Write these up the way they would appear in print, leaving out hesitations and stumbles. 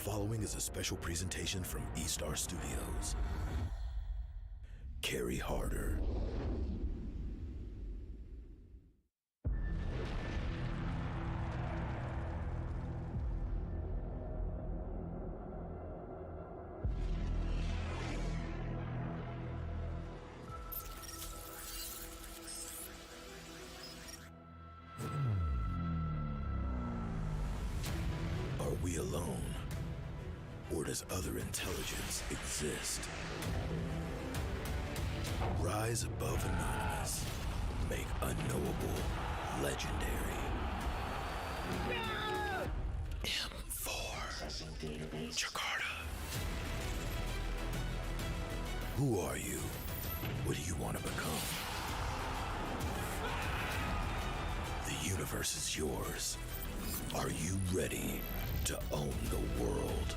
following is a special presentation from E-Star Studios. Carry harder. Are we alone? Or does other intelligence exist? Rise above anonymous. Make unknowable legendary. M4 Jakarta. Who are you? What do you want to become? The universe is yours. Are you ready to own the world?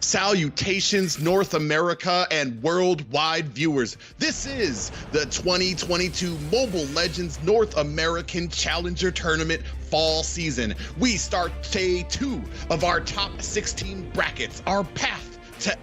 Salutations, North America and worldwide viewers. This is the 2022 Mobile Legends North American Challenger Tournament fall season. We start day 2 of our top 16 brackets, our path to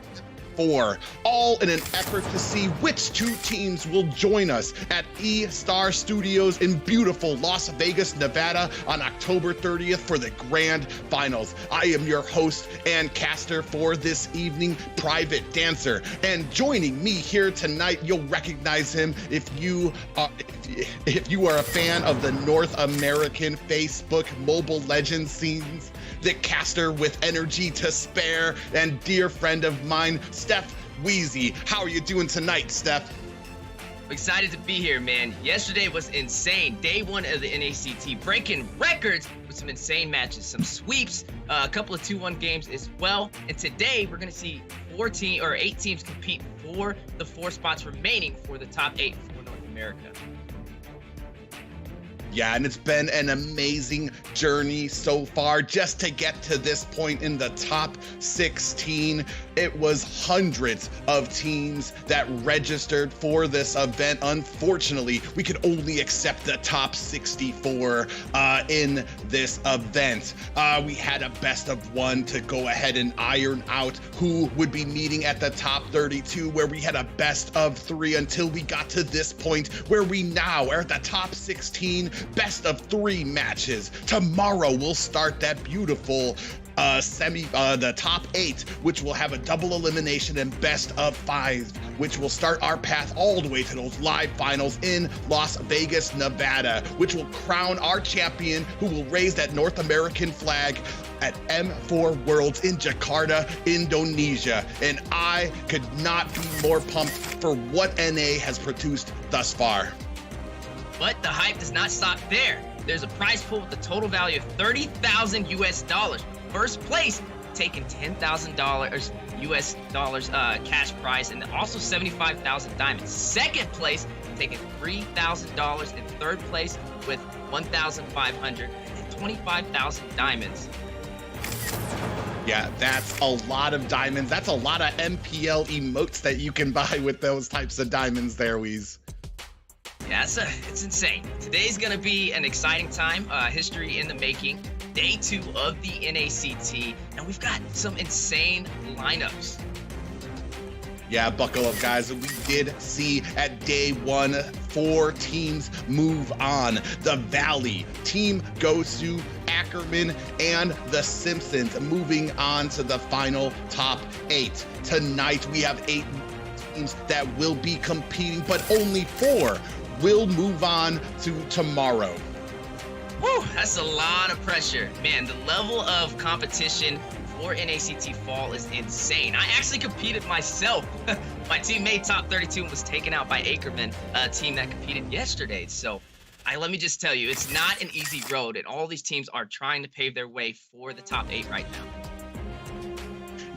4, all in an effort to see which 2 teams will join us at E-Star Studios in beautiful Las Vegas, Nevada on October 30th for the grand finals. I am your host and caster for this evening, Private Dancer, and joining me here tonight, you'll recognize him if you are a fan of the North American Facebook Mobile Legends scenes, the caster with energy to spare and dear friend of mine, Steph Wheezy. How are you doing tonight, Steph? I'm excited to be here, man. Yesterday was insane. Day 1 of the NACT, breaking records with some insane matches, some sweeps, a couple of 2-1 games as well. And today we're gonna see 8 teams compete for the 4 spots remaining for the top 8 for North America. Yeah, and it's been an amazing journey so far just to get to this point in the top 16. It was hundreds of teams that registered for this event. Unfortunately, we could only accept the top 64 in this event. We had a best of 1 to go ahead and iron out who would be meeting at the top 32, where we had a best of 3 until we got to this point where we now are at the top 16, best of 3 matches. Tomorrow we'll start that beautiful the top 8, which will have a double elimination and best of 5, which will start our path all the way to those live finals in Las Vegas, Nevada, which will crown our champion, who will raise that North American flag at M4 Worlds in Jakarta, Indonesia. And I could not be more pumped for what NA has produced thus far. But the hype does not stop there. There's a prize pool with a total value of $30,000 US dollars. First place taking $10,000 US dollars cash prize, and also 75,000 diamonds. Second place taking $3,000, and third place with 1,500 and 25,000 diamonds. Yeah, that's a lot of diamonds. That's a lot of MPL emotes that you can buy with those types of diamonds there, Weez. Yeah, it's insane. Today's gonna be an exciting time, history in the making. Day 2 of the NACT, and we've got some insane lineups. Yeah, buckle up, guys. We did see at day 1 4 teams move on. The Valley team goes to Ackerman and the Simpsons, moving on to the final top 8. Tonight we have 8 teams that will be competing, but only 4 will move on to tomorrow. Woo, that's a lot of pressure. Man, the level of competition for NACT Fall is insane. I actually competed myself. My team made top 32 and was taken out by Ackerman, a team that competed yesterday. So let me just tell you, it's not an easy road, and all these teams are trying to pave their way for the top 8 right now.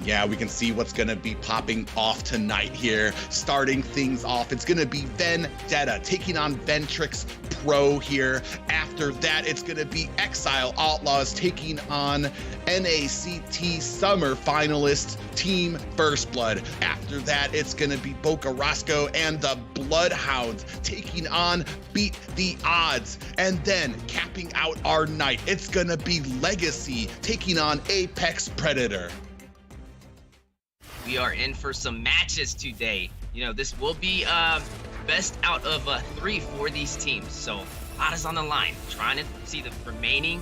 Yeah, we can see what's going to be popping off tonight here. Starting things off, it's going to be Vendetta taking on Ventrix Pro here. After that, it's going to be Exile Outlaws taking on NACT Summer finalist Team First Blood. After that, it's going to be Boca Roscoe and the BloodHounds taking on Beat the Odds. And then capping out our night, it's going to be LEGACi taking on Apex Predator. We are in for some matches today. You know, this will be best out of 3 for these teams. So a lot is on the line. Trying to see the remaining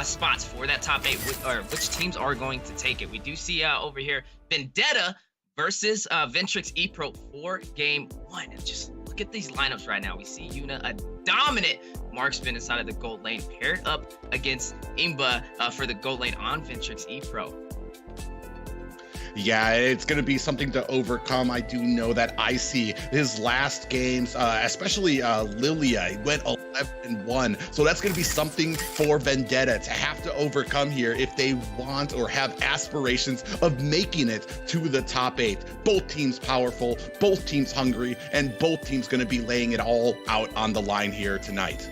spots for that top 8, or which teams are going to take it. We do see over here Vendetta versus Ventrix Epro for game 1. And just look at these lineups right now. We see Yuna, a dominant marksman inside of the gold lane, paired up against Imba for the gold lane on Ventrix Epro. Yeah, it's going to be something to overcome. I do know that Icy, his last games, especially Lilia, went 11-1. So that's going to be something for Vendetta to have to overcome here if they want or have aspirations of making it to the top 8. Both teams powerful, both teams hungry, and both teams going to be laying it all out on the line here tonight.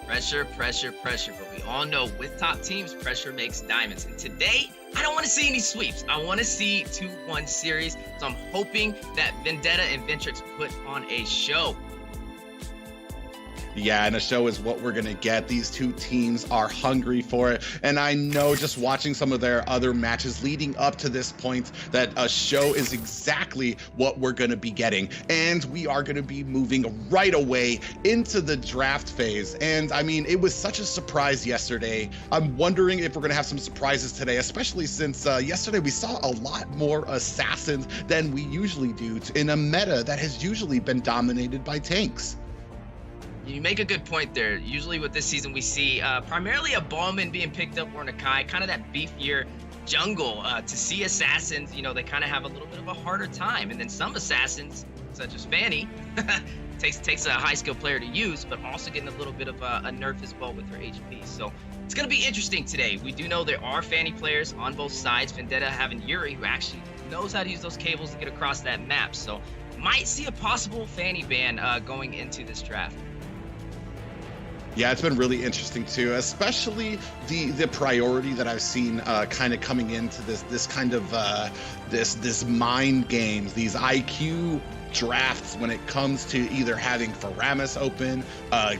Pressure, pressure, pressure. But we all know with top teams, pressure makes diamonds. And today, I don't want to see any sweeps. I want to see 2-1 series. So I'm hoping that Vendetta and Ventrix put on a show. Yeah, and a show is what we're going to get. These two teams are hungry for it. And I know just watching some of their other matches leading up to this point that a show is exactly what we're going to be getting. And we are going to be moving right away into the draft phase. And I mean, it was such a surprise yesterday. I'm wondering if we're going to have some surprises today, especially since yesterday we saw a lot more assassins than we usually do in a meta that has usually been dominated by tanks. You make a good point there. Usually with this season, we see primarily a Bowman being picked up or NACT, kind of that beefier jungle. To see assassins, you know, they kind of have a little bit of a harder time. And then some assassins, such as Fanny, takes a high skill player to use, but also getting a little bit of a nerf as well with her HP. So it's going to be interesting today. We do know there are Fanny players on both sides. Vendetta having Yuri, who actually knows how to use those cables to get across that map. So might see a possible Fanny ban going into this draft. Yeah, it's been really interesting too, especially the priority that I've seen kind of coming into this kind of this mind games, these IQ drafts when it comes to either having Faramis open,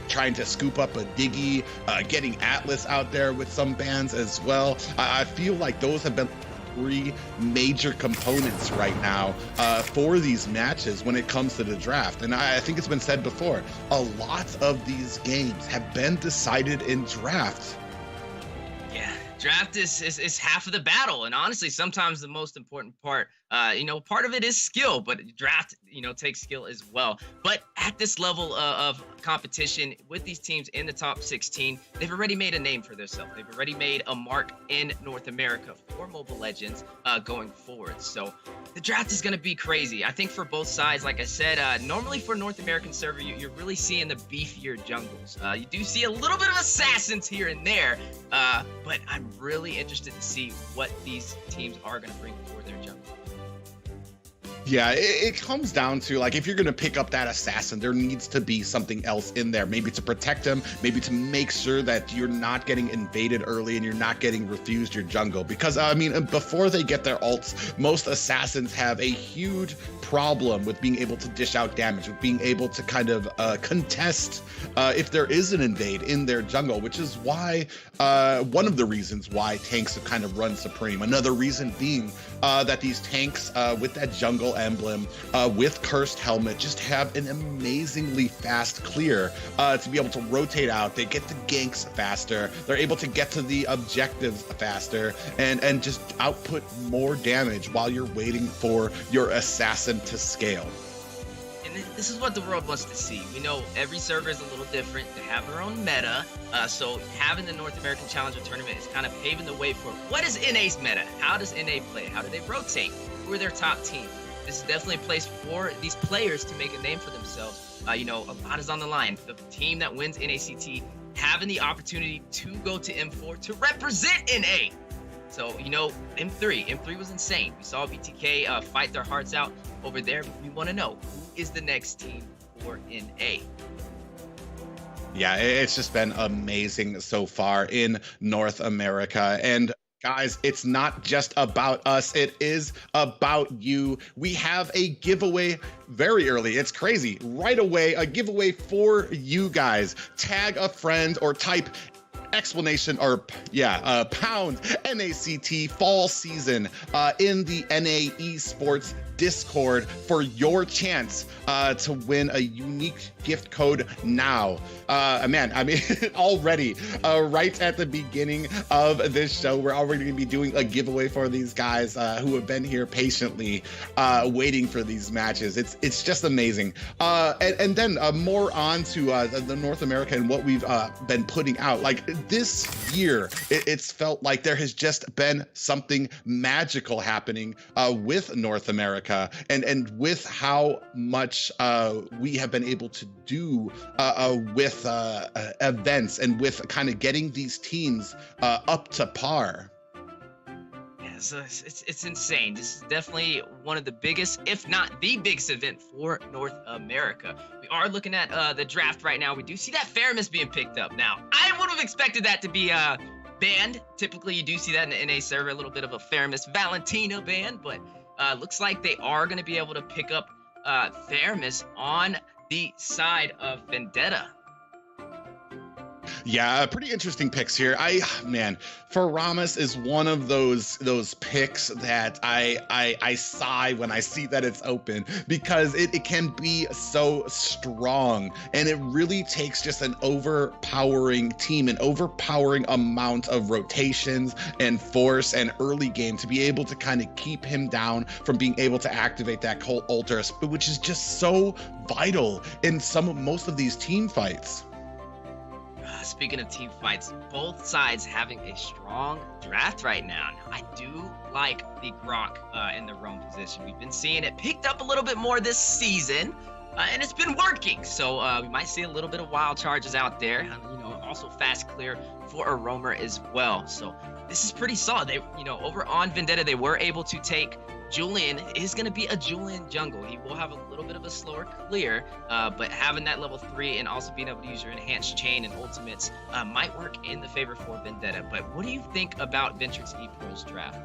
trying to scoop up a Diggy, getting Atlas out there with some bans as well. I feel like those have been 3 major components right now for these matches when it comes to the draft. And I think it's been said before, a lot of these games have been decided in draft. Yeah, draft is half of the battle, and honestly sometimes the most important part. You know, part of it is skill, but draft, you know, takes skill as well. But at this level of competition with these teams in the top 16, they've already made a name for themselves. They've already made a mark in North America for Mobile Legends going forward. So the draft is going to be crazy. I think for both sides, like I said, normally for North American server, you're really seeing the beefier jungles. You do see a little bit of assassins here and there, but I'm really interested to see what these teams are going to bring for their jungle. Yeah, it comes down to, like, if you're going to pick up that assassin, there needs to be something else in there, maybe to protect them, maybe to make sure that you're not getting invaded early and you're not getting refused your jungle. Because, I mean, before they get their ults, most assassins have a huge problem with being able to dish out damage, with being able to kind of contest if there is an invade in their jungle, which is why, one of the reasons why tanks have kind of run supreme. Another reason being that these tanks with that jungle emblem, with Cursed Helmet, just have an amazingly fast clear to be able to rotate out. They get the ganks faster. They're able to get to the objectives faster and just output more damage while you're waiting for your assassin to scale. And this is what the world wants to see. We know every server is a little different. They have their own meta. So having the North American Challenger Tournament is kind of paving the way for what is NA's meta? How does NA play? How do they rotate? Who are their top teams? This is definitely a place for these players to make a name for themselves. You know, a lot is on the line. The team that wins NACT having the opportunity to go to M4 to represent NA. So, you know, M3 was insane. We saw BTK fight their hearts out over there. We want to know, who is the next team for NA? Yeah, it's just been amazing so far in North America. And guys, it's not just about us, it is about you. We have a giveaway very early. It's crazy. Right away, a giveaway for you guys. Tag a friend or type explanation or pound NACT fall season in the NA Esports Discord for your chance to win a unique gift code now. Man, I mean, already right at the beginning of this show, we're already going to be doing a giveaway for these guys who have been here patiently waiting for these matches. It's just amazing. And then more on to the North America and what we've been putting out. Like this year, it's felt like there has just been something magical happening with North America and with how much we have been able to do with events and with kind of getting these teams up to par. Yeah, so it's insane. This is definitely one of the biggest, if not the biggest event for North America. We are looking at the draft right now. We do see that Faramis being picked up. Now, I would have expected that to be banned. Typically, you do see that in the NA server, a little bit of a Faramis Valentina ban, but looks like they are going to be able to pick up Faramis on the side of Vendetta. Yeah, pretty interesting picks here. Man, Faramis is one of those picks that I sigh when I see that it's open, because it can be so strong, and it really takes just an overpowering team, an overpowering amount of rotations and force and early game to be able to kind of keep him down from being able to activate that Cult Ultra, which is just so vital in most of these team fights. Speaking of team fights, both sides having a strong draft right now. Now, I do like the Grok in the roam position. We've been seeing it picked up a little bit more this season, and it's been working. So we might see a little bit of wild charges out there. Also fast clear for a roamer as well. So this is pretty solid. They, over on Vendetta, they were able to take Julian. Is going to be a Julian jungle. He will have a little bit of a slower clear, but having that level 3 and also being able to use your enhanced chain and ultimates might work in the favor for Vendetta. But what do you think about Ventrix Epro's draft?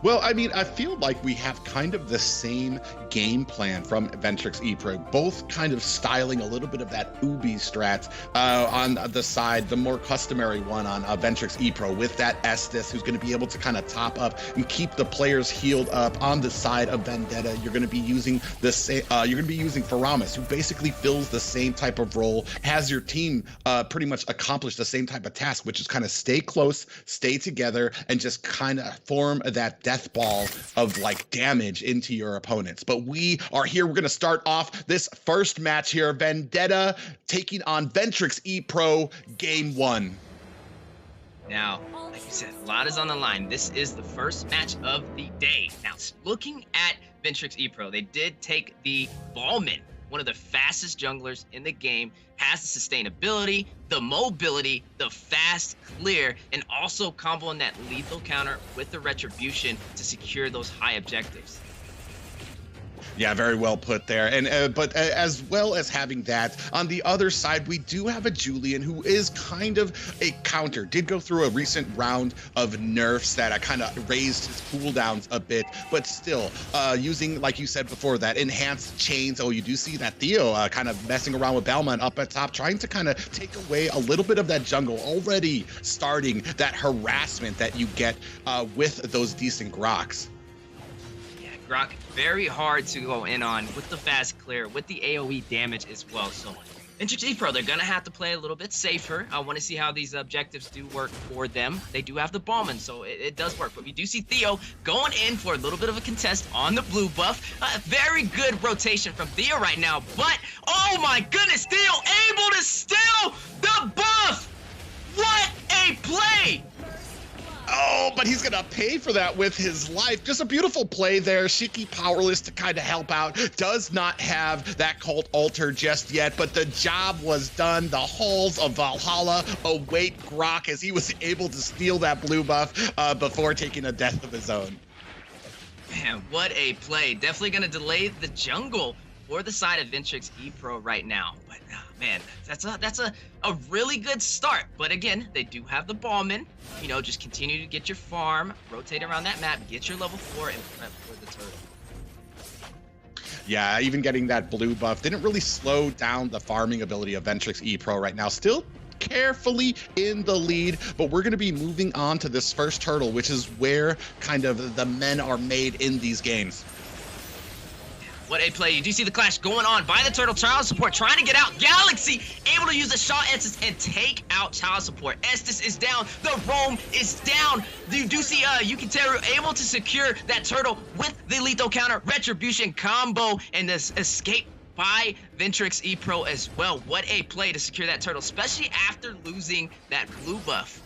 Well, I mean, I feel like we have kind of the same game plan from Ventrix Epro, both kind of styling a little bit of that Ubi strat on the side, the more customary one on Ventrix Epro with that Estes, who's going to be able to kind of top up and keep the players healed up. On the side of Vendetta, you're going to be using the same. You're going to be using Faramis, who basically fills the same type of role, has your team pretty much accomplish the same type of task, which is kind of stay close, stay together, and just kind of form that death ball of like damage into your opponents. But we are here. We're going to start off this first match here. Vendetta taking on Ventrix Epro, game 1. Now, like you said, a lot is on the line. This is the first match of the day. Now, looking at Ventrix Epro, they did take the Ballman, one of the fastest junglers in the game, has the sustainability, the mobility, the fast clear, and also comboing that lethal counter with the retribution to secure those high objectives. Yeah, very well put there. And but as well as having that, on the other side, we do have a Julian who is kind of a counter. Did go through a recent round of nerfs that kind of raised his cooldowns a bit, but still using, like you said before, that enhanced chains. Oh, you do see that Theo kind of messing around with Bellman up at top, trying to kind of take away a little bit of that jungle, already starting that harassment that you get with those decent Groks. Grok, very hard to go in on with the fast clear, with the AoE damage as well. So Ventrix Epro, they're gonna have to play a little bit safer. I want to see how these objectives do work for them. They do have the Ballman, so it does work. But we do see Theo going in for a little bit of a contest on the blue buff. Very good rotation from Theo right now, but oh my goodness, Theo able to steal the buff! What a play! Oh, but he's gonna pay for that with his life. Just a beautiful play there. Shiki powerless to kind of help out. Does not have that cult altar just yet, but the job was done. The halls of Valhalla await Grok as he was able to steal that blue buff before taking a death of his own. Man, what a play. Definitely going to delay the jungle for the side of Ventrix Epro right now. But man, that's a really good start. But again, they do have the ballman. You know, just continue to get your farm, rotate around that map, get your level 4, and prep for the turtle. Yeah, even getting that blue buff didn't really slow down the farming ability of Ventrix Epro right now. Still carefully in the lead, but we're going to be moving on to this first turtle, which is where kind of the men are made in these games. What a play. You do see the clash going on by the turtle. Child support trying to get out. LEGACi able to use the shot instance and take out child support. Estes is down. The roam is down. You do see Yukiteru able to secure that turtle with the lethal counter retribution combo and this escape by Ventrix Epro as well. What a play to secure that turtle, especially after losing that blue buff.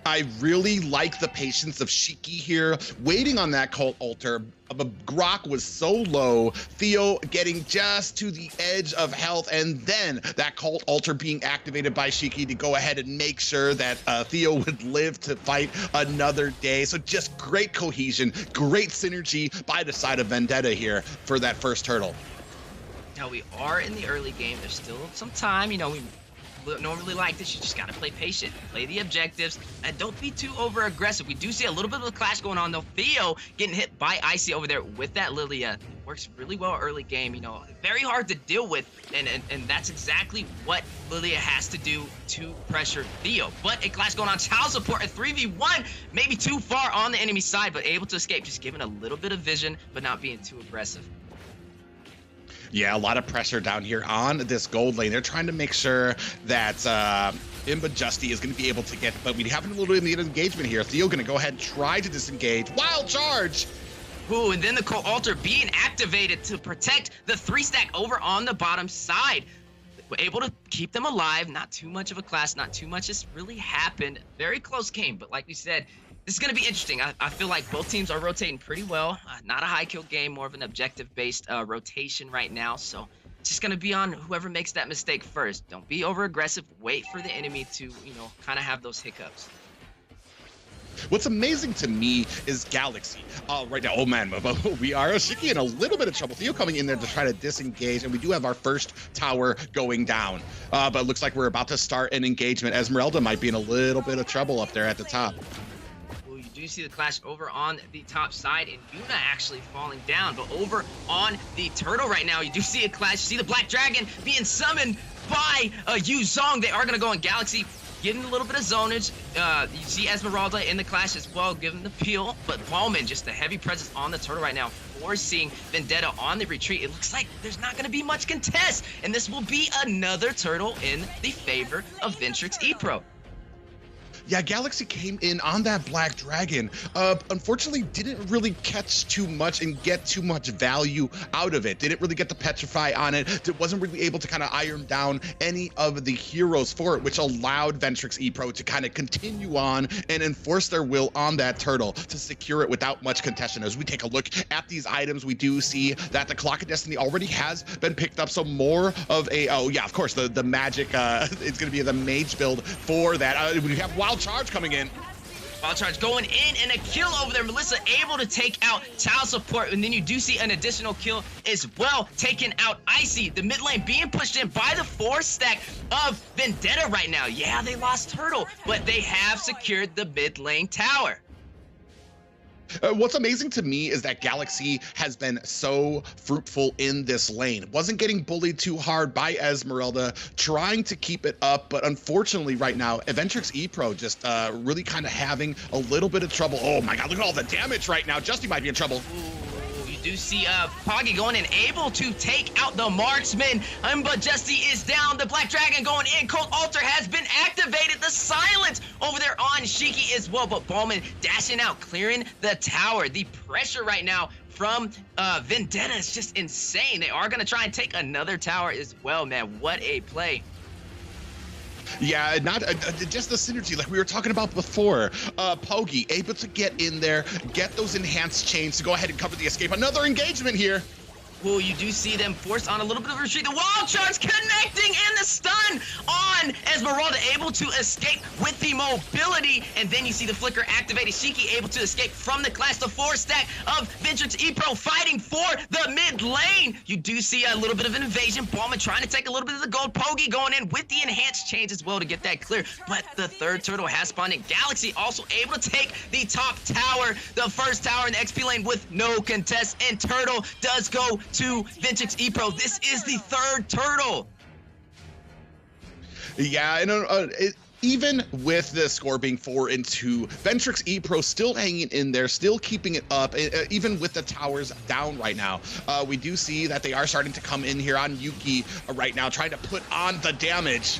I really like the patience of Shiki here, waiting on that cult altar. Grok was so low, Theo getting just to the edge of health, and then that cult altar being activated by Shiki to go ahead and make sure that Theo would live to fight another day. So just great cohesion, great synergy by the side of Vendetta here for that first turtle. Now we are in the early game. There's still some time. You know, we normally like this. You just got to play patient, play the objectives, and don't be too over aggressive. We do see a little bit of a clash going on though. Theo getting hit by Icy over there with that Lilia. Works really well early game, you know, very hard to deal with, and that's exactly what Lilia has to do to pressure Theo. But a clash going on, child support, a 3v1, maybe too far on the enemy side, but able to escape, just giving a little bit of vision, but not being too aggressive. Yeah, a lot of pressure down here on this gold lane. They're trying to make sure that Imba Justy is going to be able to get, but we have a little bit of engagement here. Theo going to go ahead and try to disengage. Wild charge! Ooh, and then the co-altar being activated to protect the 3-stack over on the bottom side. We're able to keep them alive. Not too much of a clash, not too much has really happened. Very close game, but like we said, this is going to be interesting. I feel like both teams are rotating pretty well. Not a high kill game, more of an objective-based rotation right now. So it's just going to be on whoever makes that mistake first. Don't be over-aggressive. Wait for the enemy to, you know, kind of have those hiccups. What's amazing to me is LEGACi. Right now, oh man, we are Shiki in a little bit of trouble. Theo coming in there to try to disengage, and we do have our first tower going down. But it looks like we're about to start an engagement. Esmeralda might be in a little bit of trouble up there at the top. You see the clash over on the top side, and Yuna actually falling down. But over on the turtle right now, you do see a clash. You see the Black Dragon being summoned by Yu Zhong. They are going to go on LEGACi, getting a little bit of zonage. You see Esmeralda in the clash as well, giving the peel. But Ballman, just a heavy presence on the turtle right now, forcing Vendetta on the retreat. It looks like there's not going to be much contest, and this will be another turtle in the favor of Ventrix Epro. Yeah, LEGACi came in on that Black Dragon. Unfortunately, didn't really catch too much and get too much value out of it. Didn't really get the Petrify on it. Wasn't really able to kind of iron down any of the heroes for it, which allowed Ventrix Epro to kind of continue on and enforce their will on that turtle to secure it without much contention. As we take a look at these items, we do see that the Clock of Destiny already has been picked up. So more of a, oh yeah, of course, the magic, it's going to be the mage build for that. We have Wild Charge coming in. Wild Charge going in, and a kill over there. Melissa able to take out child support, and then you do see an additional kill as well, taking out Icy. The mid lane being pushed in by the 4-stack of Vendetta right now. Yeah, they lost Turtle, but they have secured the mid lane tower. What's amazing to me is that LEGACi has been so fruitful in this lane. Wasn't getting bullied too hard by Esmeralda, trying to keep it up, but unfortunately right now, Ventrix Epro just really kind of having a little bit of trouble. Oh my god, look at all the damage right now. Justy might be in trouble. You do see Poggy going in, able to take out the marksman, but Justy is down. The Black Dragon going in. Cold Altar has been activated. The silence over there on Shiki as well, but Ballman dashing out, clearing the tower. The pressure right now from Vendetta is just insane. They are going to try and take another tower as well, man. What a play. Yeah, not just the synergy like we were talking about before. Pogi able to get in there, get those enhanced chains to go ahead and cover the escape. Another engagement here. Well, you do see them forced on a little bit of a retreat. The wild charge connecting and the stun on Esmeralda, able to escape with the mobility. And then you see the flicker activated. Shiki able to escape from the class. The 4-stack of Ventrix Epro fighting for the mid lane. You do see a little bit of an invasion. Ballman trying to take a little bit of the gold. Pogi going in with the enhanced chains as well to get that clear. But the third turtle has spawned in. LEGACi also able to take the top tower. The first tower in the XP lane with no contest. And turtle does go to Ventrix Epro. This is the third turtle. Yeah, and even with the score being 4-2, Ventrix Epro still hanging in there, still keeping it up, even with the towers down right now. We do see that they are starting to come in here on Yuki right now, trying to put on the damage.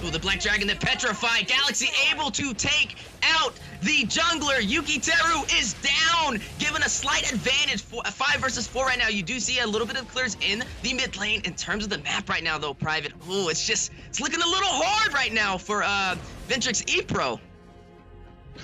Ooh, the Black Dragon that petrified. LEGACi able to take out the jungler. Yuki Teru is down, given a slight advantage for 5 versus 4 right now. You do see a little bit of clears in the mid lane. In terms of the map right now, though, Private, ooh, it's looking a little hard right now for Ventrix Epro.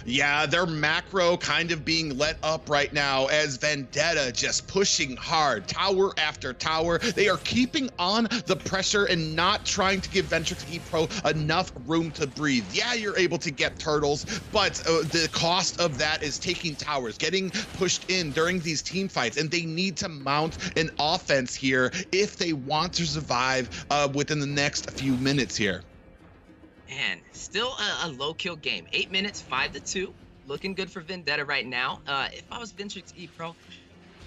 Yeah, their macro kind of being let up right now as Vendetta just pushing hard, tower after tower. They are keeping on the pressure and not trying to give Ventrix Epro enough room to breathe. Yeah, you're able to get turtles, but the cost of that is taking towers, getting pushed in during these team fights, and they need to mount an offense here if they want to survive within the next few minutes here. Man, still a low kill game. 8 minutes, 5-2. Looking good for Vendetta right now. If I was Ventrix Epro,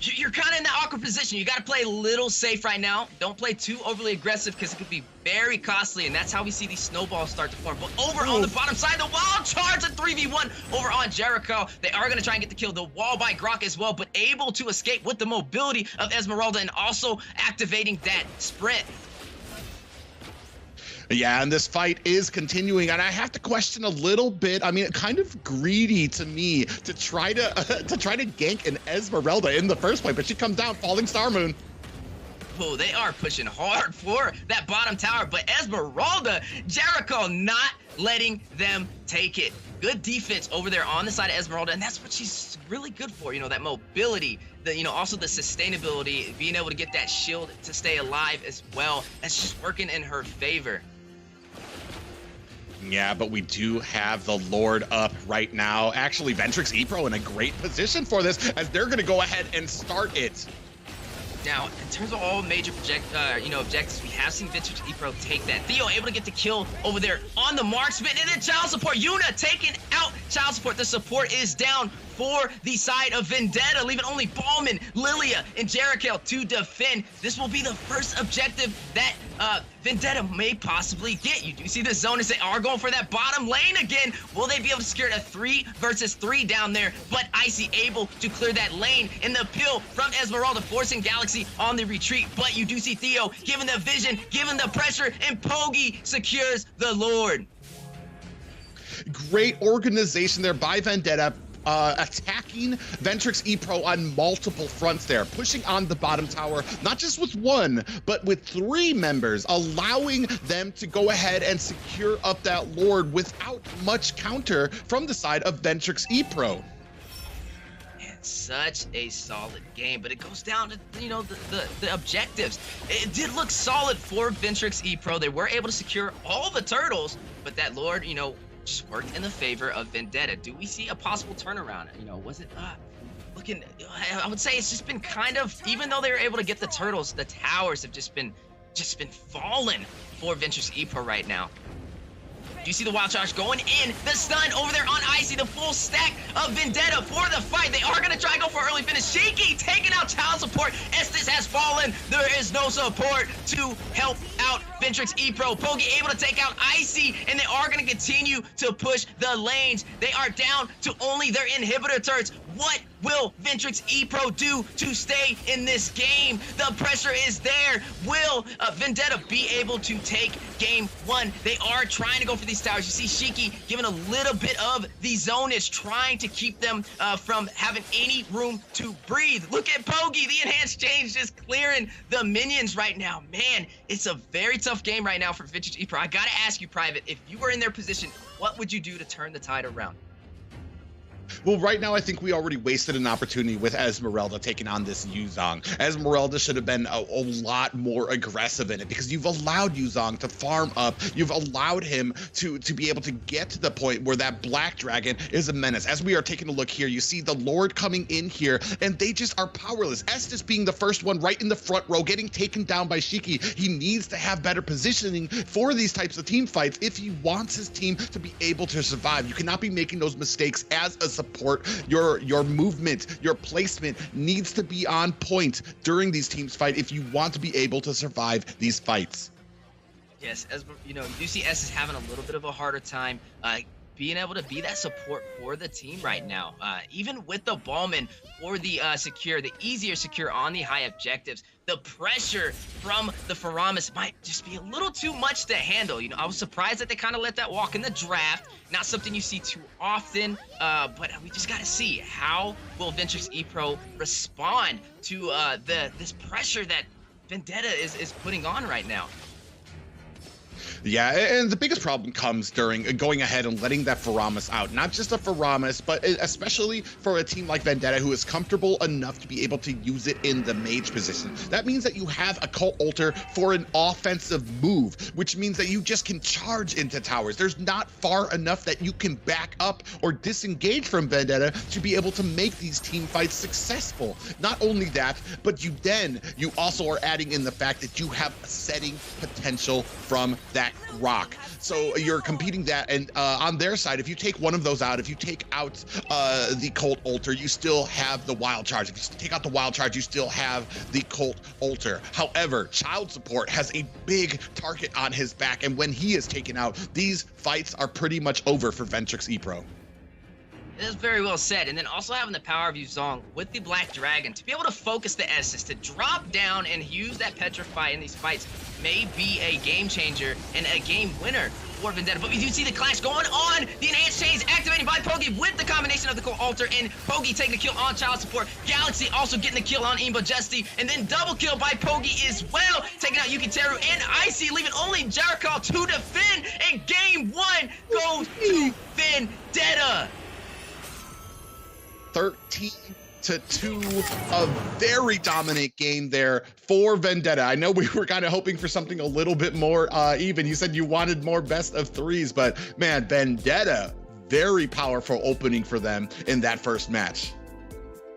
you're kind of in that awkward position. You got to play a little safe right now. Don't play too overly aggressive because it could be very costly, and that's how we see these snowballs start to form. But over on the bottom side, the wild charge at 3v1 over on Jericho. They are going to try and get the kill. The wall by Grok as well, but able to escape with the mobility of Esmeralda and also activating that sprint. Yeah, and this fight is continuing, and I have to question a little bit. I mean, kind of greedy to me to try to gank an Esmeralda in the first place, but she comes down, falling Star Moon. Oh, they are pushing hard for that bottom tower, but Esmeralda, Jericho not letting them take it. Good defense over there on the side of Esmeralda, and that's what she's really good for. You know, that mobility, also the sustainability, being able to get that shield to stay alive as well. That's just working in her favor. Yeah, but we do have the Lord up right now. Actually, Ventrix Epro in a great position for this, as they're going to go ahead and start it. Now, in terms of all major objectives, we have seen Ventrix Epro take that. Theo able to get the kill over there on the marksman, and then child support. Yuna taking out child support. The support is down for the side of Vendetta, leaving only Ballman, Lilia, and Jericho to defend. This will be the first objective that Vendetta may possibly get. You do see the zone as they are going for that bottom lane again. Will they be able to secure a 3 versus 3 down there? But Icy able to clear that lane, and the pill from Esmeralda forcing LEGACi on the retreat. But you do see Theo given the vision, given the pressure, and Pogi secures the Lord. Great organization there by Vendetta. Attacking Ventrix Epro on multiple fronts there, pushing on the bottom tower, not just with 1, but with 3 members, allowing them to go ahead and secure up that Lord without much counter from the side of Ventrix Epro. Man, such a solid game, but it goes down to, the objectives. It did look solid for Ventrix Epro. They were able to secure all the turtles, but that Lord, just worked in the favor of Vendetta. Do we see a possible turnaround? Was it looking? I would say it's just been kind of, even though they were able to get the turtles, the towers have just been falling for Ventrix Epro right now. Do you see the wild charge going in? The stun over there on Icy, the full stack of Vendetta for the fight. They are going to try and go for early finish. Shiki taking out child support. Estes has fallen. There is no support to help out Ventrix Epro. Pogi able to take out Icy, and they are going to continue to push the lanes. They are down to only their inhibitor turrets. what will Ventrix Epro do to stay in this game? The pressure is there. Will Vendetta be able to take game 1? They are trying to go for these towers. You see Shiki giving a little bit of the zone, is trying to keep them from having any room to breathe. Look at Pogi, the enhanced change, just clearing the minions right now. Man, it's a very tough game right now for Ventrix Epro. I gotta ask you, Private, if you were in their position, what would you do to turn the tide around? Well, right now, I think we already wasted an opportunity with Esmeralda taking on this Yuzong. Esmeralda should have been a lot more aggressive in it, because you've allowed Yuzong to farm up. You've allowed him to be able to get to the point where that Black Dragon is a menace. As we are taking a look here, you see the Lord coming in here, and they just are powerless. Estes being the first one right in the front row, getting taken down by Shiki. He needs to have better positioning for these types of team fights if he wants his team to be able to survive. You cannot be making those mistakes as a support. Your movement, your placement needs to be on point during these teams fight if you want to be able to survive these fights. Yes, as you know, you do see S is having a little bit of a harder time being able to be that support for the team right now. Even with the Ballman or the secure, the easier secure on the high objectives, the pressure from the Faramis might just be a little too much to handle. You know, I was surprised that they kind of let that walk in the draft. Not something you see too often, but we just got to see how will Ventrix Epro respond to this pressure that Vendetta is putting on right now. Yeah, and the biggest problem comes during going ahead and letting that Faramis out. Not just a Faramis, but especially for a team like Vendetta, who is comfortable enough to be able to use it in the mage position. That means that you have a Cult Altar for an offensive move, which means that you just can charge into towers. There's not far enough that you can back up or disengage from Vendetta to be able to make these team fights successful. Not only that, but you also are adding in the fact that you have setting potential from that rock. So you're competing that, and on their side, if you take one of those out, if you take out the Cult Altar, you still have the Wild Charge. If you take out the Wild Charge, you still have the Cult Altar. However, Child Support has a big target on his back, and when he is taken out, these fights are pretty much over for Ventrix Epro. That's very well said. And then also having the power of Yuzong with the Black Dragon to be able to focus the Esses, to drop down and use that Petrify in these fights may be a game changer and a game winner for Vendetta. But we do see the clash going on. The enhanced chains activated by Pogi with the combination of the Cult Altar, and Pogi taking the kill on Child Support. GLEGACi also getting the kill on Imba Justy, and then double kill by Pogi as well, taking out Yukiteru and Icy, leaving only Jericho to defend, and game 1 goes to Vendetta. 13-2, a very dominant game there for Vendetta. I know we were kind of hoping for something a little bit more even. You said you wanted more best of threes, but man, Vendetta, very powerful opening for them in that first match.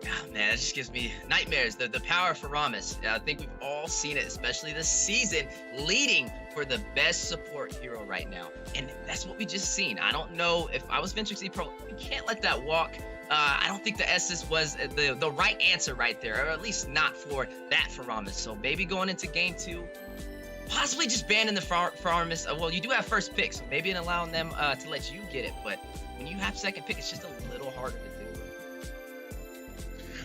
Oh, man, that just gives me nightmares. The power for Ramis. I think we've all seen it, especially this season, leading for the best support hero right now. And that's what we just seen. I don't know if I was Ventrix Epro, we can't let that walk. I don't think the Esses was the right answer right there, or at least not for that Faramis. So maybe going into game 2, possibly just banning the Faramis. Well, you do have first pick, so maybe allowing them to let you get it. But when you have second pick, it's just a little harder to do.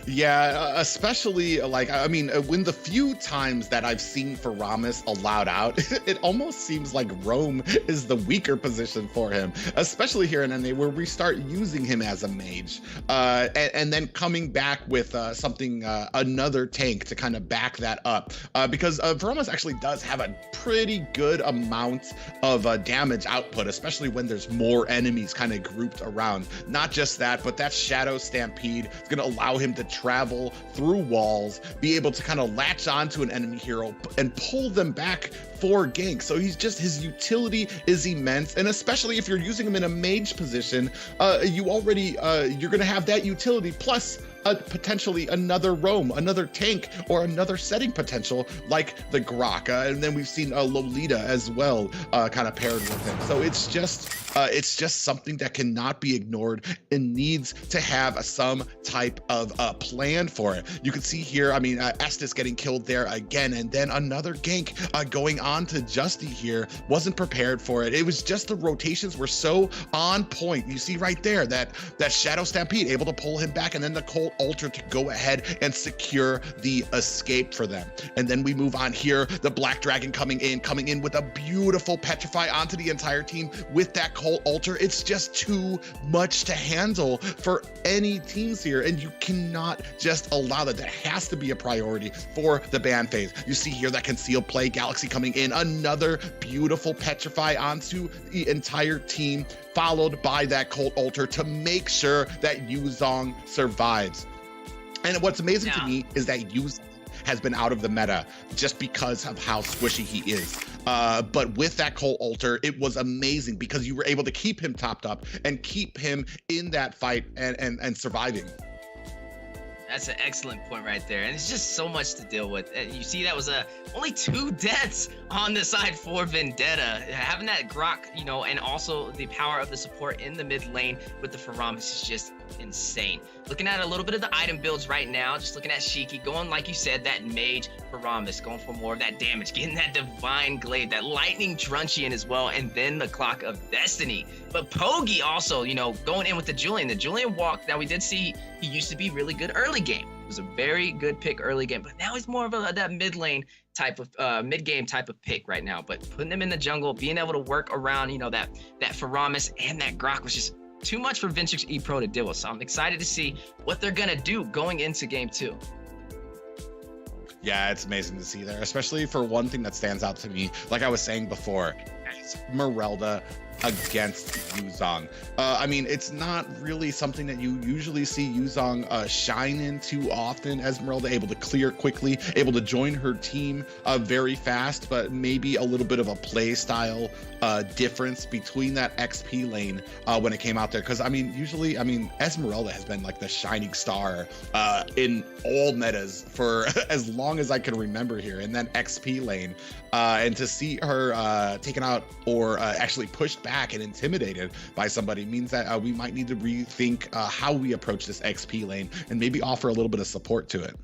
Yeah, especially like, I mean, when the few times that I've seen Faramis allowed out, it almost seems like Rome is the weaker position for him, especially here in NA, where we start using him as a mage, and then coming back with something, another tank to kind of back that up, because Faramis actually does have a pretty good amount of damage output, especially when there's more enemies kind of grouped around. Not just that, but that Shadow Stampede is going to allow him to travel through walls, be able to kind of latch onto an enemy hero and pull them back for gank. So his utility is immense, and especially if you're using him in a mage position, you're going to have that utility plus potentially another roam, another tank, or another setting potential like the Grok, and then we've seen Lolita as well, kind of paired with him. So it's just It's just something that cannot be ignored and needs to have some type of plan for it. You can see here, I mean, Estes getting killed there again, and then another gank going on to Justy here. Wasn't prepared for it. It was just the rotations were so on point. You see right there that Shadow Stampede able to pull him back, and then the Cold Altar to go ahead and secure the escape for them. And then we move on here, the Black Dragon coming in with a beautiful Petrify onto the entire team with that Cold Altar. It's just too much to handle for any teams here, and you cannot just allow that. That has to be a priority for the ban phase. You see here that concealed play, LEGACi coming in, another beautiful Petrify onto the entire team, followed by that Cold Altar to make sure that Yuzong survives. And what's amazing to me is that Yuzong has been out of the meta just because of how squishy he is. But with that Cold Altar, it was amazing because you were able to keep him topped up and keep him in that fight and surviving. That's an excellent point right there. And it's just so much to deal with. You see, that was only 2 deaths on the side for Vendetta. Having that Grok, you know, and also the power of the support in the mid lane with the Faramis is just insane. Looking at a little bit of the item builds right now, just looking at Shiki, going, like you said, that Mage Faramis, going for more of that damage, getting that Divine Glaive, that Lightning Truncheon as well, and then the Clock of Destiny. But Pogi also, you know, going in with the Julian. The Julian walk that we did see, he used to be really good early game. It was a very good pick early game, but now he's more of that mid lane type of mid game type of pick right now. But putting him in the jungle, being able to work around, you know, that Faramis and that Grok was just too much for Ventrix Epro to deal with. So I'm excited to see what they're gonna do going into game 2. Yeah, it's amazing to see there, especially for one thing that stands out to me, like I was saying before, Esmeralda against Yuzong. I mean, it's not really something that you usually see Yuzong shine in too often. Esmeralda able to clear quickly, able to join her team very fast, but maybe a little bit of a play style difference between that XP lane when it came out there. Because I mean, usually, I mean, Esmeralda has been like the shining star in all metas for as long as I can remember here in that XP lane. And to see her taken out or actually pushed back and intimidated by somebody means that we might need to rethink how we approach this XP lane and maybe offer a little bit of support to it.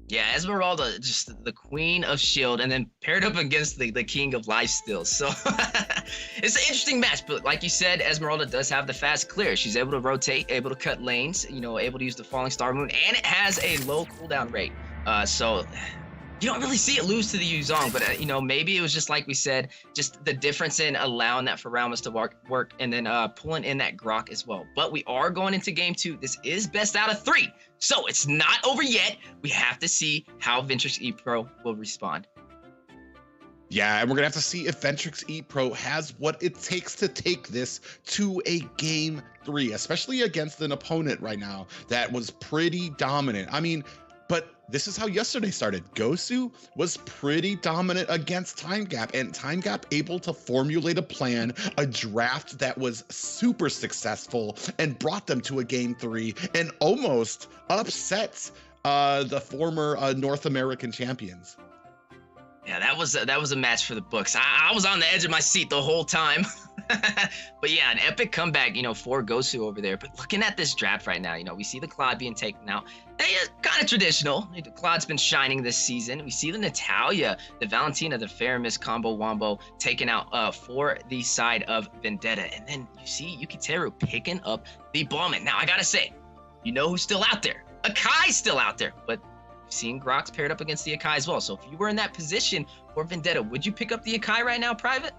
Yeah, Esmeralda, just the queen of shield, and then paired up against the king of lifesteal. So it's an interesting match, but like you said, Esmeralda does have the fast clear. She's able to rotate, able to cut lanes, you know, able to use the falling star moon, and it has a low cooldown rate. So you don't really see it lose to the Yuzong, but you know, maybe it was just like we said, just the difference in allowing that Faramis to work and then pulling in that Grok as well. But we are going into game 2. This is best out of 3, so it's not over yet. We have to see how Ventrix Epro will respond. Yeah, and we're gonna have to see if Ventrix Epro has what it takes to take this to a game 3, especially against an opponent right now that was pretty dominant. I mean, but this is how yesterday started. Gosu was pretty dominant against Time Gap, and Time Gap able to formulate a plan, a draft that was super successful and brought them to a game 3 and almost upsets the former North American champions. Yeah, that was a match for the books. I was on the edge of my seat the whole time. But yeah, an epic comeback, you know, for Gosu over there. But looking at this draft right now, you know, we see the Claude being taken out. Kind of traditional. The Claude's been shining this season. We see the Natalia, the Valentina, the Faramis combo wombo taken out for the side of Vendetta. And then you see Yukiteru picking up the Ballman. Now, I gotta say, you know who's still out there? Akai's still out there, but we've seen Grok's paired up against the Akai as well. So if you were in that position for Vendetta, would you pick up the Akai right now, Private?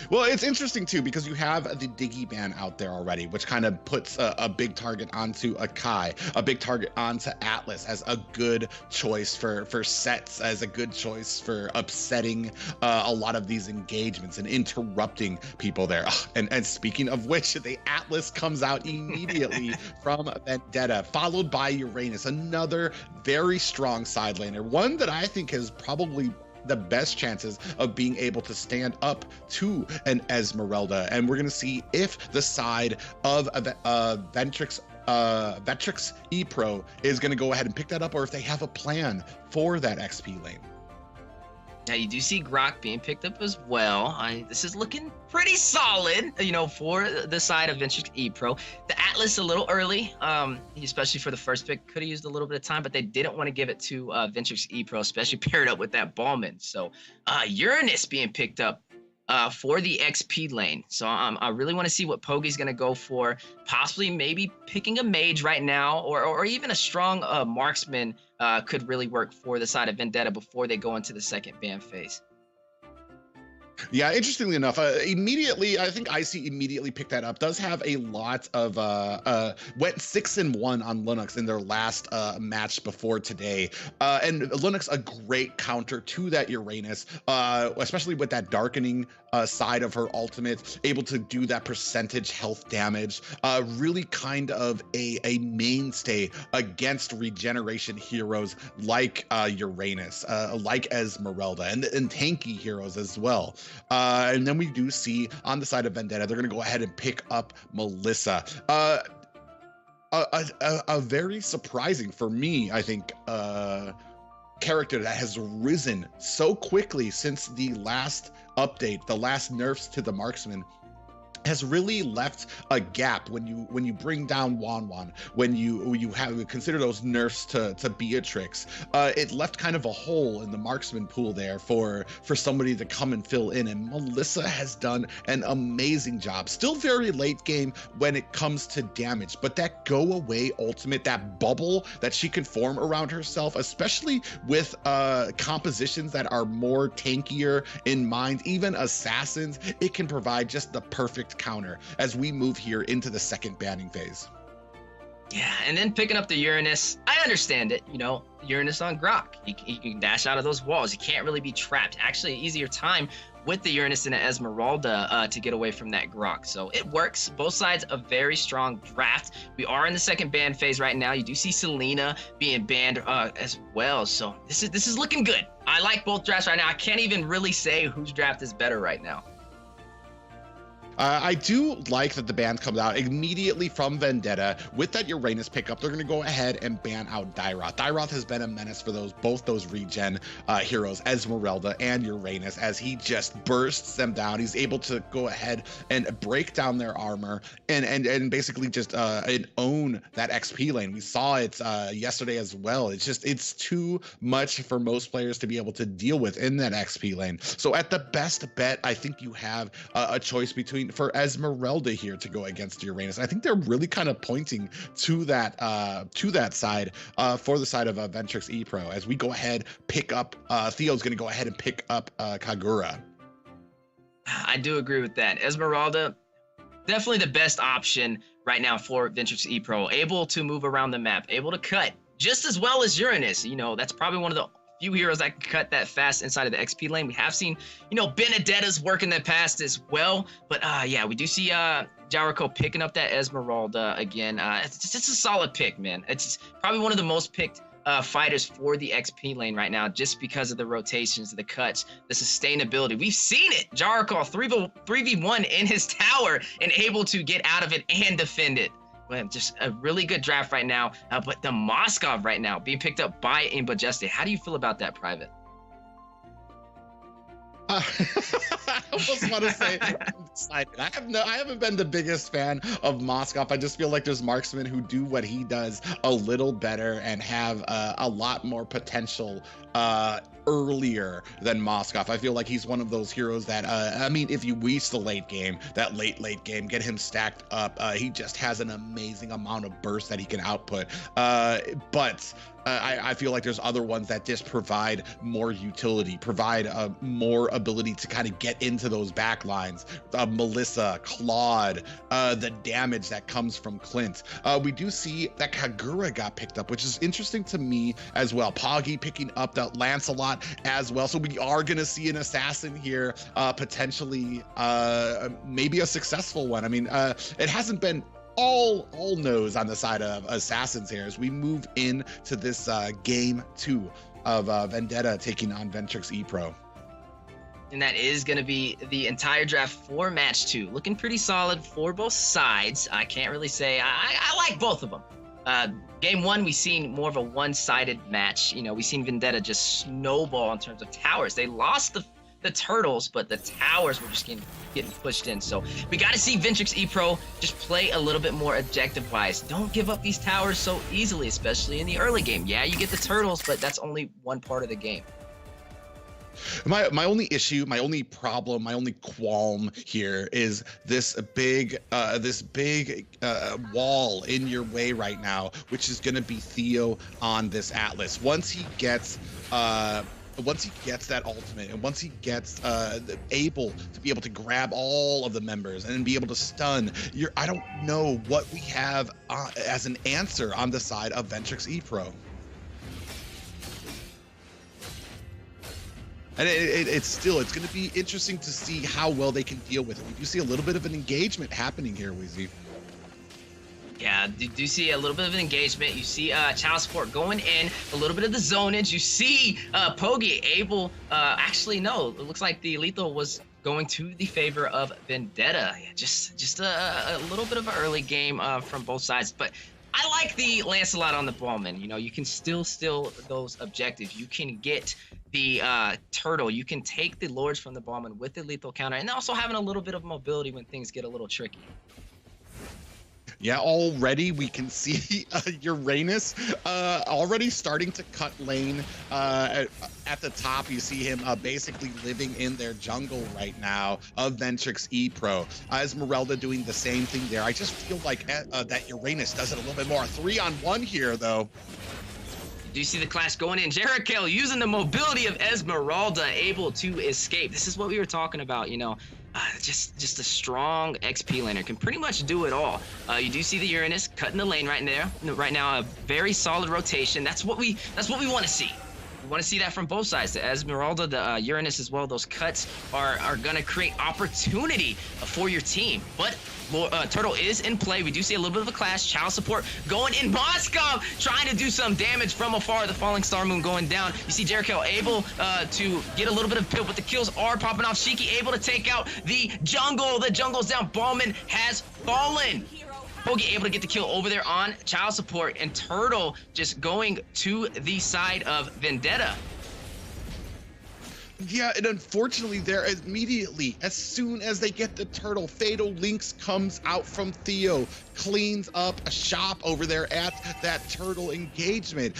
Well, it's interesting too because you have the Diggy ban out there already, which kind of puts a big target onto Akai, a big target onto Atlas as a good choice for sets, as a good choice for upsetting a lot of these engagements and interrupting people there. And speaking of which, the Atlas comes out immediately from Vendetta, followed by Uranus, another very strong side laner, one that I think has probably the best chances of being able to stand up to an Esmeralda. And we're going to see if the side of Ventrix Epro is going to go ahead and pick that up, or if they have a plan for that XP lane. Now you do see Grok being picked up as well. This is looking pretty solid, you know, for the side of Ventrix Epro. The Atlas a little early, especially for the first pick. Could have used a little bit of time, but they didn't want to give it to Ventrix Epro, especially paired up with that Ballman. So Uranus being picked up for the XP lane. So I really want to see what Pogi's going to go for. Possibly maybe picking a mage right now, or even a strong marksman could really work for the side of Vendetta before they go into the second ban phase. Yeah, interestingly enough, immediately, I think IC immediately picked that up. Does have a lot of, went 6-1 on Linux in their last match before today. And Linux, a great counter to that Uranus, especially with that darkening side of her ultimate, able to do that percentage health damage. Really kind of a mainstay against regeneration heroes like Uranus, like Esmeralda, and tanky heroes as well. And then we do see on the side of Vendetta, they're going to go ahead and pick up Melissa. A very surprising, for me, I think, character that has risen so quickly since the last update, the last nerfs to the marksman, has really left a gap when you bring down Wanwan, when you have consider those nerfs to Beatrix. It left kind of a hole in the marksman pool there for somebody to come and fill in, and Melissa has done an amazing job. Still very late game when it comes to damage, but that go away ultimate, that bubble that she can form around herself, especially with compositions that are more tankier in mind, even assassins, it can provide just the perfect counter as we move here into the second banning phase. Yeah, and then picking up the Uranus, I understand it, you know, Uranus on Grok. You can dash out of those walls. You can't really be trapped. Actually, easier time with the Uranus and the Esmeralda to get away from that Grok. So it works. Both sides a very strong draft. We are in the second ban phase right now. You do see Selena being banned as well. So this is looking good. I like both drafts right now. I can't even really say whose draft is better right now. I do like that the ban comes out immediately from Vendetta. With that Uranus pickup, they're going to go ahead and ban out Dairoth. Dairoth has been a menace for both those regen heroes, Esmeralda and Uranus, as he just bursts them down. He's able to go ahead and break down their armor and basically just own that XP lane. We saw it yesterday as well. It's too much for most players to be able to deal with in that XP lane. So at the best bet, I think you have a choice for Esmeralda here to go against Uranus. I think they're really kind of pointing to that side for the side of Ventrix Epro, as we go ahead, pick up Theo's going to go ahead and pick up Kagura. I do agree with that. Esmeralda, definitely the best option right now for Ventrix Epro, able to move around the map, able to cut just as well as Uranus. You know, that's probably one of the few heroes that can cut that fast inside of the XP lane. We have seen, you know, Benedetta's work in the past as well. But yeah, we do see Jericho picking up that Esmeralda again. It's just a solid pick, man. It's probably one of the most picked fighters for the XP lane right now, just because of the rotations, the cuts, the sustainability. We've seen it. Jericho 3v1 in his tower and able to get out of it and defend it. Just a really good draft right now. But the Moskov right now being picked up by Imbajeste. How do you feel about that, Private? I almost want to say I'm excited. I haven't been the biggest fan of Moskov. I just feel like there's marksmen who do what he does a little better and have a lot more potential earlier than Moskov. I feel like he's one of those heroes that, I mean, if you reach the late game, that late game, get him stacked up, he just has an amazing amount of burst that he can output. But I feel like there's other ones that just provide more utility, provide more ability to kind of get into those back lines. Melissa, Claude, the damage that comes from Clint. We do see that Kagura got picked up, which is interesting to me as well. Poggy picking up that Lancelot as well. So we are going to see an assassin here, potentially maybe a successful one. I mean, it hasn't been all nose on the side of assassins here as we move into this game 2 of Vendetta taking on Ventrix Epro. And that is going to be the entire draft for match 2. Looking pretty solid for both sides. I can't really say I like both of them. Game one, we seen more of a one-sided match. You know, we seen Vendetta just snowball in terms of towers. They lost the turtles, but the towers were just getting pushed in. So we got to see Ventrix Epro just play a little bit more objective-wise. Don't give up these towers so easily, especially in the early game. Yeah, you get the turtles, but that's only one part of the game. My only issue, my only problem, my only qualm here is this big wall in your way right now, which is going to be Theo on this Atlas. Once he gets that ultimate, and once he gets able to be able to grab all of the members and be able to stun, I don't know what we have as an answer on the side of Ventrix Epro. And it's going to be interesting to see how well they can deal with it. We do see a little bit of an engagement happening here, Weezy. Yeah, you do see a little bit of an engagement. You see Child Support going in, a little bit of the zonage. You see Pogi able, actually, no, it looks like the lethal was going to the favor of Vendetta. Yeah, just a little bit of an early game from both sides. But I like the Lancelot on the Ballman. You know, you can still steal those objectives. You can get the turtle. You can take the lords from the Ballman with the lethal counter, and also having a little bit of mobility when things get a little tricky. Yeah, already we can see Uranus already starting to cut lane at the top. You see him basically living in their jungle right now of Ventrix Epro. Esmeralda doing the same thing there. I just feel like that Uranus does it a little bit more. 3-on-1 here, though. Do you see the clash going in? Jericho using the mobility of Esmeralda, able to escape. This is what we were talking about, you know. Just a strong XP laner, can pretty much do it all. You do see the Uranus cutting the lane right now. A very solid rotation. That's what we want to see. We want to see that from both sides. The Esmeralda, the Uranus as well. Those cuts are gonna create opportunity for your team. But Turtle is in play. We do see a little bit of a clash. Child Support going in. Moskov trying to do some damage from afar. The Falling Star Moon going down. You see Jericho able to get a little bit of pill, but the kills are popping off. Shiki able to take out the jungle. The jungle's down. Ballman has fallen. Pogi able to get the kill over there on Child Support, and Turtle just going to the side of Vendetta. Yeah, and unfortunately there immediately, as soon as they get the turtle, Fatal Links comes out from Theo, cleans up a shop over there at that turtle engagement.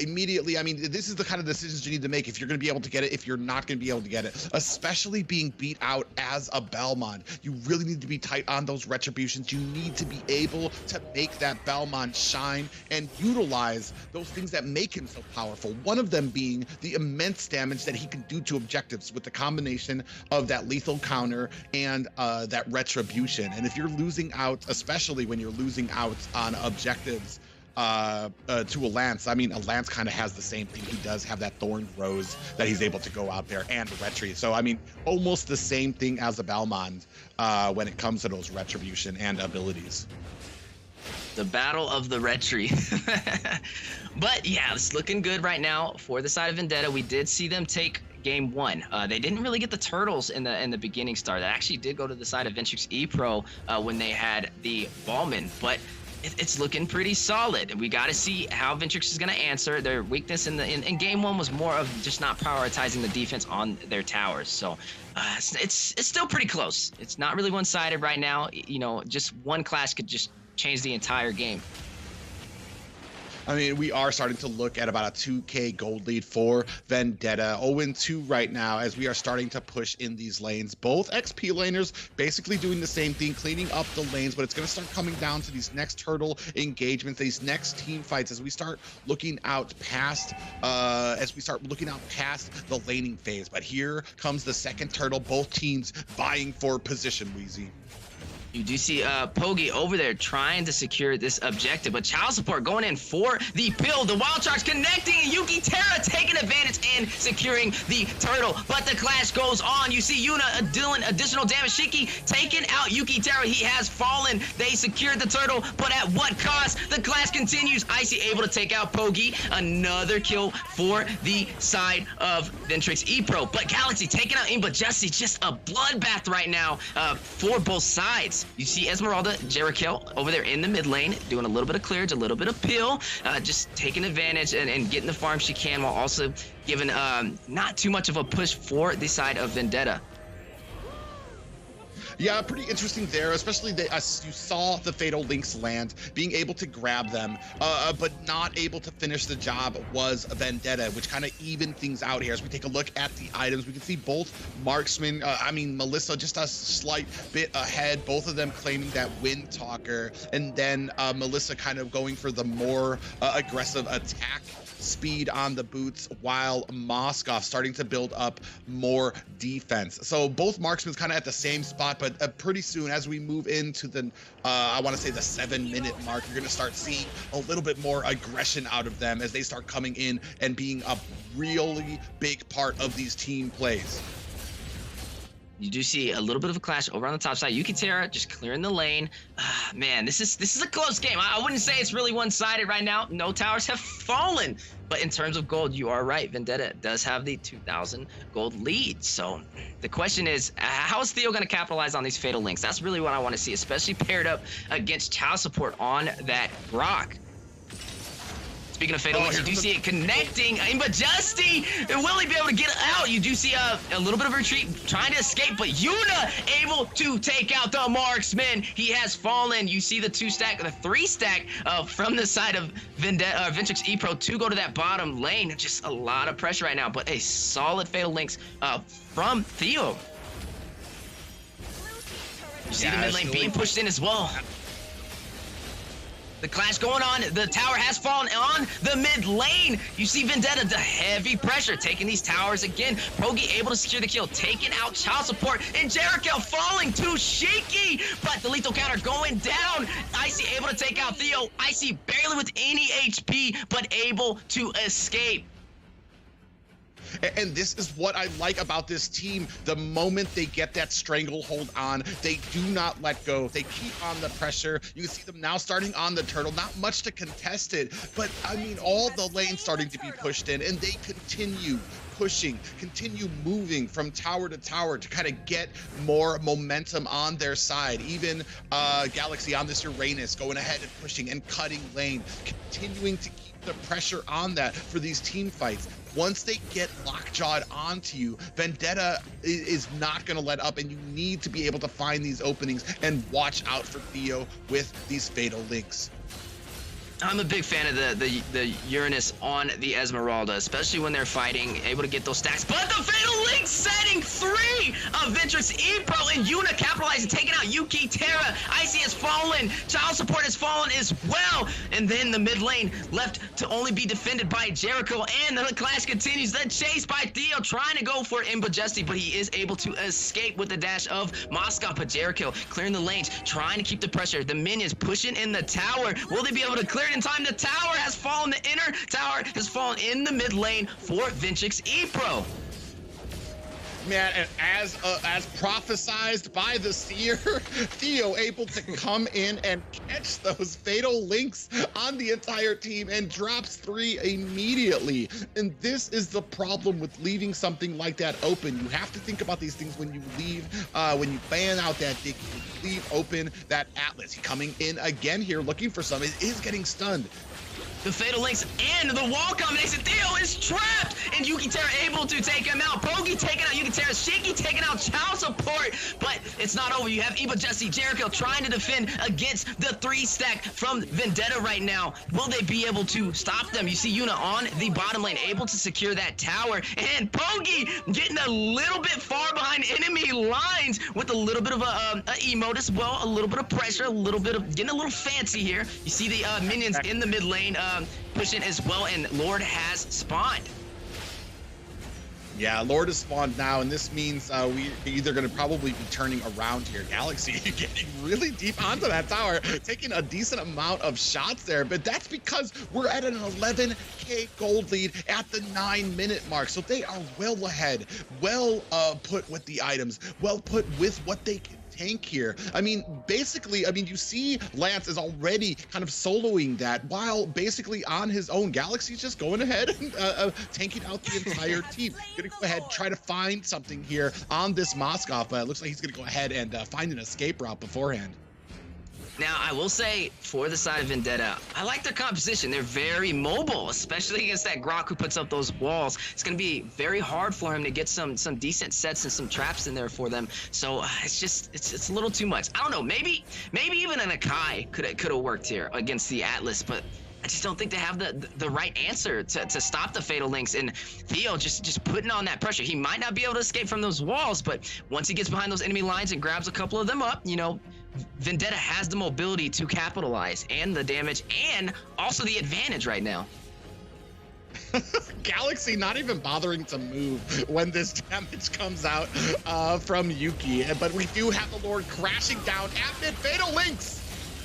Immediately, I mean, this is the kind of decisions you need to make if you're going to be able to get it, if you're not going to be able to get it, especially being beat out as a Belmont. You really need to be tight on those retributions. You need to be able to make that Belmont shine and utilize those things that make him so powerful. One of them being the immense damage that he can do to objectives with the combination of that lethal counter and that retribution. And if you're losing out, especially when you're losing out on objectives to a Lance, I mean, a Lance kind of has the same thing. He does have that Thorned Rose that he's able to go out there and retri. So I mean, almost the same thing as a Belmont when it comes to those retribution and abilities. The battle of the retri. But yeah, it's looking good right now for the side of Vendetta. We did see them take game one. They didn't really get the turtles in the beginning start. That actually did go to the side of Ventrix Epro when they had the Ballman, but it's looking pretty solid. We got to see how Ventrix is going to answer. Their weakness in game one was more of just not prioritizing the defense on their towers. So it's still pretty close. It's not really one-sided right now. You know, just one clash could just change the entire game. I mean, we are starting to look at about a 2K gold lead for Vendetta. 0-2 right now as we are starting to push in these lanes. Both XP laners basically doing the same thing, cleaning up the lanes, but it's going to start coming down to these next turtle engagements, these next team fights as we start looking out past the laning phase. But here comes the second turtle, both teams vying for position, Weezy. You do see Pogi over there trying to secure this objective, but Child Support going in for the pill. The Wild Charge connecting, and Yuki Terra taking advantage and securing the turtle. But the clash goes on. You see Yuna dealing additional damage. Shiki taking out Yuki Terra. He has fallen. They secured the turtle, but at what cost? The clash continues. Icy able to take out Pogi. Another kill for the side of Ventrix Epro. But Galaxy taking out Imba Jesse. Just a bloodbath right now for both sides. You see Esmeralda, Jericho over there in the mid lane, doing a little bit of clearage, a little bit of peel, just taking advantage and getting the farm she can, while also giving not too much of a push for the side of Vendetta. Yeah, pretty interesting there, especially as you saw the Fatal Links land, being able to grab them, but not able to finish the job was Vendetta, which kind of evened things out here. As we take a look at the items, we can see both marksmen, Melissa just a slight bit ahead, both of them claiming that Wind Talker, and then Melissa kind of going for the more aggressive attack speed on the boots, while Moskov starting to build up more defense. So both marksmen kind of at the same spot, but pretty soon as we move into the I want to say the 7-minute mark, you're going to start seeing a little bit more aggression out of them as they start coming in and being a really big part of these team plays. You do see a little bit of a clash over on the top side. Yukitera just clearing the lane. Man, this is a close game. I wouldn't say it's really one-sided right now. No towers have fallen. But in terms of gold, you are right. Vendetta does have the 2,000 gold lead. So the question is, how is Theo going to capitalize on these Fatal Links? That's really what I want to see, especially paired up against child support on that Brock. Speaking of Fatal Links, you do see it connecting. Imbajesti, will he be able to get out? You do see a little bit of a retreat, trying to escape, but Yuna able to take out the marksman. He has fallen. You see the 3-stack from the side of Vendetta, Ventrix Epro to go to that bottom lane. Just a lot of pressure right now, but a solid Fatal Links from Theo. You see the mid lane being pushed in as well. The clash going on. The tower has fallen on the mid lane. You see Vendetta, the heavy pressure, taking these towers again. Pogi able to secure the kill, taking out child support, and Jericho falling to Shaky, but the lethal counter going down. Icy able to take out Theo. Icy barely with any HP, but able to escape. And this is what I like about this team. The moment they get that stranglehold on, they do not let go. They keep on the pressure. You can see them now starting on the turtle. Not much to contest it, but I mean, all the lanes starting to be pushed in, and they continue pushing, continue moving from tower to tower to kind of get more momentum on their side. Even LEGACi on this Uranus going ahead and pushing and cutting lane, continuing to keep the pressure on that for these team fights. Once they get lockjawed onto you, Vendetta is not going to let up, and you need to be able to find these openings and watch out for Theo with these Fatal Links. I'm a big fan of the Uranus on the Esmeralda, especially when they're fighting, able to get those stacks. But the Fatal Link setting 3 of Ventrix Epro, and Yuna capitalizing, taking out Yukitera. Icy has fallen, child support has fallen as well, and then the mid lane left to only be defended by Jericho, and the clash continues. The chase by Theo, trying to go for Imbajesti, but he is able to escape with the dash of Moscow. But Jericho clearing the lanes, trying to keep the pressure. The minions pushing in the tower. Will they be able to clear in time? The tower has fallen. The inner tower has fallen in the mid lane for Ventrix Epro. Man, and as prophesized by the seer, Theo able to come in and catch those Fatal Links on the entire team and drops 3 immediately. And this is the problem with leaving something like that open. You have to think about these things when you leave, when you ban out that dig, you leave open that Atlas. He coming in again here, looking for some. It is getting stunned. The Fatal Links and the wall combination. Theo is trapped, and Yukitera able to take him out. Pogi taking out Yukitera. Shaky taking out child support, but it's not over. You have Imbajesti, Jericho trying to defend against the 3-stack from Vendetta right now. Will they be able to stop them? You see Yuna on the bottom lane, able to secure that tower, and Pogi getting a little bit far behind enemy lines with a little bit of a emote as well, a little bit of pressure, a little bit of getting a little fancy here. You see the minions in the mid lane pushing as well, and Lord has spawned. Yeah, Lord has spawned now, and this means we're either going to probably be turning around here. LEGACi getting really deep onto that tower, taking a decent amount of shots there, but that's because we're at an 11K gold lead at the 9-minute mark. So they are well ahead, well put with the items, well put with what they can tank here. I mean, basically, I mean, you see Lance is already kind of soloing that while basically on his own. LEGACi's just going ahead and tanking out the entire team. Gonna go ahead and try to find something here on this Moskov, but it looks like he's gonna go ahead and find an escape route beforehand. Now, I will say, for the side of Vendetta, I like their composition. They're very mobile, especially against that Grok who puts up those walls. It's going to be very hard for him to get some decent sets and some traps in there for them. So it's a little too much. I don't know. Maybe even an Akai could have worked here against the Atlas, but I just don't think they have the right answer to stop the Fatal Links. And Theo just putting on that pressure. He might not be able to escape from those walls, but once he gets behind those enemy lines and grabs a couple of them up, you know, Vendetta has the mobility to capitalize and the damage and also the advantage right now. LEGACi not even bothering to move when this damage comes out from Yuki. But we do have the Lord crashing down at mid. Fatal Links.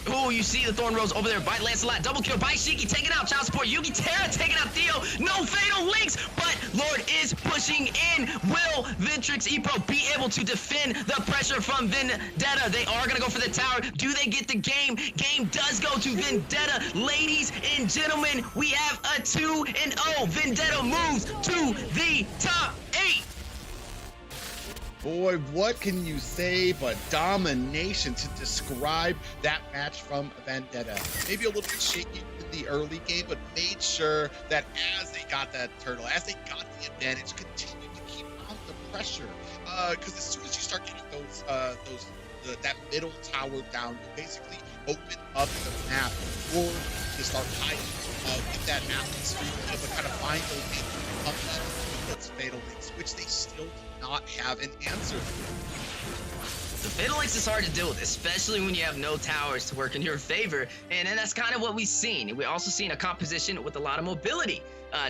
Oh, you see the Thorn Rose over there by Lancelot. Double kill by Shiki, taking out Child Support. Yuki Terra taking out Theo. No Fatal Links, but Lord is pushing in. Will Ventrix Epro be able to defend the pressure from Vendetta? They are going to go for the tower. Do they get the game? Game does go to Vendetta. Ladies and gentlemen, we have a 2-0. Vendetta moves to the top 8. Boy, what can you say but domination to describe that match from Vendetta. Maybe a little bit shaky in the early game, but made sure that as they got that turtle, as they got the advantage, continued to keep on the pressure. Because as soon as you start getting that middle tower down, you basically open up the map for to start hiding with that map to kind of find those Fatal Links, which they still do not have an answer for. The Fatal Links is hard to deal with, especially when you have no towers to work in your favor, and that's kind of what we've seen. We also seen a composition with a lot of mobility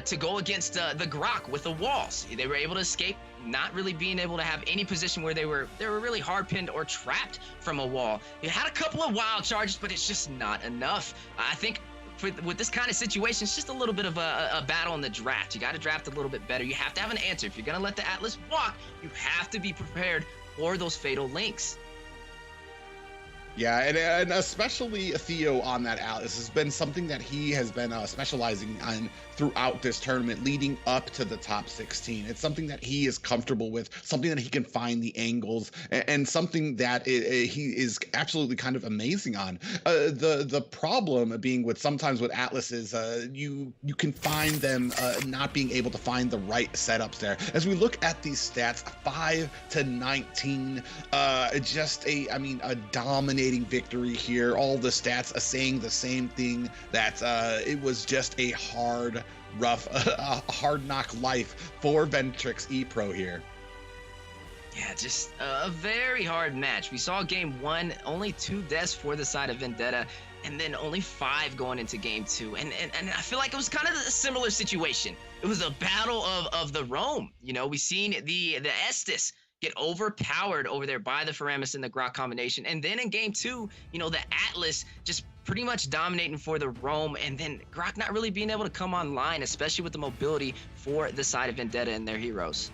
to go against the Grok with the walls. They were able to escape, not really being able to have any position where they were really hard pinned or trapped from a wall. You had a couple of wild charges, but it's just not enough. I think with this kind of situation, it's just a little bit of a battle in the draft. You got to draft a little bit better. You have to have an answer. If you're going to let the Atlas walk, you have to be prepared for those Fatal Links. Yeah, and especially Theo on that Atlas has been something that he has been specializing on throughout this tournament leading up to the top 16. It's something that he is comfortable with, something that he can find the angles, and something that he is absolutely kind of amazing on. The problem being sometimes with Atlas is you can find them not being able to find the right setups there. As we look at these stats, 5-19, just a dominating victory here. All the stats are saying the same thing, that it was just a hard knock life for Ventrix Epro here. Yeah, just a very hard match. We saw game 1, only 2 deaths for the side of Vendetta, and then only 5 going into game 2. And I feel like it was kind of a similar situation. It was a battle of the Rome. You know, we seen the Estes get overpowered over there by the Faramis and the Grok combination. And then in game 2, you know, the Atlas just pretty much dominating for the Rome, and then Grok not really being able to come online, especially with the mobility for the side of Vendetta and their heroes.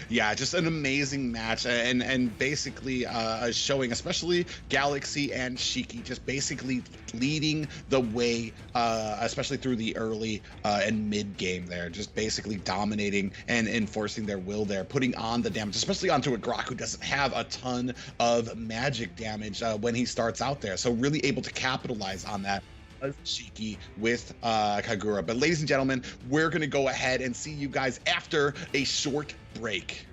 Yeah, just an amazing match, and basically showing, especially LEGACi and Shiki, just basically leading the way, especially through the early and mid game there, just basically dominating and enforcing their will there, putting on the damage, especially onto a Grok who doesn't have a ton of magic damage when he starts out there. So really able to capitalize on that. Shiki with Kagura. But ladies and gentlemen, we're going to go ahead and see you guys after a short break.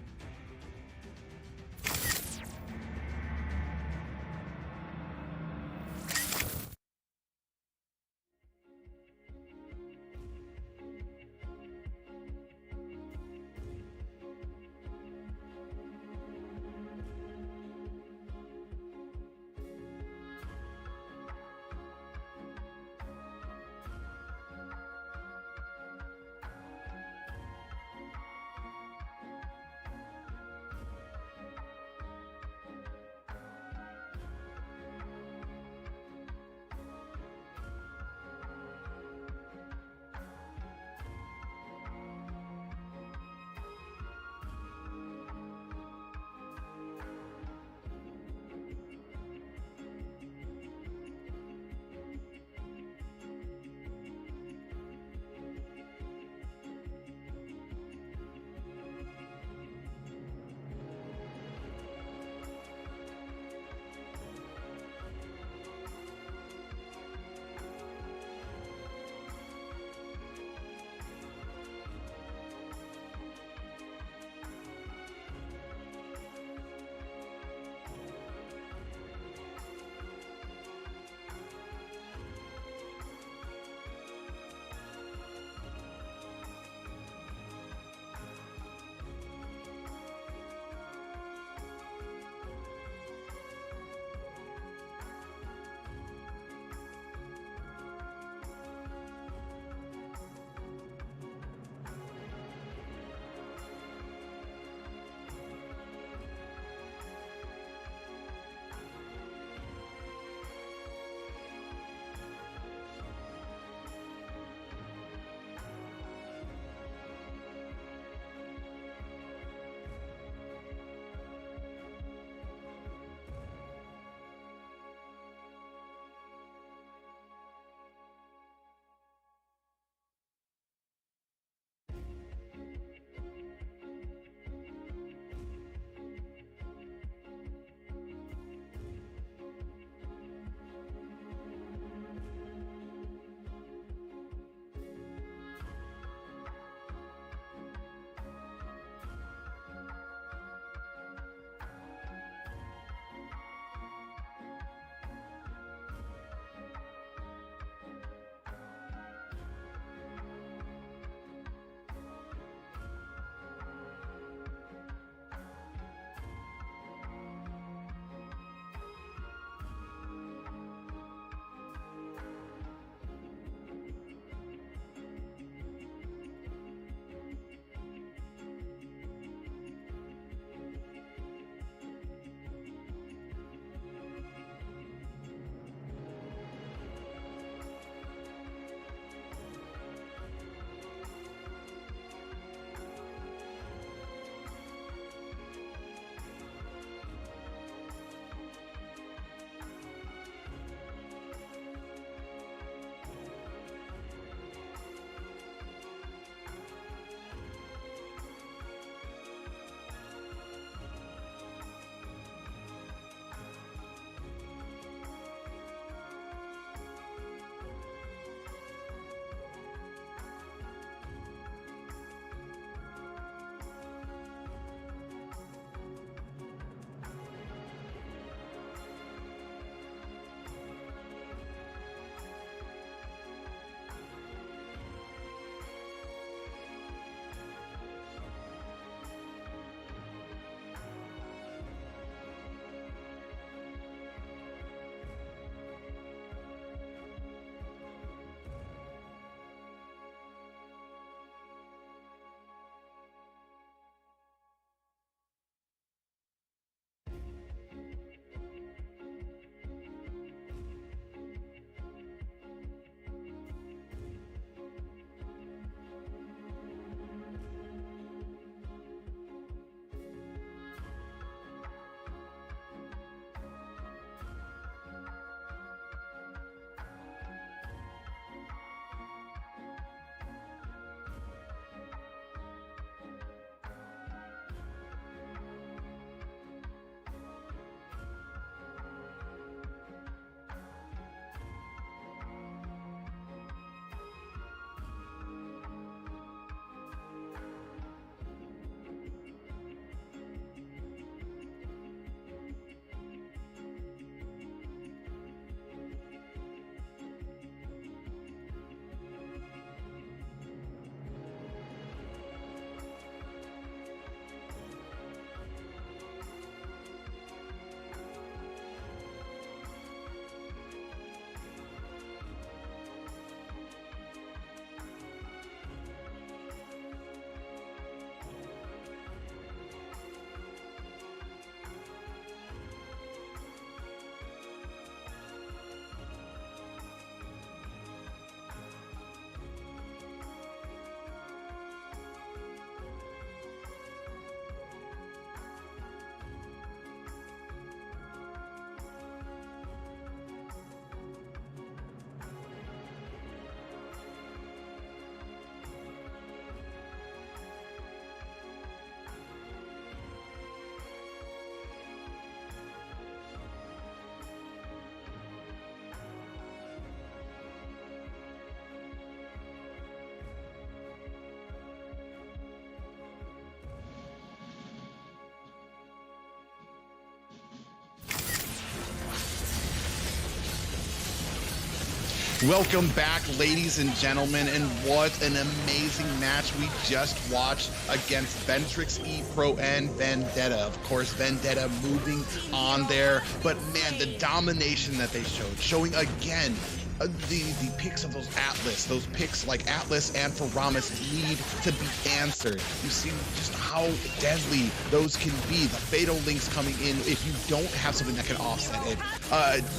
Welcome back, ladies and gentlemen, and what an amazing match we just watched against Ventrix, Epro, and Vendetta. Of course, Vendetta moving on there, but man, the domination that they showed, showing again the picks of those picks like Atlas and Faramis need to be answered. You see just how deadly those can be. The fatal links coming in, if you don't have something that can offset it,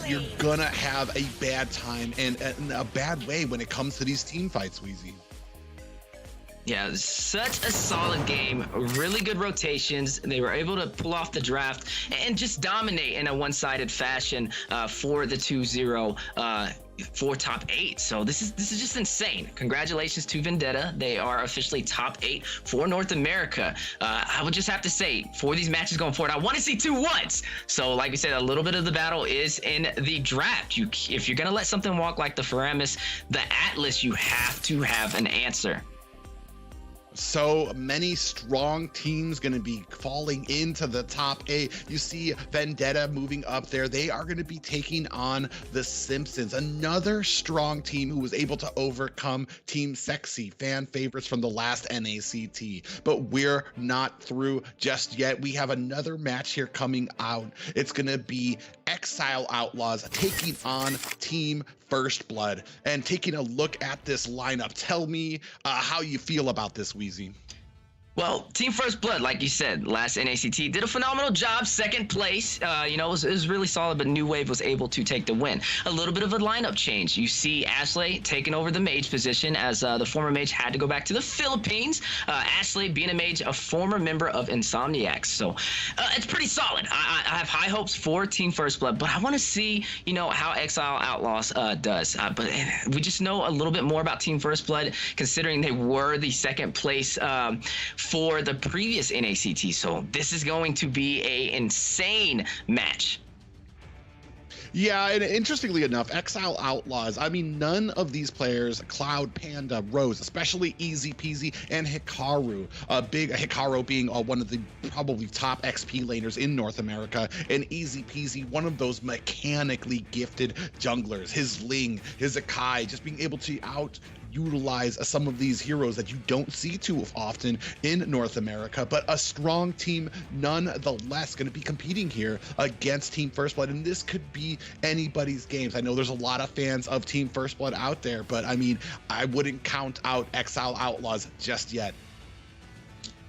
you're gonna have a bad time and a bad way when it comes to these team fights, Wheezy. Yeah, such a solid game, really good rotations. They were able to pull off the draft and just dominate in a one-sided fashion for the 2-0 for top 8. So this is just insane. Congratulations to Vendetta. They are officially top 8 for North America. I would just have to say, for these matches going forward, I want to see 2 1s. So like we said, a little bit of the battle is in the draft. If you're gonna let something walk like the Faramis, the Atlas, you have to have an answer. So many strong teams going to be falling into the top 8. You see Vendetta moving up there. They are going to be taking on the Simpsons, another strong team who was able to overcome Team Sexy, fan favorites from the last NACT. But we're not through just yet. We have another match here coming out. It's going to be Exile Outlaws taking on Team First Blood. And taking a look at this lineup, tell me how you feel about this, Wheezy. Well, Team First Blood, like you said, last NACT did a phenomenal job. Second place, it was really solid, but New Wave was able to take the win. A little bit of a lineup change. You see Ashley taking over the mage position as the former mage had to go back to the Philippines. Ashley being a mage, a former member of Insomniacs. So it's pretty solid. I have high hopes for Team First Blood, but I want to see, how Exile Outlaws does. But we just know a little bit more about Team First Blood, considering they were the second place for the previous NACT. So this is going to be an insane match. Yeah, and interestingly enough, Exile Outlaws, I mean, none of these players, Cloud, Panda, Rose, especially Easy Peasy, and Hikaru, Hikaru being one of the probably top XP laners in North America, and Easy Peasy, one of those mechanically gifted junglers. His Ling, his Akai, just being able to utilize some of these heroes that you don't see too often in North America, but a strong team nonetheless going to be competing here against Team First Blood, and this could be anybody's games. I know there's a lot of fans of Team First Blood out there, but I mean, I wouldn't count out Exile Outlaws just yet.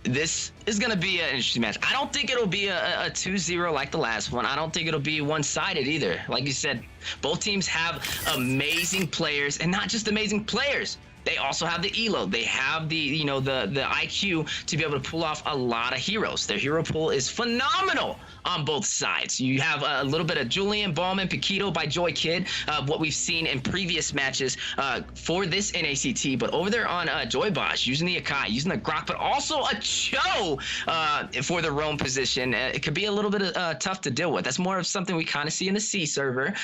This is going to be an interesting match. I don't think it'll be a 2-0 like the last one. I don't think it'll be one-sided either. Like you said, both teams have amazing players, and not just amazing players. They also have the elo. They have the the IQ to be able to pull off a lot of heroes. Their hero pool is phenomenal on both sides. You have a little bit of Julian, Ballman, Paquito by Joy Kid, what we've seen in previous matches for this NACT. But over there on Joy Bosch, using the Akai, using the Grok, but also a Cho for the roam position. It could be a little bit tough to deal with. That's more of something we kind of see in the C server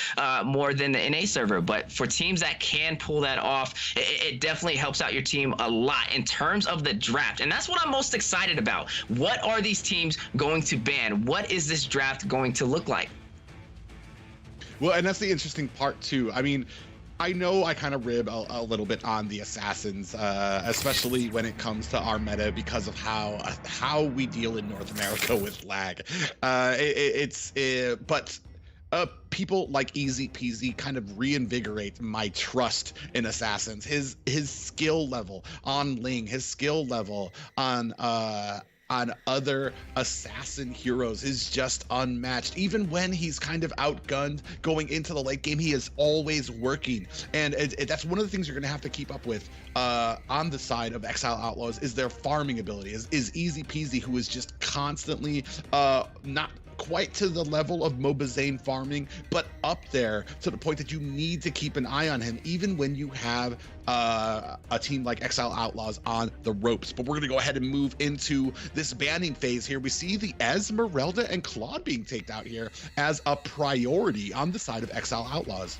more than the NA server. But for teams that can pull that off, it definitely helps out your team a lot in terms of the draft. And that's what I'm most excited about. What are these teams going to ban? What is this draft going to look like? Well, and that's the interesting part too. I mean, I know I kind of rib a little bit on the assassins, especially when it comes to our meta, because of how we deal in North America with lag. But people like Easy Peasy kind of reinvigorate my trust in assassins. His skill level on Ling, his skill level on other assassin heroes is just unmatched. Even when he's kind of outgunned going into the late game, he is always working, and that's one of the things you're gonna have to keep up with on the side of Exile Outlaws is their farming ability. Is Easy Peasy, who is just constantly not quite to the level of Mobazane farming, but up there to the point that you need to keep an eye on him, even when you have a team like Exile Outlaws on the ropes. But we're going to go ahead and move into this banning phase here. We see the Esmeralda and Claude being taken out here as a priority on the side of Exile Outlaws.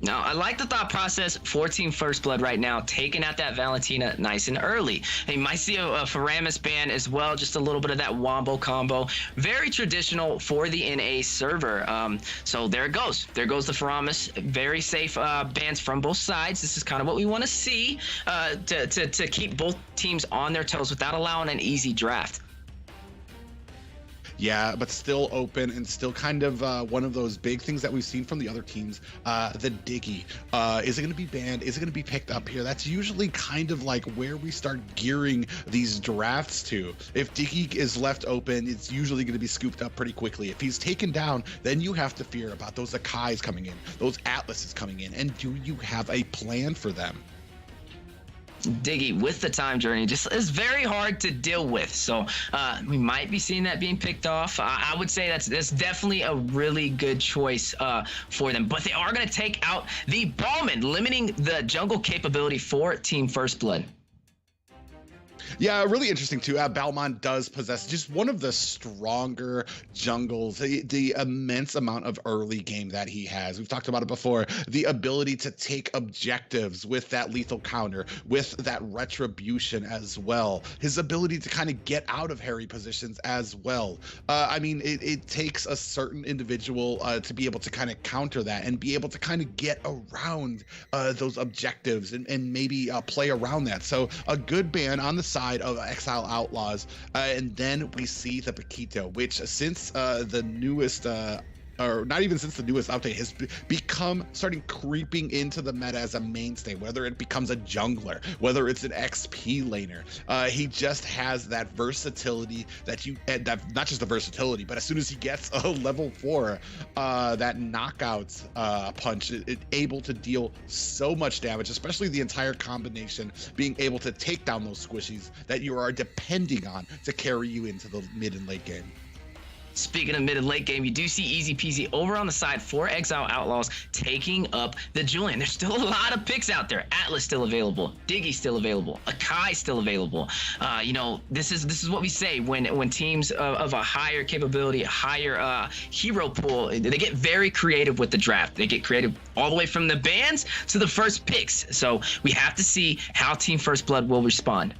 Now, I like the thought process for Team First Blood right now, taking out that Valentina nice and early. And you might see a Faramis ban as well, just a little bit of that wombo combo. Very traditional for the NA server. So there it goes. There goes the Faramis. Very safe bans from both sides. This is kind of what we want to see to keep both teams on their toes without allowing an easy draft. Yeah, but still open and still kind of one of those big things that we've seen from the other teams. The Diggy. Is it going to be banned? Is it going to be picked up here? That's usually kind of like where we start gearing these drafts to. If Diggy is left open, it's usually going to be scooped up pretty quickly. If he's taken down, then you have to fear about those Acai's coming in, those Atlases coming in. And do you have a plan for them? Diggy with the time journey just is very hard to deal with, so we might be seeing that being picked off. I would say that's definitely a really good choice for them, but they are going to take out the Ballman, limiting the jungle capability for Team First Blood. Yeah, really interesting too. Balmond does possess just one of the stronger jungles, the immense amount of early game that he has. We've talked about it before, the ability to take objectives with that lethal counter, with that retribution as well. His ability to kind of get out of hairy positions as well. I mean, it takes a certain individual to be able to kind of counter that and be able to kind of get around those objectives and maybe play around that. So a good ban on the side of Exile Outlaws, and then we see the Paquito, which since the newest or not even since the newest update, has become starting creeping into the meta as a mainstay, whether it becomes a jungler, whether it's an XP laner. He just has that versatility that not just the versatility, but as soon as he gets a level 4, that knockout punch, able to deal so much damage, especially the entire combination, being able to take down those squishies that you are depending on to carry you into the mid and late game. Speaking of mid and late game, you do see Easy Peasy over on the side for Exile Outlaws taking up the Julian. There's still a lot of picks out there. Atlas still available, Diggy still available, Acai still available. You know, this is what we say when teams of a higher capability, a higher hero pool, they get very creative with the draft. They get creative all the way from the bans to the first picks. So we have to see how Team First Blood will respond.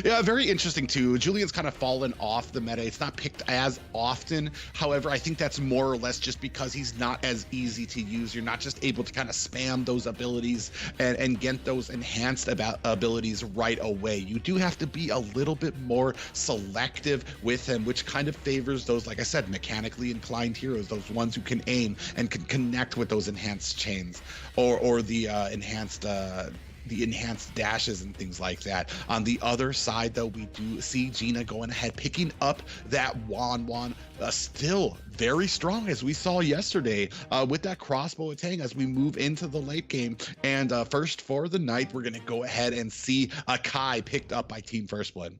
Yeah, very interesting too. Julian's kind of fallen off the meta. It's not picked as often. However, I think that's more or less just because he's not as easy to use. You're not just able to kind of spam those abilities and get those enhanced abilities right away. You do have to be a little bit more selective with him, which kind of favors those, like I said, mechanically inclined heroes, those ones who can aim and can connect with those enhanced chains or the enhanced dashes and things like that. On the other side, though, we do see Gina going ahead, picking up that Wan, still very strong, as we saw yesterday with that crossbow attack as we move into the late game. And first for the night, we're going to go ahead and see Acai picked up by Team First Blood.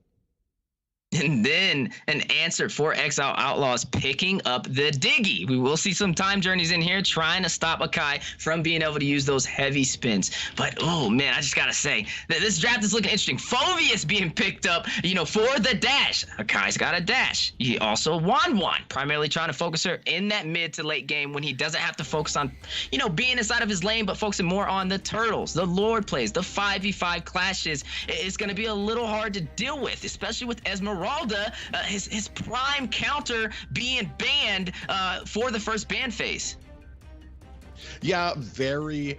And then an answer for Exile Outlaws picking up the Diggy. We will see some time journeys in here trying to stop Acai from being able to use those heavy spins. But, oh, man, I just got to say that this draft is looking interesting. Phoveus being picked up, you know, for the dash. Akai's got a dash. He also Wan, primarily trying to focus her in that mid to late game when he doesn't have to focus on, you know, being inside of his lane, but focusing more on the turtles, the Lord plays, the 5v5 clashes. It's going to be a little hard to deal with, especially with Esmeralda, his prime counter being banned for the first ban phase. Yeah, a very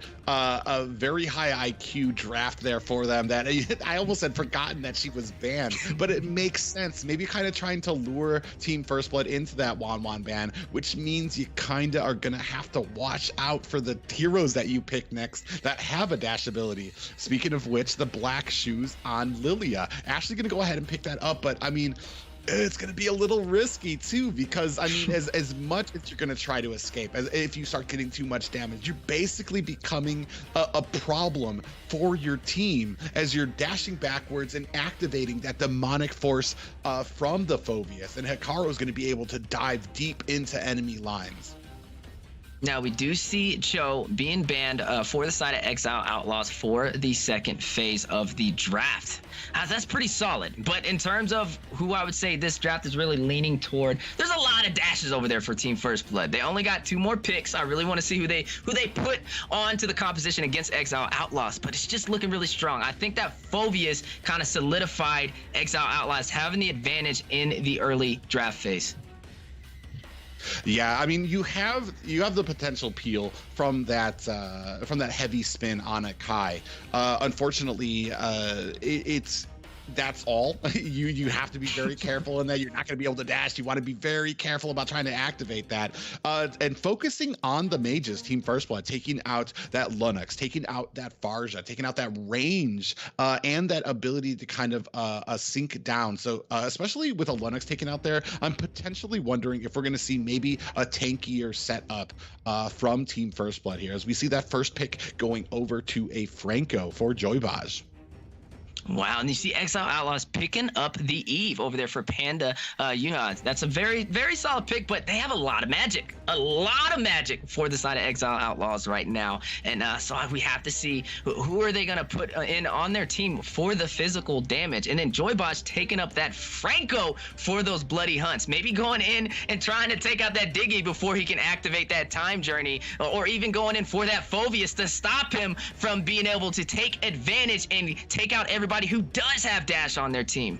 high IQ draft there for them. That I almost had forgotten that she was banned, but it makes sense. Maybe kind of trying to lure Team First Blood into that Wan ban, which means you kind of are gonna have to watch out for the heroes that you pick next that have a dash ability. Speaking of which, the black shoes on Lilia. Ashley gonna go ahead and pick that up, but I mean, it's going to be a little risky too, because I mean, as much as you're going to try to escape, as if you start getting too much damage, you're basically becoming a problem for your team as you're dashing backwards and activating that demonic force from the Phoveus, and Hikaru is going to be able to dive deep into enemy lines. Now, we do see Cho being banned for the side of Exile Outlaws for the second phase of the draft. That's pretty solid. But in terms of who I would say this draft is really leaning toward, there's a lot of dashes over there for Team First Blood. They only got 2 more picks. I really want to see who they put onto the composition against Exile Outlaws, but it's just looking really strong. I think that Phobius kind of solidified Exile Outlaws having the advantage in the early draft phase. Yeah, I mean, you have the potential peel from that heavy spin on a Kai. Unfortunately, that's all. You have to be very careful in that. You're not going to be able to dash. You want to be very careful about trying to activate that. And focusing on the mages, Team First Blood, taking out that Lunux, taking out that Farja, taking out that range, and that ability to kind of sink down. So especially with a Lunux taken out there, I'm potentially wondering if we're going to see maybe a tankier setup from Team First Blood here, as we see that first pick going over to a Franco for Joybaj. Wow, and you see Exile Outlaws picking up the Eve over there for Panda. That's a very, very solid pick, but they have a lot of magic for the side of Exile Outlaws right now. And so we have to see who are they going to put in on their team for the physical damage. And then Joybaj taking up that Franco for those bloody hunts, maybe going in and trying to take out that Diggy before he can activate that time journey, or even going in for that Phobius to stop him from being able to take advantage and take out everybody who does have dash on their team.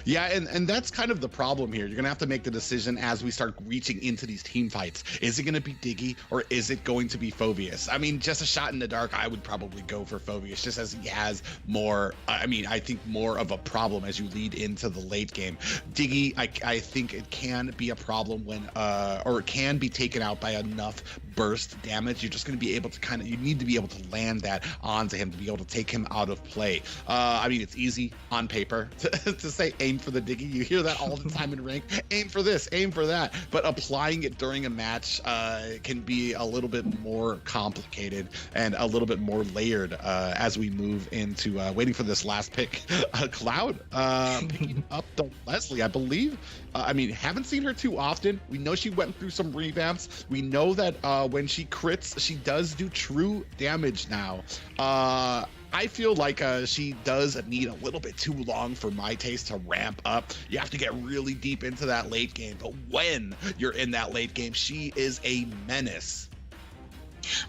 Yeah, and that's kind of the problem here. You're going to have to make the decision as we start reaching into these team fights. Is it going to be Diggy or is it going to be Phobius? I mean, just a shot in the dark, I would probably go for Phobius just as he has more, I think more of a problem as you lead into the late game. Diggy, I think it can be a problem when, or it can be taken out by enough burst damage. You're just going to be able to you need to be able to land that onto him to be able to take him out of play. I mean, it's easy on paper to say aim for the Diggy. You hear that all the time in rank. Aim for this, aim for that. But applying it during a match can be a little bit more complicated and a little bit more layered as we move into waiting for this last pick. Cloud picking up the Leslie, I believe. I mean, haven't seen her too often. We know she went through some revamps. We know that when she crits, she does do true damage now. I feel like she does need a little bit too long for my taste to ramp up. You have to get really deep into that late game, but when you're in that late game, she is a menace.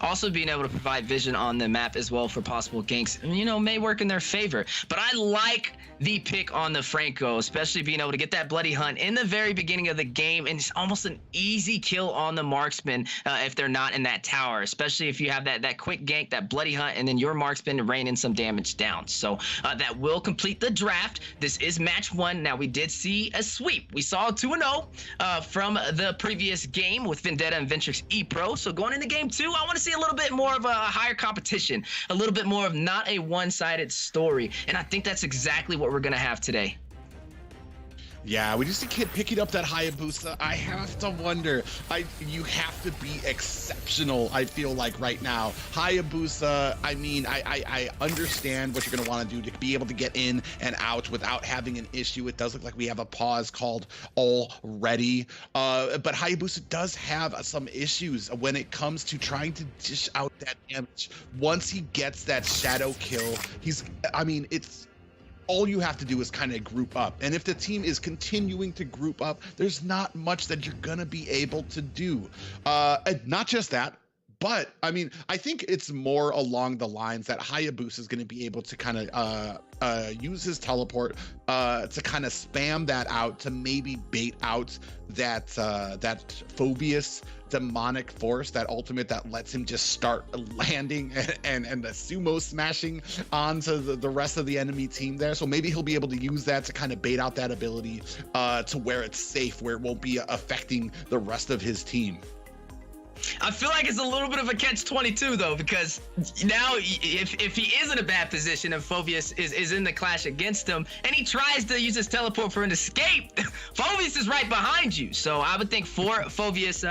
Also, being able to provide vision on the map as well for possible ganks, may work in their favor. But I like the pick on the Franco, especially being able to get that bloody hunt in the very beginning of the game, and it's almost an easy kill on the marksman if they're not in that tower, especially if you have that quick gank, that bloody hunt, and then your marksman raining some damage down. So that will complete the draft. This is match 1. Now, we did see a sweep. We saw 2-0 from the previous game with Vendetta and Ventrix Epro. So going into game 2, I want to see a little bit more of a higher competition, a little bit more of not a one-sided story. And I think that's exactly what we're going to have today. Yeah, we just see Kid picking up that Hayabusa. I have to wonder. You have to be exceptional, I feel like, right now. Hayabusa, I mean, I understand what you're going to want to do to be able to get in and out without having an issue. It does look like we have a pause called already. But Hayabusa does have some issues when it comes to trying to dish out that damage. Once he gets that shadow kill, it's all you have to do is kind of group up. And if the team is continuing to group up, there's not much that you're going to be able to do. And not just that, but I mean, I think it's more along the lines that Hayabusa is going to be able to kind of use his teleport to kind of spam that out to maybe bait out that Phobius demonic force, that ultimate that lets him just start landing and the sumo smashing onto the rest of the enemy team there. So maybe he'll be able to use that to kind of bait out that ability to where it's safe, where it won't be affecting the rest of his team. I feel like it's a little bit of a catch-22 though, because now if he is in a bad position and Phoveus is in the clash against him and he tries to use his teleport for an escape, Phoveus is right behind you. So I would think for Phoveus,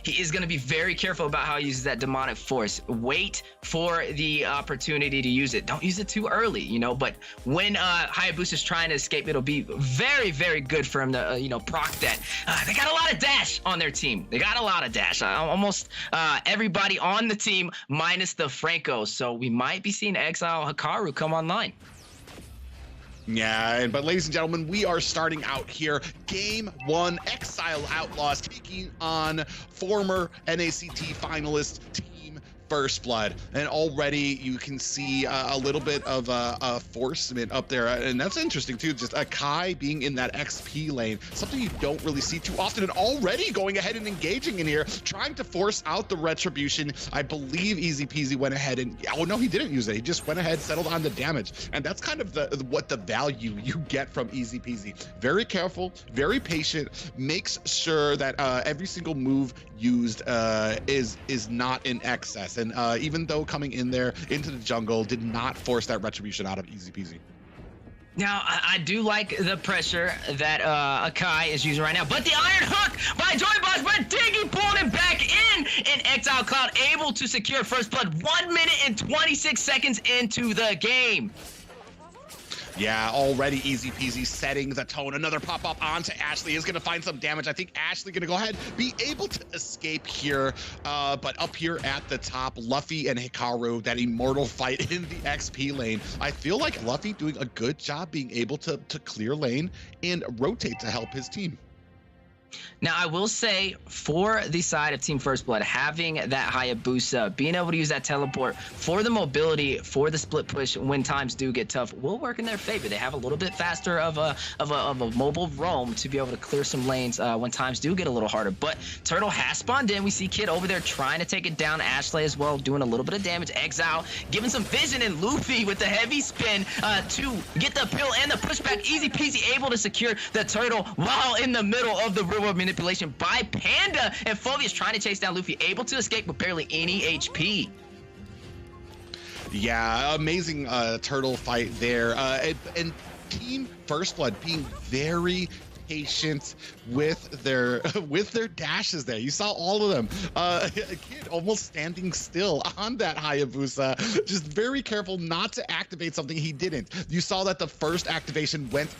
he is going to be very careful about how he uses that demonic force. Wait for the opportunity to use it. Don't use it too early, you know, but when Hayabusa is trying to escape, it'll be very, very good for him to, you know, proc that. They got a lot of dash on their team. They got a lot of dash. Almost everybody on the team minus the Franco. So we might be seeing Exile Hikaru come online. Yeah, but ladies and gentlemen, we are starting out here. Game 1, Exile Outlaws taking on former NACT finalist Team First Blood, and already you can see a little bit of a forcement up there, and that's interesting too. Just a Kai being in that XP lane, something you don't really see too often, and already going ahead and engaging in here, trying to force out the retribution. I believe Easy Peasy went ahead and, oh no, he didn't use it. He just went ahead, settled on the damage, and that's kind of what the value you get from Easy Peasy. Very careful, very patient, makes sure that every single move used is not in excess. And even though coming in there into the jungle did not force that retribution out of Easy Peasy. Now, I do like the pressure that Akai is using right now, but the Iron Hook by Joy Boss, but Diggy pulled him back in, and Exile Cloud able to secure First Blood 1 minute and 26 seconds into the game. Yeah, already Easy Peasy setting the tone. Another pop-up onto Ashley is going to find some damage. I think Ashley going to go ahead, be able to escape here. But up here at the top, Luffy and Hikaru, that immortal fight in the XP lane. I feel like Luffy doing a good job being able to clear lane and rotate to help his team. Now, I will say for the side of Team First Blood, having that Hayabusa, being able to use that teleport for the mobility, for the split push when times do get tough, will work in their favor. They have a little bit faster of a mobile roam to be able to clear some lanes when times do get a little harder. But Turtle has spawned in. We see Kid over there trying to take it down. Ashley as well, doing a little bit of damage. Exile giving some vision, and Luffy with the heavy spin to get the pill and the pushback. Easy Peasy able to secure the Turtle while in the middle of the river manipulation by Panda, and Phoveus trying to chase down Luffy, able to escape with barely any HP. Yeah, amazing turtle fight there, and Team First Blood being very patient with their dashes there. You saw all of them. A Kid almost standing still on that Hayabusa, just very careful not to activate something he didn't. You saw that the first activation went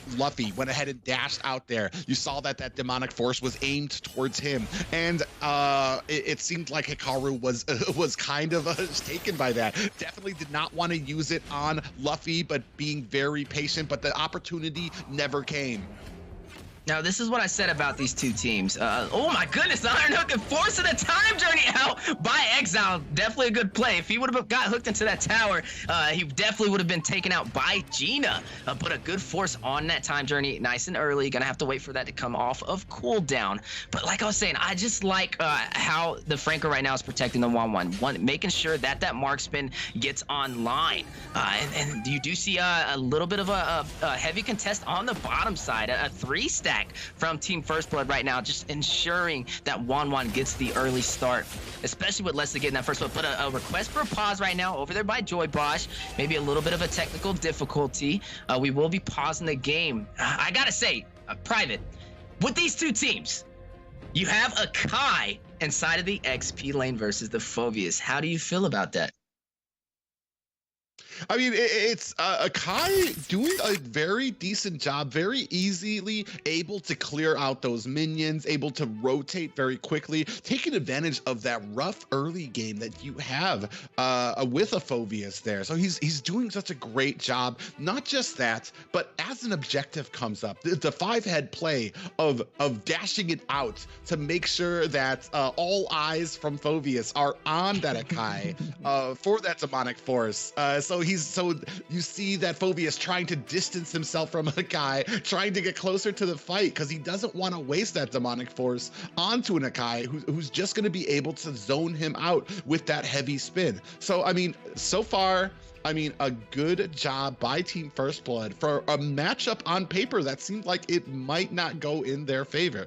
ahead and dashed out there. You saw that that demonic force was aimed towards him, and it seemed like Hikaru was kind of taken by that. Definitely did not want to use it on Luffy, but being very patient, but the opportunity never came. Now, this is what I said about these two teams. Oh my goodness, the Iron Hook and forcing a time journey out by Exile. Definitely a good play. If he would have got hooked into that tower, he definitely would have been taken out by Gina. But a good force on that time journey, nice and early. Gonna have to wait for that to come off of cooldown. But like I was saying, I just like how the Franco right now is protecting the 1-1, making sure that that marksman gets online. And you do see a little bit of a heavy contest on the bottom side, a 3-stack from Team First Blood right now, just ensuring that 1-1 gets the early start, especially with Leslie getting that first blood. But a request for a pause right now over there by Joy Bosch, maybe a little bit of a technical difficulty. We will be pausing the game. I gotta say, Private, with these two teams, you have a Kai inside of the XP lane versus the Phoveus. How do you feel about that? I mean, it's Kai doing a very decent job, very easily able to clear out those minions, able to rotate very quickly, taking advantage of that rough early game that you have with a Phoveus there. So he's doing such a great job. Not just that, but as an objective comes up, the 5-head play of dashing it out to make sure that all eyes from Phoveus are on that Akai for that demonic force. So you see that Phoveus trying to distance himself from Akai, trying to get closer to the fight because he doesn't want to waste that demonic force onto an Akai who's just going to be able to zone him out with that heavy spin. So, I mean, so far, a good job by Team First Blood for a matchup on paper that seemed like it might not go in their favor.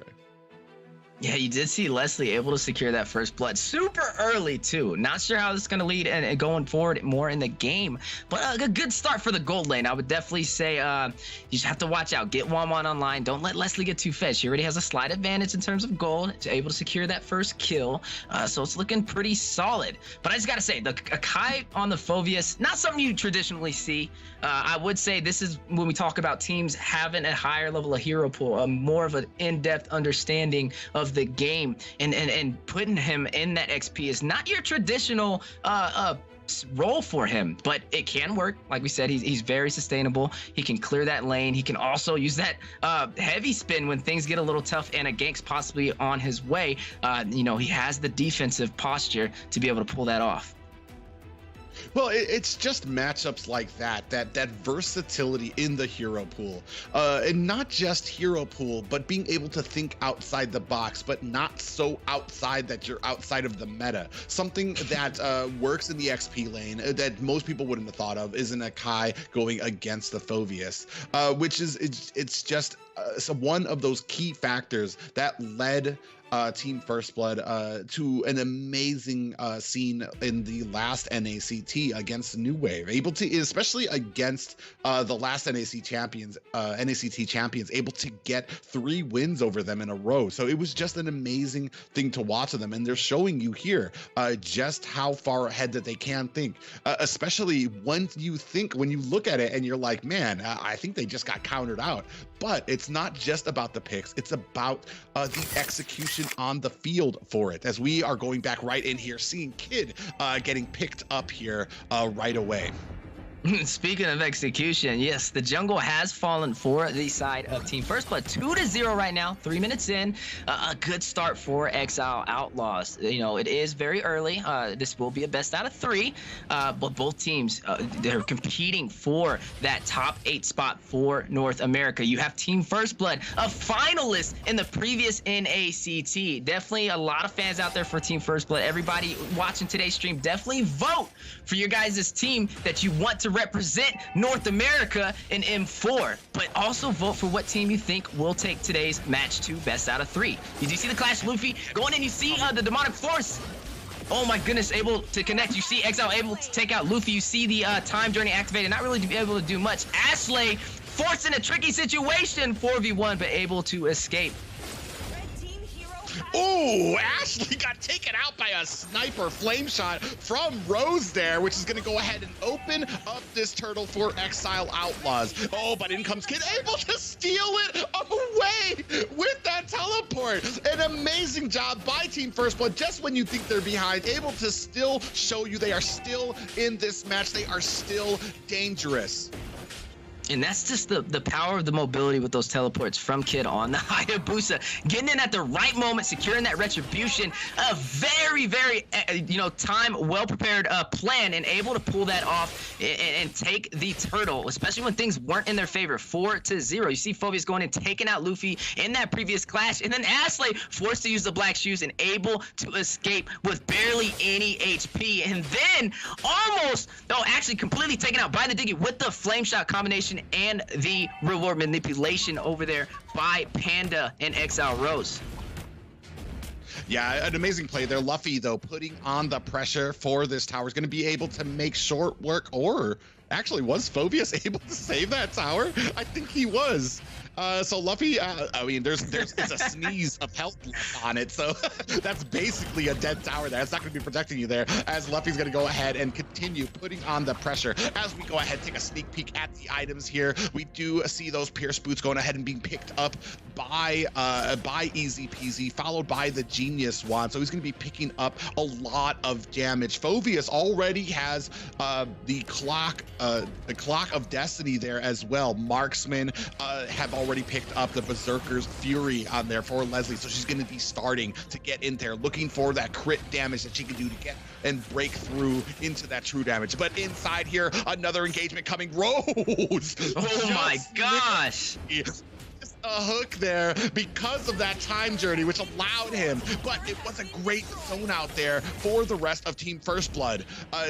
Yeah, you did see Leslie able to secure that first blood super early too. Not sure how this is going to lead and going forward more in the game, but a good start for the gold lane. I would definitely say you just have to watch out. Get 1-1 online. Don't let Leslie get too fed. She already has a slight advantage in terms of gold, to able to secure that first kill. So it's looking pretty solid. But I just got to say, the Kai on the Phoveus, not something you traditionally see. I would say this is when we talk about teams having a higher level of hero pool, more of an in-depth understanding of the game, and putting him in that XP is not your traditional role for him, but it can work. Like we said, he's very sustainable. He can clear that lane. He can also use that heavy spin when things get a little tough and a gank's possibly on his way. You know, he has the defensive posture to be able to pull that off. Well, it's just matchups like that versatility in the hero pool, and not just hero pool, but being able to think outside the box, but not so outside that you're outside of the meta. Something that works in the XP lane that most people wouldn't have thought of is an Akai going against the Phoveus, which is it's just one of those key factors that led Team First Blood to an amazing scene in the last NACT against New Wave, able to, especially against the last NACT champions, able to get 3 wins over them in a row. So it was just an amazing thing to watch of them, and they're showing you here just how far ahead that they can think, especially when you look at it and you're like, man, I think they just got countered out. But it's not just about the picks, it's about the execution on the field for it, as we are going back right in here, seeing Kid getting picked up here right away. Speaking of execution, yes, the jungle has fallen for the side of Team First Blood. 2-0 right now, 3 minutes in. A good start for Exile Outlaws. You know, it is very early. This will be a best out of 3, but both teams, they're competing for that top 8 spot for North America. You have Team First Blood, a finalist in the previous NACT. Definitely a lot of fans out there for Team First Blood. Everybody watching today's stream, definitely vote for your guys' team that you want to represent North America in M4, but also vote for what team you think will take today's match to best out of 3. You do see the Clash Luffy going in, you see the Demonic Force. Oh my goodness, able to connect. You see Exile able to take out Luffy. You see the time journey activated, not really to be able to do much. Ashley forced in a tricky situation, 4v1, but able to escape. Oh, Ashley got taken out by a sniper flame shot from Rose there, which is going to go ahead and open up this turtle for Exile Outlaws. Oh, but in comes Kid, able to steal it away with that teleport. An amazing job by Team First Blood, just when you think they're behind, able to still show you they are still in this match. They are still dangerous. And that's just the power of the mobility with those teleports from Kid on the Hayabusa. Getting in at the right moment, securing that retribution. A very, very, time well-prepared plan, and able to pull that off and take the turtle, especially when things weren't in their favor. 4-0. You see Phoveus going and taking out Luffy in that previous clash. And then Ashley forced to use the black shoes and able to escape with barely any HP. And then actually completely taken out by the Diggy with the flame shot combination and the reward manipulation over there by Panda and Exile Rose. Yeah, an amazing play there. Luffy, though, putting on the pressure for this tower, is going to be able to make short work. Or actually, was Phoveus able to save that tower? I think he was. So Luffy, I mean, it's a sneeze of health on it, so that's basically a dead tower there. It's not going to be protecting you there, as Luffy's going to go ahead and continue putting on the pressure. As we go ahead, take a sneak peek at the items here, we do see those Pierce Boots going ahead and being picked up by Easy Peasy, followed by the Genius Wand. So he's going to be picking up a lot of damage. Phoveus already has the clock of destiny there as well. Marksman have already picked up the Berserker's Fury on there for Leslie, so she's going to be starting to get in there, looking for that crit damage that she can do to get and break through into that true damage. But inside here, another engagement coming. Rose! Oh my gosh! A hook there because of that time journey, which allowed him, but it was a great zone out there for the rest of Team First Blood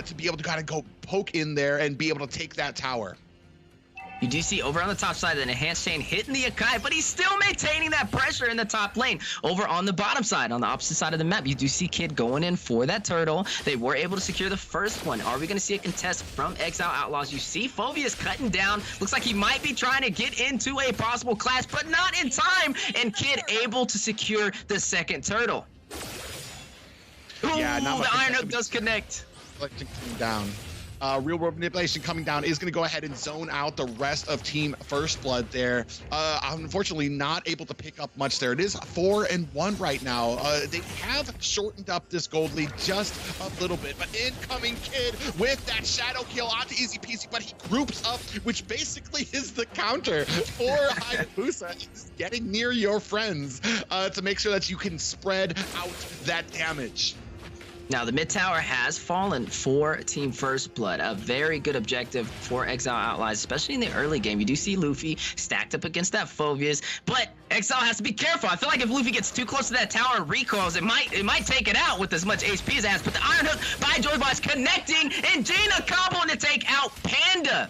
to be able to kind of go poke in there and be able to take that tower. You do see over on the top side, an enhanced chain hitting the Akai, but he's still maintaining that pressure in the top lane. Over on the bottom side, on the opposite side of the map, you do see Kid going in for that turtle. They were able to secure the first one. Are we going to see a contest from Exile Outlaws? You see Phobius cutting down. Looks like he might be trying to get into a possible clash, but not in time. And Kid able to secure the second turtle. Ooh, Yeah, not much the Iron contest. Hook does connect. Coming down. Real world manipulation coming down is going to go ahead and zone out the rest of Team First Blood there. Unfortunately, not able to pick up much there. It is 4-1 right now. They have shortened up this gold lead just a little bit, but incoming Kid with that shadow kill onto Easy Peasy, but he groups up, which basically is the counter for Hayabusa. Is getting near your friends to make sure that you can spread out that damage. Now, the mid tower has fallen for Team First Blood. A very good objective for Exile Outlaws, especially in the early game. You do see Luffy stacked up against that Phobius, but Exile has to be careful. I feel like if Luffy gets too close to that tower and recoils, it might take it out with as much HP as it has. But the Iron Hook by Joybox connecting, and Gina comboing to take out Panda.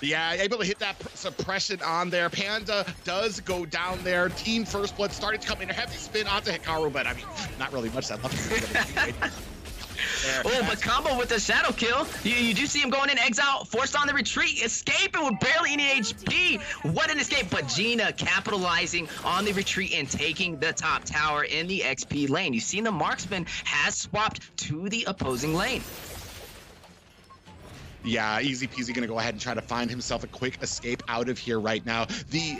Yeah, able to hit that suppression on there. Panda does go down there. Team First Blood starting to come in. A heavy spin onto Hikaru, but I mean, not really much that left. Oh, but combo with the shadow kill. You do see him going in. Exile forced on the retreat, escaping with barely any HP. What an escape, but Gina capitalizing on the retreat and taking the top tower in the XP lane. You've seen the marksman has swapped to the opposing lane. Yeah, Easy Peasy gonna go ahead and try to find himself a quick escape out of here right now. The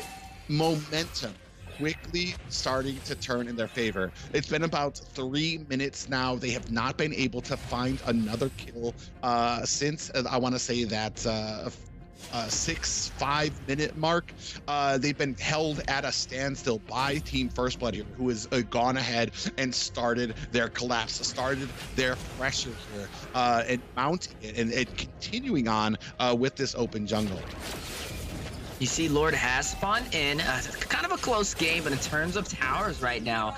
momentum quickly starting to turn in their favor. It's been about 3 minutes now. They have not been able to find another kill since I want to say that 6-5 minute mark. They've been held at a standstill by Team First Blood here, who has gone ahead and started their collapse, started their pressure here, and mounting it and continuing on with this open jungle. You see Lord has spawned in, kind of a close game, but in terms of towers right now,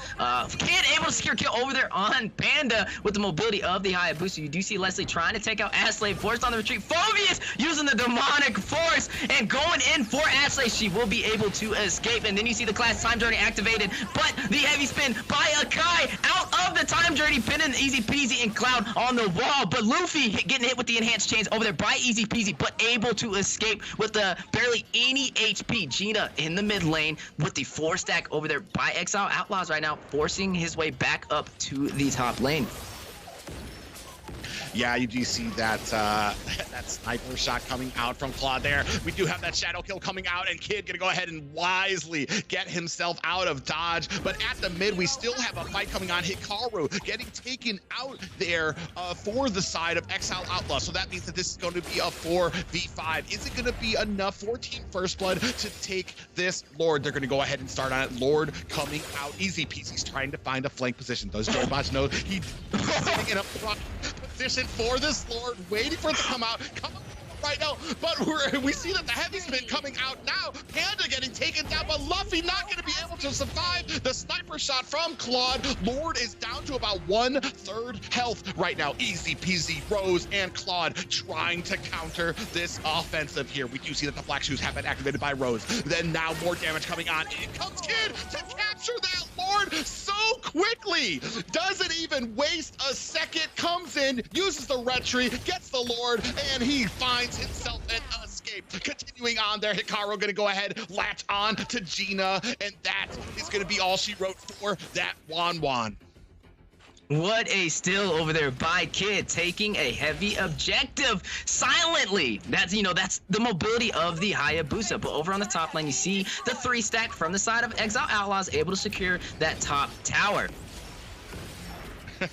Kid able to secure kill over there on Panda with the mobility of the Hayabusa. You do see Leslie trying to take out Ashley, forced on the retreat. Phobius using the demonic force and going in for Ashley. She will be able to escape, and then you see the class time journey activated, but the heavy spin by Akai out of the time journey, pinning Easy Peasy and Cloud on the wall, but Luffy getting hit with the enhanced chains over there by Easy Peasy, but able to escape with the barely any HP. Gina in the mid lane with the 4-stack over there by Exile Outlaws right now, forcing his way back up to the top lane. Yeah, you do see that that sniper shot coming out from Claude there. We do have that shadow kill coming out, and Kid gonna go ahead and wisely get himself out of dodge. But at the mid, we still have a fight coming on. Hikaru getting taken out there for the side of Exile Outlaw. So that means that this is going to be a 4v5. Is it going to be enough for Team First Blood to take this Lord? They're going to go ahead and start on it. Lord coming out. Easy Peasy's trying to find a flank position. Those Joybots know he's sitting in a front position for this Lord, waiting for it to come out. Come on right now, but we see that the heavy spin coming out now. Panda getting taken down, but Luffy not going to be able to survive the sniper shot from Claude. Lord is down to about 1/3 health right now. Easy Peasy, Rose, and Claude trying to counter this offensive here. We do see that the Black Shoes have been activated by Rose. Then now more damage coming on. In comes Kid to capture that Lord so quickly. Doesn't even waste a second. Comes in, uses the retry, gets the Lord, and he finds himself an escape. Continuing on there, Hikaru gonna go ahead, latch on to Gina, and that is gonna be all she wrote for that Wan. What a steal over there by Kid, taking a heavy objective silently. That's the mobility of the Hayabusa. But over on the top lane, you see the 3-stack from the side of Exile Outlaws, able to secure that top tower. You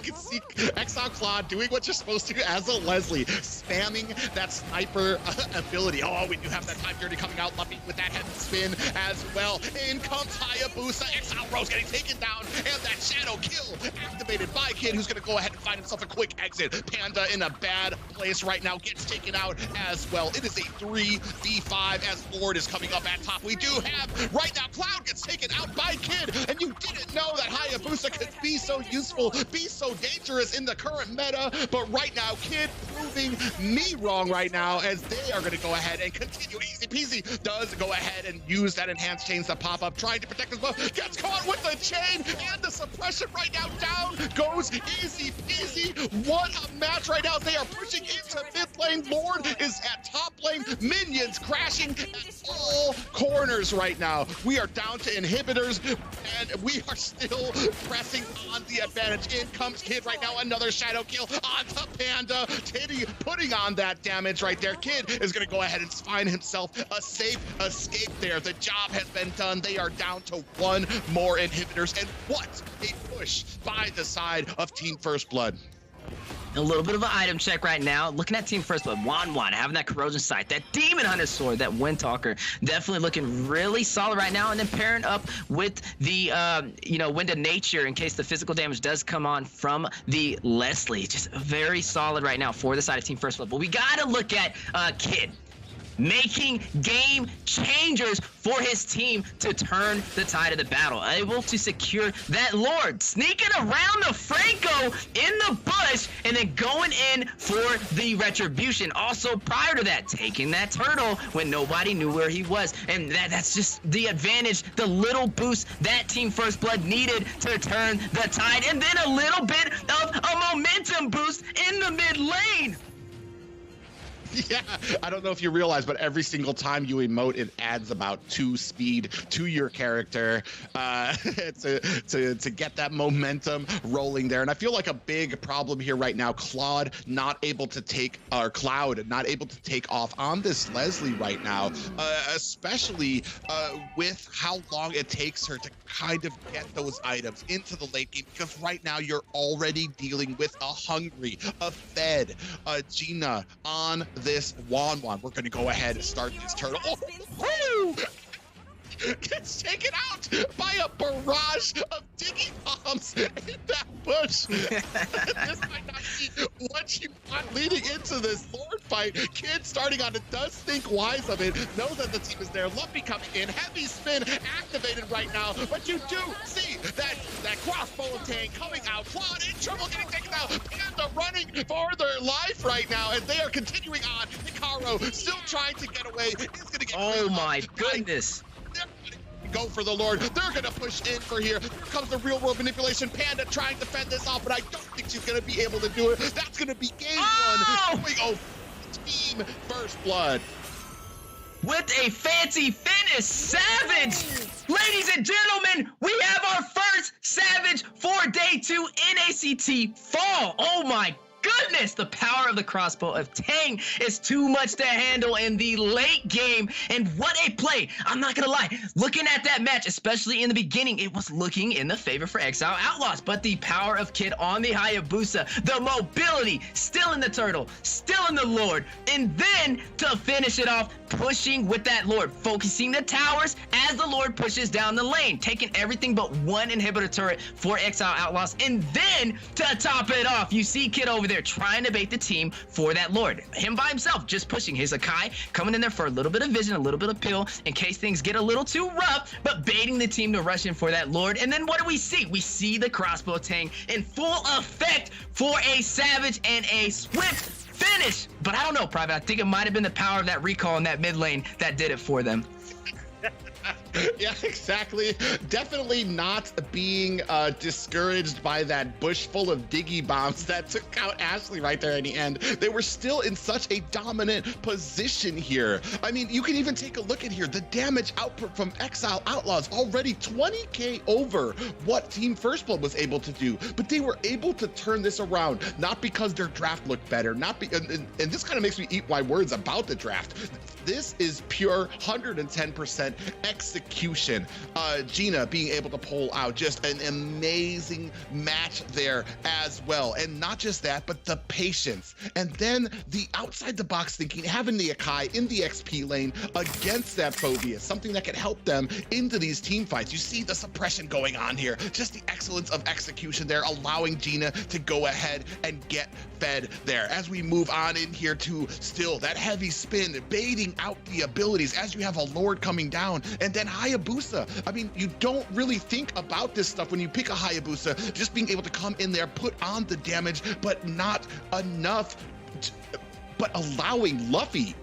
can see Exile Claude doing what you're supposed to as a Leslie, spamming that sniper ability. Oh, we do have that time journey coming out. Luffy with that heavy spin as well. In comes Hayabusa. Exile Rose getting taken down, and that shadow kill activated by Kid, who's going to go ahead and find himself a quick exit. Panda in a bad place right now, gets taken out as well. It is a 3v5 as Lord is coming up at top. We do have right now Cloud gets taken out by Kid, and you didn't know that Hayabusa could be so useful, be so dangerous. dangerous in the current meta, but right now, Kid proving me wrong right now as they are gonna go ahead and continue. Easy peasy does go ahead and use that enhanced chains to pop up, trying to protect his buff, gets caught with the chain and the suppression right now. Down goes easy peasy. What a match right now. They are pushing into mid lane. Lord is at top lane. Minions crashing at all corners right now. We are down to inhibitors and we are still pressing on the advantage. In comes Kid right now. Another shadow kill onto Panda. Titty putting on that damage right there. Kid is going to go ahead and find himself a safe escape there. The job has been done. They are down to one more inhibitors. And what a push by the side of Team First Blood. A little bit of an item check right now. Looking at Team First Blood, Wan having that corrosion sight, that Demon Hunter sword, that Windtalker, definitely looking really solid right now. And then pairing up with the, Wind of Nature in case the physical damage does come on from the Leslie. Just very solid right now for the side of Team First Blood. But we gotta look at Kid making game changers for his team to turn the tide of the battle. Able to secure that Lord, sneaking around the Franco in the bush, and then going in for the retribution. Also, prior to that, taking that turtle when nobody knew where he was. And that's just the advantage, the little boost that Team First Blood needed to turn the tide. And then a little bit of a momentum boost in the mid lane. Yeah, I don't know if you realize, but every single time you emote, it adds about 2 speed to your character to get that momentum rolling there. And I feel like a big problem here right now, Cloud not able to take off on this Leslie right now, especially with how long it takes her to kind of get those items into the late game, because right now you're already dealing with a hungry, a fed Gina on this Wan. We're going to go ahead and start this turtle. Oh, gets taken out by a barrage of diggy bombs in that bush. This might not be what you want leading into this Lord fight. Kid starting on it, does think wise of it, know that the team is there. Lumpy coming in, heavy spin activated right now, but you do see that crossbow of Tang coming out. Claude in trouble, getting taken out. Panda running for their life right now, and they are continuing on. Hikaru still trying to get away. He's gonna get oh my goodness. They're gonna go for the Lord. They're gonna push in for here. Here comes the real world manipulation. Panda trying to fend this off, but I don't think she's gonna be able to do it. That's gonna be game one. We go Team First Blood. With a fancy finish, Savage! Ladies and gentlemen, we have our first Savage for day 2 NACT fall. Oh my goodness, the power of the crossbow of Tang is too much to handle in the late game. And what a play. I'm not gonna lie, looking at that match, especially in the beginning, it was looking in the favor for Exile Outlaws, but the power of Kid on the Hayabusa, the mobility, still in the turtle, still in the Lord, and then to finish it off, pushing with that Lord, focusing the towers as the Lord pushes down the lane, taking everything but one inhibitor turret for Exile Outlaws, and then to top it off, you see Kid over there trying to bait the team for that Lord. Him by himself, just pushing his Akai, coming in there for a little bit of vision, a little bit of pill, in case things get a little too rough, but baiting the team to rush in for that Lord. And then what do we see? We see the crossbow Tang in full effect for a Savage and a swift finish. But I don't know, Private. I think it might have been the power of that recall in that mid lane that did it for them. Yeah, exactly. Definitely not being discouraged by that bush full of diggy bombs that took out Ashley right there in the end. They were still in such a dominant position here. I mean, you can even take a look at here. The damage output from Exile Outlaws already 20k over what Team First Blood was able to do. But they were able to turn this around, not because their draft looked better, and this kind of makes me eat my words about the draft. This is pure 110% execution. Gina being able to pull out just an amazing match there as well. And not just that, but the patience. And then the outside the box thinking, having the Akai in the XP lane against that Phobius, something that can help them into these team fights. You see the suppression going on here. Just the excellence of execution there, allowing Gina to go ahead and get fed there. As we move on in here to still that heavy spin, baiting out the abilities as you have a Lord coming down, and then Hayabusa. I mean, you don't really think about this stuff when you pick a Hayabusa, just being able to come in there, put on the damage, but not enough, but allowing Luffy.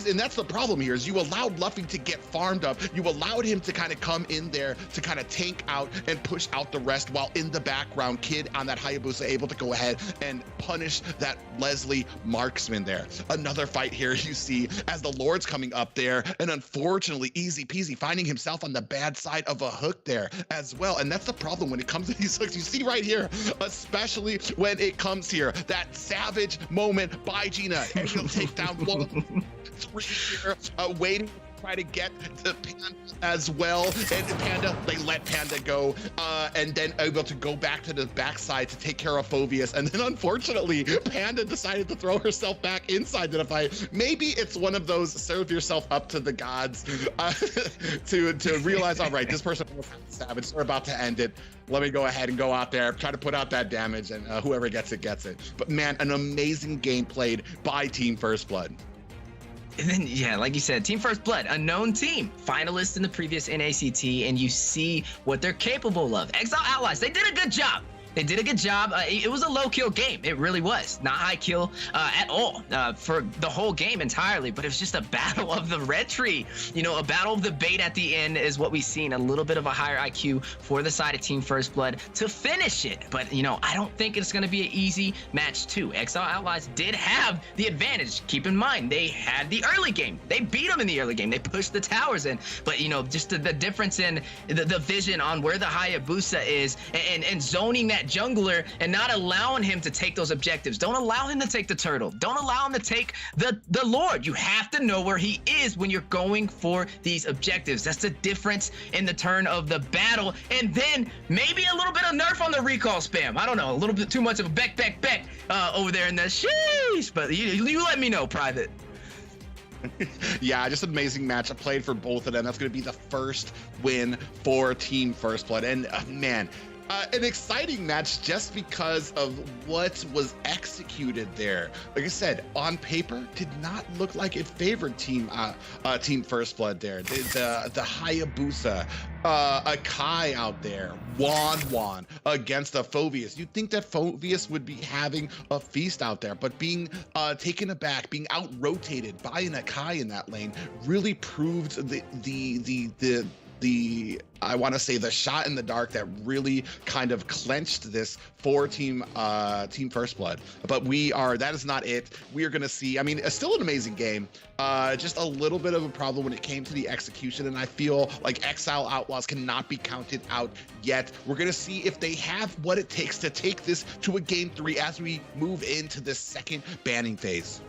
And that's the problem here, is you allowed Luffy to get farmed up. You allowed him to kind of come in there to kind of tank out and push out the rest, while in the background, Kid on that Hayabusa able to go ahead and punish that Leslie marksman there. Another fight here you see as the Lord's coming up there, and unfortunately, easy peasy, finding himself on the bad side of a hook there as well. And that's the problem when it comes to these hooks. You see right here, especially when it comes here, that savage moment by Gina, and he'll take down one. 3 here, waiting to try to get to Panda as well. And Panda, they let Panda go, and then able to go back to the backside to take care of Phoveus. And then unfortunately, Panda decided to throw herself back inside the fight. Maybe it's one of those serve yourself up to the gods to realize, all right, this person was savage, they're about to end it. Let me go ahead and go out there, try to put out that damage, and whoever gets it, gets it. But man, an amazing game played by Team First Blood. And then, yeah, like you said, Team First Blood, a known team, finalists in the previous NACT, and you see what they're capable of. Exile Outlaws, they did a good job. They did a good job. It was a low kill game. It really was. Not high kill at all for the whole game entirely, but it was just a battle of the red tree. You know, a battle of the bait at the end is what we've seen. A little bit of a higher IQ for the side of Team First Blood to finish it. But, you know, I don't think it's going to be an easy match too. Exile Outlaws did have the advantage. Keep in mind, they had the early game. They beat them in the early game. They pushed the towers in. But, you know, just the difference in the vision on where the Hayabusa is and zoning that jungler and not allowing him to take those objectives. Don't allow him to take the turtle. Don't allow him to take the Lord. You have to know where he is when you're going for these objectives. That's the difference in the turn of the battle. And then maybe a little bit of nerf on the recall spam. I don't know, a little bit too much of a beck over there in the sheesh. But you let me know, Private. Yeah, just an amazing match. I played for both of them. That's going to be the first win for Team First Blood. And man, an exciting match just because of what was executed there. Like I said, on paper, did not look like it favored Team First Blood there. The Hayabusa, a Kai out there, Wan against a Phoveus. You'd think that Phoveus would be having a feast out there, but being taken aback, being out-rotated by an Akai in that lane really proved the I want to say the shot in the dark that really kind of clenched this for Team First Blood. But that is not it. We are going to see, I mean, it's still an amazing game. Just a little bit of a problem when it came to the execution, and I feel like Exile Outlaws cannot be counted out yet. We're going to see if they have what it takes to take this to a game 3 as we move into the second banning phase.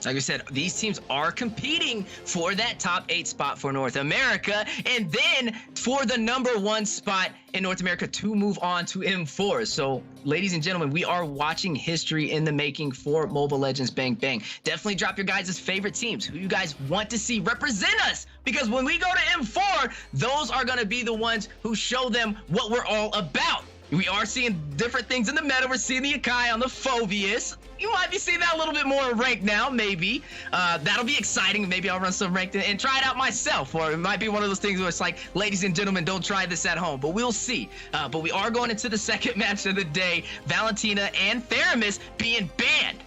Like I said, these teams are competing for that top 8 spot for North America, and then for the #1 spot in North America to move on to M4. So, ladies and gentlemen, we are watching history in the making for Mobile Legends Bang Bang. Definitely drop your guys' favorite teams, who you guys want to see represent us, because when we go to M4, those are going to be the ones who show them what we're all about. We are seeing different things in the meta. We're seeing the Akai on the Phoveus. You might be seeing that a little bit more ranked now, maybe. That'll be exciting. Maybe I'll run some ranked and try it out myself. Or it might be one of those things where it's like, ladies and gentlemen, don't try this at home. But we'll see. But we are going into the second match of the day. Valentina and Theramis being banned.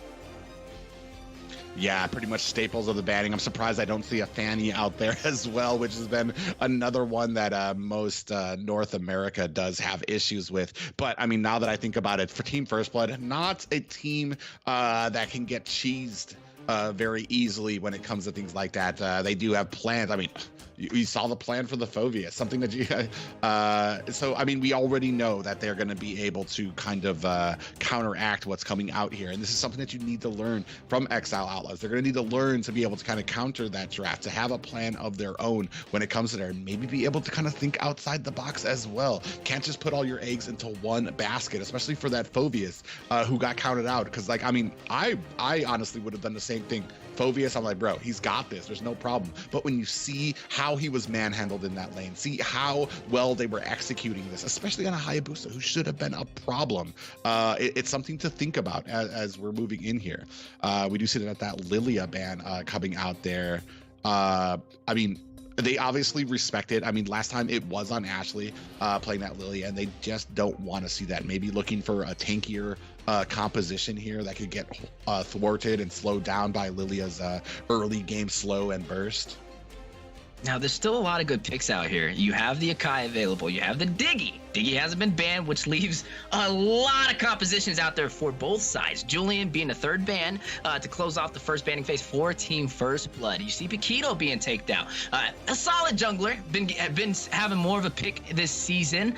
Yeah, pretty much staples of the banning. I'm surprised I don't see a Fanny out there as well, which has been another one that most North America does have issues with. But I mean, now that I think about it, for Team First Blood, not a team that can get cheesed very easily when it comes to things like that. They do have plans. I mean, you saw the plan for the Phoveus, something that you so I mean, we already know that they're going to be able to kind of counteract what's coming out here, and this is something that you need to learn from Exile Outlaws. They're going to need to learn to be able to kind of counter that draft, to have a plan of their own when it comes to there, and maybe be able to kind of think outside the box as well. Can't just put all your eggs into one basket, especially for that Phoveus who got counted out, because like, I mean, I honestly would have done the same thing. Phoveus, I'm like, bro, he's got this, there's no problem. But when you see how he was manhandled in that lane, see how well they were executing this, especially on a Hayabusa who should have been a problem, it's something to think about as we're moving in here. We do see that Lilia ban coming out there. I mean, They obviously respect it. I mean, last time it was on Ashley playing that Lily, and they just don't want to see that. Maybe looking for a tankier composition here that could get thwarted and slowed down by Lilia's early game slow and burst. Now, there's still a lot of good picks out here. You have the Akai available. You have the Diggy. Diggy hasn't been banned, which leaves a lot of compositions out there for both sides. Julian being the third ban to close off the first banning phase for Team First Blood. You see Paquito being taken out. A solid jungler. Been having more of a pick this season.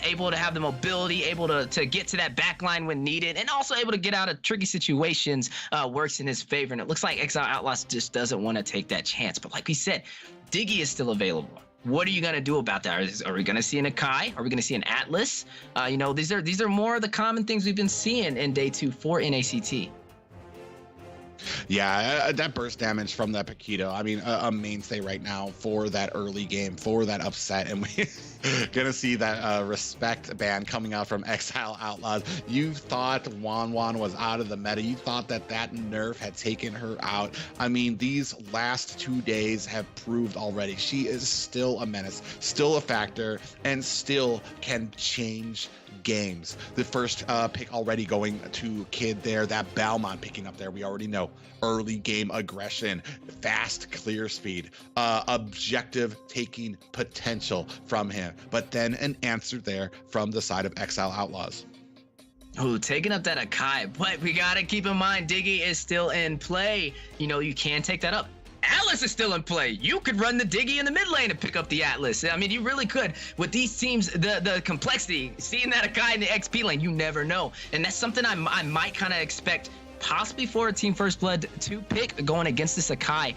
Able to have the mobility, able to get to that back line when needed, and also able to get out of tricky situations. Works in his favor. And it looks like Exile Outlaws just doesn't want to take that chance. But like we said, Diggy is still available. What are you going to do about that? Are we going to see an Akai? Are we going to see an Atlas? You know, these are more of the common things we've been seeing in day 2 for NACT. Yeah, that burst damage from that Paquito, I mean, a mainstay right now for that early game, for that upset, and we're gonna see that respect ban coming out from Exile Outlaws. You thought Wan was out of the meta. You thought that nerf had taken her out. I mean, these last 2 days have proved already she is still a menace, still a factor, and still can change games. The first pick already going to Kid there, that Balmont picking up there. We already know early game aggression, fast clear speed, objective taking potential from him, but then an answer there from the side of Exile Outlaws. Oh, taking up that Akai, but we gotta keep in mind Diggy is still in play. You know, you can take that up. Atlas is still in play. You could run the Diggy in the mid lane and pick up the Atlas. I mean, you really could. With these teams, the complexity, seeing that Akai in the XP lane, you never know. And that's something I might kind of expect possibly for a Team First Blood to pick going against this Akai.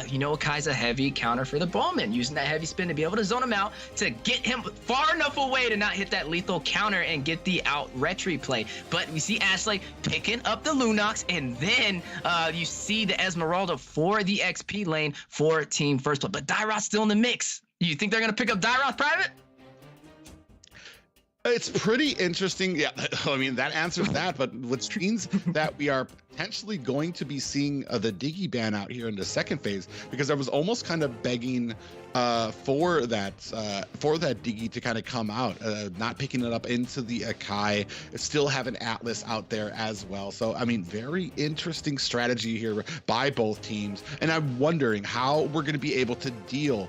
You know, Akai's a heavy counter for the Bowman, using that heavy spin to be able to zone him out, to get him far enough away to not hit that lethal counter and get the out retry play. But we see Ashley picking up the Lunox, and then you see the Esmeralda for the XP lane for Team First Blood. But Dairoth's still in the mix. You think they're going to pick up Dairoth private? It's pretty interesting. Yeah, I mean, that answers that, but which means that we are potentially going to be seeing the Diggy ban out here in the second phase, because I was almost kind of begging for that Diggy to kind of come out, not picking it up into the Akai, still have an Atlas out there as well. So, I mean, very interesting strategy here by both teams. And I'm wondering how we're going to be able to deal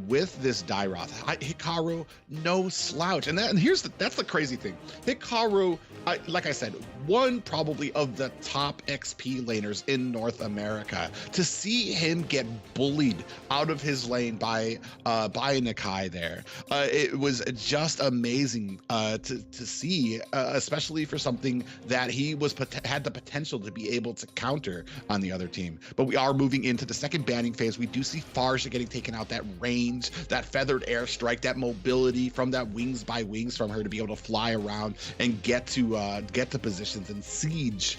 with this Dairoth. Hikaru, no slouch. And that's the crazy thing. Hikaru, like I said, one probably of the top XP laners in North America. To see him get bullied out of his lane by Nakai there, it was just amazing to see, especially for something that he had the potential to be able to counter on the other team. But we are moving into the second banning phase. We do see Farsha getting taken out, that range, that feathered airstrike, that mobility from that wings by wings from her to be able to fly around and get to positions and siege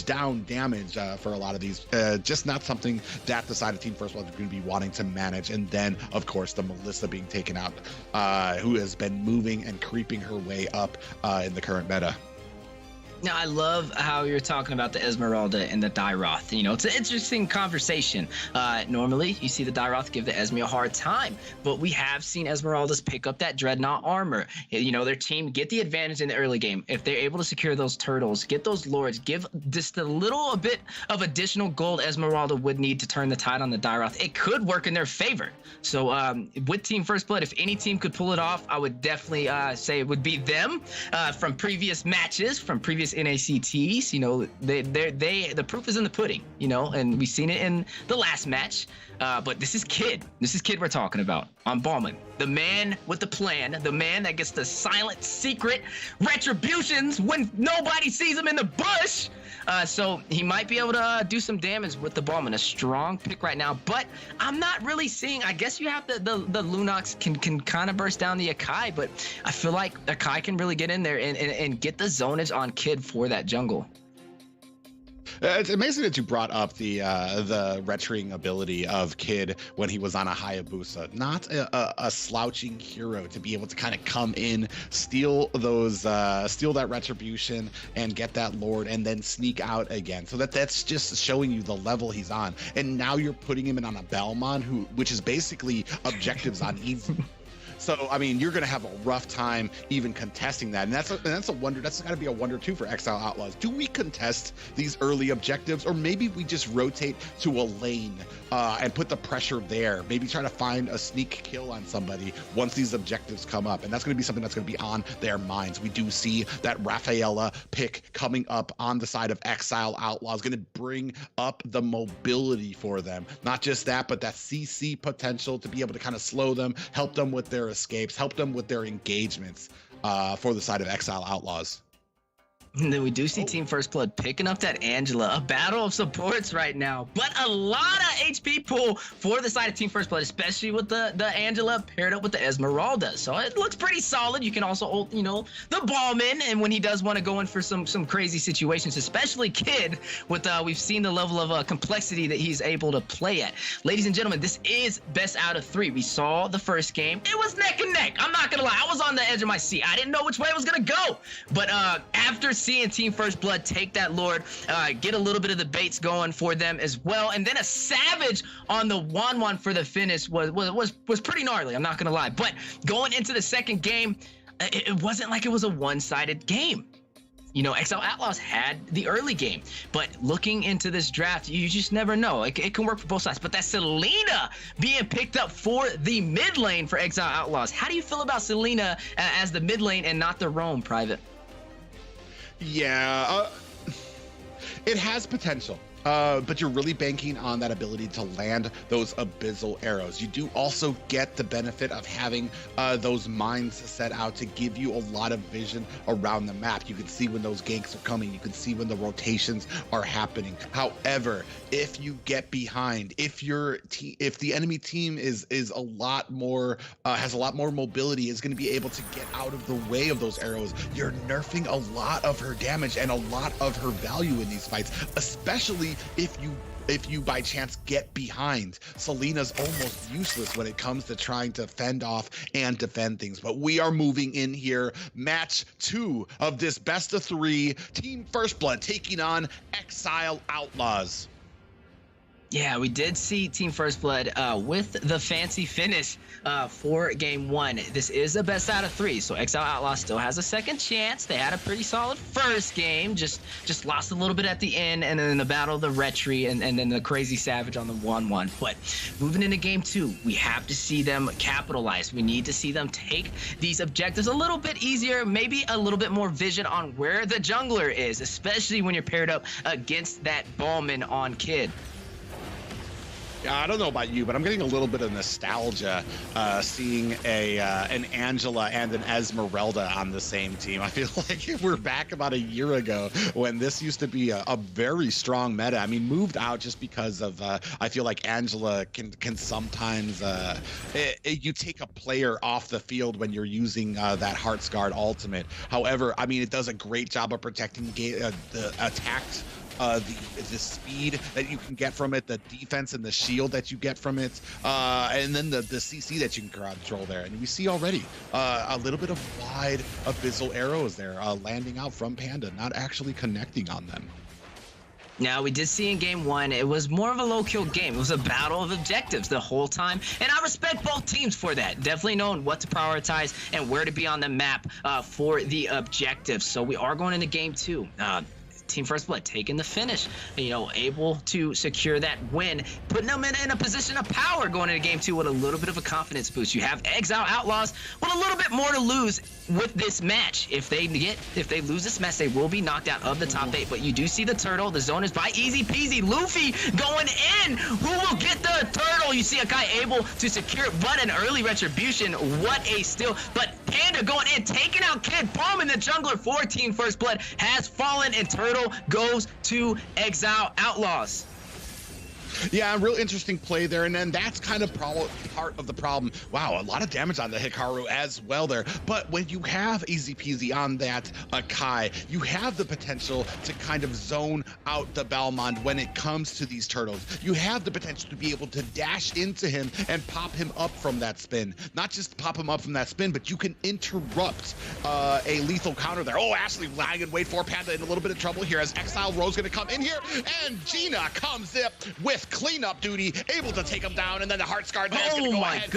down damage for a lot of these. Just not something that the side of Team First Blood is going to be wanting to manage. And then, of course, the Melissa being taken out, who has been moving and creeping her way up in the current meta. Now, I love how you're talking about the Esmeralda and the Dairoth. You know, it's an interesting conversation. Normally, you see the Dairoth give the Esme a hard time, but we have seen Esmeraldas pick up that Dreadnought armor. You know, their team get the advantage in the early game. If they're able to secure those turtles, get those lords, give just a little bit of additional gold Esmeralda would need to turn the tide on the Dairoth, it could work in their favor. So with Team First Blood, if any team could pull it off, I would definitely say it would be them. From previous matches, from previous NACTs, you know, the proof is in the pudding, you know, and we've seen it in the last match. But this is Kid we're talking about on Ballman, the man with the plan, the man that gets the silent secret retributions when nobody sees him in the bush. So he might be able to do some damage with the Ballman. A strong pick right now, but I'm not really seeing. I guess you have the Lunox can kind of burst down the Akai, but I feel like Akai can really get in there and get the zonage on Kid for that jungle. It's amazing that you brought up the retring ability of Kid when he was on a Hayabusa. Not a slouching hero to be able to kind of come in, steal that retribution and get that Lord and then sneak out again. So that's just showing you the level he's on. And now you're putting him in on a Belmont, which is basically objectives on easy. So, I mean, you're going to have a rough time even contesting that. And that's a wonder. That's got to be a wonder, too, for Exile Outlaws. Do we contest these early objectives? Or maybe we just rotate to a lane and put the pressure there. Maybe try to find a sneak kill on somebody once these objectives come up. And that's going to be something that's going to be on their minds. We do see that Rafaela pick coming up on the side of Exile Outlaws, going to bring up the mobility for them. Not just that, but that CC potential to be able to kind of slow them, help them with their escapes, help them with their engagements for the side of Exile Outlaws. And then we do see Team First Blood picking up that Angela, a battle of supports right now, but a lot of HP pool for the side of Team First Blood, especially with the Angela paired up with the Esmeralda. So it looks pretty solid. You can also hold, the Ballman, and when he does want to go in for some crazy situations, especially Kid, with we've seen the level of complexity that he's able to play at. Ladies and gentlemen, this is best out of 3. We saw the first game. It was neck and neck. I'm not gonna lie. I was on the edge of my seat. I didn't know which way it was gonna go. But after seeing Team First Blood take that Lord, get a little bit of the baits going for them as well, and then a Savage on the 1-1 for the finish was pretty gnarly. I'm not gonna lie. But going into the second game, it wasn't like it was a one-sided game. Exile Outlaws had the early game, but looking into this draft, you just never know. It can work for both sides. But that Selena being picked up for the mid lane for Exile Outlaws. How do you feel about Selena as the mid lane and not the roam, Private? Yeah, it has potential. But you're really banking on that ability to land those abyssal arrows. You do also get the benefit of having those mines set out to give you a lot of vision around the map. You can see when those ganks are coming. You can see when the rotations are happening. However, if you get behind, if the enemy team is a lot more has a lot more mobility, is going to be able to get out of the way of those arrows, you're nerfing a lot of her damage and a lot of her value in these fights, especially if you by chance get behind. Selena's almost useless when it comes to trying to fend off and defend things. But we are moving in here. Match 2 of this best of 3. Team First Blood taking on Exile Outlaws. Yeah, we did see Team First Blood with the fancy finish for game 1. This is the best out of 3, so Exile Outlaws still has a second chance. They had a pretty solid first game, just lost a little bit at the end, and then the battle of the Retry, and then the crazy Savage on the 1-1. But moving into game 2, we have to see them capitalize. We need to see them take these objectives a little bit easier, maybe a little bit more vision on where the jungler is, especially when you're paired up against that Ballman on Kid. I don't know about you, but I'm getting a little bit of nostalgia seeing an Angela and an Esmeralda on the same team. I feel like we're back about a year ago when this used to be a very strong meta. I mean, moved out just because of I feel like Angela can sometimes you take a player off the field when you're using that Heart's Guard ultimate. However, I mean, it does a great job of protecting the attacks. The speed that you can get from it, the defense and the shield that you get from it, and then the CC that you can control there. And we see already a little bit of wide abyssal arrows there landing out from Panda, not actually connecting on them. Now, we did see in game 1, it was more of a low-kill game. It was a battle of objectives the whole time, and I respect both teams for that. Definitely knowing what to prioritize and where to be on the map for the objectives. So we are going into game 2. Team First Blood taking the finish, able to secure that win, putting them in a position of power going into game 2 with a little bit of a confidence boost. You have Exile Outlaws with a little bit more to lose with this match. If they lose this match, they will be knocked out of the top 8. But you do see the turtle. The zone is by easy peasy. Luffy going in. Who will get the turtle? You see a guy able to secure it, but an early retribution. What a steal. But Panda going in, taking out Kid. Bowman, the jungler for Team First Blood, has fallen, and turtle goes to Exile Outlaws. Yeah, real interesting play there, and then that's kind of part of the problem. Wow, a lot of damage on the Hikaru as well there. But when you have easy peasy on that Kai, you have the potential to kind of zone out the Balmond when it comes to these turtles. You have the potential to be able to dash into him and pop him up from that spin. Not just pop him up from that spin, but you can interrupt a lethal counter there. Oh, Ashley lying in wait for Panda in a little bit of trouble here as Exile Rose going to come in here, and Gina comes up with cleanup duty, able to take him down, and then the Heart Scar there is going to go ahead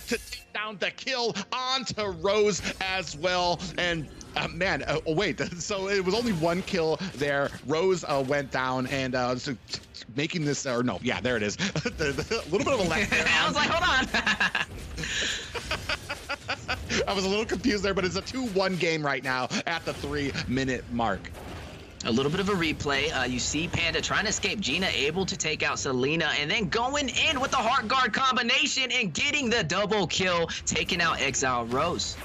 to take down the kill onto Rose as well. And man, wait, so it was only one kill there. Rose went down, and so making this, or no, yeah, there it is. A little bit of a left there. I was like, hold on. I was a little confused there, but it's a 2-1 game right now at the 3-minute mark. A little bit of a replay. You see Panda trying to escape. Gina able to take out Selena, and then going in with the Heart Guard combination and getting the double kill, taking out Exile Rose.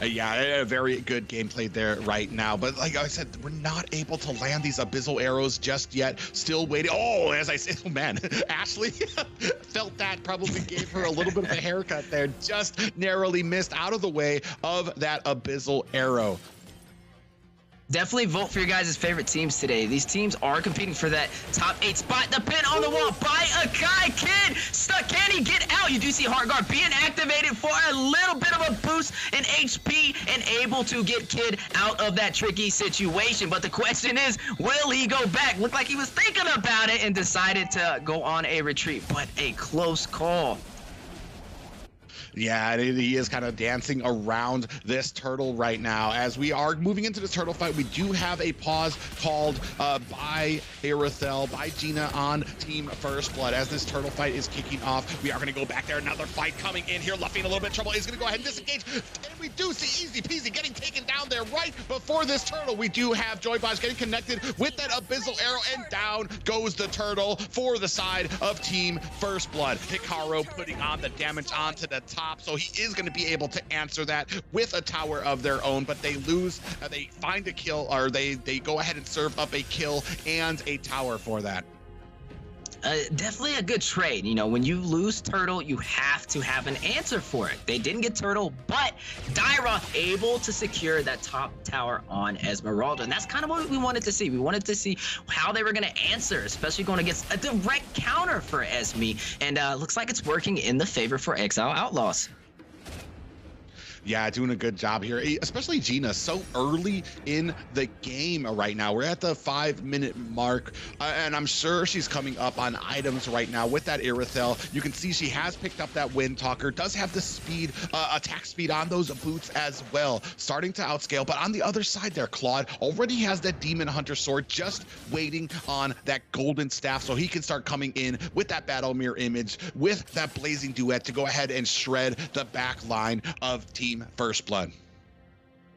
Yeah, a very good gameplay there right now. But like I said, we're not able to land these Abyssal arrows just yet. Still waiting. Oh, as I said, oh man, Ashley felt that, probably gave her a little bit of a haircut there. Just narrowly missed out of the way of that Abyssal arrow. Definitely vote for your guys' favorite teams today. These teams are competing for that top 8 spot. The pin on the wall by Akai. Kid stuck. Can he get out? You do see Heart Guard being activated for a little bit of a boost in HP and able to get Kid out of that tricky situation. But the question is, will he go back? Looked like he was thinking about it and decided to go on a retreat, but a close call. Yeah, he is kind of dancing around this turtle right now. As we are moving into this turtle fight, we do have a pause called by Irithel, by Gina on Team First Blood. As this turtle fight is kicking off, we are going to go back there. Another fight coming in here. Luffy in a little bit of trouble. He's going to go ahead and disengage. And we do see Easy Peasy getting taken down there right before this turtle. We do have Joybaj getting connected with that Abyssal arrow, and down goes the turtle for the side of Team First Blood. Hikaru putting on the damage onto the top. So he is going to be able to answer that with a tower of their own, but they lose. They find a kill, or they go ahead and serve up a kill and a tower for that. Definitely a good trade. You know, when you lose Turtle, you have to have an answer for it. They didn't get Turtle, but Dairoth able to secure that top tower on Esmeralda. And that's kind of what we wanted to see. We wanted to see how they were going to answer, especially going against a direct counter for Esme. And looks like it's working in the favor for Exile Outlaws. Yeah, doing a good job here, especially Gina, so early in the game right now. We're at the 5-minute mark, and I'm sure she's coming up on items right now with that Irithel. You can see she has picked up that Wind Talker, does have the speed, attack speed on those boots as well, starting to outscale. But on the other side there, Claude already has that Demon Hunter sword, just waiting on that golden staff so he can start coming in with that Battle Mirror image, with that Blazing Duet to go ahead and shred the back line of Team First Blood.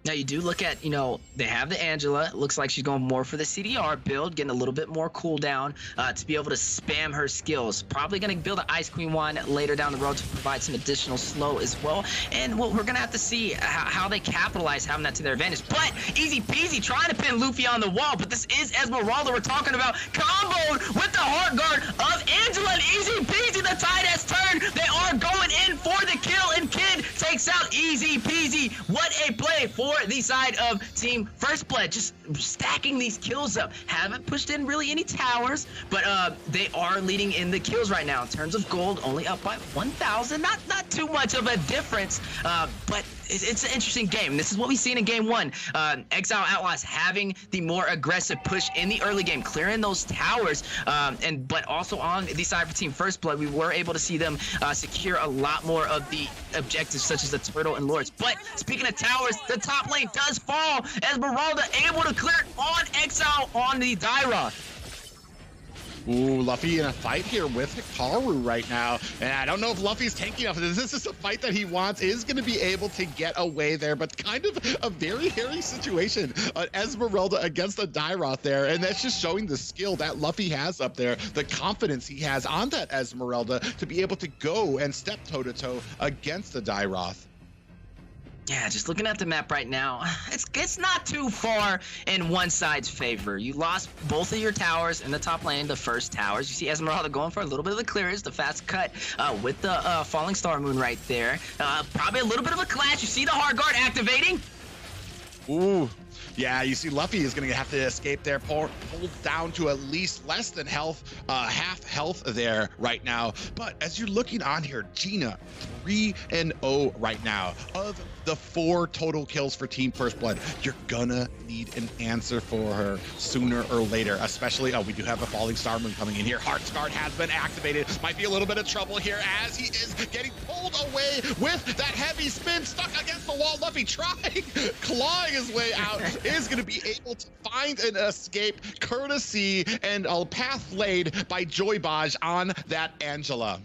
Now you do look at, you know, they have the Angela. It looks like she's going more for the CDR build, getting a little bit more cooldown to be able to spam her skills. Probably going to build an Ice Queen wand later down the road to provide some additional slow as well. And we're going to have to see how they capitalize having that to their advantage. But Easy Peasy trying to pin Luffy on the wall, but this is Esmeralda we're talking about, comboed with the Heart Guard of Angela, and Easy Peasy, the tide has turned. They are going in for the kill, and Kid takes out Easy Peasy. What a play for the side of Team First Blood, just stacking these kills up. Haven't pushed in really any towers, but they are leading in the kills right now. In terms of gold, only up by 1,000. Not too much of a difference, but it's an interesting game. This is what we've seen in game 1. Exile Outlaws having the more aggressive push in the early game, clearing those towers, but also on the side for Team First Blood, we were able to see them secure a lot more of the objectives, such as the Turtle and Lords. But speaking of towers, the top lane does fall. Esmeralda able to clear it on Exile on the Dairoth. Ooh, Luffy in a fight here with Hikaru right now. And I don't know if Luffy's tanky enough. This is a fight that he wants, is going to be able to get away there, but kind of a very hairy situation. Esmeralda against the Dairoth there, and that's just showing the skill that Luffy has up there, the confidence he has on that Esmeralda to be able to go and step toe-to-toe against the Dairoth. Yeah, just looking at the map right now, it's not too far in one side's favor. You lost both of your towers in the top lane, the first towers. You see Esmeralda going for a little bit of the clearance, the fast cut with the Falling Star Moon right there. Probably a little bit of a clash. You see the hard guard activating. Ooh. Yeah, you see Luffy is going to have to escape there, pulled down to at least less than half health there right now. But as you're looking on here, Gina, 3-0 right now. Of the 4 total kills for Team First Blood, you're gonna need an answer for her sooner or later, especially, we do have a Falling Star Moon coming in here. Heart's Guard has been activated. Might be a little bit of trouble here as he is getting pulled away with that heavy spin, stuck against the wall. Luffy trying, clawing his way out, is gonna be able to find an escape courtesy and a path laid by Joybaj on that Angela.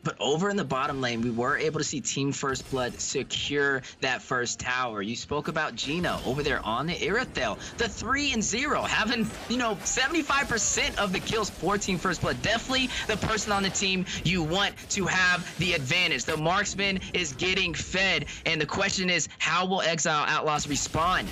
But over in the bottom lane, we were able to see Team First Blood secure that first tower. You spoke about Gina over there on the Irithyll. The 3-0, having, 75% of the kills for Team First Blood. Definitely the person on the team you want to have the advantage. The marksman is getting fed, and the question is, how will Exile Outlaws respond?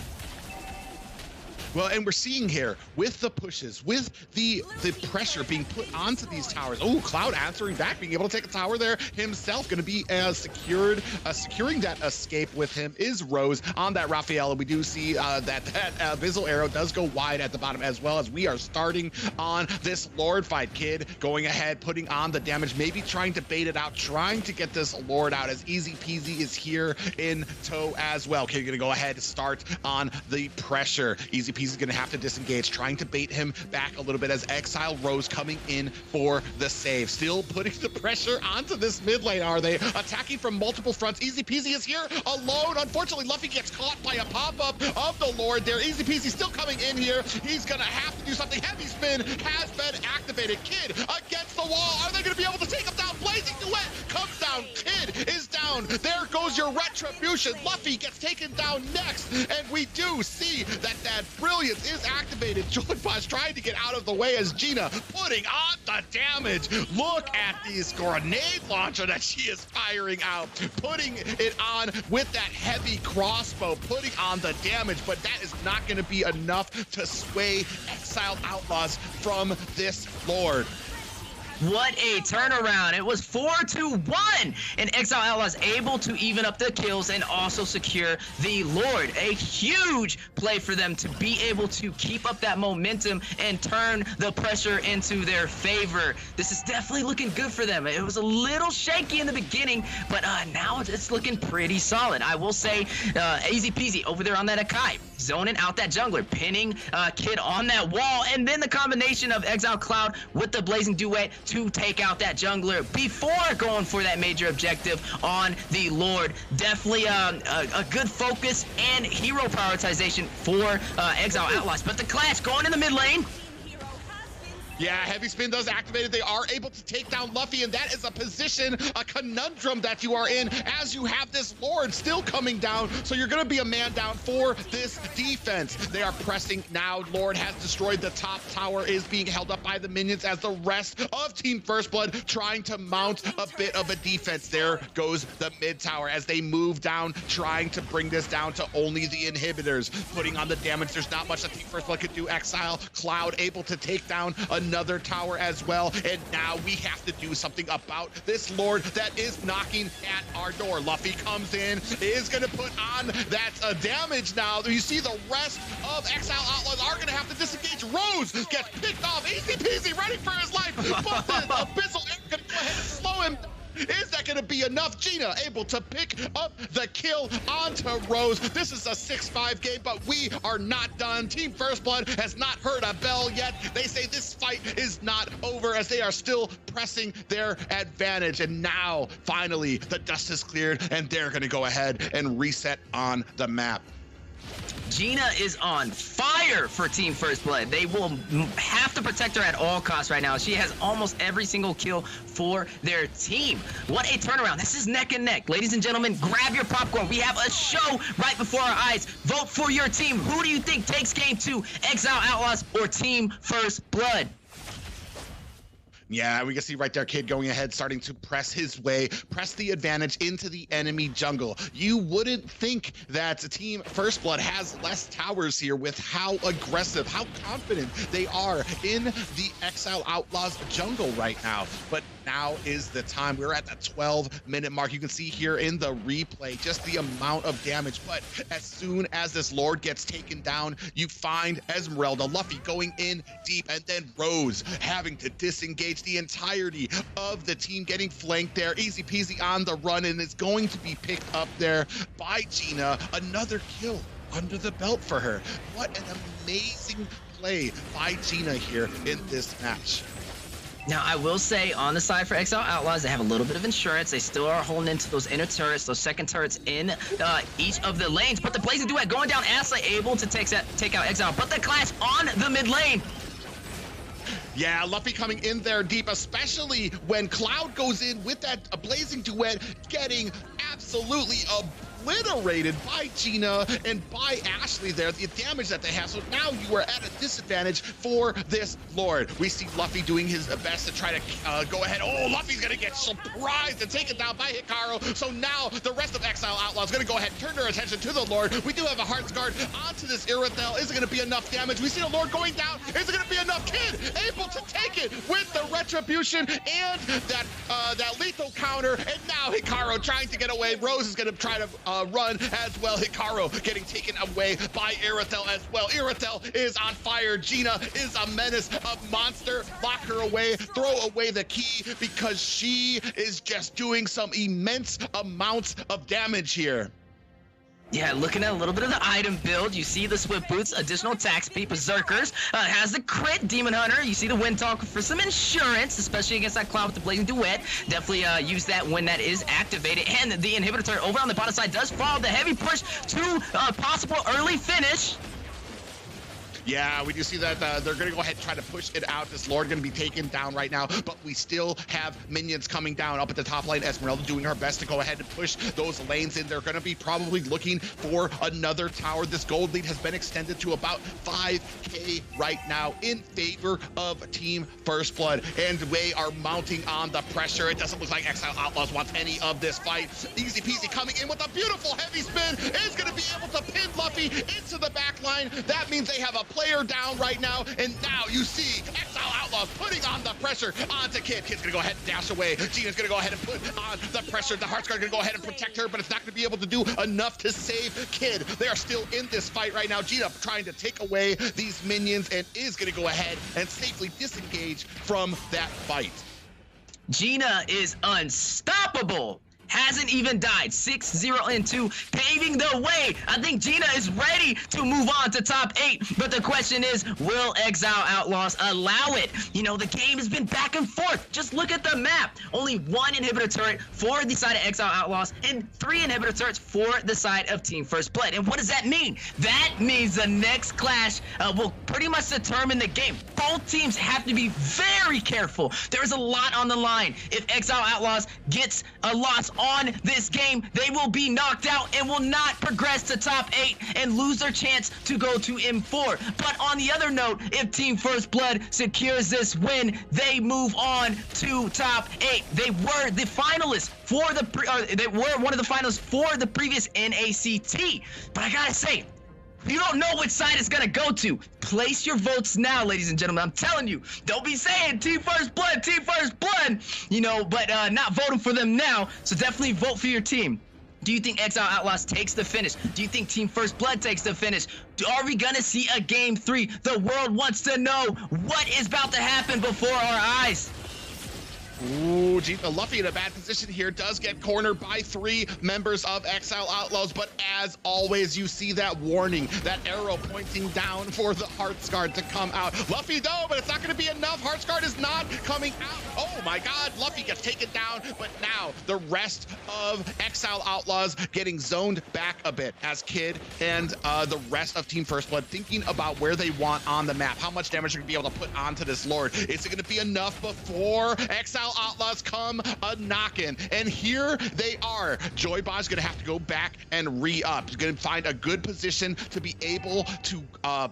Well, and we're seeing here with the pushes, with the pressure being put onto these towers. Oh, Cloud answering back, being able to take a tower there himself. Going to be securing that escape with him is Rose on that Raphael. And we do see that Abyssal Arrow does go wide at the bottom, as well as we are starting on this Lord fight. Kid going ahead, putting on the damage, maybe trying to bait it out, trying to get this Lord out, as Easy Peasy is here in tow as well. Kid gonna go ahead and start on the pressure. Easy Peasy is going to have to disengage, trying to bait him back a little bit as Exile Rose coming in for the save. Still putting the pressure onto this mid lane, are they? Attacking from multiple fronts. Easy Peasy is here alone. Unfortunately, Luffy gets caught by a pop-up of the Lord there. Easy Peasy still coming in here. He's going to have to do something. Heavy Spin has been activated. Kid against the wall. Are they going to be able to take him down? Blazing Duet comes down. Kid is down. There goes your Retribution. Luffy gets taken down next. And we do see that Brilliance is activated. Joybaj trying to get out of the way as Gina putting on the damage. Look at this grenade launcher that she is firing out, putting it on with that heavy crossbow, putting on the damage, but that is not going to be enough to sway Exiled Outlaws from this Lord. What a turnaround. It was 4-1, and Exile Outlaws able to even up the kills and also secure the Lord. A huge play for them to be able to keep up that momentum and turn the pressure into their favor. This is definitely looking good for them. It was a little shaky in the beginning, but now it's looking pretty solid. I will say, Easy Peasy over there on that Akai, zoning out that jungler, pinning Kid on that wall, and then the combination of Exile Cloud with the Blazing Duet to take out that jungler before going for that major objective on the Lord. Definitely a good focus and hero prioritization for Exile Outlaws. But the clash going in the mid lane. Yeah, Heavy Spin does activate it. They are able to take down Luffy, and that is a position, a conundrum that you are in as you have this Lord still coming down. So you're going to be a man down for this defense. They are pressing now. Lord has destroyed the top tower, is being held up by the minions as the rest of Team First Blood trying to mount a bit of a defense. There goes the mid tower as they move down, trying to bring this down to only the inhibitors, putting on the damage. There's not much that Team First Blood could do. Exile Cloud able to take down another tower as well, and now we have to do something about this Lord that is knocking at our door. Luffy comes in, is going to put on that damage now. You see the rest of Exile Outlaws are going to have to disengage. Rose gets picked off. Easy Peasy running for his life, but the Abyssal Arrow going to go ahead and slow him. Is that going to be enough? Gina able to pick up the kill onto Rose. This is a 6-5 game, but we are not done. Team First Blood has not heard a bell yet. They say this fight is not over as they are still pressing their advantage. And now, finally, the dust is cleared and they're going to go ahead and reset on the map. Gina is on fire for Team First Blood. They will have to protect her at all costs right now. She has almost every single kill for their team. What a turnaround. This is neck and neck. Ladies and gentlemen, grab your popcorn. We have a show right before our eyes. Vote for your team. Who do you think takes game 2, Exile Outlaws or Team First Blood? Yeah, we can see right there, Kid going ahead, starting to press his way, press the advantage into the enemy jungle. You wouldn't think that Team First Blood has less towers here with how aggressive, how confident they are in the Exile Outlaws jungle right now. But now is the time. We're at the 12-minute mark. You can see here in the replay just the amount of damage. But as soon as this Lord gets taken down, you find Esmeralda, Luffy going in deep, and then Rose having to disengage the entirety of the team, getting flanked there. Easy peasy on the run, and it's going to be picked up there by Gina. Another kill under the belt for her. What an amazing play by Gina here in this match. Now, I will say, on the side for Exile Outlaws, they have a little bit of insurance. They still are holding into those inner turrets, those second turrets in each of the lanes. But the Blazing Duet going down, Ashley able to take out Exile. But the clash on the mid lane. Yeah, Luffy coming in there deep, especially when Cloud goes in with that Blazing Duet, getting absolutely obliterated by Gina and by Ashley there, the damage that they have. So now you are at a disadvantage for this Lord. We see Luffy doing his best to try to go ahead. Oh, Luffy's gonna get surprised and taken down by Hikaru. So now the rest of Exile Outlaws gonna go ahead and turn their attention to the Lord. We do have a Heart's Guard onto this Irithel. Is it gonna be enough damage? We see the Lord going down. Is it gonna be enough? Kid able to take it with the Retribution and that lethal counter. And now Hikaru trying to get away. Rose is gonna try to run as well. Hikaru getting taken away by Irithel as well. Irithel is on fire. Gina is a menace, a monster. Lock her away, throw away the key, because she is just doing some immense amounts of damage here. Yeah, looking at a little bit of the item build, you see the Swift Boots, additional attack speed, Berserkers, has the crit, Demon Hunter, you see the Wind Talk for some insurance, especially against that Cloud with the Blazing Duet. Definitely use that when that is activated. And the Inhibitor turret over on the bottom side does follow the heavy push to possible early finish. Yeah, we do see that they're going to go ahead and try to push it out. This Lord going to be taken down right now, but we still have minions coming down up at the top lane. Esmeralda doing her best to go ahead and push those lanes in. They're going to be probably looking for another tower. This gold lead has been extended to about 5K right now in favor of Team First Blood, and they are mounting on the pressure. It doesn't look like Exile Outlaws wants any of this fight. Easy peasy coming in with a beautiful heavy spin. Is going to be able to pin Luffy into the back line. That means they have a player down right now, and now you see Exile Outlaws putting on the pressure onto Kid. Kid's gonna go ahead and dash away. Gina's gonna go ahead and put on the pressure. The Heart's Guard gonna go ahead and protect her, but it's not gonna be able to do enough to save Kid. They are still in this fight right now. Gina trying to take away these minions and is gonna go ahead and safely disengage from that fight. Gina is unstoppable. Hasn't even died. 6-0 and 2, paving the way. I think Gina is ready to move on to top 8. But the question is, will Exile Outlaws allow it? You know, the game has been back and forth. Just look at the map. Only 1 inhibitor turret for the side of Exile Outlaws and 3 inhibitor turrets for the side of Team First Blood. And what does that mean? That means the next clash will pretty much determine the game. Both teams have to be very careful. There's a lot on the line. If Exile Outlaws gets a loss on this game, they will be knocked out and will not progress to top 8 and lose their chance to go to M4. But on the other note, if Team First Blood secures this win, they move on to top 8. They were the finalists for they were one of the finalists for the previous NACT. But I gotta say, you don't know which side it's gonna go to. Place your votes now, ladies and gentlemen. I'm telling you, don't be saying Team First Blood, you know, but not voting for them now. So definitely vote for your team. Do you think Exile Outlaws takes the finish? Do you think Team First Blood takes the finish? Are we gonna see a game 3? The world wants to know what is about to happen before our eyes. Ooh, Luffy in a bad position here, does get cornered by 3 members of Exile Outlaws, but as always, you see that warning, that arrow pointing down for the Heart's Guard to come out. Luffy though, but it's not gonna be enough. Heart's Guard is not coming out. Oh my God, Luffy gets taken down, but now the rest of Exile Outlaws getting zoned back a bit as Kid and the rest of Team First Blood thinking about where they want on the map, how much damage they're gonna be able to put onto this Lord. Is it gonna be enough before Exile Exile Outlaws come a-knocking. And here they are. Joybot's gonna have to go back and re-up. He's gonna find a good position to be able to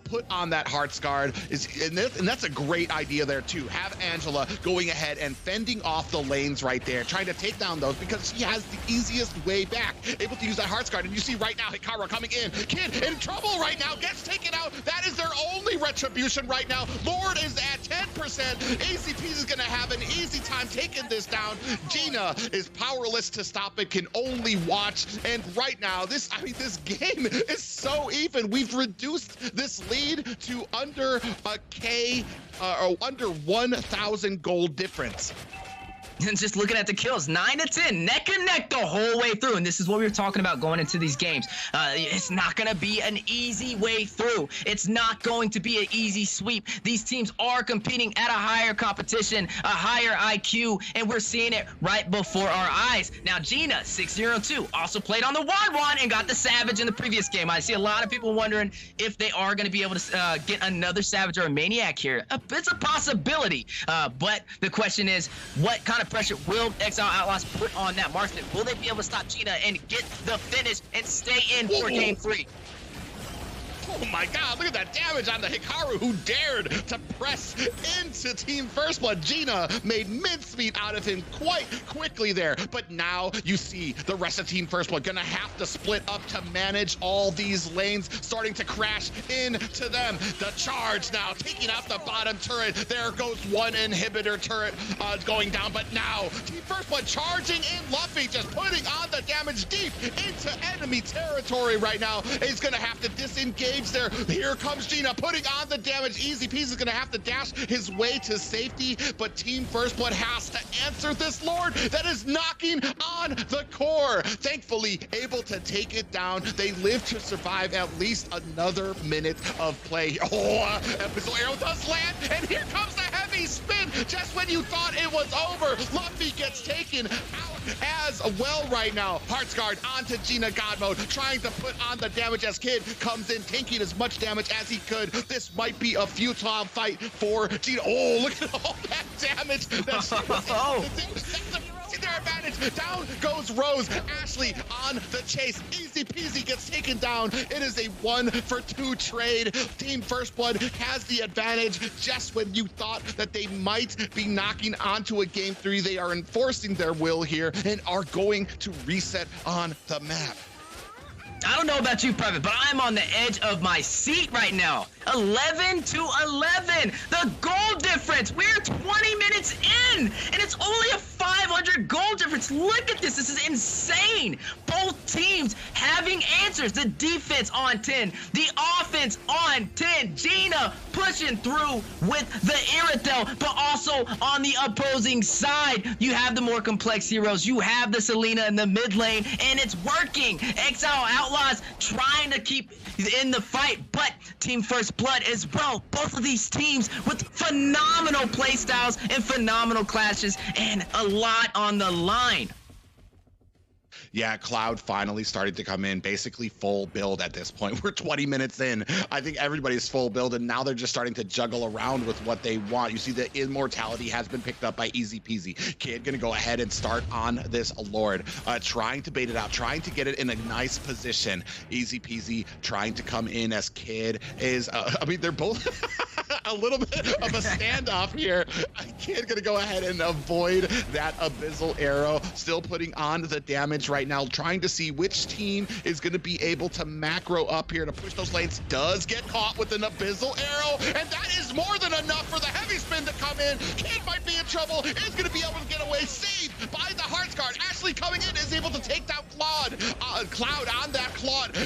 put on that Hearts Guard. And that's a great idea there too. Have Angela going ahead and fending off the lanes right there, trying to take down those because she has the easiest way back. Able to use that Hearts Guard. And you see right now, Hikaru coming in. Kid in trouble right now, gets taken out. That is their only retribution right now. Lord is at 10%. ACP is gonna have an easy time taking this down. Gina is powerless to stop it, can only watch. And right now, this game is so even. We've reduced this lead to under a K, or under 1,000 gold difference. And just looking at the kills, 9 to 10, neck and neck the whole way through. And this is what we were talking about going into these games. It's not going to be an easy way through. It's not going to be an easy sweep. These teams are competing at a higher competition, a higher IQ, and we're seeing it right before our eyes. Now, Gina, 6-0-2, also played on the 1-1 and got the Savage in the previous game. I see a lot of people wondering if they are going to be able to get another Savage or a Maniac here. It's a possibility, but the question is, what kind of pressure will Exile Outlaws put on that marksman? Will they be able to stop Gina and get the finish and stay in for game 3? Oh my god, look at that damage on the Hikaru who dared to press into Team First Blood. Gina made mincemeat out of him quite quickly there. But now you see the rest of Team First Blood gonna have to split up to manage all these lanes starting to crash into them. The charge now taking out the bottom turret. There goes one inhibitor turret going down. But now Team First Blood charging in Luffy, just putting on the damage deep into enemy territory right now. He's gonna have to disengage there. Here comes Gina putting on the damage. Easy Peasy is gonna have to dash his way to safety, but Team First Blood has to answer this Lord that is knocking on the core. Thankfully, able to take it down. They live to survive at least another minute of play. Oh, Episode Arrow does land, and here comes the heavy spin. Just when you thought it was over, Luffy gets taken out as well right now. Hearts Guard onto Gina God Mode, trying to put on the damage as Kid comes in, taking as much damage as he could. This might be a futile fight for Gina. Oh, look at all that damage. That's their advantage. Down goes Rose. Ashley on the chase. Easy Peasy gets taken down. It is a 1-for-2 trade. Team First Blood has the advantage. Just when you thought that they might be knocking onto a game 3, they are enforcing their will here and are going to reset on the map. I don't know about you, Private, but I'm on the edge of my seat right now. 11 to 11. The goal difference. We're 20 minutes in, and it's only a 500 goal difference. Look at this. This is insane. Both teams having answers. The defense on 10, the offense on 10. Gina pushing through with the Irithel, but also on the opposing side, you have the more complex heroes. You have the Selena in the mid lane, and it's working. Exile Outlaws trying to keep in the fight, but Team First Blood as well. Both of these teams with phenomenal playstyles and phenomenal clashes and a lot on the line. Yeah, Cloud finally started to come in, basically full build at this point. We're 20 minutes in. I think everybody's full build, and now they're just starting to juggle around with what they want. You see the immortality has been picked up by Easy Peasy. Kid gonna go ahead and start on this Lord, trying to bait it out, trying to get it in a nice position. Easy Peasy trying to come in as Kid is, I mean, they're both a little bit of a standoff here. Kid gonna go ahead and avoid that Abyssal Arrow, still putting on the damage right now, trying to see which team is going to be able to macro up here to push those lanes. Does get caught with an Abyssal Arrow, and that is more than enough for the heavy spin to come in. Kid might be in trouble, is going to be able to get away, saved by the Hearts Guard. Ashley coming in is able to take down Cloud on that Claude.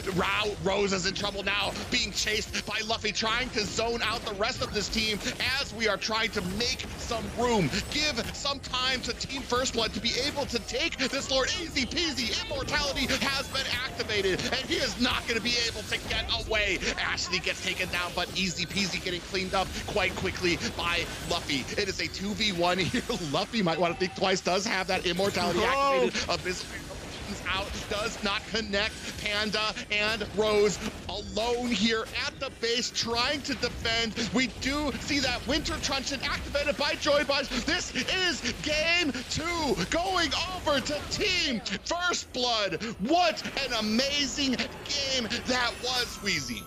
Rose is in trouble now, being chased by Luffy, trying to zone out the rest of this team as we are trying to make some room, give some time to Team First Blood to be able to take this Lord. Easy Peasy, immortality has been activated, and he is not going to be able to get away. Ashley gets taken down, but Easy Peasy getting cleaned up quite quickly by Luffy. It is a 2v1 here. Luffy might want to think twice, does have that immortality activated. Abyss flattens out, does not connect. Panda and Rose alone here at the base trying to defend. We do see that Winter Truncheon activated by Joybots. This is game 2 going over to Team First Blood. What an amazing game that was, Wheezy.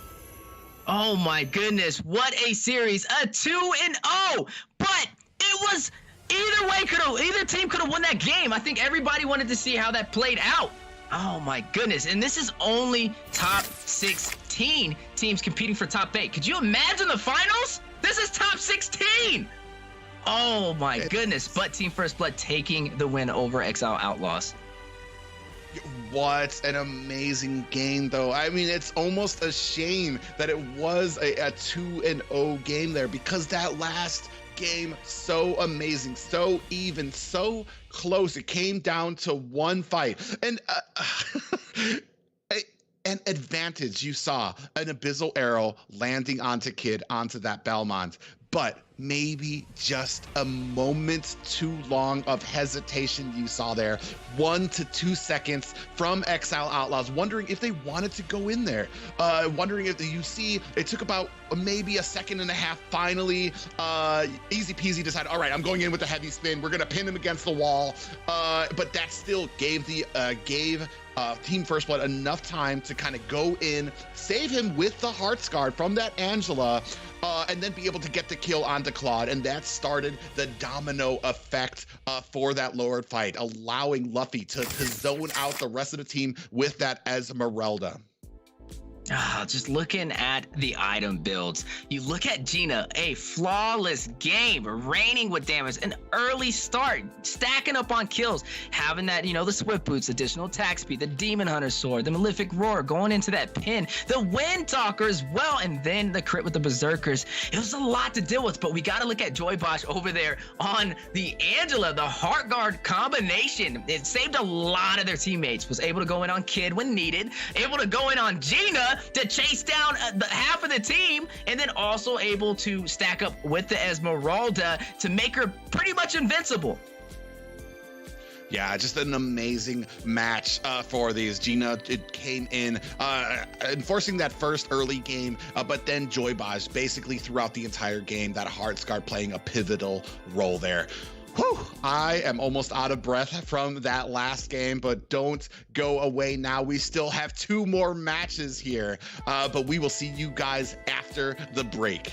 Oh my goodness, what a series, a 2-0, but it was either team could have won that game. I think everybody wanted to see how that played out. Oh my goodness, and this is only top 16 teams competing for top 8. Could you imagine the finals? This is top 16. Oh my goodness, but Team First Blood taking the win over Exile Outlaws. What an amazing game, though. I mean, it's almost a shame that it was a 2-0 game there, because that last game, so amazing, so even, so close. It came down to one fight. And an advantage you saw, an Abyssal Arrow landing onto Kid, onto that Belmont. But maybe just a moment too long of hesitation you saw there. 1 to 2 seconds from Exile Outlaws, wondering if they wanted to go in there. Wondering if you see, it took about maybe a second and a half finally. Easy peasy decided, all right, I'm going in with the heavy spin. We're gonna pin him against the wall. But that still gave Team First Blood enough time to kind of go in, save him with the Hearts Guard from that Angela, and then be able to get the kill onto Claude. And that started the domino effect for that lowered fight, allowing Luffy to zone out the rest of the team with that Esmeralda. Just looking at the item builds, you look at Gina, a flawless game, reigning with damage, an early start, stacking up on kills, having that, the Swift Boots, additional attack speed, the Demon Hunter Sword, the Malefic Roar, going into that pin, the Wind Talker as well, and then the crit with the Berserkers. It was a lot to deal with, but we got to look at Joybosh over there on the Angela, the Heart Guard combination. It saved a lot of their teammates, was able to go in on Kid when needed, able to go in on Gina to chase down half of the team, and then also able to stack up with the Esmeralda to make her pretty much invincible. Yeah, just an amazing match for these. Gina, it came in enforcing that first early game, but then Joybosh basically throughout the entire game, that Hearts Guard playing a pivotal role there. Whew, I am almost out of breath from that last game, but don't go away now. We still have 2 more matches here, but we will see you guys after the break.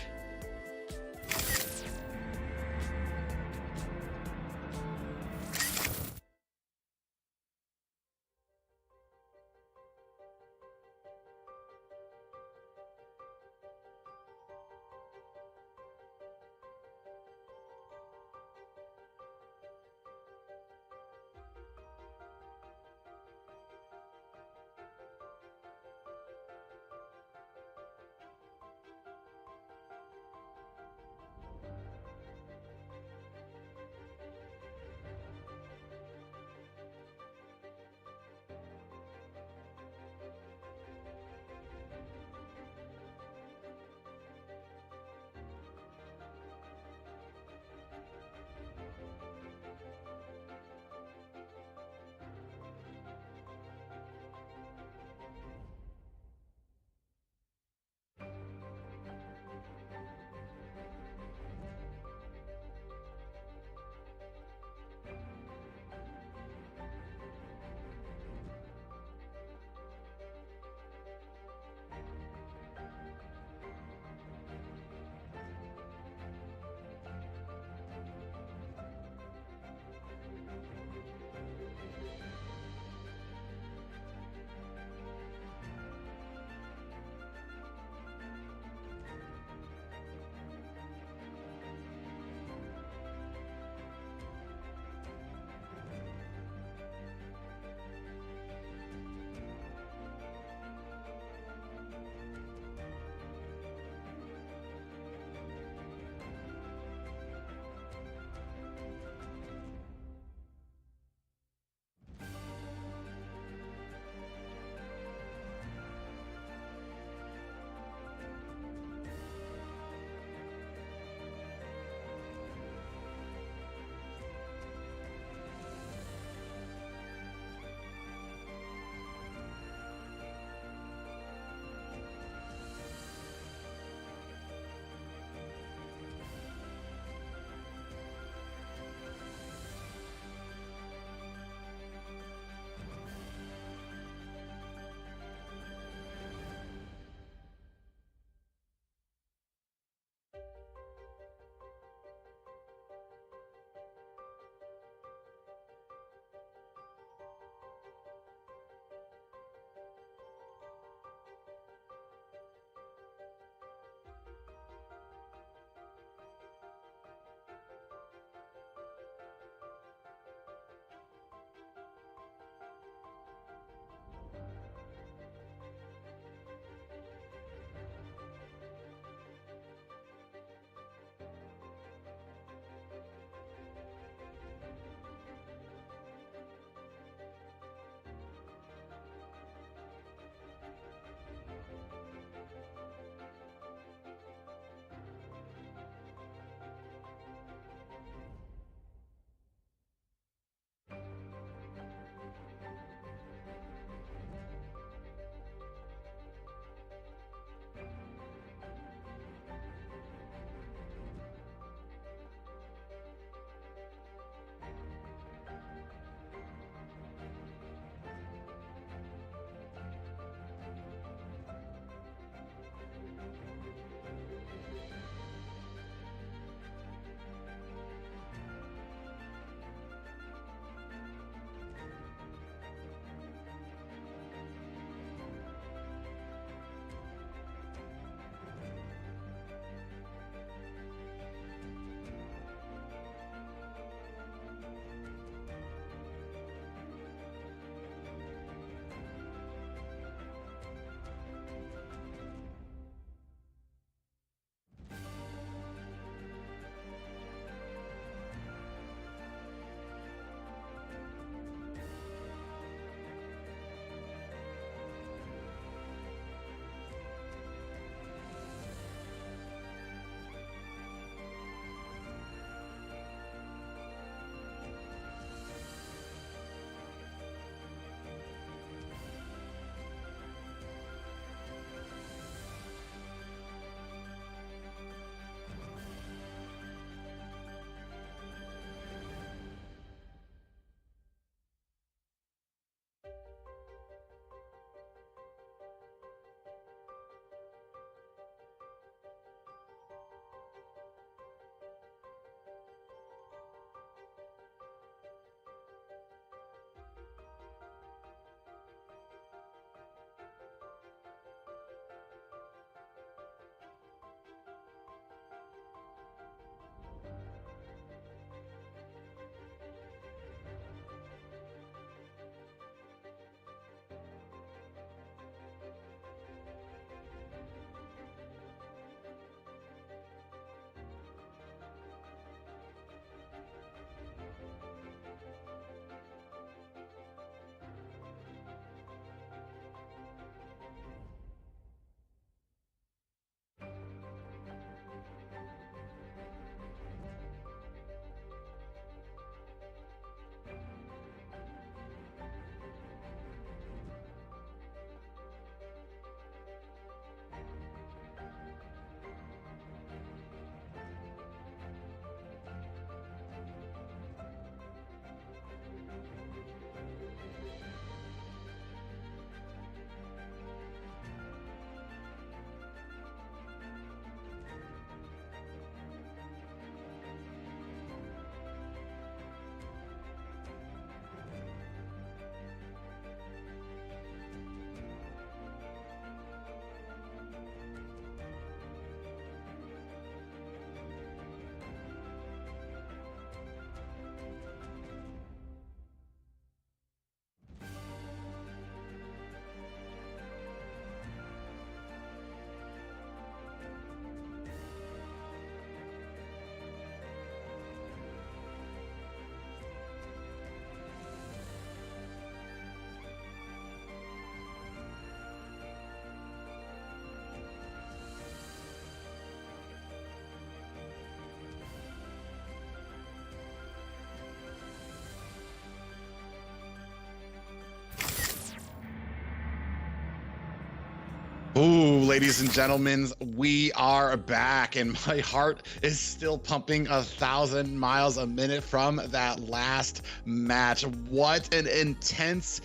Ooh, ladies and gentlemen, we are back, and my heart is still pumping 1,000 miles a minute from that last match. What an intense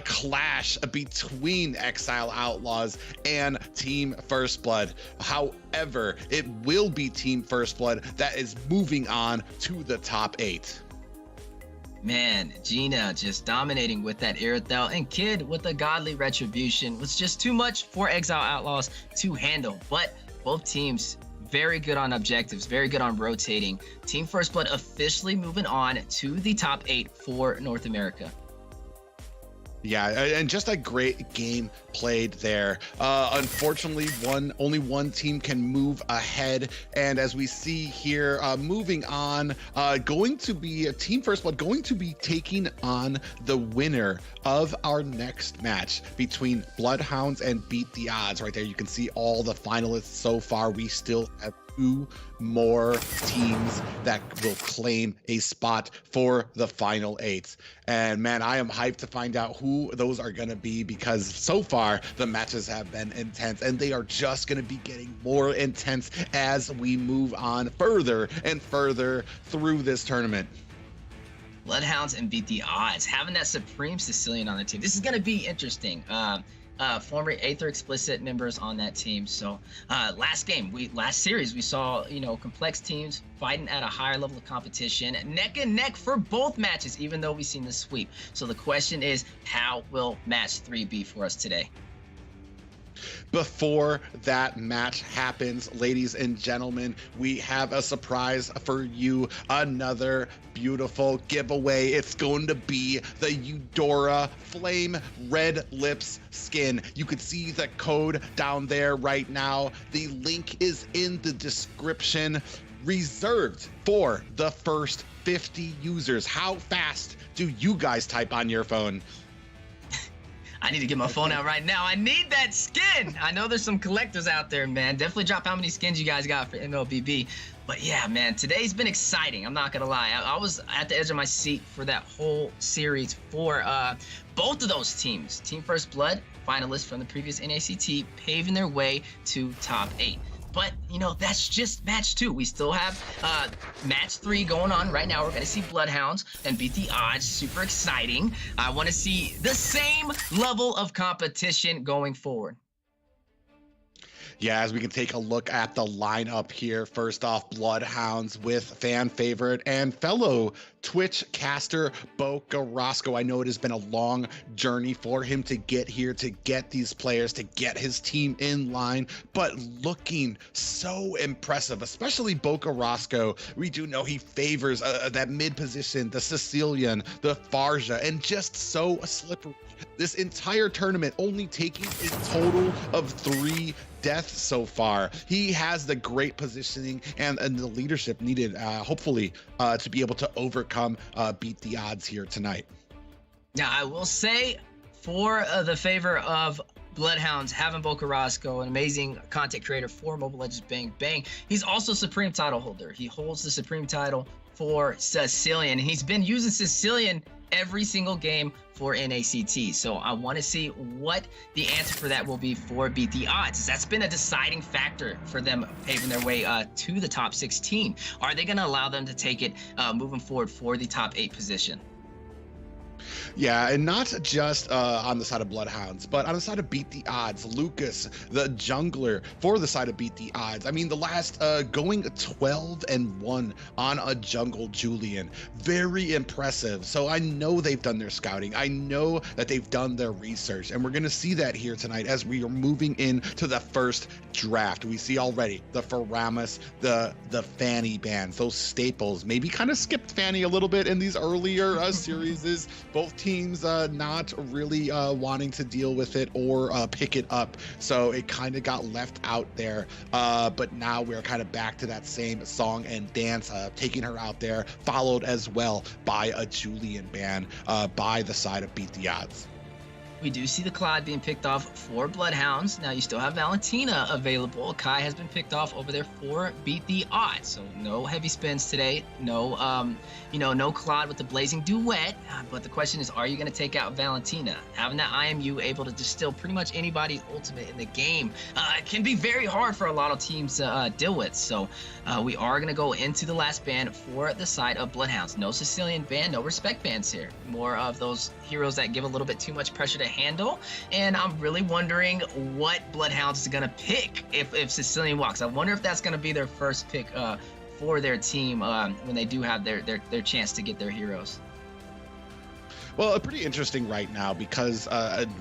clash between Exile Outlaws and Team First Blood. However, it will be Team First Blood that is moving on to the top 8. Man, Gina just dominating with that Irithel, and Kid with a godly retribution was just too much for Exile Outlaws to handle. But both teams very good on objectives, very good on rotating. Team First Blood officially moving on to the top 8 for North America. Yeah, and just a great game played there. Unfortunately, only one team can move ahead, and as we see here, moving on, going to be Team First Blood going to be taking on the winner of our next match between BloodHounds and Beat the Odds. Right there, you can see all the finalists so far. We still have 2 more teams that will claim a spot for the final 8. And man, I am hyped to find out who those are going to be, because so far the matches have been intense, and they are just going to be getting more intense as we move on further and further through this tournament. BloodHounds and Beat the Odds, having that Supreme Sicilian on the team. This is going to be interesting. Former Aether Explicit members on that team. So last series we saw, complex teams fighting at a higher level of competition, neck and neck for both matches, even though we've seen the sweep. So the question is, how will match 3 be for us today? Before that match happens, ladies and gentlemen, we have a surprise for you. Another beautiful giveaway. It's going to be the Eudora Flame Red Lips skin. You can see the code down there right now. The link is in the description. Reserved for the first 50 users. How fast do you guys type on your phone? I need to get my phone out right now. I need that skin. I know there's some collectors out there, man. Definitely drop how many skins you guys got for MLBB. But yeah, man, today's been exciting. I'm not going to lie. I was at the edge of my seat for that whole series for both of those teams. Team First Blood, finalists from the previous NACT, paving their way to top 8. But, that's just match 2. We still have match 3 going on right now. We're going to see BloodHounds and Beat the Odds. Super exciting. I want to see the same level of competition going forward. Yeah, as we can take a look at the lineup here. First off, BloodHounds with fan favorite and fellow Twitch caster Bo Carrasco. I know it has been a long journey for him to get here, to get these players, to get his team in line, but looking so impressive, especially Bo Carrasco. We do know he favors that mid position, the Sicilian, the Farja, and just so slippery. This entire tournament only taking a total of 3 deaths so far. He has the great positioning and the leadership needed, hopefully, to be able to overcome Beat the Odds here tonight. Now, I will say, for the favor of BloodHounds, having Bo Carrasco, an amazing content creator for Mobile Legends Bang Bang, he's also Supreme title holder. He holds the Supreme title for Sicilian. He's been using Sicilian every single game for NACT. So I want to see what the answer for that will be for Beat the Odds. That's been a deciding factor for them paving their way to the top 16. Are they going to allow them to take it moving forward for the top 8 position? Yeah, and not just on the side of BloodHounds, but on the side of Beat the Odds, Lucas, the jungler, for the side of Beat the Odds. I mean, the last going 12-1 on a jungle Julian. Very impressive. So I know they've done their scouting. I know that they've done their research, and we're going to see that here tonight as we are moving into the first draft. We see already the Faramus, the Fanny bands, those staples. Maybe kind of skipped Fanny a little bit in these earlier series. Both teams not really wanting to deal with it or pick it up, so it kind of got left out there, but now we're kind of back to that same song and dance, taking her out there, followed as well by a Julian ban by the side of Beat the Odds. We do see the Clyde being picked off for BloodHounds. Now you still have Valentina available. Kai has been picked off over there for Beat the Odds. So no heavy spins today. No, no Clyde with the Blazing Duet. But the question is, are you going to take out Valentina? Having that IMU able to distill pretty much anybody's ultimate in the game can be very hard for a lot of teams to deal with. So we are going to go into the last ban for the side of BloodHounds. No Sicilian ban, no respect bans here. More of those heroes that give a little bit too much pressure to handle. And I'm really wondering what BloodHounds is going to pick if Sicilian walks. I wonder if that's going to be their first pick for their team when they do have their chance to get their heroes. Well, pretty interesting right now because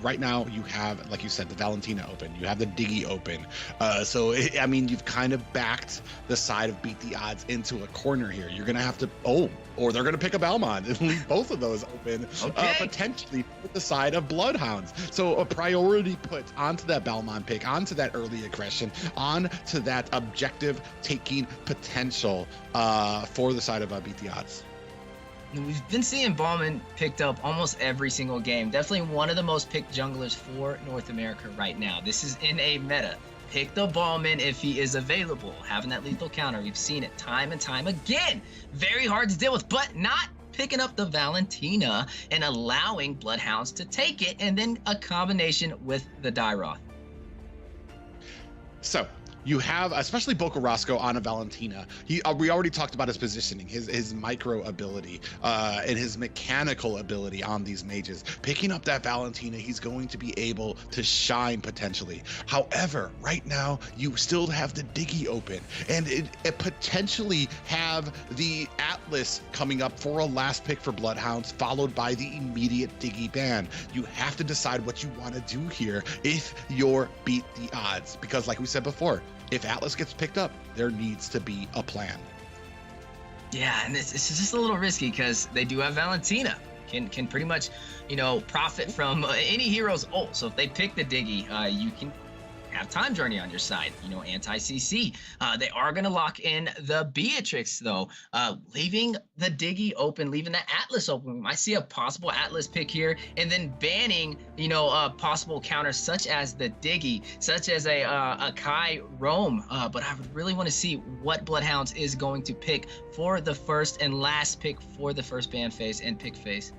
right now you have, like you said, the Valentina open, you have the Diggy open. I mean, you've kind of backed the side of Beat the Odds into a corner here. You're going to have to, or they're going to pick a Belmont and leave both of those open, potentially with the side of BloodHounds. So a priority put onto that Belmont pick, onto that early aggression, onto that objective taking potential for the side of Beat the Odds. We've been seeing Ballman picked up almost every single game. Definitely one of the most picked junglers for North America right now. This is in a meta. Pick the Ballman if he is available. Having that lethal counter, we've seen it time and time again. Very hard to deal with, but not picking up the Valentina and allowing BloodHounds to take it, and then a combination with the Dairoth. So you have, especially Boca Roscoe on a Valentina. We already talked about his positioning, his micro ability, and his mechanical ability on these mages. Picking up that Valentina, he's going to be able to shine potentially. However, right now, you still have the Diggy open, and it potentially have the Atlas coming up for a last pick for BloodHounds, followed by the immediate Diggy ban. You have to decide what you want to do here if you're Beat the Odds, because like we said before, if Atlas gets picked up, there needs to be a plan. Yeah, and it's just a little risky because they do have Valentina. Can pretty much, profit from any hero's ult. So if they pick the Diggy, you can have Time Journey on your side, anti-CC. They are going to lock in the Beatrix, though, leaving the Diggy open, leaving the Atlas open. We might see a possible Atlas pick here, and then banning, possible counters such as the Diggy, such as a Kai Roam. But I would really want to see what BloodHounds is going to pick for the first and last pick for the first ban phase and pick phase.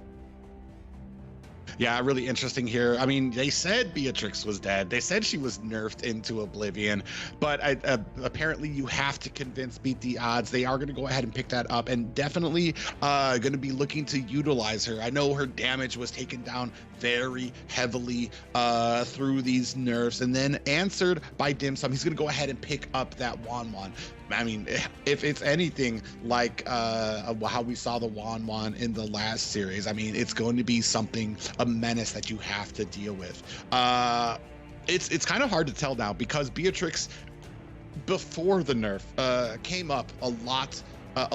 Yeah, really interesting here. I mean, they said Beatrix was dead. They said she was nerfed into oblivion, but apparently you have to convince Beat the Odds. They are going to go ahead and pick that up and definitely going to be looking to utilize her. I know her damage was taken down very heavily through these nerfs and then answered by Dim Sum. He's going to go ahead and pick up that Wan. I mean, if it's anything like how we saw the Wan in the last series, I mean, it's going to be something, a menace that you have to deal with. It's kind of hard to tell now because Beatrix, before the nerf, came up a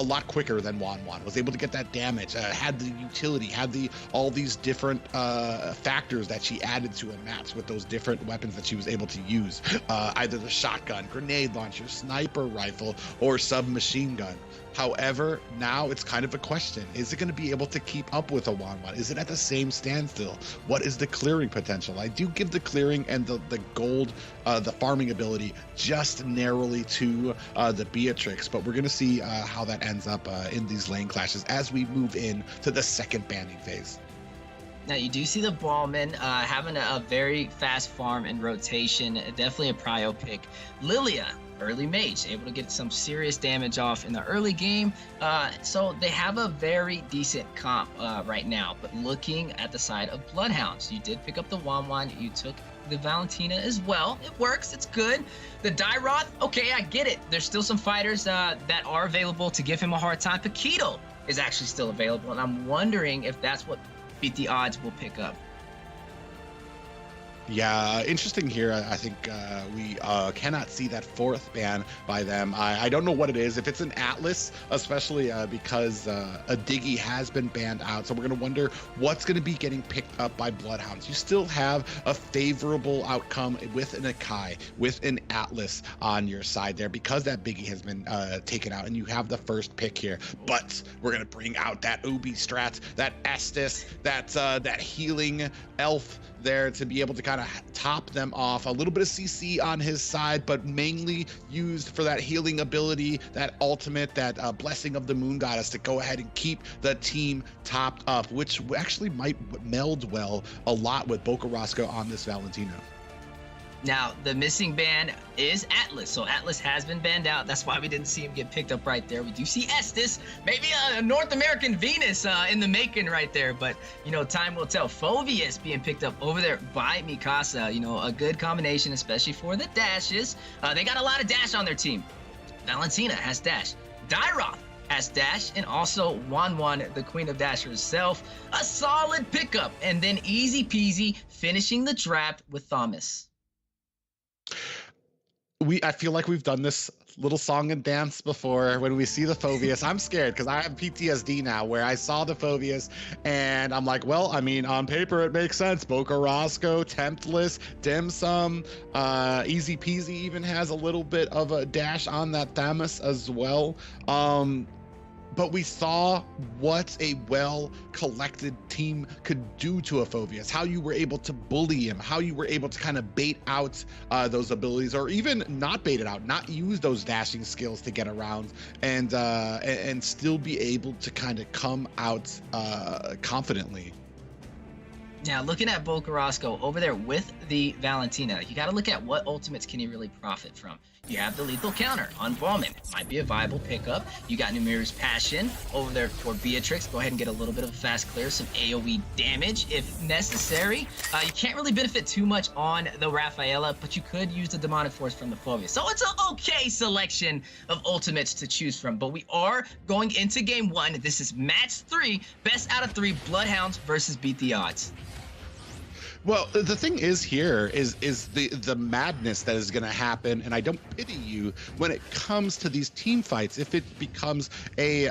lot quicker than Wan, was able to get that damage, had the utility, had all these different factors that she added to her maps with those different weapons that she was able to use, either the shotgun, grenade launcher, sniper rifle, or submachine gun. However, now it's kind of a question. Is it going to be able to keep up with a Wan? Is it at the same standstill? What is the clearing potential? I do give the clearing and the gold, the farming ability just narrowly to the Beatrix, but we're going to see how that ends up in these lane clashes as we move in to the second banning phase. Now you do see the Ballman having a very fast farm and rotation, definitely a prio pick. Lilia, early mage, able to get some serious damage off in the early game. So they have a very decent comp right now, but looking at the side of BloodHounds, you did pick up the Wan, you took the Valentina as well. It works, it's good. The Dairoth, okay, I get it. There's still some fighters that are available to give him a hard time. Paquito is actually still available, and I'm wondering if that's what Beat the Odds will pick up. Yeah, interesting here. I think we cannot see that fourth ban by them. I don't know what it is. If it's an Atlas, especially because a Diggy has been banned out. So we're going to wonder what's going to be getting picked up by BloodHounds. You still have a favorable outcome with an Akai, with an Atlas on your side there because that Biggie has been taken out and you have the first pick here. But we're going to bring out that Ubi strat, that Estus, that healing elf there to be able to kind of top them off. A little bit of CC on his side, but mainly used for that healing ability, that ultimate, that blessing of the moon goddess to go ahead and keep the team topped up, which actually might meld well a lot with Bocarasco on this Valentina. Now, the missing ban is Atlas. So Atlas has been banned out. That's why we didn't see him get picked up right there. We do see Estes, maybe a North American Venus in the making right there. But, you know, time will tell. Phoveus being picked up over there by Mikasa. You know, a good combination, especially for the dashes. They got a lot of dash on their team. Valentina has dash. Dyroth has dash, and also Wan, the queen of dash herself. A solid pickup. And then easy peasy finishing the draft with Thomas. I feel like we've done this little song and dance before. When we see the Phoveus, I'm scared because I have PTSD now, where I saw the Phoveus and I'm like, well, I mean, on paper it makes sense. Bocarasco, Temptless, Dim Sum, Easy Peasy even has a little bit of a dash on that Thamus as well. But we saw what a well-collected team could do to a Phoveus, how you were able to bully him, how you were able to kind of bait out those abilities, or even not bait it out, not use those dashing skills to get around, and still be able to kind of come out confidently. Now, looking at Bocarasco over there with the Valentina, you got to look at what ultimates can he really profit from. You have the lethal counter on Ballman. Might be a viable pickup. You got Numira's Passion over there for Beatrix. Go ahead and get a little bit of a fast clear, some AoE damage if necessary. You can't really benefit too much on the Rafaela, but you could use the Demonic Force from the Phoveus. So it's an okay selection of ultimates to choose from. But we are going into game 1. This is match 3, best out of 3, BloodHounds versus Beat the Odds. Well, the thing is here is the madness that is going to happen, and I don't pity you when it comes to these team fights. If it becomes a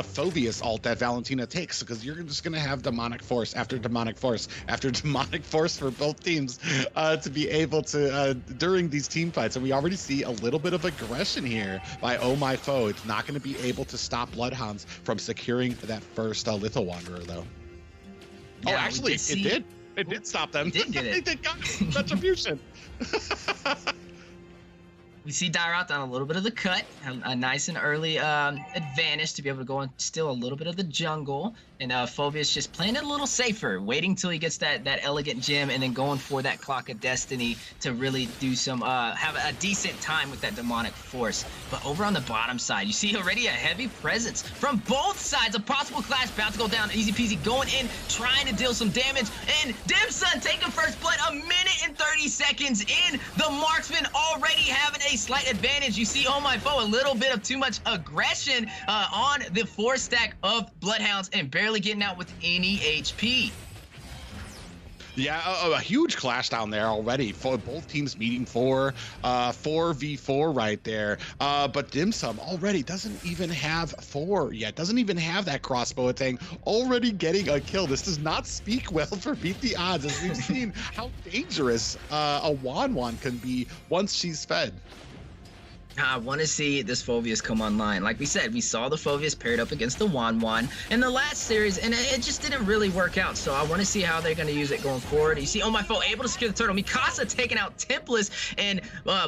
Phoveus ult that Valentina takes, because you're just going to have demonic force after demonic force after demonic force for both teams to be able to during these team fights. And we already see a little bit of aggression here by Oh My Foe. It's not going to be able to stop BloodHounds from securing that first Lethal Wanderer, though. Yeah, oh, actually, it did. It did stop them. Did get it. They got retribution. We see Dyroth on a little bit of the cut, a nice and early advantage to be able to go and steal a little bit of the jungle. And Phoveus just playing it a little safer, waiting till he gets that elegant gem, and then going for that Clock of Destiny to really do some, have a decent time with that demonic force. But over on the bottom side, you see already a heavy presence from both sides. A possible clash about to go down. Easy peasy going in, trying to deal some damage. And Dimson taking first blood, a minute and 30 seconds in. The marksman already having a slight advantage. You see, Oh My Foe, a little bit of too much aggression on the 4-stack of BloodHounds and barely getting out with any HP. Yeah, a huge clash down there already. For both teams meeting for 4v4 right there. But Dim Sum already doesn't even have 4 yet. Doesn't even have that crossbow thing. Already getting a kill. This does not speak well for Beat the Odds, as we've seen how dangerous a Wan can be once she's fed. I want to see this Phoveus come online. Like we said, we saw the Phoveus paired up against the Wan in the last series, and it just didn't really work out. So I want to see how they're going to use it going forward. You see, Oh My Foe able to secure the turtle. Mikasa taking out Templess, and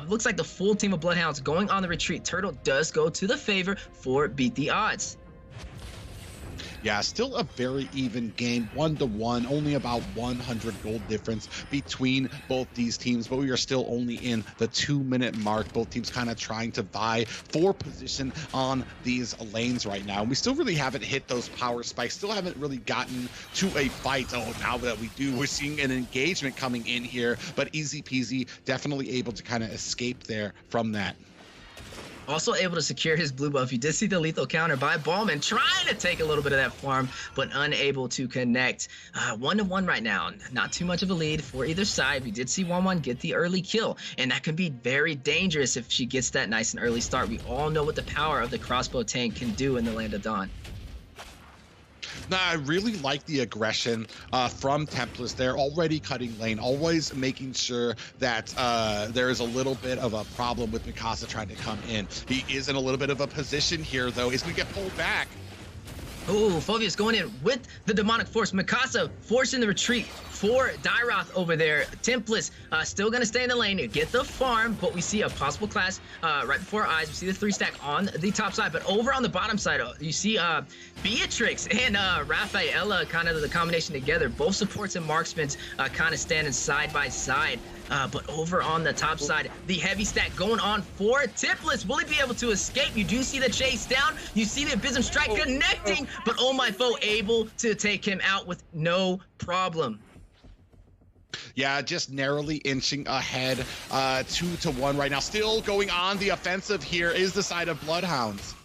looks like the full team of BloodHounds going on the retreat. Turtle does go to the favor for Beat the Odds. Yeah, still a very even game, 1-1, only about 100 gold difference between both these teams, but we are still only in the 2-minute mark. Both teams kind of trying to vie for position on these lanes right now. And we still really haven't hit those power spikes, still haven't really gotten to a fight. Oh, now that we do, we're seeing an engagement coming in here, but easy peasy, definitely able to kind of escape there from that. Also able to secure his blue buff. You did see the lethal counter by Ballman trying to take a little bit of that farm, but unable to connect. 1-1 right now. Not too much of a lead for either side. We did see Wan get the early kill, and that can be very dangerous if she gets that nice and early start. We all know what the power of the crossbow tank can do in the Land of Dawn. Now, I really like the aggression from Templars. They're already cutting lane, always making sure that there is a little bit of a problem with Mikasa trying to come in. He is in a little bit of a position here, though. He's going to get pulled back. Ooh, Phoveus going in with the Demonic Force. Mikasa forcing the retreat for Dyroth over there. Templess still going to stay in the lane, get the farm, but we see a possible clash right before our eyes. We see the 3-stack on the top side, but over on the bottom side, you see Beatrix and Rafaela, kind of the combination together. Both supports and marksmen kind of standing side by side. But over on the top side, the heavy stack going on for Templess. Will he be able to escape? You do see the chase down. You see the Abysm Strike connecting, but Oh My Foe able to take him out with no problem. Yeah, just narrowly inching ahead, 2-1 right now. Still going on the offensive here is the side of BloodHounds.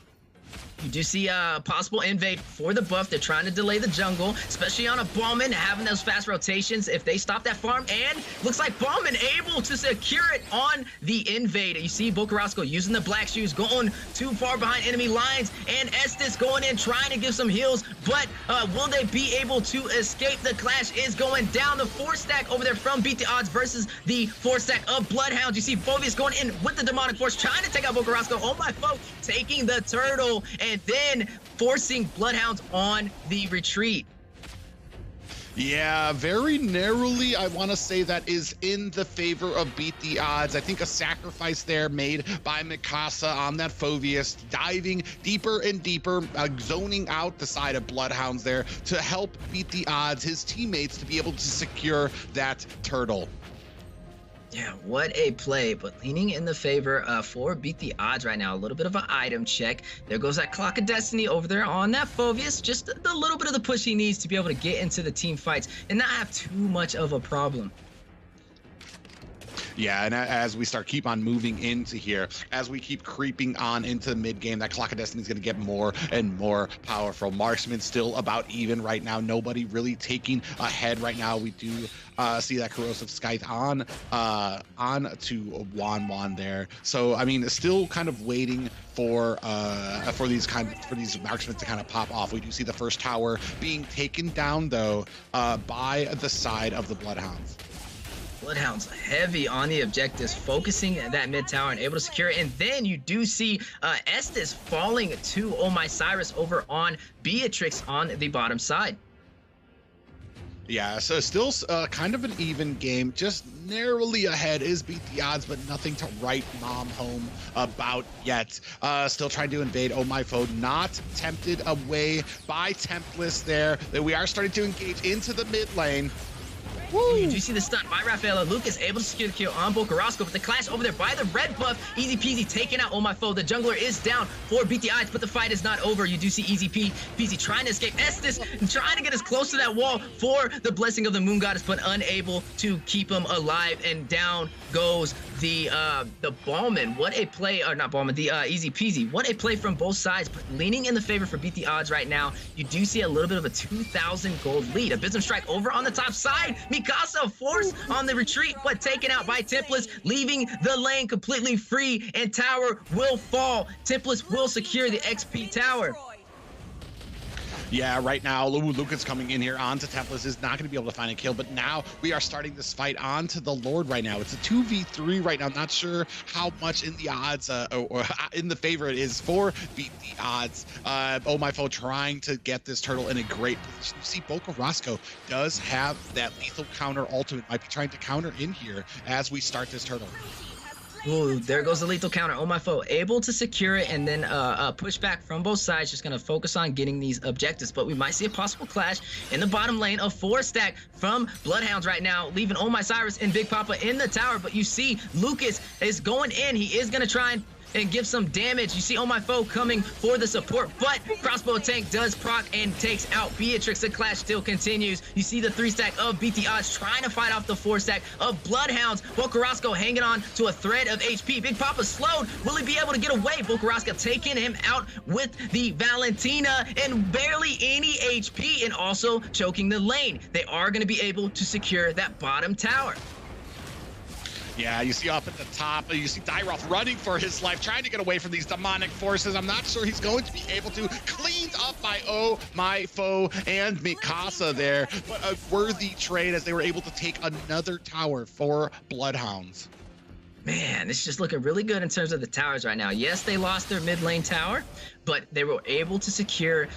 You do see a possible invade for the buff. They're trying to delay the jungle, especially on a Ballman, having those fast rotations. If they stop that farm, and looks like Ballman able to secure it on the invade. You see Bocarasco using the black shoes, going too far behind enemy lines, and Estes going in, trying to give some heals, but will they be able to escape? The clash is going down. The 4-stack over there from Beat the Odds versus the 4-stack of BloodHounds. You see Phoveus going in with the Demonic Force, trying to take out Bocarasco. Oh My Foe taking the turtle, and then forcing BloodHounds on the retreat. Yeah, very narrowly, I want to say that is in the favor of Beat the Odds. I think a sacrifice there made by Mikasa on that Phoveus, diving deeper and deeper, zoning out the side of BloodHounds there to help Beat the Odds, his teammates, to be able to secure that turtle. Yeah, what a play, but leaning in the favor for Beat the Odds right now. A little bit of an item check. There goes that Clock of Destiny over there on that Phoveus. Just the little bit of the push he needs to be able to get into the team fights and not have too much of a problem. Yeah, and as we keep on moving into here, as we keep creeping on into the mid game, that Clock of Destiny is going to get more and more powerful. Marksman still about even right now. Nobody really taking ahead right now. We do see that Corrosive Scythe on to Wan there. So I mean, still kind of waiting for these marksmen to kind of pop off. We do see the first tower being taken down though by the side of the BloodHounds. BloodHounds heavy on the objectives, focusing that mid tower and able to secure it. And then you do see Estes falling to Oh My Cyrus over on Beatrix on the bottom side. Yeah, so still kind of an even game, just narrowly ahead is Beat the Odds, but nothing to write mom home about yet. Still trying to invade Oh My Foe, not tempted away by Templess there. That we are starting to engage into the mid lane. Woo. You do see the stun by Rafaela. Lucas able to secure the kill on Bocarasco, but the clash over there by the red buff. Easy peasy taking out Oh My Foe. The jungler is down for Beat the Odds, but the fight is not over. You do see Easy Peasy trying to escape Estes and trying to get as close to that wall for the blessing of the Moon Goddess, but unable to keep him alive. And down goes the Ballman. What a play, or not Ballman, the Easy Peasy. What a play from both sides, but leaning in the favor for Beat the Odds right now. You do see a little bit of a 2,000 gold lead. Abysm Strike over on the top side. Mikasa forced on the retreat, but taken out by Templess, leaving the lane completely free, and tower will fall. Templess will secure the XP tower. Yeah, right now, Lucas coming in here onto Templess is not going to be able to find a kill, but now we are starting this fight onto the Lord right now. It's a 2v3 right now. Not sure how much in the odds or in the favor it is for Beat the Odds. Oh My Foe trying to get this turtle in a great position. You see Bocarasco does have that lethal counter ultimate. Might be trying to counter in here as we start this turtle. Ooh, there goes the lethal counter. Oh My Foe able to secure it, and then push back from both sides. Just gonna focus on getting these objectives, but we might see a possible clash in the bottom lane of 4-stack from BloodHounds right now, leaving Oh My Cyrus and Big Papa in the tower. But you see Lucas is going in. He is gonna try and give some damage. You see Oh My Foe coming for the support, but crossbow tank does proc and takes out Beatrix. The clash still continues. You see the 3-stack of Beat the Odds trying to fight off the 4-stack of BloodHounds. Bocarasco hanging on to a thread of HP. Big Papa slowed. Will he be able to get away? Bocarasco taking him out with the Valentina and barely any HP, and also choking the lane. They are going to be able to secure that bottom tower. Yeah, you see up at the top, you see Dyroth running for his life, trying to get away from these demonic forces. I'm not sure he's going to be able to. Cleaned up by Oh My Foe and Mikasa there, but a worthy trade as they were able to take another tower for BloodHounds. Man, it's just looking really good in terms of the towers right now. Yes, they lost their mid lane tower, but they were able to secure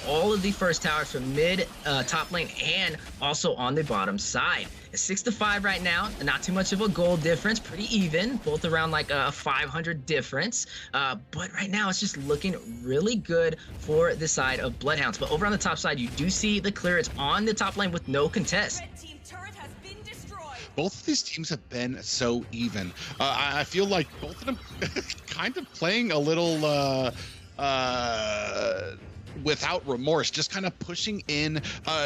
all of the first towers from mid, top lane, and also on the bottom side. It's 6-5 right now, not too much of a goal difference, pretty even, both around like a 500 difference. But right now, it's just looking really good for the side of BloodHounds. But over on the top side, you do see the clearance on the top lane with no contest. Both of these teams have been so even. I feel like both of them kind of playing a little without remorse, just kind of pushing in,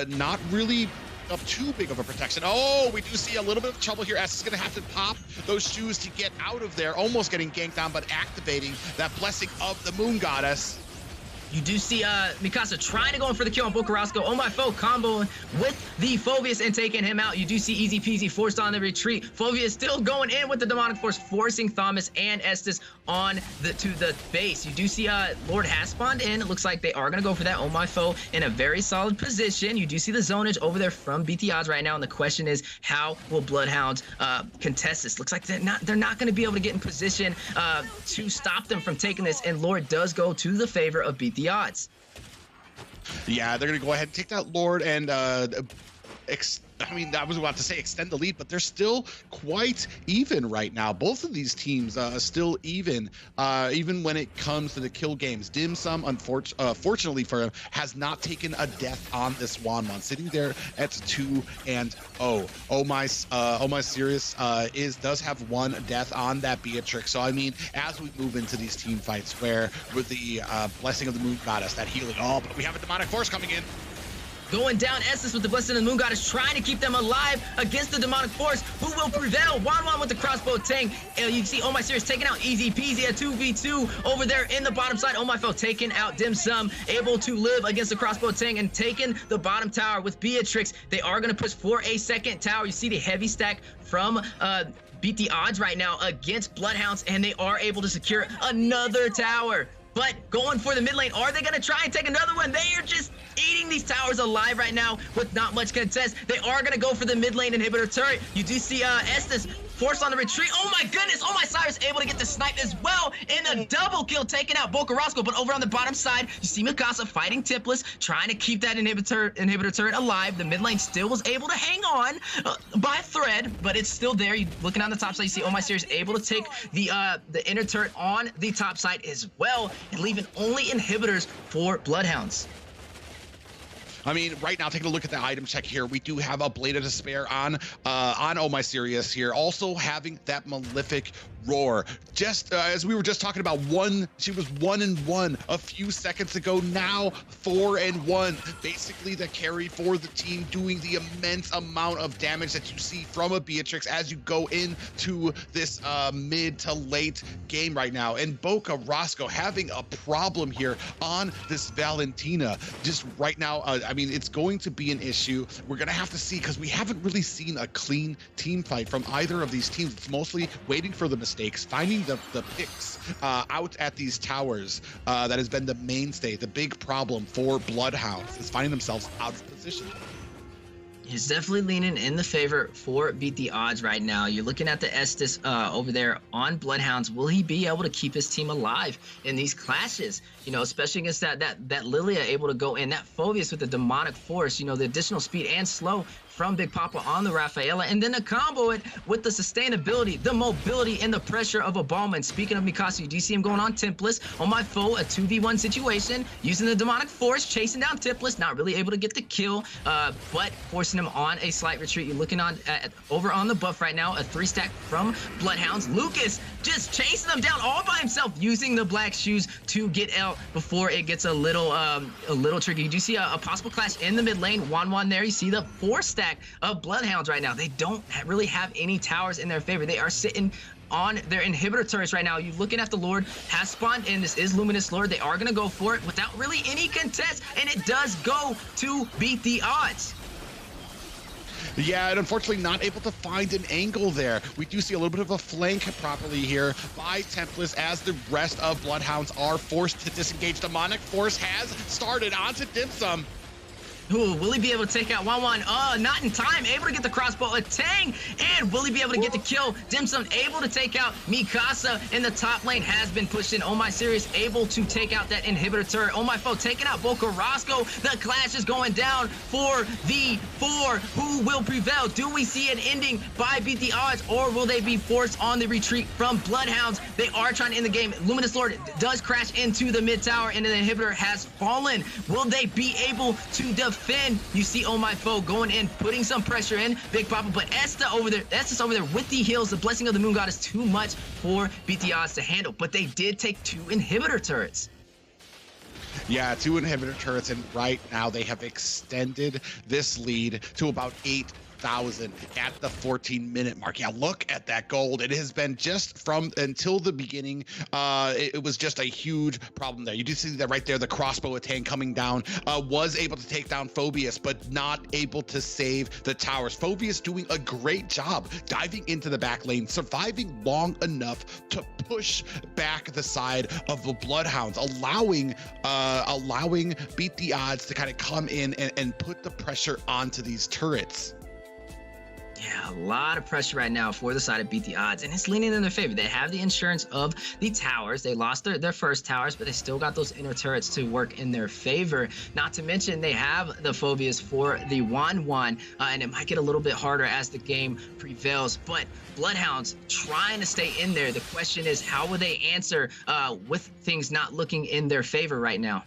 not really of too big of a protection. Oh, we do see a little bit of trouble here. S is going to have to pop those shoes to get out of there, almost getting ganked down, but activating that blessing of the Moon Goddess. You do see Mikasa trying to go in for the kill on Bocarasco. Oh my foe comboing with the Phoveus and taking him out. You do see Easy Peasy forced on the retreat. Phoveus still going in with the Demonic Force, forcing Thomas and Estes on to the base. You do see Lord has spawned in. It looks like they are going to go for that Oh my foe in a very solid position. You do see the zonage over there from BT Odds right now, and the question is, how will BloodHounds contest this? Looks like they're not going to be able to get in position to stop them from taking this, and Lord does go to the favor of BT Odds. Yeah, they're gonna go ahead and take that Lord and I mean, I was about to say extend the lead, but they're still quite even right now. Both of these teams still even when it comes to the kill games. Dim Sum, fortunately for him, has not taken a death on this Wanmon, sitting there at 2-0. Oh my Sirius does have one death on that Beatrix. So I mean, as we move into these team fights, where with the blessing of the Moon Goddess, that healing, but we have a Demonic Force coming in. Going down Estes with the Blessing of the Moon Goddess, trying to keep them alive against the Demonic Force. Who will prevail? Wanwan with the crossbow tang. You can see Oh My Series taking out Easy Peasy at 2v2 over there in the bottom side. Oh My Foe taking out Dim Sum, able to live against the crossbow tang and taking the bottom tower with Beatrix. They are going to push for a second tower. You see the heavy stack from Beat the Odds right now against BloodHounds, and they are able to secure another tower. But going for the mid lane, are they going to try and take another one? They are just eating these towers alive right now with not much contest. They are going to go for the mid lane inhibitor turret. You do see Estes forced on the retreat. Oh my goodness. Oh my Cyrus able to get the snipe as well in a double kill, taking out Bocarasco. But over on the bottom side, you see Mikasa fighting Templess, trying to keep that inhibitor turret alive. The mid lane still was able to hang on by a thread, but it's still there. You looking on the top side, you see Oh My Series able to take the inner turret on the top side as well, and leaving only inhibitors for BloodHounds. I mean, right now, taking a look at the item check here, we do have a Blade of Despair on Oh My Sirius here. Also having that Malefic Roar. Just as we were just talking about, she was 1-1 a few seconds ago. Now 4-1. Basically the carry for the team, doing the immense amount of damage that you see from a Beatrix as you go into this mid to late game right now. And Bocarasco having a problem here on this Valentina. Just right now, I mean, it's going to be an issue. We're going to have to see, because we haven't really seen a clean team fight from either of these teams. It's mostly waiting for the mistakes, finding the picks out at these towers. That has been the mainstay, the big problem for BloodHounds, is finding themselves out of position. He's definitely leaning in the favor for Beat the Odds right now. You're looking at the Estes over there on BloodHounds. Will he be able to keep his team alive in these clashes? You know, especially against that Lilia able to go in, that Phoveus with the Demonic Force, you know, the additional speed and slow from Big Papa on the Rafaela, and then to combo it with the sustainability, the mobility, and the pressure of a Ballman. Speaking of Mikasa, you do see him going on Templess. On My Foe, a 2v1 situation, using the Demonic Force, chasing down Templess, not really able to get the kill, but forcing him on a slight retreat. You're looking on over on the buff right now, a 3-stack from BloodHounds. Lucas just chasing them down all by himself, using the black shoes to get out before it gets a little tricky. You do see a possible clash in the mid lane. Wanwan there. You see the 4-stack of BloodHounds right now. They don't really have any towers in their favor. They are sitting on their inhibitor turrets right now. You're looking at the Lord has spawned in. This is Luminous Lord. They are going to go for it without really any contest, and it does go to Beat the Odds. Yeah, and unfortunately not able to find an angle there. We do see a little bit of a flank properly here by Templess, as the rest of BloodHounds are forced to disengage. Demonic Force has started onto Dim Sum. Ooh, will he be able to take out Wan? Not in time. Able to get the crossbow a Tang. And will he be able to get the kill? Dim Sum able to take out Mikasa in the top lane. Has been pushed in. Oh My Serious able to take out that inhibitor turret. Oh My Foe taking out Bocarasco. The clash is going down for the 4. Who will prevail? Do we see an ending by Beat the Odds, or will they be forced on the retreat from BloodHounds? They are trying to end the game. Luminous Lord does crash into the mid tower, and the inhibitor has fallen. Will they be able to defend? You see Oh My Foe going in, putting some pressure in. Big Papa, but Estes over there with the heals. The Blessing of the Moon Goddess too much for Beat the Odds to handle, but they did take 2 inhibitor turrets. Yeah, 2 inhibitor turrets, and right now they have extended this lead to about 8,000 at the 14-minute mark. Yeah, look at that gold. It has been just from until the beginning. It was just a huge problem there. You do see that right there, the crossbow attack coming down, was able to take down Phobius, but not able to save the towers. Phobius doing a great job diving into the back lane, surviving long enough to push back the side of the BloodHounds, allowing Beat the Odds to kind of come in and put the pressure onto these turrets. Yeah, a lot of pressure right now for the side of Beat the Odds, and it's leaning in their favor. They have the insurance of the towers. They lost their first towers, but they still got those inner turrets to work in their favor. Not to mention they have the Phobius for the Wan, and it might get a little bit harder as the game prevails, but BloodHounds trying to stay in there. The question is, how will they answer with things not looking in their favor right now?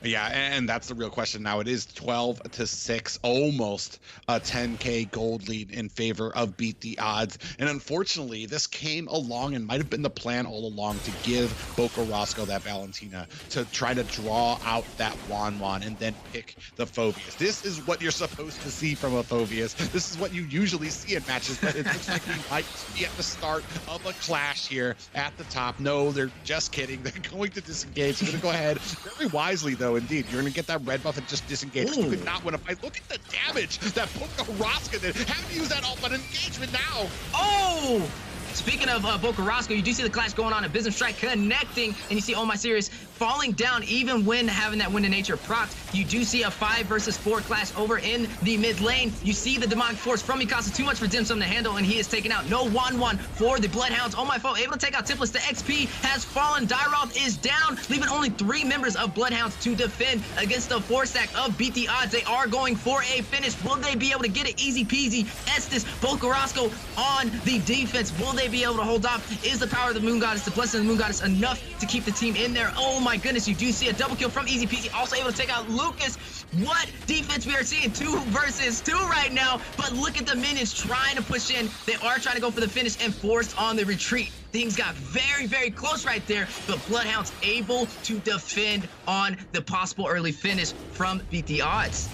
Yeah, and that's the real question now. It is 12-6, almost a 10K gold lead in favor of Beat the Odds. And unfortunately, this came along and might have been the plan all along to give Bocarasco that Valentina to try to draw out that Wan and then pick the Phobius. This is what you're supposed to see from a Phobius. This is what you usually see in matches, but it looks like we might be at the start of a clash here at the top. No, they're just kidding. They're going to disengage. They're going to go ahead very wisely, though. Indeed, you're gonna get that red buff and just disengage. You could not win a fight. Look at the damage that Bocarasco did. Having to use that ult, but engagement now. Oh! Speaking of Bocarasco, you do see the clash going on at Business Strike connecting, and you see Oh My Serious falling down even when having that Wind of Nature procced. You do see a 5 versus 4 clash over in the mid lane. You see the demonic force from Mikasa, too much for Dim Sum to handle, and he is taken out. No Wan for the BloodHounds. Oh My Foe able to take out Templess. The XP has fallen. Dairoth is down, leaving only 3 members of BloodHounds to defend against the 4-stack of Beat the Odds. They are going for a finish. Will they be able to get it? Easy peasy. Estes, Bocarasco on the defense. Will they be able to hold off? Is the power of the Moon Goddess, the Blessing of the Moon Goddess, enough to keep the team in there? Oh my goodness, you do see a double kill from Easy Peasy, also able to take out Lucas. What defense we are seeing? 2 versus 2 right now, but look at the minions trying to push in. They are trying to go for the finish and forced on the retreat. Things got very, very close right there, but BloodHounds able to defend on the possible early finish from Beat the Odds.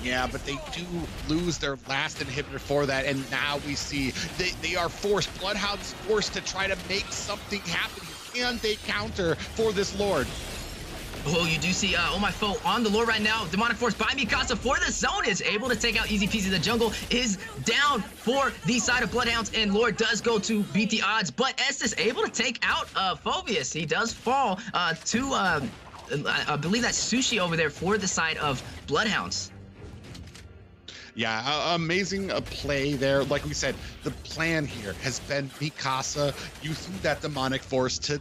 Yeah, but they do lose their last inhibitor for that, and now we see they are forced. BloodHounds forced to try to make something happen. Can they counter for this Lord? Oh, you do see Oh My Foe on the lore right now. Demonic Force by Mikasa for the zone is able to take out Easy Peasy. The jungle is down for the side of BloodHounds, and Lord does go to Beat the Odds, but Estes able to take out Phobius. He does fall to, I believe that's Sushi over there for the side of BloodHounds. Yeah, amazing play there. Like we said, the plan here has been Mikasa using that demonic force to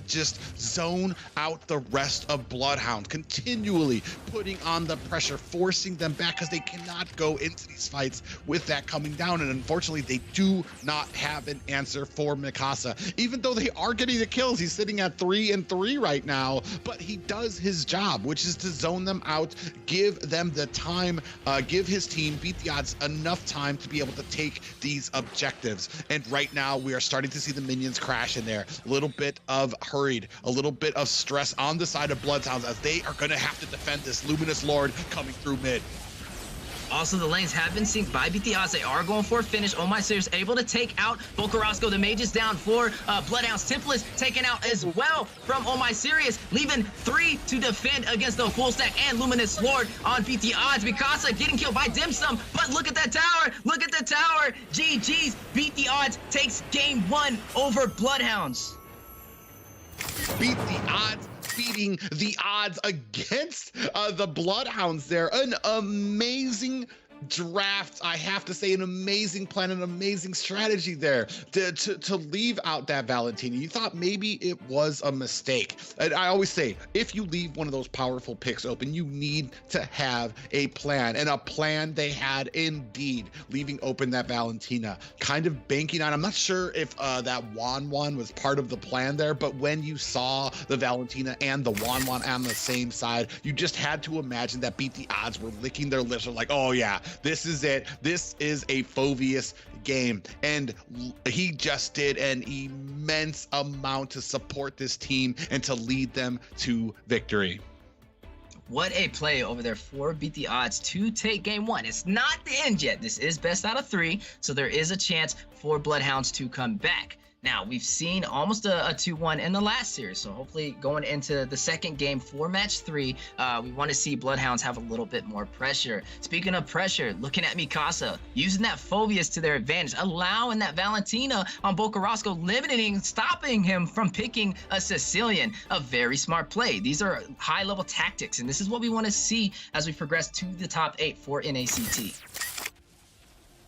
just zone out the rest of BloodHound, continually putting on the pressure, forcing them back because they cannot go into these fights with that coming down. And unfortunately, they do not have an answer for Mikasa. Even though they are getting the kills, he's sitting at 3-3 right now, but he does his job, which is to zone them out, give them the time, give his team, Beat the Odds, enough time to be able to take these objectives. And right now, we are starting to see the minions crash in there. A little bit of hurried, a little bit of stress on the side of BloodHounds as they are going to have to defend this Luminous Lord coming through mid. Also, the lanes have been synced by Beat the Odds. They are going for a finish. Oh My Serious able to take out Bocarasco. The mage is down for BloodHounds. Templess taken out as well from Oh My Serious, leaving 3 to defend against the full stack and Luminous Lord on Beat the Odds. Mikasa getting killed by Dim Sum, but look at that tower. Look at the tower. GG's. Beat the Odds takes game 1 over BloodHounds. Beat the Odds beating the odds against the BloodHounds there. An amazing draft, I have to say, an amazing plan, an amazing strategy there to leave out that Valentina. You thought maybe it was a mistake. And I always say, if you leave one of those powerful picks open, you need to have a plan, and a plan they had indeed, leaving open that Valentina, kind of banking on, I'm not sure if that Wan was part of the plan there, but when you saw the Valentina and the Wan on the same side, you just had to imagine that Beat the Odds were licking their lips. They're like, oh yeah, this is it. This is a Phoveus game. And he just did an immense amount to support this team and to lead them to victory. What a play over there for Beat the Odds to take game one. It's not the end yet. This is best out of 3, so there is a chance for BloodHounds to come back. Now, we've seen almost a 2-1 in the last series, so hopefully going into the second game for match 3, we want to see BloodHounds have a little bit more pressure. Speaking of pressure, looking at Mikasa, using that Phoveus to their advantage, allowing that Valentina on Bocarasco, limiting, stopping him from picking a Sicilian. A very smart play. These are high-level tactics, and this is what we want to see as we progress to the top 8 for NACT.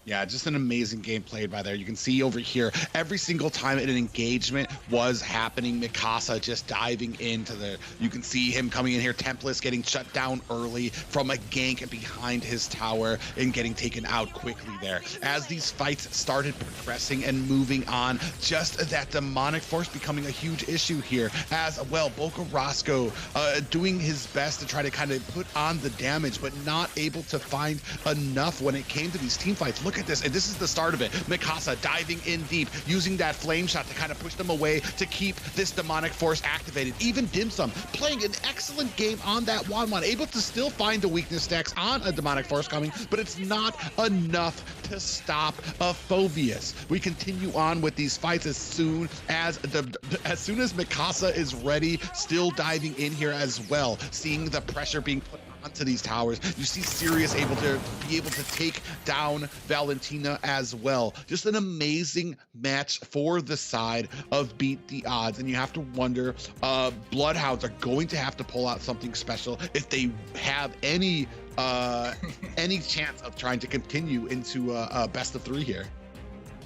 Yeah, just an amazing game played by there. You can see over here, every single time an engagement was happening, Mikasa just diving into you can see him coming in here, Templars getting shut down early from a gank behind his tower and getting taken out quickly there. As these fights started progressing and moving on, just that demonic force becoming a huge issue here as well. Bocarasco doing his best to try to kind of put on the damage, but not able to find enough when it came to these team fights. Look at this, and this is the start of it. Mikasa diving in deep, using that flame shot to kind of push them away to keep this demonic force activated. Even Dim Sum playing an excellent game on that Wan, able to still find the weakness stacks on a demonic force coming, but it's not enough to stop a Phoveus. We continue on with these fights as soon as Mikasa is ready, still diving in here as well, seeing the pressure being put onto these towers. You see Sirius able to take down Valentina as well. Just an amazing match for the side of Beat the Odds, and you have to wonder, BloodHounds are going to have to pull out something special if they have any chance of trying to continue into a best of 3 here.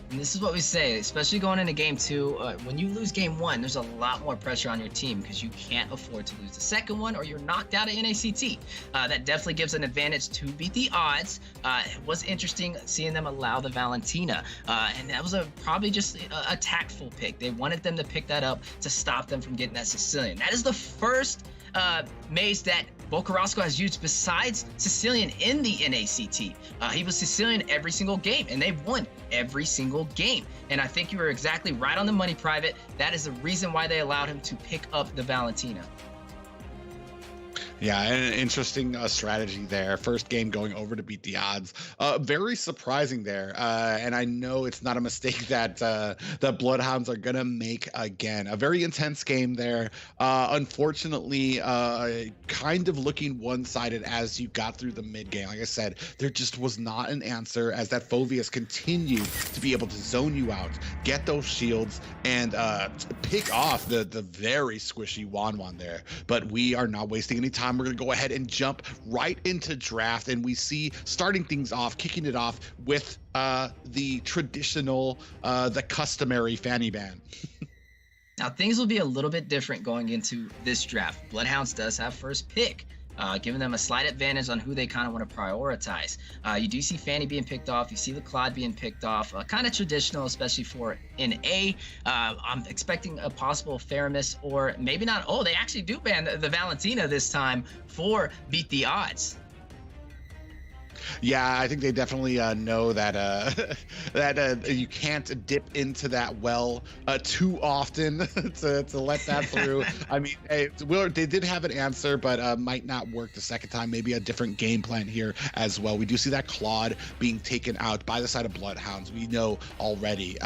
And this is what we say, especially going into game 2, when you lose game 1, there's a lot more pressure on your team because you can't afford to lose the second one or you're knocked out of NACT. That definitely gives an advantage to Beat the Odds. It was interesting seeing them allow the Valentina, and that was probably just a tactful pick. They wanted them to pick that up to stop them from getting that Sicilian. That is the first maze that Bocarasco has used besides Sicilian in the NACT. He was Sicilian every single game, and they've won every single game. And I think you were exactly right on the money, Private. That is the reason why they allowed him to pick up the Valentina. Yeah, an interesting strategy there. First game going over to Beat the Odds. Very surprising there. And I know it's not a mistake that the BloodHounds are going to make again. A very intense game there. Unfortunately, kind of looking one-sided as you got through the mid-game. Like I said, there just was not an answer as that Phoveus continued to be able to zone you out, get those shields, and pick off the very squishy Wan there. But we are not wasting any time. We're going to go ahead and jump right into draft, and we see starting things off, kicking it off with the traditional, the customary fanny ban. Now, things will be a little bit different going into this draft. BloodHounds does have first pick, giving them a slight advantage on who they kind of want to prioritize. You do see Fanny being picked off. You see the Claude being picked off. Kind of traditional, especially for NA. I'm expecting a possible Faramis, or maybe not. Oh, they actually do ban the Valentina this time for Beat the Odds. Yeah, I think they definitely know that you can't dip into that well too often to let that through. I mean, they did have an answer, but might not work the second time. Maybe a different game plan here as well. We do see that Claude being taken out by the side of BloodHounds. We know already.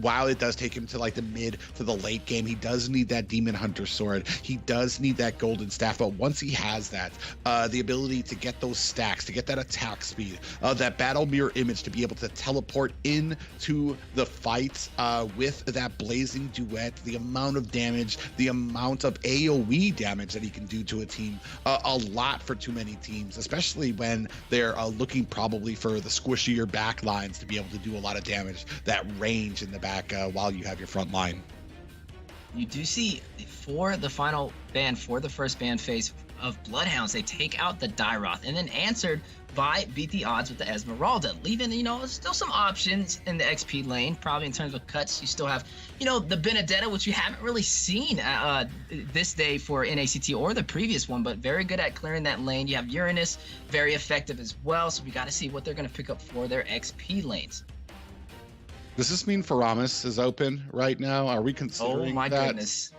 While it does take him to like the mid to the late game, he does need that Demon Hunter sword. He does need that golden staff. But once he has that, the ability to get those stacks, to get that attack attack speed, that battle mirror image to be able to teleport into the fights with that blazing duet, the amount of damage, the amount of AoE damage that he can do to a team, a lot for too many teams, especially when they're looking probably for the squishier back lines to be able to do a lot of damage, that range in the back while you have your front line. You do see for the final ban, for the first ban phase of BloodHounds, they take out the Dairoth and then answered by Beat the Odds with the Esmeralda, leaving, still some options in the XP lane. Probably in terms of cuts, you still have, the Vendetta, which you haven't really seen this day for NACT or the previous one, but very good at clearing that lane. You have Uranus, very effective as well, so we got to see what they're going to pick up for their XP lanes. Does this mean Faramis is open right now? Are we considering that? Oh my goodness.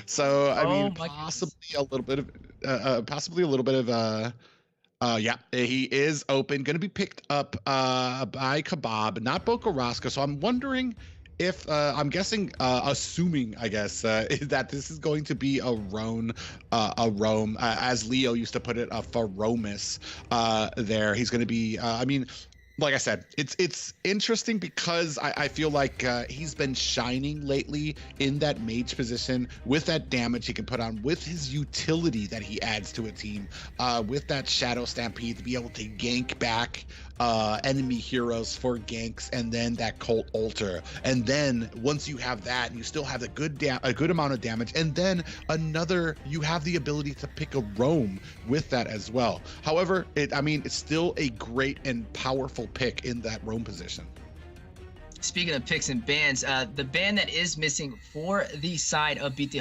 So I mean, possibly a little bit of yeah, he is open, going to be picked up by Kebab, not Bokoraska. So I'm wondering if I'm guessing, assuming, I guess, that this is going to be a Rome, as Leo used to put it, a Faromis there. He's going to be, I mean, like I said, it's interesting because I feel like he's been shining lately in that mage position with that damage he can put on, with his utility that he adds to a team, with that Shadow Stampede to be able to gank back enemy heroes for ganks, and then that Cult Altar. And then once you have that, you still have a good amount of damage, and then you have the ability to pick a roam with that as well. However, it's still a great and powerful pick in that roam position. Speaking of picks and bans, the ban that is missing for the side of Beat the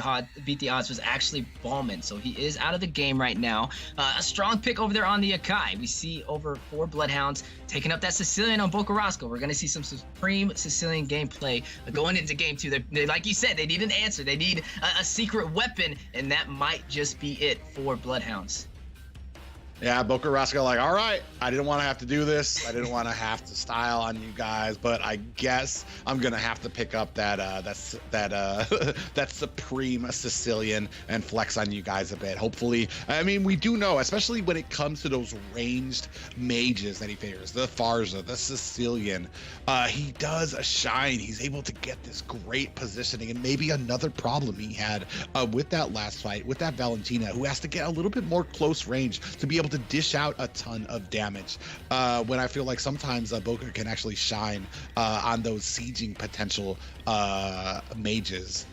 Odds was actually Ballman, so he is out of the game right now. A strong pick over there on the Akai. We see over 4 BloodHounds taking up that Sicilian on Bokoraska. We're going to see some supreme Sicilian gameplay going into game 2. They, like you said, they need an answer. They need a secret weapon, and that might just be it for BloodHounds. Yeah, Bokoraska like, all right, I didn't want to have to do this. I didn't want to have to style on you guys, but I guess I'm gonna have to pick up that supreme Sicilian and flex on you guys a bit. Hopefully, I mean, we do know, especially when it comes to those ranged mages that he favors, the Farza, the Sicilian, he does shine. He's able to get this great positioning, and maybe another problem he had with that last fight with that Valentina, who has to get a little bit more close range to be able to dish out a ton of damage, when I feel like sometimes Boka can actually shine on those sieging potential mages.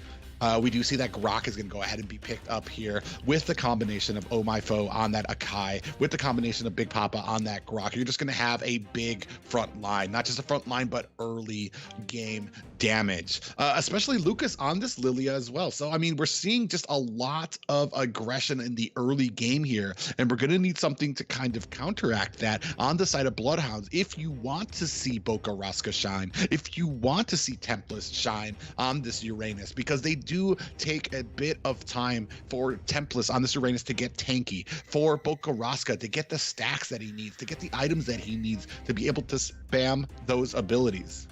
We do see that Grok is going to go ahead and be picked up here with the combination of Oh My Foe on that Akai, with the combination of Big Papa on that Grok. You're just going to have a big front line, not just a front line, but early game damage, especially Lucas on this Lilia as well. So, I mean, we're seeing just a lot of aggression in the early game here, and we're going to need something to kind of counteract that on the side of BloodHounds. If you want to see Bokoraska shine, if you want to see Tempest shine on this Uranus, because they do take a bit of time for Tempest on this Uranus to get tanky, for Bokoraska to get the stacks that he needs, to get the items that he needs to be able to spam those abilities.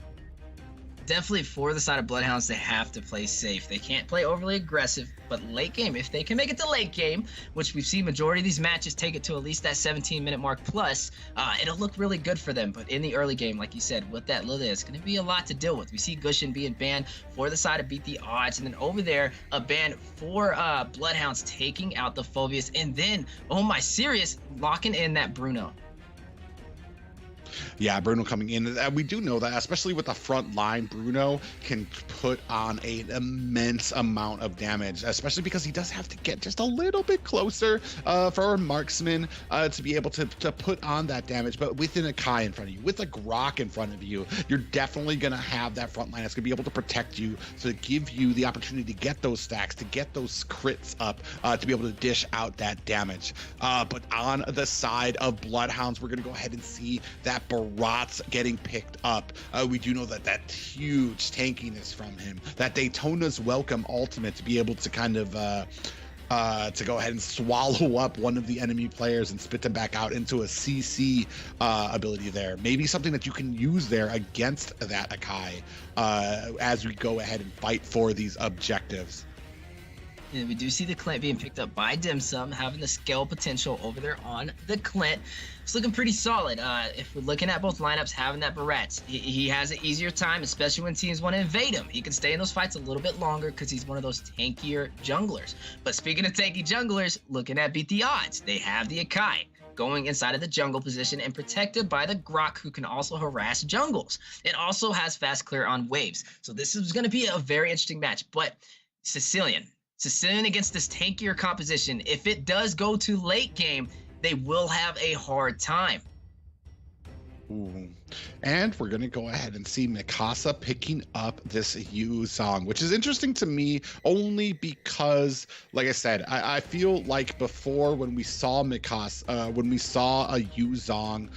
Definitely for the side of BloodHounds, they have to play safe. They can't play overly aggressive, but late game, if they can make it to late game, which we've seen majority of these matches take it to at least that 17-minute mark plus, it'll look really good for them. But in the early game, like you said, with that Lilia, it's going to be a lot to deal with. We see Gushin being banned for the side of Beat the Odds, and then over there, a ban for BloodHounds taking out the Phobius, and then, oh my serious, locking in that Bruno. Yeah, Bruno coming in. We do know that, especially with the front line, Bruno can put on an immense amount of damage, especially because he does have to get just a little bit closer for a marksman to be able to put on that damage. But with an Akai in front of you, with a Grok in front of you, you're definitely going to have that front line that's going to be able to protect you, to give you the opportunity to get those stacks, to get those crits up, to be able to dish out that damage. But on the side of BloodHounds, we're going to go ahead and see that Barat's getting picked up. We do know that huge tankiness from him, that Daytona's Welcome ultimate to be able to kind of to go ahead and swallow up one of the enemy players and spit them back out into a CC ability there. Maybe something that you can use there against that Akai as we go ahead and fight for these objectives. And we do see the Clint being picked up by Dim Sum, having the scale potential over there on the Clint. It's looking pretty solid. If we're looking at both lineups, having that Barrett, he has an easier time, especially when teams want to invade him. He can stay in those fights a little bit longer because he's one of those tankier junglers. But speaking of tanky junglers, looking at Beat the Odds, they have the Akai going inside of the jungle position and protected by the Grok, who can also harass jungles. It also has fast clear on waves. So this is going to be a very interesting match. But Sicilian against this tankier composition, if it does go to late game, they will have a hard time. Ooh. And we're going to go ahead and see Mikasa picking up this Yuzong, which is interesting to me only because, like I said, I feel like before when we saw Mikasa, when we saw a Yuzong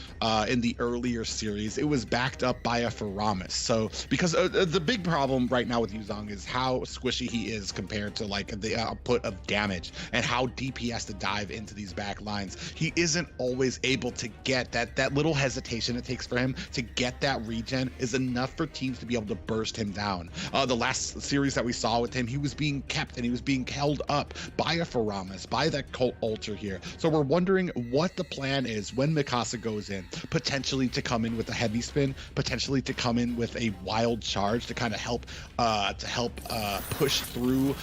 in the earlier series, it was backed up by a Faramis. So because the big problem right now with Yuzong is how squishy he is compared to like the output of damage and how deep he has to dive into these back lines. He isn't always able to get that little hesitation it takes for him to get that regen is enough for teams to be able to burst him down. The last series that we saw with him, he was being kept and he was being held up by a Faramis, by that Cult Ultra here. So we're wondering what the plan is when Mikasa goes in, potentially to come in with a heavy spin, potentially to come in with a wild charge to kind of help push through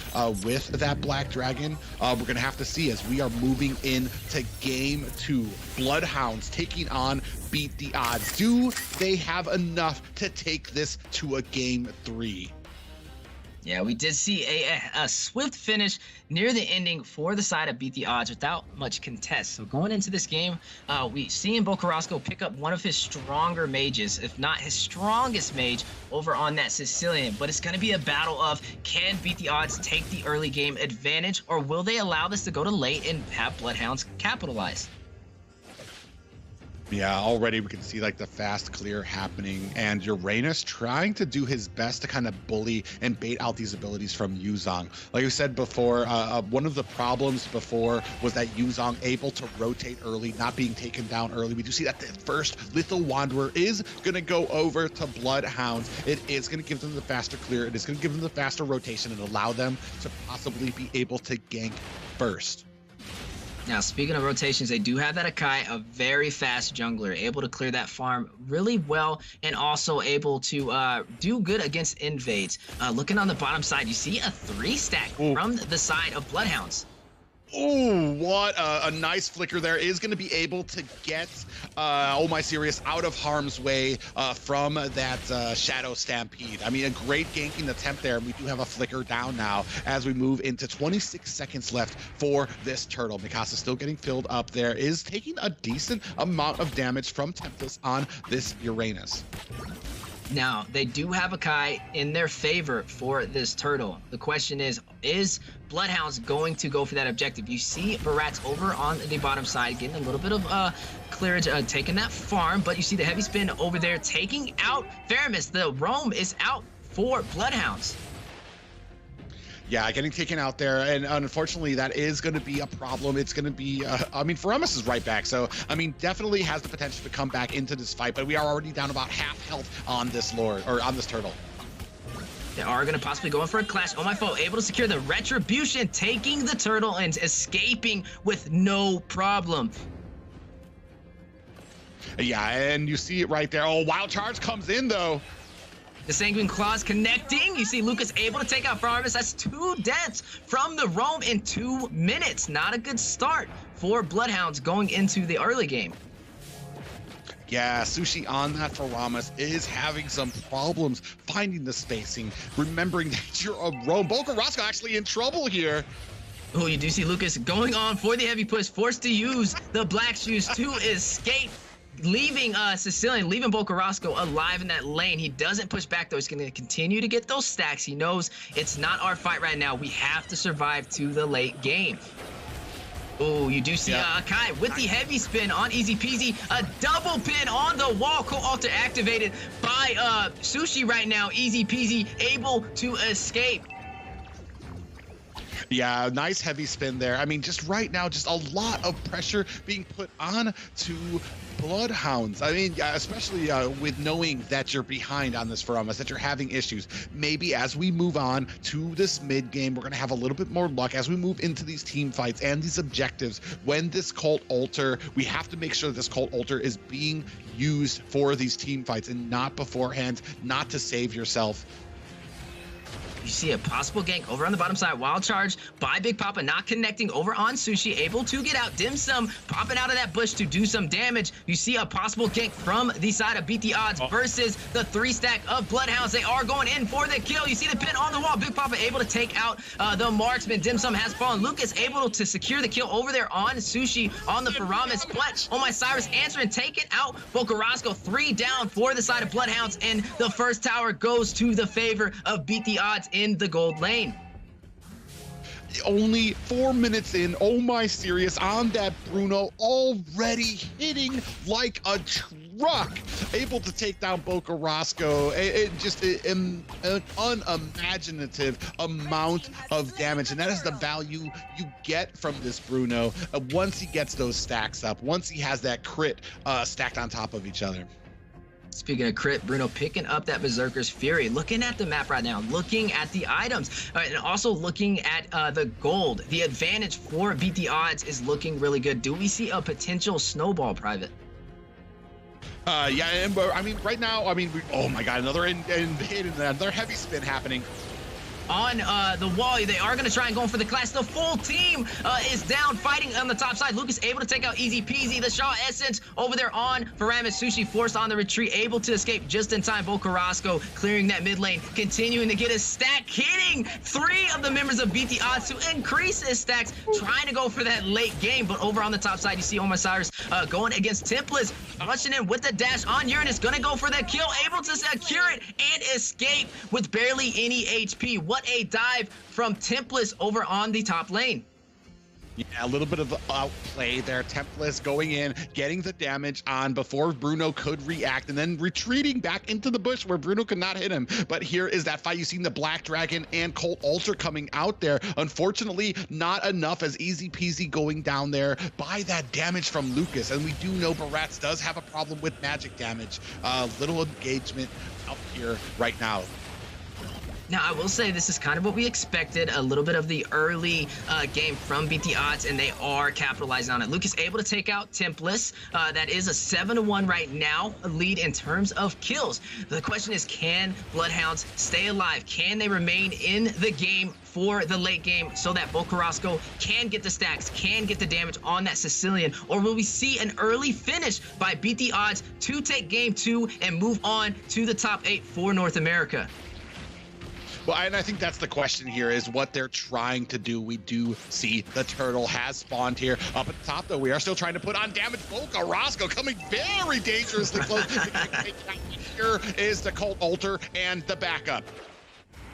with that Black Dragon. We're gonna have to see as we are moving into game 2. BloodHounds taking on Beat the Odds. Do they have enough to take this to a game 3? Yeah, we did see a swift finish near the ending for the side of Beat the Odds without much contest. So going into this game, we see Carrasco pick up one of his stronger mages, if not his strongest mage, over on that Sicilian. But it's going to be a battle of, can Beat the Odds take the early game advantage, or will they allow this to go to late and have BloodHounds capitalize? Yeah, already we can see like the fast clear happening and Uranus trying to do his best to kind of bully and bait out these abilities from Yuzong. Like we said before, one of the problems before was that Yuzong able to rotate early, not being taken down early. We do see that the first Lethal Wanderer is going to go over to BloodHounds. It is going to give them the faster clear. It is going to give them the faster rotation and allow them to possibly be able to gank first. Now, speaking of rotations, they do have that Akai, a very fast jungler, able to clear that farm really well and also able to do good against invades. Looking on the bottom side, you see a 3-stack from the side of BloodHounds. Oh, what a nice flicker there. Is going to be able to get Oh My Serious out of harm's way from that Shadow Stampede. I mean, a great ganking attempt there. We do have a flicker down now as we move into 26 seconds left for this turtle. Mikasa still getting filled up there, is taking a decent amount of damage from Tempest on this Uranus. Now, they do have a Kai in their favor for this turtle. The question is BloodHounds going to go for that objective? You see Barat's over on the bottom side, getting a little bit of clearage, taking that farm, but you see the heavy spin over there, taking out Faramis. The roam is out for BloodHounds. Yeah, getting taken out there, and unfortunately that is going to be a problem. It's going to be, I mean, Faramis is right back, so, I mean, definitely has the potential to come back into this fight, but we are already down about half health on this lord, or on this turtle. They are going to possibly go in for a clash. Oh My Foe able to secure the Retribution, taking the turtle and escaping with no problem. Yeah, and you see it right there. Oh, Wild Charge comes in, though. The Sanguine Claws connecting. You see Lucas able to take out Faramis. That's 2 deaths from the roam in 2 minutes. Not a good start for BloodHounds going into the early game. Yeah, Sushi on that Faramis is having some problems finding the spacing, remembering that you're a roam. Carrasco actually in trouble here. Oh, you do see Lucas going on for the heavy push, forced to use the Black Shoes to escape, leaving Sicilian, leaving Carrasco alive in that lane. He doesn't push back, though. He's going to continue to get those stacks. He knows it's not our fight right now. We have to survive to the late game. Oh, you do see Kai with the heavy spin on Easy Peasy. A double pin on the wall. Co-alter activated by Sushi right now. Easy Peasy able to escape. Yeah, nice heavy spin there. I mean, just right now, just a lot of pressure being put on to BloodHounds. I mean, especially with knowing that you're behind on this from us, that you're having issues. Maybe as we move on to this mid game, we're going to have a little bit more luck as we move into these team fights and these objectives. When this cult altar, we have to make sure that this cult altar is being used for these team fights and not beforehand, not to save yourself. You see a possible gank over on the bottom side. Wild charge by Big Papa, not connecting over on Sushi, able to get out. Dim Sum popping out of that bush to do some damage. You see a possible gank from the side of Beat the Odds versus the 3-stack of BloodHounds. They are going in for the kill. You see the pin on the wall. Big Papa able to take out the marksman. Dim Sum has fallen. Lucas able to secure the kill over there on Sushi on the Faramis. But Oh My Cyrus answering, taking out Bocarasco. 3 down for the side of BloodHounds, and the first tower goes to the favor of Beat the Odds in the gold lane. Only 4 minutes in, Oh My Serious on that Bruno, already hitting like a truck, able to take down Bocarasco. Just an unimaginative amount of damage, and that is the value you get from this Bruno once he gets those stacks up, once he has that crit stacked on top of each other. Speaking of crit, Bruno picking up that Berserker's Fury, looking at the map right now, looking at the items, and also looking at the gold. The advantage for Beat the Odds is looking really good. Do we see a potential snowball, Private? Yeah, and I mean, right now, I mean, oh my God, another another heavy spin happening. On the wall, they are going to try and go for the clash. The full team is down, fighting on the top side. Lucas able to take out easy peasy. The Shaw Essence over there on Faramis. Sushi forced on the retreat, able to escape just in time. Bocarasco clearing that mid lane, continuing to get his stack, hitting 3 of the members of Beat the Odds to increase his stacks, trying to go for that late game. But over on the top side, you see Omar Cyrus going against Templars, rushing in with the dash on Uranus, going to go for that kill, able to secure it and escape with barely any HP. What a dive from Templars over on the top lane. Yeah, a little bit of outplay there. Templars going in, getting the damage on before Bruno could react, and then retreating back into the bush where Bruno could not hit him. But here is that fight. You've seen the Black Dragon and Colt Altar coming out there. Unfortunately, not enough, as easy peasy going down there by that damage from Lucas. And we do know Barats does have a problem with magic damage. Little engagement up here right now. Now, I will say this is kind of what we expected, a little bit of the early game from Beat the Odds, and they are capitalizing on it. Lucas able to take out Templars. That is a 7-1 right now, a lead in terms of kills. The question is, can BloodHounds stay alive? Can they remain in the game for the late game so that Bocarasco can get the stacks, can get the damage on that Sicilian? Or will we see an early finish by Beat the Odds to take game 2 and move on to the top 8 for North America? Well, and I think that's the question here, is what they're trying to do. We do see the turtle has spawned here. Up at the top, though, we are still trying to put on damage. Bocarasco coming very dangerously close. Here is the Cult Altar and the backup.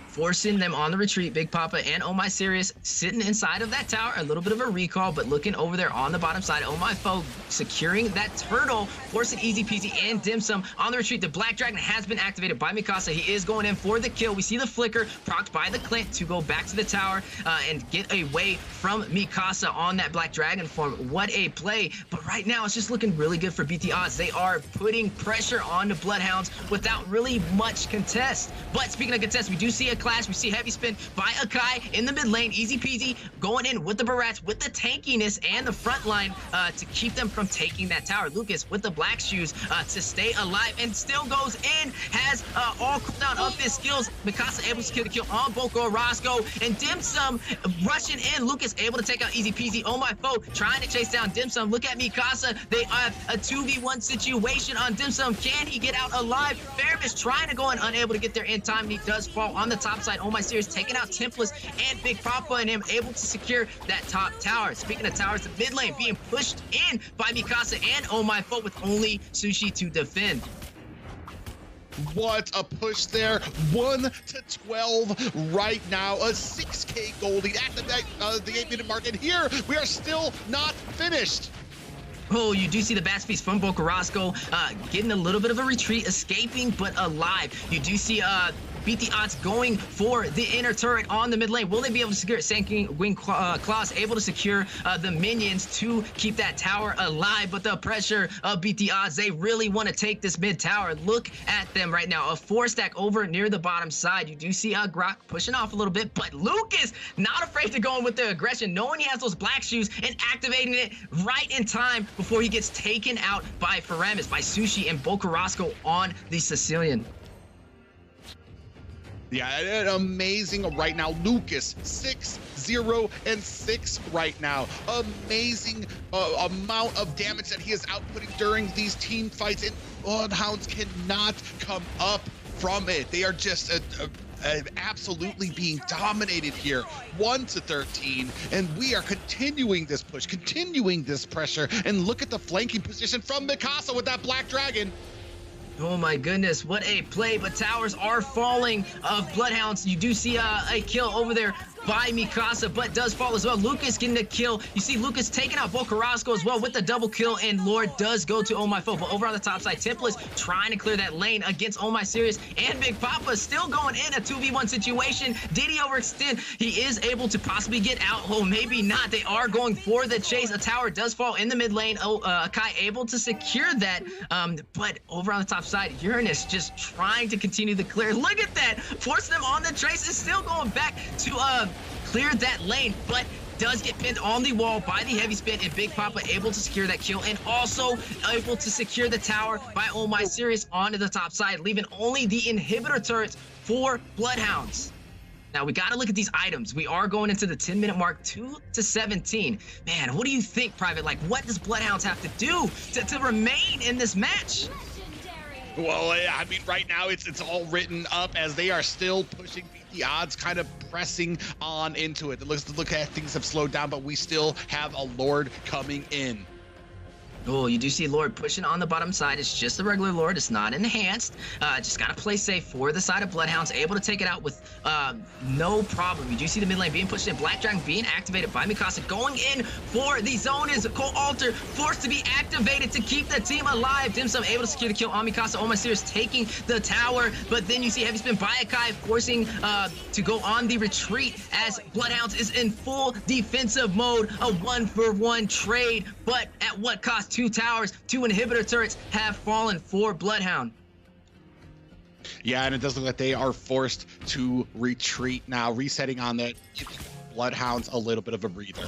Forcing them on the retreat. Big Papa and Oh My Serious sitting inside of that tower. A little bit of a recall, but looking over there on the bottom side. Oh My Foe securing that turtle, forcing easy peasy and Dim Sum on the retreat. The Black Dragon has been activated by Mikasa. He is going in for the kill. We see the flicker procced by the Clint to go back to the tower and get away from Mikasa on that Black Dragon form. What a play. But right now, it's just looking really good for Beat the Odds. They are putting pressure on the BloodHounds without really much contest. But speaking of contest, we do see a clash. We see heavy spin by Akai in the mid lane, easy peasy, going in with the Barats, with the tankiness and the front line to keep them from taking that tower. Lucas with the black shoes to stay alive and still goes in, has all cooldown of his skills. Mikasa able to secure the kill on Bocarasco, and Dim Sum rushing in. Lucas able to take out easy peasy. Oh My Foe trying to chase down Dim Sum. Look at Mikasa. They have a 2v1 situation on Dim Sum. Can he get out alive? Faramis trying to go in, unable to get there in time, and he does fall on the top side. Oh My Serious taking out Templars and Big Papa, and him able to secure that top tower. Speaking of towers, the mid lane being pushed in by Mikasa and Oh My Foe with only Sushi to defend. What a push there. 1 to 12 right now. A 6K gold lead at the 8-minute mark, and here we are still not finished. Oh, you do see the Bats Feast from Bocarasco getting a little bit of a retreat, escaping but alive. You do see Beat the Odds going for the inner turret on the mid lane. Will they be able to secure it? Sanguine Claws able to secure the minions to keep that tower alive, but the pressure of Beat the Odds, they really want to take this mid tower. Look at them right now. A 4-stack over near the bottom side. You do see Grok pushing off a little bit, but Lucas not afraid to go in with the aggression, knowing he has those black shoes and activating it right in time before he gets taken out by Faramis, by Sushi and Bocarasco on the Sicilian. Yeah, amazing right now. Lucas 6-0-6 right now. Amazing amount of damage that he is outputting during these team fights, and BloodHounds cannot come up from it. They are just absolutely being dominated here, 1-13, and we are continuing this push, continuing this pressure, and look at the flanking position from Mikasa with that Black Dragon. Oh my goodness, what a play, but towers are falling of BloodHounds. You do see a kill over there by Mikasa, but does fall as well. Lucas getting the kill. You see Lucas taking out Bocarasco as well with the double kill, and Lord does go to Oh My Foe. But over on the top side, Templars trying to clear that lane against Oh My Serious, and Big Papa still going in a 2v1 situation. Did he overextend? He is able to possibly get out. Oh, maybe not. They are going for the chase. A tower does fall in the mid lane. Kai able to secure that, but over on the top side, Uranus just trying to continue the clear. Look at that, forcing them on the trace. Is still going back to clear that lane, but does get pinned on the wall by the heavy spin, and Big Papa able to secure that kill, and also able to secure the tower by Oh My Serious onto the top side, leaving only the inhibitor turrets for BloodHounds. Now we got to look at these items. We are going into the 10-minute mark, 2-17. Man, what do you think, Private? Like, what does BloodHounds have to do to remain in this match? Well, I mean, right now it's all written up as they are still pushing the odds, kind of pressing on into it. It looks like things have slowed down, but we still have a Lord coming in. Oh, you do see Lord pushing on the bottom side. It's just a regular Lord. It's not enhanced. Just got to play safe for the side of BloodHounds. Able to take it out with no problem. You do see the mid lane being pushed in. Black Dragon being activated by Mikasa. Going in for the zone is Cole Alter. Forced to be activated to keep the team alive. Dim Sum able to secure the kill on Mikasa. Oh My Serious taking the tower. But then you see heavy spin by Akai forcing to go on the retreat as BloodHounds is in full defensive mode. A 1-for-1 trade. But at what cost? 2 towers, 2 inhibitor turrets have fallen for BloodHound. Yeah, and it does look like they are forced to retreat now, resetting on that, giving BloodHounds a little bit of a breather.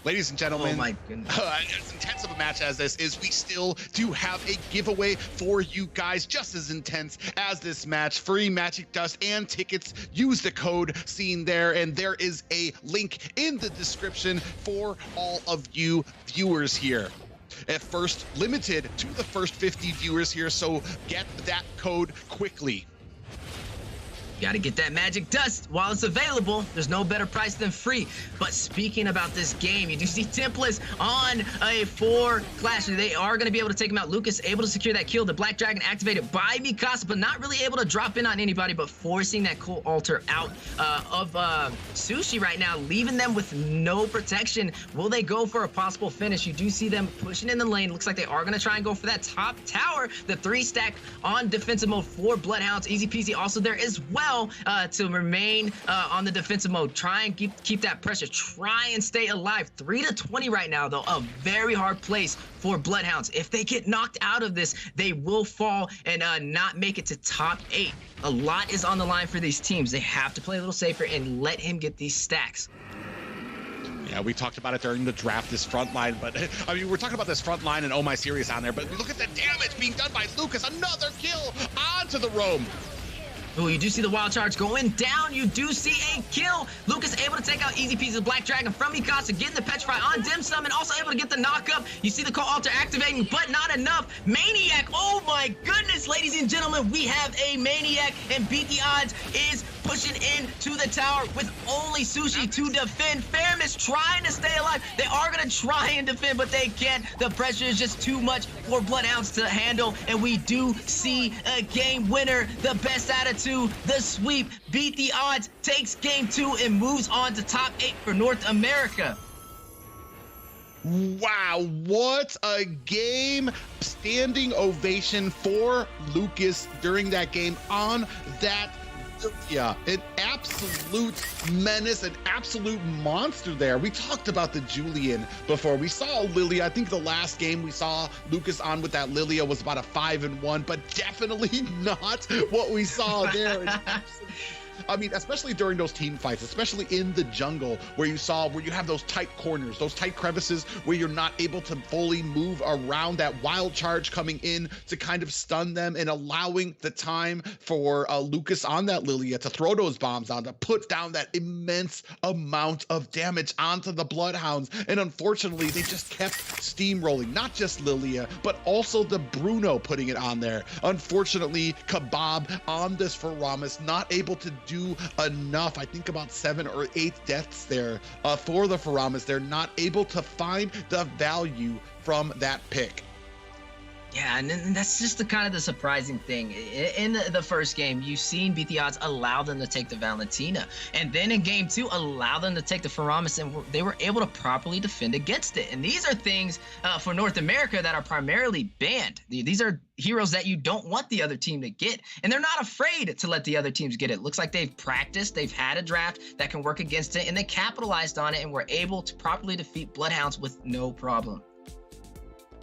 Ladies and gentlemen, oh my goodness. As intense of a match as this is, we still do have a giveaway for you guys, just as intense as this match. Free Magic Dust and tickets. Use the code seen there, and there is a link in the description for all of you viewers here. At first, limited to the first 50 viewers here, so get that code quickly. Got to get that magic dust while it's available. There's no better price than free. But speaking about this game, you do see Templars on a 4 clash. They are going to be able to take him out. Lucas able to secure that kill. The Black Dragon activated by Mikasa, but not really able to drop in on anybody, but forcing that Cole Alter out of Sushi right now, leaving them with no protection. Will they go for a possible finish? You do see them pushing in the lane. Looks like they are going to try and go for that top tower. The 3-stack on defensive mode for BloodHounds. Easy peasy also there as well. To remain on the defensive mode. Try and keep that pressure. Try and stay alive. 3-20 right now, though. A very hard place for BloodHounds. If they get knocked out of this, they will fall and not make it to top 8. A lot is on the line for these teams. They have to play a little safer and let him get these stacks. Yeah, we talked about it during the draft, this front line, but I mean, we're talking about this front line and Oh My Serious on there, but look at the damage being done by Lucas. Another kill onto the roam. Oh, you do see the wild charge going down. You do see a kill. Lucas able to take out easy pieces of Black Dragon from Mikasa, getting the Petrify on Dim Sum, and also able to get the knockup. You see the Cole Alter activating, but not enough. Maniac, oh my goodness, ladies and gentlemen, we have a Maniac, and Beat the Odds is pushing into the tower with only Sushi to defend. Faramis trying to stay alive. They are going to try and defend, but they can't. The pressure is just too much for BloodHounds to handle, and we do see a game winner. The best attitude, the sweep. Beat the Odds takes game 2 and moves on to top 8 for North America. Wow, what a game. Standing ovation for Lucas during that game on that. Yeah, an absolute menace, an absolute monster there. We talked about the Julian before. We saw Lilia. I think the last game we saw Lucas on with that Lilia was about a 5-1, but definitely not what we saw there. I mean, especially during those team fights, especially in the jungle where you have those tight corners, those tight crevices where you're not able to fully move around, that wild charge coming in to kind of stun them and allowing the time for Lucas on that Lilia to throw those bombs on, to put down that immense amount of damage onto the BloodHounds. And unfortunately, they just kept steamrolling, not just Lilia, but also the Bruno putting it on there. Unfortunately, Kebab on this Faramis, not able to do enough. I think about 7 or 8 deaths there for the Faramis. They're not able to find the value from that pick. Yeah, and that's just the kind of the surprising thing. In the first game, you've seen Beat the Odds allow them to take the Valentina. And then in game 2, allow them to take the Faramis, and they were able to properly defend against it. And these are things for North America that are primarily banned. These are heroes that you don't want the other team to get. And they're not afraid to let the other teams get it. Looks like they've practiced, they've had a draft that can work against it, and they capitalized on it and were able to properly defeat BloodHounds with no problem.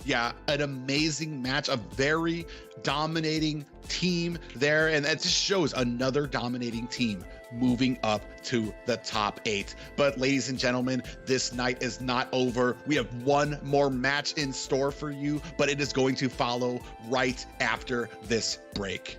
Yeah, an amazing match, a very dominating team there, and that just shows another dominating team moving up to the top 8. But ladies and gentlemen, this night is not over. We have one more match in store for you, but it is going to follow right after this break.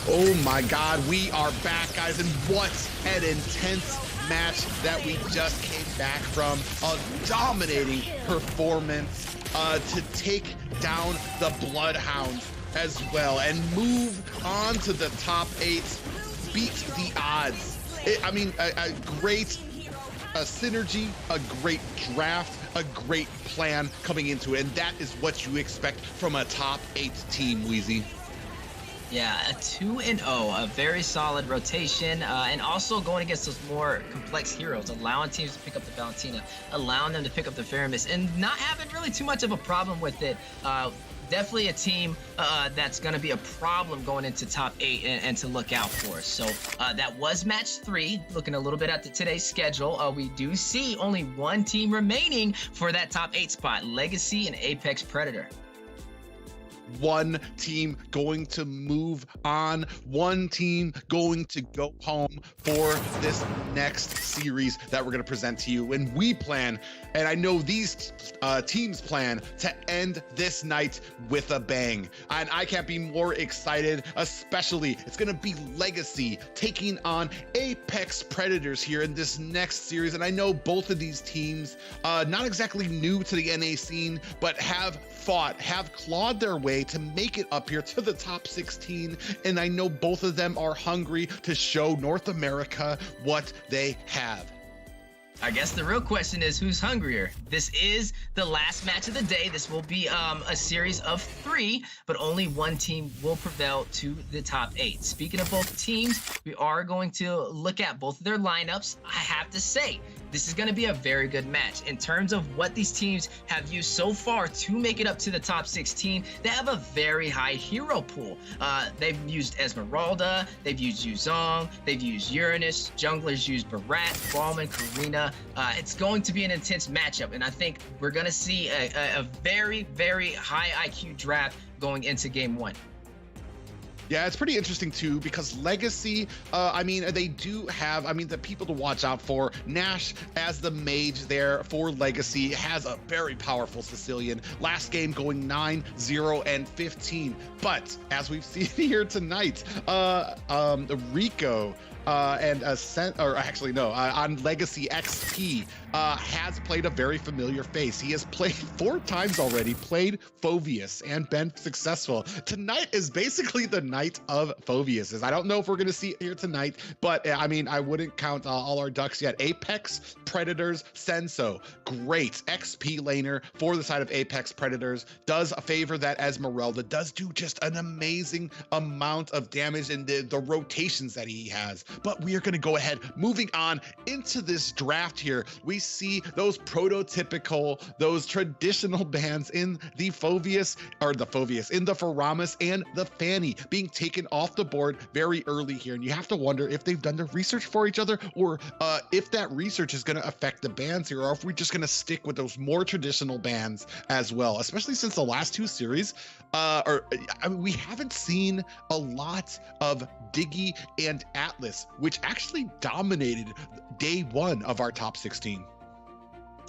Oh my God, we are back, guys, and what an intense match that we just came back from. A dominating performance to take down the BloodHounds as well and move on to the top 8, beat the odds. A great synergy, a great draft, a great plan coming into it, and that is what you expect from a top 8 team, Wheezy. Yeah, a 2-0, a very solid rotation, and also going against those more complex heroes, allowing teams to pick up the Valentina, allowing them to pick up the Faramis, and not having really too much of a problem with it. Definitely a team that's going to be a problem going into top 8 and to look out for. So that was match 3. Looking a little bit at today's schedule, we do see only one team remaining for that top 8 spot, LEGACi and Apex Predator. One team going to move on, one team going to go home for this next series that we're going to present to you. And we plan, and I know these teams plan, to end this night with a bang. And I can't be more excited, especially it's going to be LEGACi taking on Apex Predators here in this next series. And I know both of these teams, not exactly new to the NA scene, but have clawed their way to make it up here to the top 16, and I know both of them are hungry to show North America what they have. I guess the real question is, who's hungrier? This is the last match of the day. This will be a series of 3, but only one team will prevail to the top 8. Speaking of both teams, we are going to look at both of their lineups. I have to say, this is going to be a very good match. In terms of what these teams have used so far to make it up to the top 16, they have a very high hero pool. They've used Esmeralda, they've used Yuzong, they've used Uranus, junglers use Barat, Ballman, Karina. It's going to be an intense matchup, and I think we're going to see a very, very high IQ draft going into game 1. Yeah, it's pretty interesting too, because LEGACi, they do have, the people to watch out for. Nash as the mage there for LEGACi has a very powerful Sicilian. Last game going 9-0 and 15. But as we've seen here tonight, Rico on LEGACi XP has played a very familiar face. He has played 4 times already, played Phoveus and been successful. Tonight is basically the night of Phoveus. I don't know if we're going to see it here tonight, but I wouldn't count all our ducks yet. Apex Predators Senso, great XP laner for the side of Apex Predators, does favor that Esmeralda, does do just an amazing amount of damage in the rotations that he has. But we are going to go ahead, moving on into this draft here. We see those prototypical, those traditional bans in the Phoveus, in the Faramis and the Fanny being taken off the board very early here. And you have to wonder if they've done the research for each other, or if that research is going to affect the bans here, or if we're just going to stick with those more traditional bans as well, especially since the last 2 series, we haven't seen a lot of Diggy and Atlas, which actually dominated day 1 of our top 16.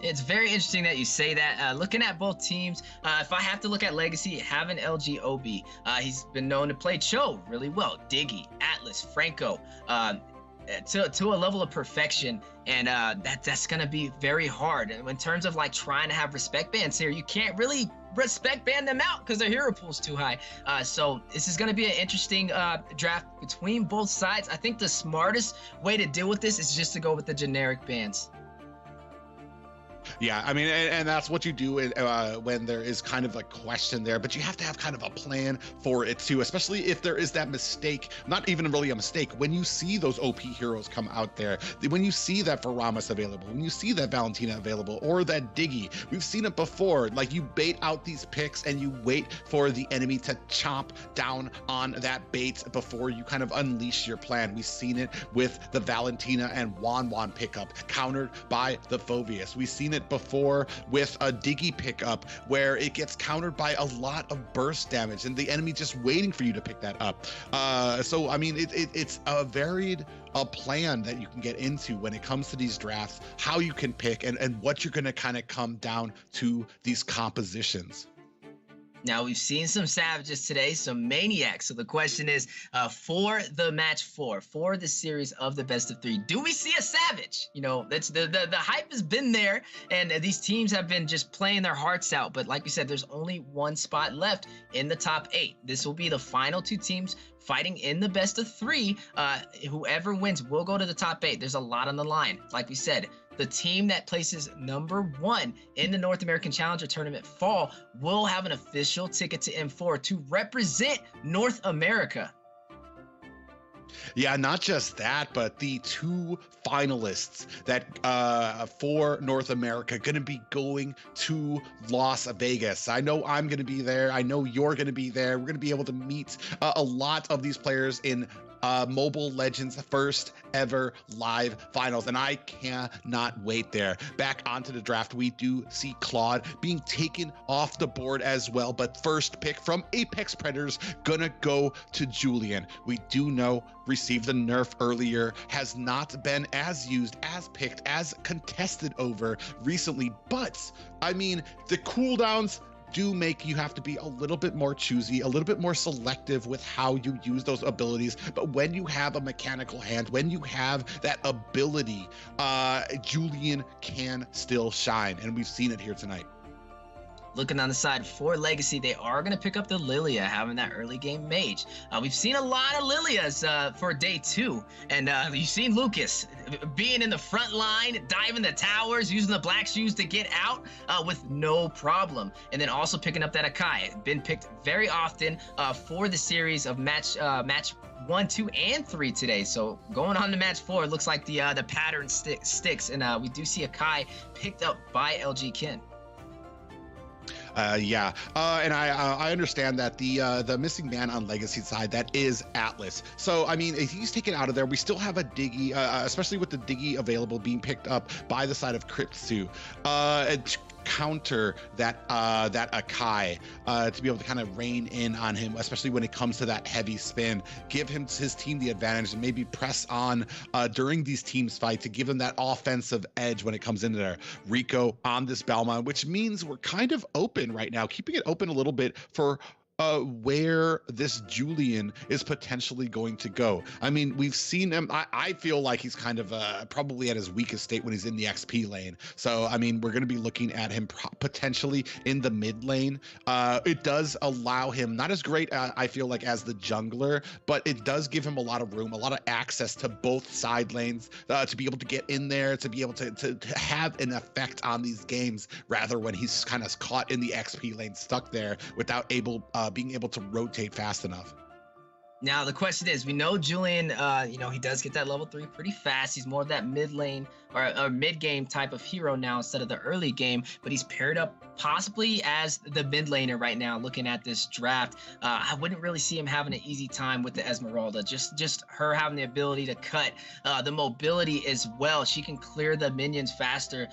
It's very interesting that you say that. Looking at both teams, if I have to look at LEGACi, having LGOB, he's been known to play Cho really well. Diggy, Atlas, Franco, to a level of perfection, and that's going to be very hard. And in terms of like trying to have respect bans here, you can't really respect ban them out because their hero pool's too high. So this is going to be an interesting draft between both sides. I think the smartest way to deal with this is just to go with the generic bans. Yeah, and that's what you do when there is kind of a question there, but you have to have kind of a plan for it too, especially if there is that mistake, not even really a mistake, when you see those OP heroes come out there, when you see that Faramis available, when you see that Valentina available, or that Diggy. We've seen it before, like you bait out these picks and you wait for the enemy to chomp down on that bait before you kind of unleash your plan. We've seen it with the Valentina and Wan pickup countered by the Phoveus. We've seen it before with a Diggy pickup where it gets countered by a lot of burst damage and the enemy just waiting for you to pick that up. It's a varied plan that you can get into when it comes to these drafts, how you can pick and what you're going to kind of come down to these compositions. Now, we've seen some savages today, some maniacs. So the question is, for the match 4, for the series of the best of 3, do we see a savage? You know, that's the hype has been there, and these teams have been just playing their hearts out. But like we said, there's only one spot left in the top 8. This will be the final 2 teams fighting in the best of 3. Whoever wins will go to the top 8. There's a lot on the line. Like we said, the team that places #1 in the North American Challenger Tournament Fall will have an official ticket to M4 to represent North America. Yeah, not just that, but the 2 finalists that for North America going to be going to Las Vegas. I know I'm going to be there. I know you're going to be there. We're going to be able to meet a lot of these players in Mobile Legends' first ever live finals, and I cannot wait there. Back onto the draft, we do see Claude being taken off the board as well, but first pick from Apex Predators gonna go to Julian. We do know received the nerf earlier, has not been as used, as picked, as contested over recently, but I mean, the cooldowns do make you have to be a little bit more choosy, a little bit more selective with how you use those abilities. But when you have a mechanical hand, when you have that ability, Julian can still shine, and we've seen it here tonight. Looking on the side for LEGACi, they are going to pick up the Lilia, having that early game mage. We've seen a lot of Lilias for day 2, and you've seen Lucas being in the front line, diving the towers, using the black shoes to get out with no problem. And then also picking up that Akai, been picked very often for the series of match 1, 2, and 3 today. So going on to match 4, it looks like the pattern sticks, and we do see Akai picked up by LG Kin. And I understand that the missing man on LEGACi side, that is Atlas. So I mean, if he's taken out of there, we still have a Diggy, especially with the Diggy available being picked up by the side of Cryptsu. Counter that Akai to be able to kind of rein in on him, especially when it comes to that heavy spin, give his team the advantage and maybe press on during these teams fight to give them that offensive edge when it comes into there. Rico on this Balmont, which means we're kind of open right now, keeping it open a little bit for where this Julian is potentially going to go. I mean, we've seen him. I feel like he's kind of probably at his weakest state when he's in the XP lane. So, I mean, we're going to be looking at him potentially in the mid lane. It does allow him, not as great, I feel like, as the jungler, but it does give him a lot of room, a lot of access to both side lanes to be able to get in there, to be able to have an effect on these games, rather when he's kind of caught in the XP lane, stuck there without being able to rotate fast enough. Now, the question is, we know Julian, he does get that level 3 pretty fast. He's more of that mid lane or mid game type of hero now instead of the early game, but he's paired up possibly as the mid laner right now. Looking at this draft, I wouldn't really see him having an easy time with the Esmeralda. Just her having the ability to cut, the mobility as well. She can clear the minions faster.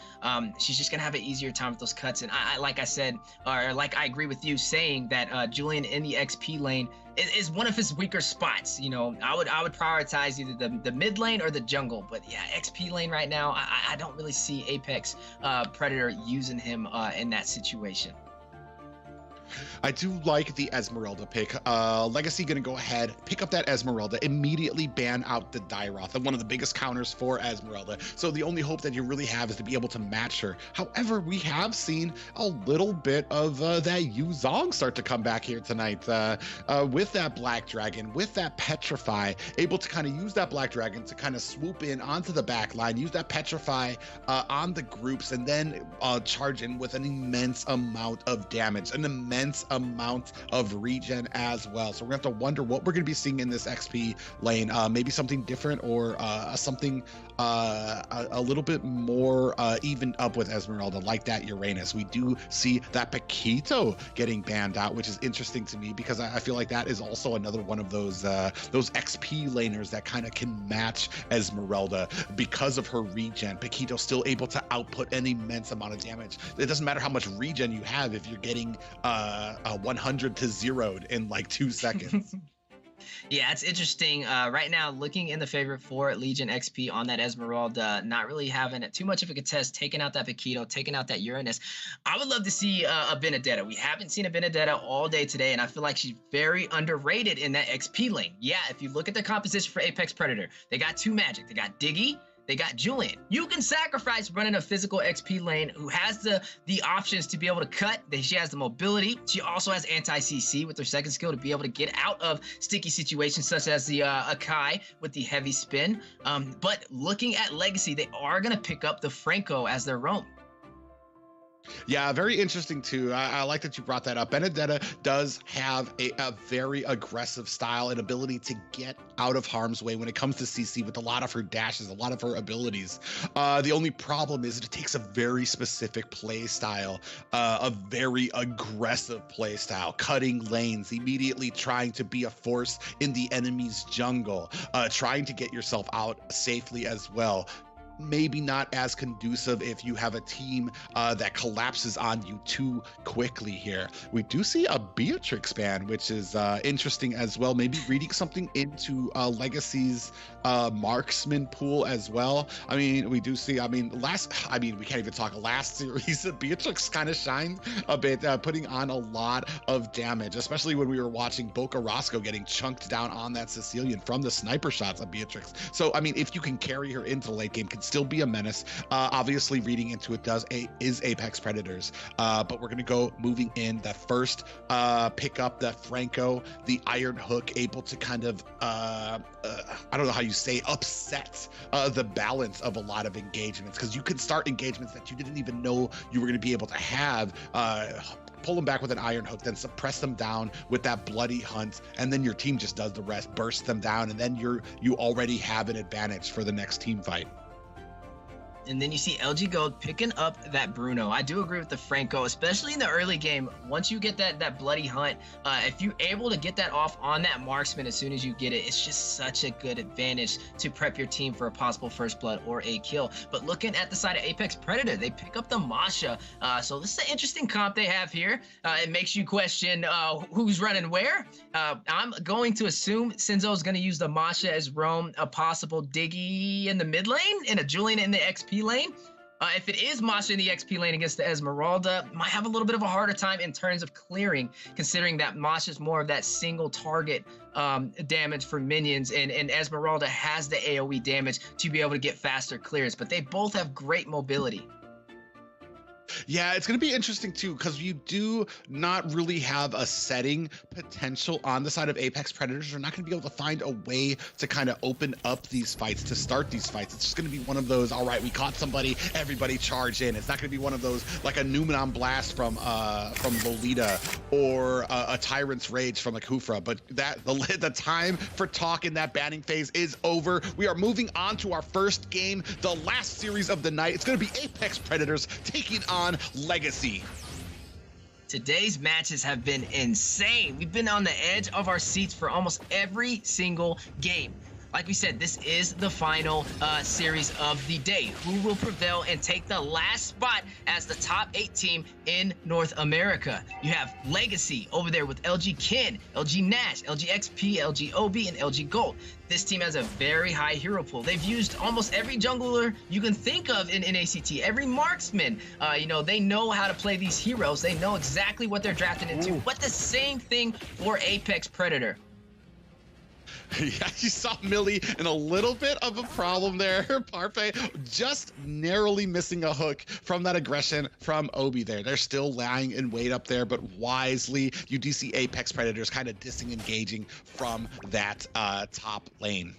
She's just gonna have an easier time with those cuts. And I like I said, or like I agree with you saying that Julian in the XP lane is one of his weaker spots. You know, I would prioritize either the mid lane or the jungle. But yeah, XP lane right now, I don't really see Apex Predator using him in that situation. I do like the Esmeralda pick. LEGACi gonna go ahead, pick up that Esmeralda, immediately ban out the Dairoth, and one of the biggest counters for Esmeralda. So the only hope that you really have is to be able to match her. However, we have seen a little bit of that Yu Zhong start to come back here tonight with that Black Dragon, with that Petrify, able to kind of use that Black Dragon to kind of swoop in onto the back line, use that Petrify on the groups, and then charge in with an immense amount of damage, an immense amount of regen as well. So we're gonna have to wonder what we're gonna be seeing in this XP lane. Maybe something different, or something a little bit more even up with Esmeralda, like that Uranus. We do see that Paquito getting banned out, which is interesting to me, because I feel like that is also another one of those XP laners that kind of can match Esmeralda because of her regen. Paquito still able to output an immense amount of damage. It doesn't matter how much regen you have if you're getting 100 to 0'd in like 2 seconds. Yeah, it's interesting. Right now, looking in the favor for Legion XP on that Esmeralda, not really having too much of a contest, taking out that Paquito, taking out that Uranus. I would love to see a Vendetta. We haven't seen a Vendetta all day today, and I feel like she's very underrated in that XP lane. Yeah, if you look at the composition for Apex Predator, they got 2 magic. They got Diggy, they got Julian. You can sacrifice running a physical XP lane who has the options to be able to cut. She has the mobility. She also has anti-CC with her second skill to be able to get out of sticky situations such as the Akai with the heavy spin. But looking at LEGACi, they are going to pick up the Franco as their roam. Yeah, very interesting too. I like that you brought that up. Vendetta does have a very aggressive style and ability to get out of harm's way when it comes to CC with a lot of her dashes, a lot of her abilities. The only problem is that it takes a very specific play style, a very aggressive play style, cutting lanes, immediately trying to be a force in the enemy's jungle, trying to get yourself out safely as well. Maybe not as conducive if you have a team that collapses on you too quickly here. We do see a Beatrix ban, which is interesting as well. Maybe reading something into LEGACi's marksman pool as well. I mean, we do see, we can't even talk last series. Beatrix kind of shined a bit, putting on a lot of damage, especially when we were watching Boca Roscoe getting chunked down on that Sicilian from the sniper shots of Beatrix. So, I mean, if you can carry her into the late game, can still be a menace. Obviously, reading into it is Apex Predators, but we're gonna go moving in. The first pick up the Franco, the Iron Hook, able to kind of I don't know how you say, upset the balance of a lot of engagements, because you can start engagements that you didn't even know you were going to be able to have. Pull them back with an Iron Hook, then suppress them down with that Bloody Hunt, and then your team just does the rest, bursts them down, and then you already have an advantage for the next team fight. And then you see LG Gold picking up that Bruno. I do agree with the Franco, especially in the early game. Once you get that Bloody Hunt, if you're able to get that off on that marksman as soon as you get it, it's just such a good advantage to prep your team for a possible first blood or a kill. But looking at the side of Apex Predator, they pick up the Masha. So this is an interesting comp they have here. It makes you question who's running where. I'm going to assume Sinzo is going to use the Masha as roam, a possible Diggy in the mid lane, and a Julian in the XP lane. If it is Masha in the XP lane against the Esmeralda, might have a little bit of a harder time in terms of clearing, considering that Masha is more of that single target damage for minions, and Esmeralda has the AoE damage to be able to get faster clears, but they both have great mobility. Yeah, it's going to be interesting too, because you do not really have a setting potential on the side of Apex Predators. You're not going to be able to find a way to kind of open up these fights, to start these fights. It's just going to be one of those, all right, we caught somebody, everybody charge in. It's not going to be one of those like a Numenon Blast from Lolita, or a Tyrant's Rage from a Kufra. But the time for talk in that banning phase is over. We are moving on to our first game, the last series of the night. It's going to be Apex Predators taking on LEGACi. Today's matches have been insane. We've been on the edge of our seats for almost every single game. Like we said, this is the final series of the day. Who will prevail and take the last spot as the top 8 team in North America? You have LEGACi over there with LG Kin, LG Nash, LG XP, LG OB, and LG Gold. This team has a very high hero pool. They've used almost every jungler you can think of in NACT, every marksman. They know how to play these heroes. They know exactly what they're drafting into. But the same thing for Apex Predator. Yeah, you saw Millie in a little bit of a problem there. Parfait just narrowly missing a hook from that aggression from Obi there. They're still lying in wait up there, but wisely, you do see Apex Predators kind of disengaging from that top lane.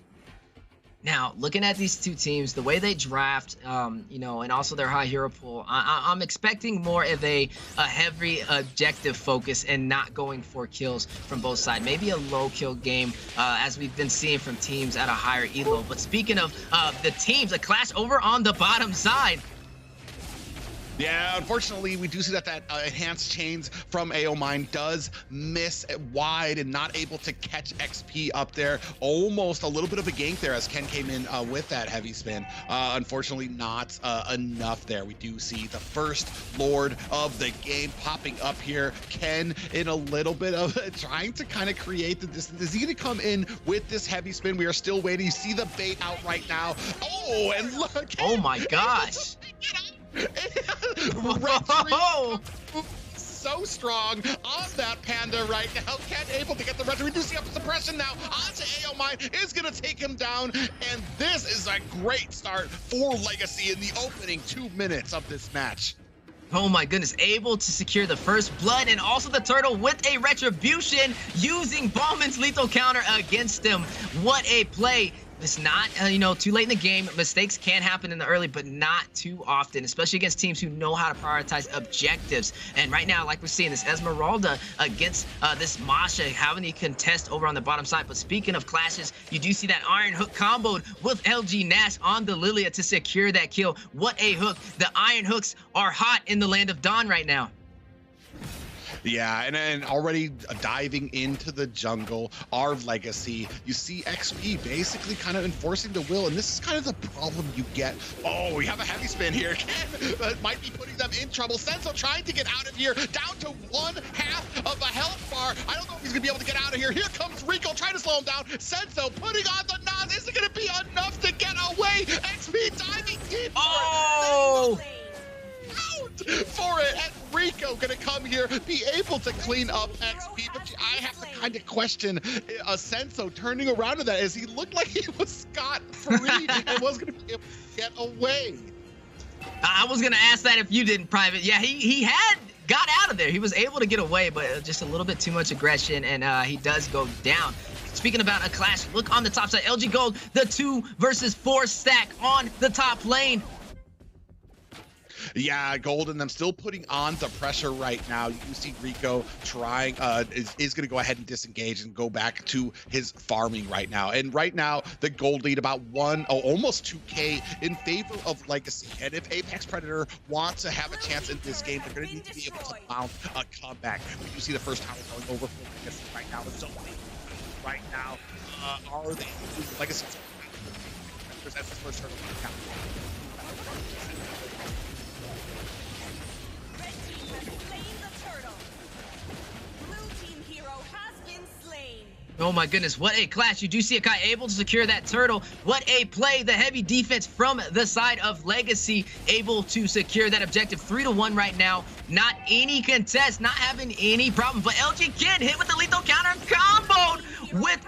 Now, looking at these two teams, the way they draft, and also their high hero pool, I'm expecting more of a heavy objective focus and not going for kills from both sides. Maybe a low kill game, as we've been seeing from teams at a higher elo. But speaking of the teams, a clash over on the bottom side. Yeah, unfortunately, we do see that enhanced chains from Aomine does miss wide and not able to catch XP up there. Almost a little bit of a gank there as Ken came in with that heavy spin. Unfortunately, not enough there. We do see the first Lord of the game popping up here. Ken in a little bit of trying to kind of create the distance. Is he going to come in with this heavy spin? We are still waiting. You see the bait out right now. Oh, and look. Oh my gosh. So strong on that Panda right now. Ken able to get the retro. We do see up suppression now onto Aomine, is going to take him down. And this is a great start for LEGACi in the opening 2 minutes of this match. Oh my goodness, able to secure the first blood and also the turtle with a retribution using Ballman's lethal counter against him. What a play. It's not, too late in the game. Mistakes can happen in the early, but not too often, especially against teams who know how to prioritize objectives. And right now, like we're seeing, this Esmeralda against this Masha having to contest over on the bottom side. But speaking of clashes, you do see that Iron Hook comboed with LG Nash on the Lilia to secure that kill. What a hook. The Iron Hooks are hot in the land of Dawn right now. Yeah, and already diving into the jungle, our LEGACi. You see XP basically kind of enforcing the will, and this is kind of the problem you get. Oh, we have a heavy spin here. That might be putting them in trouble. Senso trying to get out of here, down to 1/2 of a health bar. I don't know if he's gonna be able to get out of here. Here comes Rico trying to slow him down. Senso putting on the Nas. Is it gonna be enough to get away? XP diving deep. Oh! For it, and Rico gonna come here, be able to clean up XP, but I have to kind of question Senso turning around to that as he looked like he was scot-free and was gonna be able to get away. I was gonna ask that if you didn't, Private. Yeah, he had got out of there. He was able to get away, but just a little bit too much aggression, and he does go down. Speaking about a clash, look on the top side. LG Gold, the 2 versus 4 stack on the top lane. Yeah, Golden, them still putting on the pressure right now. You can see Rico trying, is going to go ahead and disengage and go back to his farming right now. And right now, the gold lead about almost 2K in favor of LEGACi. And if Apex Predator wants to have a chance in this game, they're going to need to be able to mount a comeback. We do see the first tower going over for LEGACi right now. It's only right now. Are they LEGACi? That's the first turtle count. Oh my goodness, what a clash. You do see Akai able to secure that turtle. What a play. The heavy defense from the side of LEGACi able to secure that objective. 3-1 right now. Not any contest, not having any problem. But LG Kid hit with the lethal counter, comboed with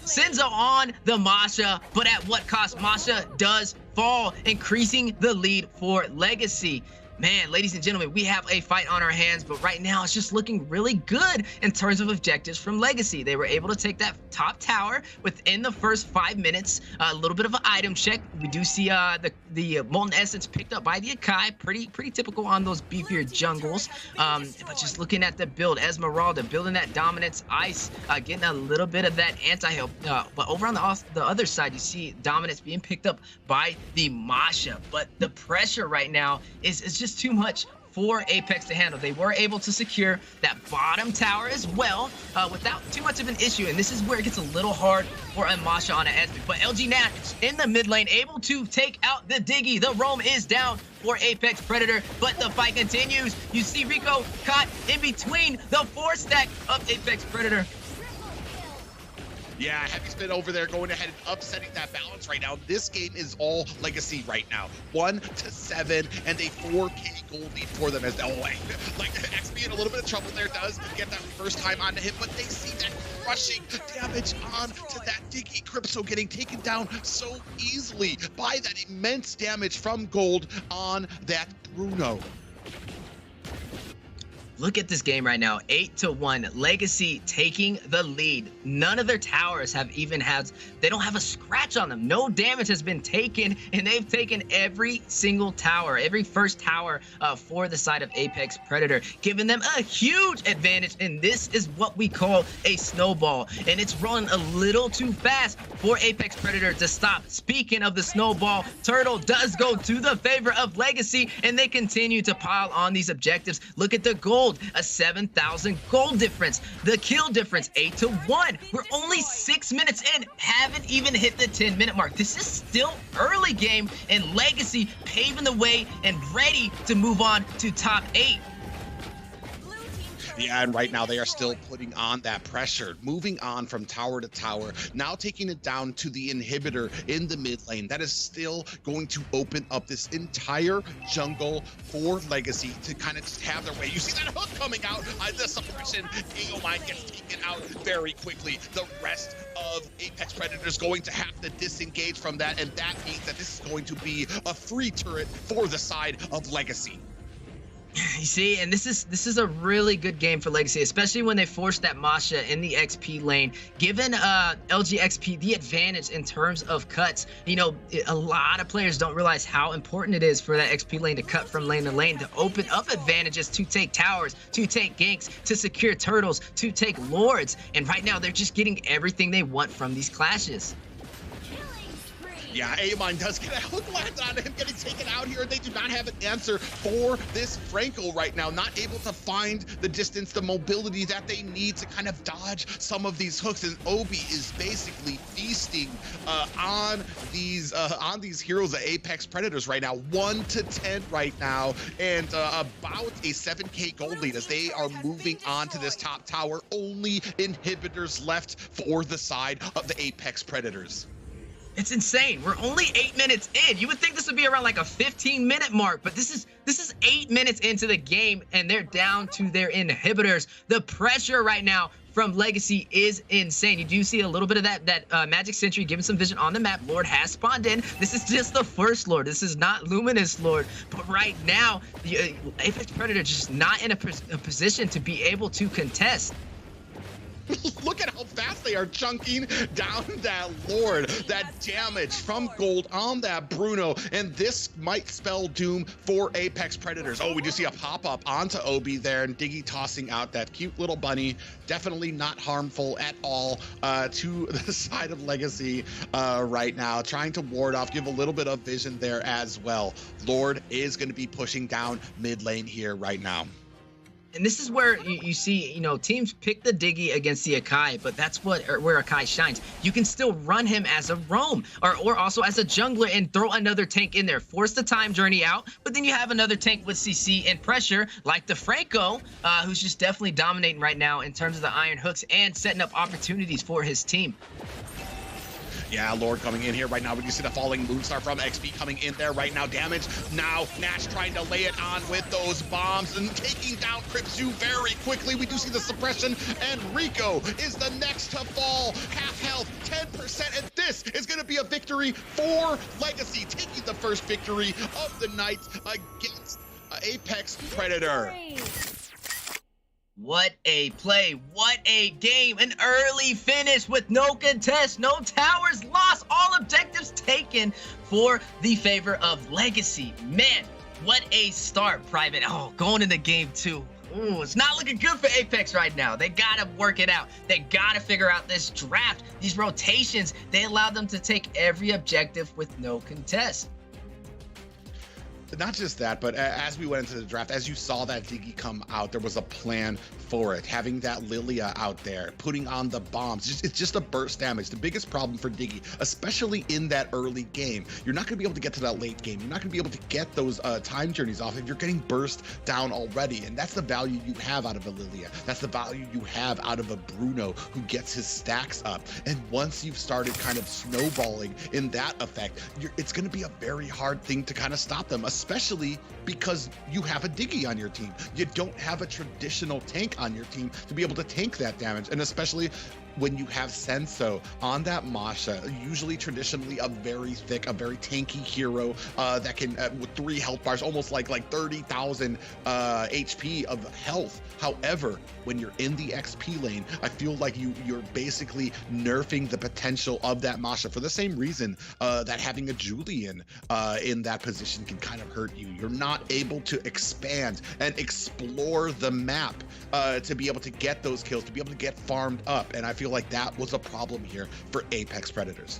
Senzo on the Masha. But at what cost? Masha does fall, increasing the lead for LEGACi. Man, ladies and gentlemen, we have a fight on our hands, but right now it's just looking really good in terms of objectives from LEGACi. They were able to take that top tower within the first 5 minutes. A little bit of an item check. We do see the Molten Essence picked up by the Akai. Pretty typical on those beefier jungles. But just looking at the build, Esmeralda building that dominance, Ice getting a little bit of that anti-heal. But over on the other side, you see dominance being picked up by the Masha. But the pressure right now is just too much for Apex to handle. They were able to secure that bottom tower as well without too much of an issue, and this is where it gets a little hard for a Masha on an Esme. But LG Nash in the mid lane able to take out the Diggy. The roam is down for Apex Predator, but the fight continues. You see Rico caught in between the 4 stack of Apex Predator. Yeah, heavy spin over there, going ahead and upsetting that balance right now. This game is all LEGACi right now. 1-7 and a 4K gold lead for them as like XP in a little bit of trouble there, does get that first time onto him, but they see that crushing damage onto that Diggy. Crypto getting taken down so easily by that immense damage from Gold on that Bruno. Look at this game right now, 8-1. LEGACi taking the lead. None of their towers have even they don't have a scratch on them. No damage has been taken, and they've taken every single tower, every first tower for the side of Apex Predator, giving them a huge advantage. And this is what we call a snowball, and it's running a little too fast for Apex Predator to stop. Speaking of the snowball, Turtle does go to the favor of LEGACi, and they continue to pile on these objectives. Look at the gold. A 7,000 gold difference. The kill difference, 8-1. We're only 6 minutes in, haven't even hit the 10-minute mark. This is still early game, and LEGACi paving the way and ready to move on to top 8. Yeah, and right now they are still putting on that pressure, moving on from tower to tower, now taking it down to the inhibitor in the mid lane. That is still going to open up this entire jungle for LEGACi to kind of just have their way. You see that hook coming out, the suppression, Aomine gets taken out very quickly. The rest of Apex Predators going to have to disengage from that, and that means that this is going to be a free turret for the side of LEGACi. You see, and this is a really good game for LEGACi, especially when they forced that Masha in the XP lane, giving LG XP the advantage in terms of cuts. You know, a lot of players don't realize how important it is for that XP lane to cut from lane to lane, to open up advantages, to take towers, to take ganks, to secure turtles, to take lords. And right now, they're just getting everything they want from these clashes. Yeah, Aomine does get a hook landed on him, getting taken out here, and they do not have an answer for this Franco right now. Not able to find the distance, the mobility that they need to kind of dodge some of these hooks, and Obi is basically feasting on these heroes of Apex Predators right now. 1-10 right now, and about a 7K gold lead as they are moving on to this top tower. Only inhibitors left for the side of the Apex Predators. It's insane. We're only 8 minutes in. You would think this would be around like a 15-minute mark, but this is 8 minutes into the game, and they're down to their inhibitors. The pressure right now from LEGACi is insane. You do see a little bit of that Magic Sentry giving some vision on the map. Lord has spawned in. This is just the first Lord. This is not Luminous Lord. But right now, the Apex Predator just not in a position to be able to contest. Look at how fast they are chunking down that Lord. That damage from gold on that Bruno, and this might spell doom for Apex Predators. Oh, we do see a pop-up onto Obi there, and Diggy tossing out that cute little bunny. Definitely not harmful at all to the side of LEGACi right now. Trying to ward off, give a little bit of vision there as well. Lord is going to be pushing down mid lane here right now. And this is where you see, you know, teams pick the Diggy against the Akai, but that's where Akai shines. You can still run him as a roam or also as a jungler and throw another tank in there. Force the time journey out, but then you have another tank with CC and pressure like the Franco, who's just definitely dominating right now in terms of the iron hooks and setting up opportunities for his team. Yeah, Lord coming in here right now. We can see the falling Moonstar from XP coming in there right now. Damage. Now Nash trying to lay it on with those bombs and taking down Cripsu very quickly. We do see the suppression, and Rico is the next to fall. Half health, 10%, and this is going to be a victory for LEGACi, taking the first victory of the night against Apex Predator. What a play, what a game, an early finish with no contest, no towers lost, all objectives taken for the favor of LEGACi. Man, what a start, Private. Oh, going into game 2. Ooh, it's not looking good for Apex right now. They gotta work it out. They gotta figure out this draft, these rotations. They allowed them to take every objective with no contest. Not just that, but as we went into the draft, as you saw that Diggy come out, there was a plan for it. Having that Lilia out there, putting on the bombs, it's just a burst damage. The biggest problem for Diggy, especially in that early game, you're not going to be able to get to that late game. You're not going to be able to get those time journeys off if you're getting burst down already. And that's the value you have out of a Lilia. That's the value you have out of a Bruno who gets his stacks up. And once you've started kind of snowballing in that effect, it's going to be a very hard thing to kind of stop them, especially because you have a Diggy on your team. You don't have a traditional tank on your team to be able to tank that damage, and especially when you have Senso on that Masha, usually traditionally a very thick, a very tanky hero that can, with 3 health bars, almost like 30,000 HP of health However, when you're in the XP lane, I feel like you're basically nerfing the potential of that Masha for the same reason that having a Julian in that position can kind of hurt you. You're not able to expand and explore the map to be able to get those kills, to be able to get farmed up. And I feel like that was a problem here for Apex Predators.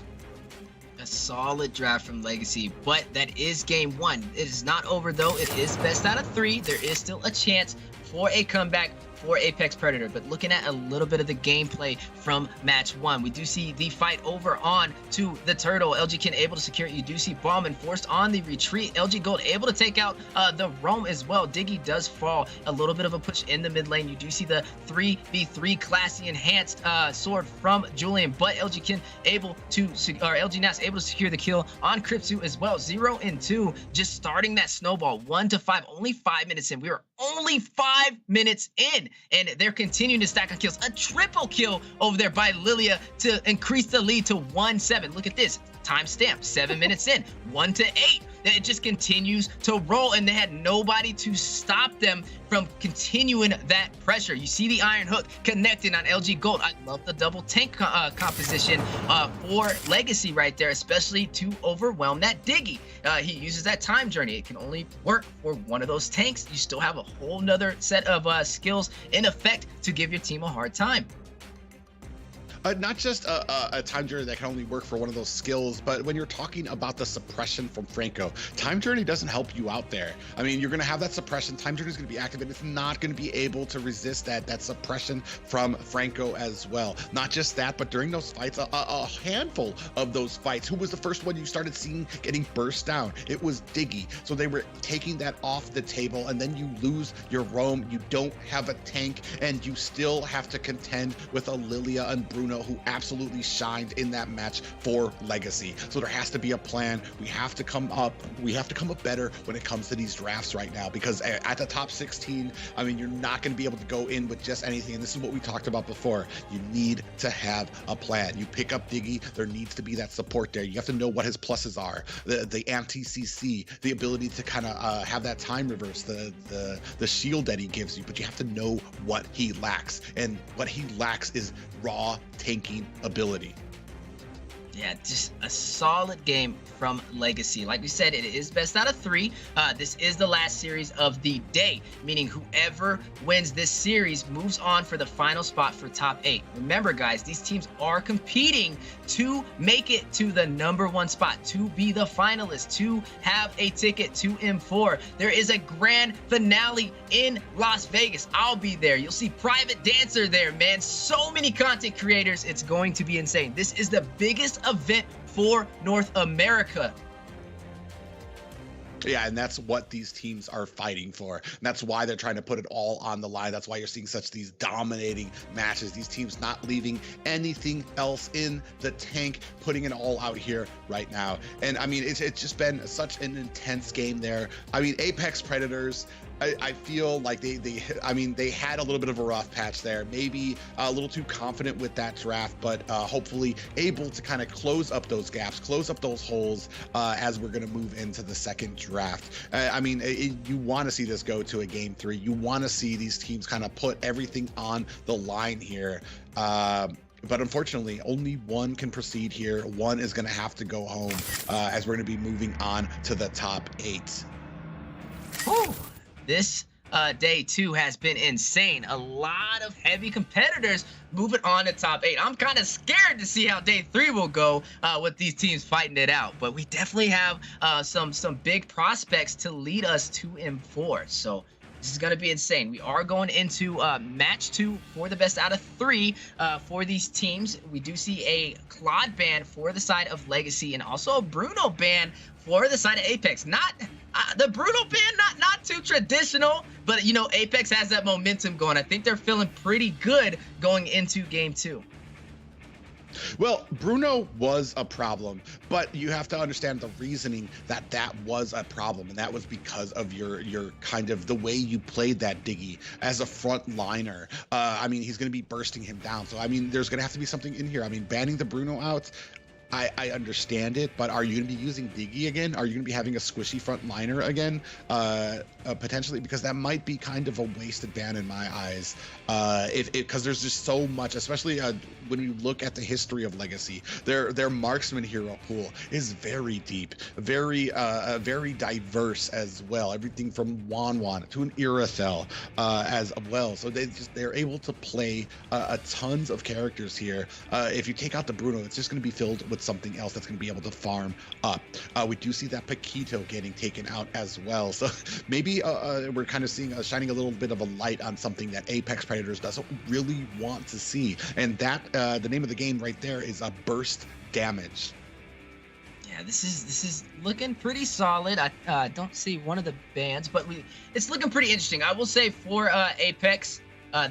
A solid draft from LEGACi, but that is game 1. It is not over though. It is best out of 3. There is still a chance for a comeback for Apex Predator. But looking at a little bit of the gameplay from match 1, we do see the fight over on to the Turtle. LG Kin able to secure it. You do see Ballman forced on the retreat. LG Gold able to take out the Roam as well. Diggy does fall. A little bit of a push in the mid lane. You do see the 3v3 classy enhanced sword from Julian, but LG Kin able to, or LG Nas able to secure the kill on Kripsu as well. 0 and 2, just starting that snowball. 1 to 5, only 5 minutes in. We are only 5 minutes in, and they're continuing to stack on kills. A triple kill over there by Lilia to increase the lead to 1-7. Look at this timestamp, 7 minutes in, 1 to 8. It just continues to roll, and they had nobody to stop them from continuing that pressure. You see the Iron Hook connecting on LG Gold. I love the double tank composition for LEGACi right there, especially to overwhelm that Diggy. He uses that time journey. It can only work for one of those tanks. You still have a whole nother set of skills in effect to give your team a hard time. Not just a time journey that can only work for one of those skills, but when you're talking about the suppression from Franco, time journey doesn't help you out there. I mean, you're going to have that suppression. Time journey is going to be activated. It's not going to be able to resist that suppression from Franco as well. Not just that, but during those fights, a handful of those fights, who was the first one you started seeing getting burst down? It was Diggy. So they were taking that off the table, and then you lose your roam. You don't have a tank, and you still have to contend with a Lilia and Bruno who absolutely shined in that match for LEGACi. So there has to be a plan. We have to come up better when it comes to these drafts right now, because at the top 16, I mean, you're not going to be able to go in with just anything. And this is what we talked about before. You need to have a plan. You pick up Diggy, there needs to be that support there. You have to know what his pluses are, the anti-CC, the ability to kind of have that time reverse, the shield that he gives you, but you have to know what he lacks. And what he lacks is raw tanking ability. Yeah, just a solid game from LEGACi. Like we said, it is best out of 3. This is the last series of the day, meaning whoever wins this series moves on for the final spot for top 8. Remember, guys, these teams are competing to make it to the #1 spot, to be the finalists, to have a ticket to M4. There is a grand finale in Las Vegas. I'll be there. You'll see Private Dancer there, man. So many content creators. It's going to be insane. This is the biggest event for North America. Yeah, and that's what these teams are fighting for. And that's why they're trying to put it all on the line. That's why you're seeing such these dominating matches. These teams not leaving anything else in the tank, putting it all out here right now. And I mean, it's just been such an intense game there. I mean, Apex Predators, I feel like they had a little bit of a rough patch there, maybe a little too confident with that draft, but hopefully able to kind of close up those gaps, close up those holes as we're going to move into the second draft. I mean, you want to see this go to a game 3. You want to see these teams kind of put everything on the line here. But unfortunately, only one can proceed here. One is going to have to go home as we're going to be moving on to the top 8. Whew. This day 2 has been insane. A lot of heavy competitors moving on to top 8. I'm kind of scared to see how day 3 will go with these teams fighting it out. But we definitely have some big prospects to lead us to M4. So this is going to be insane. We are going into match 2 for the best out of 3 for these teams. We do see a Claude ban for the side of LEGACi and also a Bruno ban for the side of Apex. Not the Bruno ban, not too traditional, but you know, Apex has that momentum going. I think they're feeling pretty good going into game 2. Well, Bruno was a problem, but you have to understand the reasoning that was a problem, and that was because of your kind of the way you played that Diggy as a front liner. I mean, he's going to be bursting him down, so I mean, there's going to have to be something in here. I mean, banning the Bruno out, I understand it, but are you going to be using Diggy again? Are you going to be having a squishy front liner again? Potentially, because that might be kind of a wasted ban in my eyes. Because there's just so much, especially when you look at the history of LEGACi, their marksman hero pool is very deep, very diverse as well. Everything from Wan to an Irithel as well. So they're able to play a tons of characters here. If you take out the Bruno, it's just going to be filled with something else that's going to be able to farm up. We do see that Paquito getting taken out as well. So maybe we're kind of seeing shining a little bit of a light on something that Apex Predators doesn't really want to see, and that the name of the game right there is a burst damage. Yeah, this is looking pretty solid. I don't see one of the bans, but it's looking pretty interesting. I will say for Apex,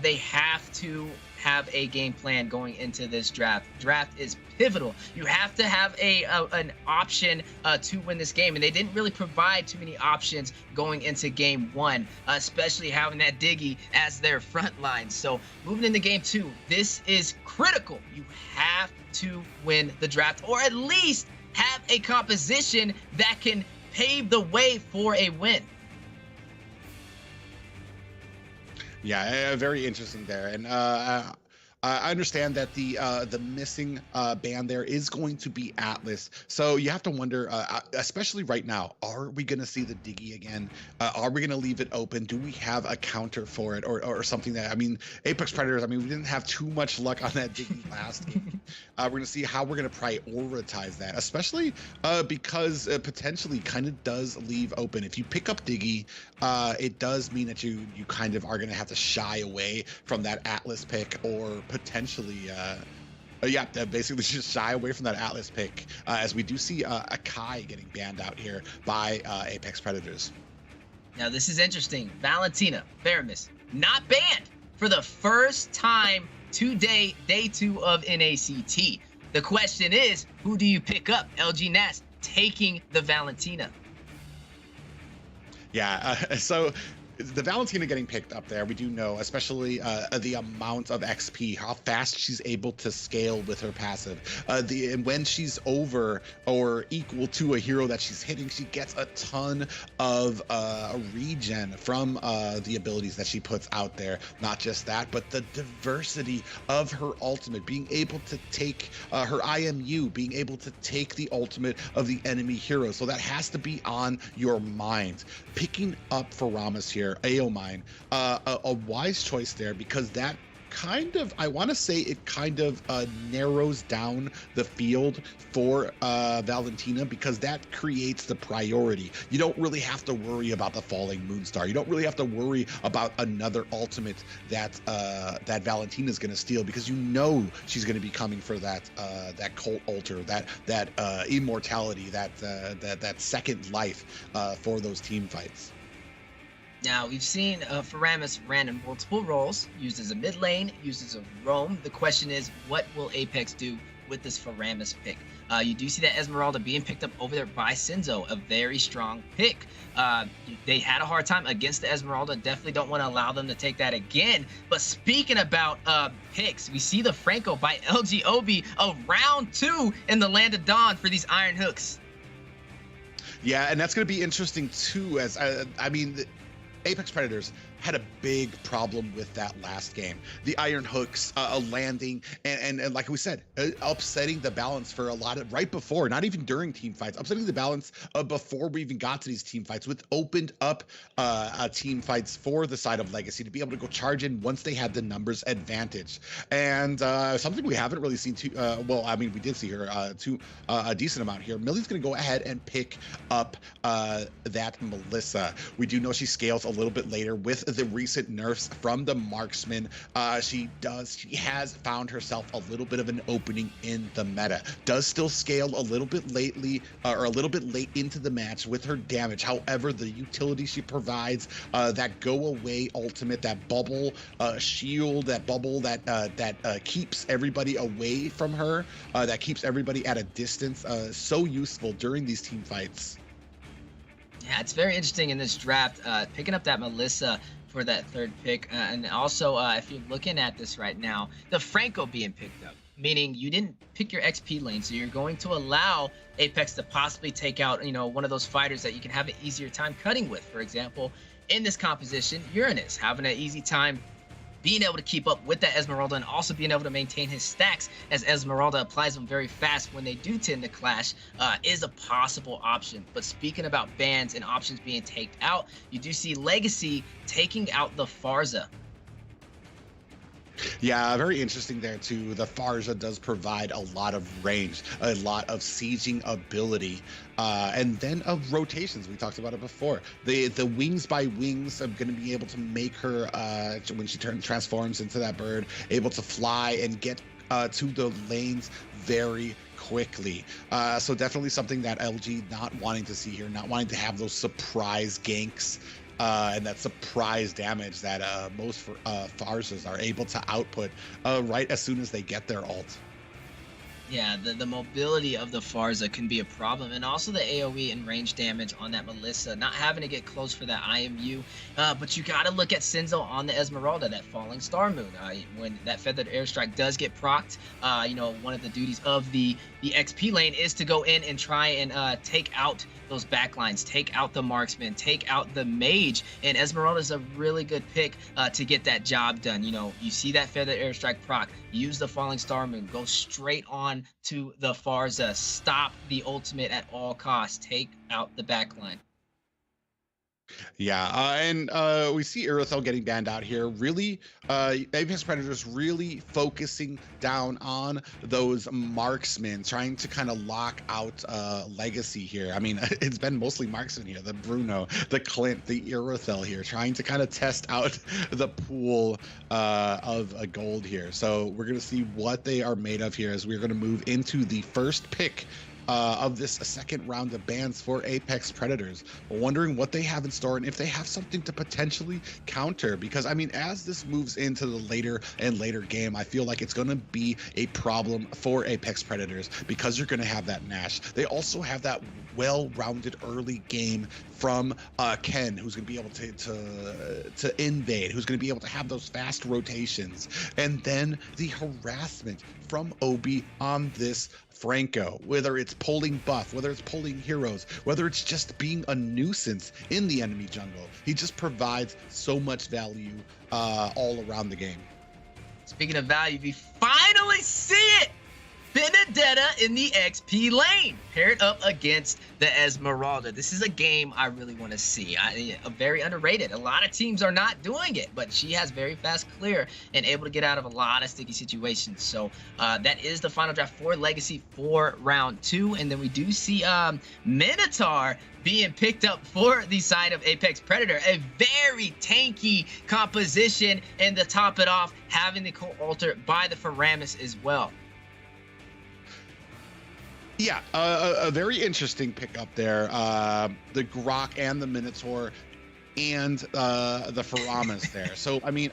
they have to have a game plan going into this draft. Draft is pivotal. You have to have an option to win this game, and they didn't really provide too many options going into game 1, especially having that Diggy as their front line. So moving into game 2, this is critical. You have to win the draft, or at least have a composition that can pave the way for a win. Yeah, very interesting there. And I understand that the missing ban there is going to be Atlas. So you have to wonder, especially right now, are we going to see the Diggy again? Are we going to leave it open? Do we have a counter for it, or something that, I mean, Apex Predators, I mean, we didn't have too much luck on that Diggy last game. We're going to see how we're going to prioritize that, especially because it potentially kind of does leave open. If you pick up Diggy, it does mean that you kind of are going to have to shy away from that Atlas pick, or potentially basically just shy away from that Atlas pick, as we do see a Kai getting banned out here by Apex Predators. Now this is interesting. Valentina Faramis not banned for the first time today, day 2 of NACT. The question is, who do you pick up? LG Nas taking the Valentina. Yeah, so the Valentina getting picked up there, we do know, especially the amount of XP, how fast she's able to scale with her passive. And when she's over or equal to a hero that she's hitting, she gets a ton of regen from the abilities that she puts out there. Not just that, but the diversity of her ultimate, being able to take her IMU, being able to take the ultimate of the enemy hero. So that has to be on your mind. Picking up Faramis here, Aomine, a wise choice there, because that kind of, I want to say it kind of narrows down the field for Valentina, because that creates the priority. You don't really have to worry about the falling Moonstar. You don't really have to worry about another ultimate that that Valentina is going to steal, because you know she's going to be coming for that that cult altar, that immortality, that second life for those team fights. Now, we've seen Faramis ran in multiple roles, used as a mid lane, used as a roam. The question is, what will Apex do with this Faramis pick? You do see that Esmeralda being picked up over there by Sinzo, a very strong pick. They had a hard time against the Esmeralda. Definitely don't want to allow them to take that again. But speaking about picks, we see the Franco by LGOB of round 2 in the Land of Dawn for these Iron Hooks. Yeah, and that's going to be interesting too, as I mean, Apex Predators had a big problem with that last game. The Iron Hooks landing and like we said, upsetting the balance for a lot of, right before, not even during team fights, upsetting the balance before we even got to these team fights, with opened up team fights for the side of LEGACi to be able to go charge in once they had the numbers advantage. And something we haven't really seen too, well, I mean, we did see her a decent amount here. Millie's going to go ahead and pick up that Melissa. We do know she scales a little bit later with the recent nerfs from the marksman. She has found herself a little bit of an opening in the meta. Does still scale a little bit lately, or a little bit late into the match with her damage. However, the utility she provides, that go away ultimate, that bubble shield, that bubble that keeps everybody away from her, that keeps everybody at a distance, so useful during these team fights. Yeah, it's very interesting in this draft, picking up that Melissa for that third pick. And also, if you're looking at this right now, the Franco being picked up. meaning you didn't pick your XP lane, so you're going to allow Apex to possibly take out, you know, one of those fighters that you can have an easier time cutting with. For example, in this composition, Uranus having an easy time being able to keep up with that Esmeralda and also being able to maintain his stacks as Esmeralda applies them very fast when they do tend to clash is a possible option. But speaking about bans and options being taken out, you do see LEGACi taking out the Farza. Yeah, very interesting there too. The Farza does provide a lot of range, a lot of sieging ability, and then of rotations. We talked about it before. The wings by wings are going to be able to make her, when she transforms into that bird, able to fly and get to the lanes very quickly. So definitely something that LG not wanting to see here, not wanting to have those surprise ganks. And that surprise damage that most Farzas are able to output right as soon as they get their ult. Yeah, the mobility of the Farza can be a problem, and also the AoE and range damage on that Melissa, not having to get close for that IMU. But you got to look at Senzo on the Esmeralda, that Falling Star Moon. When that Feathered Airstrike does get procced, you know, one of the duties of the XP lane is to go in and try and take out those backlines, take out the marksman, take out the mage, and Esmeralda is a really good pick to get that job done. You know, you see that Feathered Airstrike proc, use the Falling Star Moon, go straight on to the Farza, stop the ultimate at all costs, take out the backline. Yeah, and we see Irothel getting banned out here. Really, Apex Predators really focusing down on those marksmen, trying to kind of lock out LEGACi here. I mean, it's been mostly marksmen here, the Bruno, the Clint, the Irothel here, trying to kind of test out the pool of gold here. So we're going to see what they are made of here as we're going to move into the first pick of this second round of bans for Apex Predators. We're wondering what they have in store and if they have something to potentially counter, because I mean, as this moves into the later and later game, I feel like it's going to be a problem for Apex Predators because you're going to have that Nash. They also have that well-rounded early game from Ken, who's going to be able to invade, who's going to be able to have those fast rotations, and then the harassment from Obi on this Franco, whether it's pulling buff, whether it's pulling heroes, whether it's just being a nuisance in the enemy jungle. He just provides so much value all around the game. Speaking of value, we finally see it! Vendetta in the XP lane, paired up against the Esmeralda. This is a game I really want to see. Very underrated. A lot of teams are not doing it, but she has very fast clear and able to get out of a lot of sticky situations. So that is the final draft for LEGACi for round 2. And then we do see Minotaur being picked up for the side of Apex Predator. A very tanky composition, and to top it off, having the co-alter by the Faramis as well. Yeah, a very interesting pickup there. The Grok and the Minotaur and the Faramis there. So, I mean,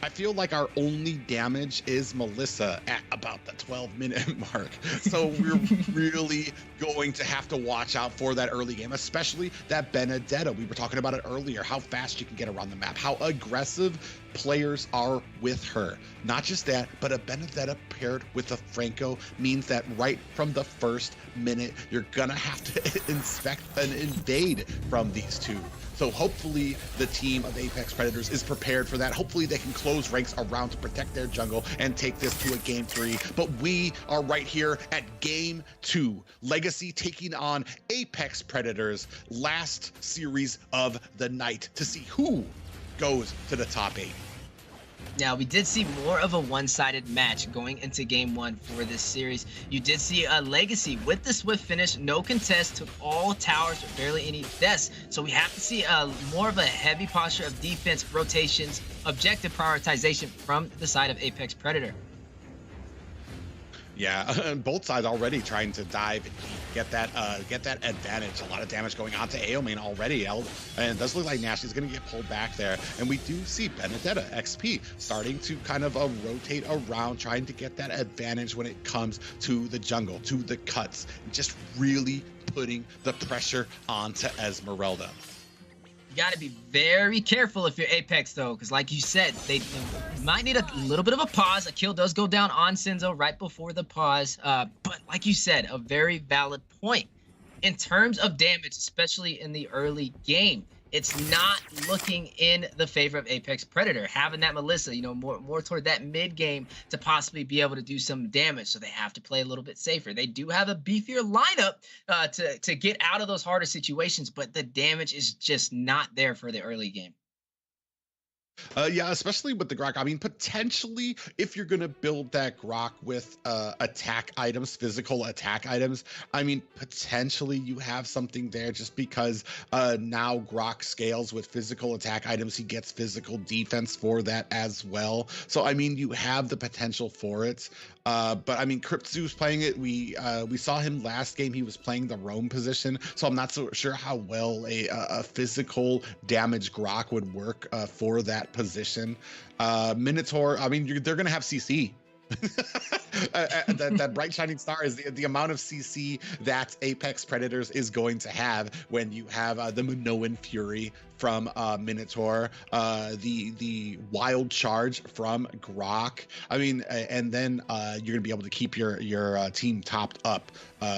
I feel like our only damage is Melissa at about the 12-minute mark. So we're really going to have to watch out for that early game, especially that Vendetta. We were talking about it earlier, how fast you can get around the map, how aggressive players are with her. Not just that, but a Vendetta paired with a Franco means that right from the first minute, you're gonna have to inspect and invade from these two. So hopefully the team of Apex Predators is prepared for that. Hopefully they can close ranks around to protect their jungle and take this to a game 3. But we are right here at game 2. LEGACi taking on Apex Predators, last series of the night, to see who goes to the top 8. Now, we did see more of a one-sided match going into game 1 for this series. You did see a LEGACi with the swift finish, no contest, took all towers with barely any deaths. So we have to see more of a heavy posture of defense, rotations, objective prioritization from the side of Apex Predator. Yeah, both sides already trying to dive and get that advantage. A lot of damage going on to AO main already, and it does look like Nash is going to get pulled back there. And we do see Vendetta XP starting to kind of rotate around, trying to get that advantage when it comes to the jungle, to the cuts, just really putting the pressure onto Esmeralda. You got to be very careful if you're Apex, though, because like you said, they might need a little bit of a pause. A kill does go down on Sinzo right before the pause. But like you said, a very valid point. In terms of damage, especially in the early game, it's not looking in the favor of Apex Predator. Having that Melissa, you know, more toward that mid game to possibly be able to do some damage. So they have to play a little bit safer. They do have a beefier lineup to get out of those harder situations, but the damage is just not there for the early game. Yeah, especially with the Grok. I mean, potentially, if you're going to build that Grok with attack items, physical attack items, I mean, potentially you have something there just because now Grok scales with physical attack items. He gets physical defense for that as well. So, I mean, you have the potential for it. But I mean, Cryptzu's playing it. We saw him last game. He was playing the roam position. So I'm not so sure how well a physical damage Grok would work for that position. Minotaur, I mean, they're going to have CC. that bright shining star is the amount of CC that Apex Predators is going to have when you have the Minoan Fury from Minotaur, the wild charge from Grok. I mean, and then you're gonna be able to keep your team topped up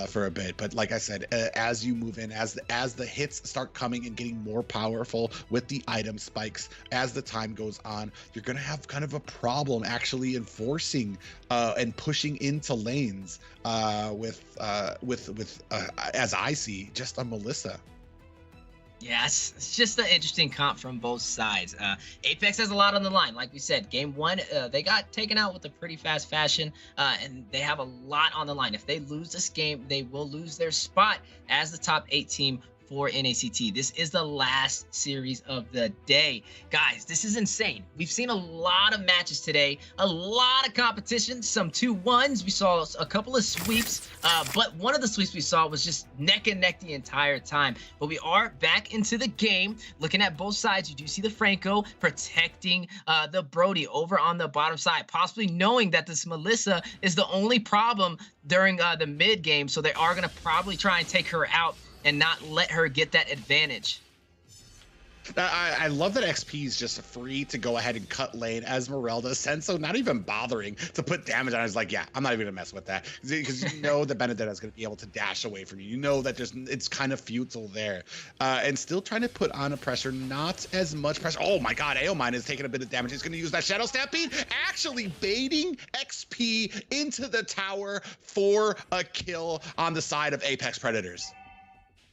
for a bit. But like I said, as you move in, as the hits start coming and getting more powerful with the item spikes, as the time goes on, you're gonna have kind of a problem actually enforcing and pushing into lanes with as I see, just a Melissa. Yes, it's just an interesting comp from both sides. Apex has a lot on the line. Like we said, game one, they got taken out with a pretty fast fashion, and they have a lot on the line. If they lose this game, they will lose their spot as the top 8 team for NACT. This is the last series of the day. Guys, this is insane. We've seen a lot of matches today, a lot of competition, some 2-1s. We saw a couple of sweeps, but one of the sweeps we saw was just neck and neck the entire time. But we are back into the game. Looking at both sides, you do see the Franco protecting the Brody over on the bottom side, possibly knowing that this Melissa is the only problem during the mid game. So they are going to probably try and take her out and not let her get that advantage. I love that XP is just free to go ahead and cut lane Esmeralda. Senso not even bothering to put damage on. It's like, yeah, I'm not even gonna mess with that because you know that Vendetta is gonna be able to dash away from you. You know that it's kind of futile there, and still trying to put on a pressure. Not as much pressure. Oh my God, Aomine is taking a bit of damage. He's gonna use that Shadow Stampede, actually baiting XP into the tower for a kill on the side of Apex Predators.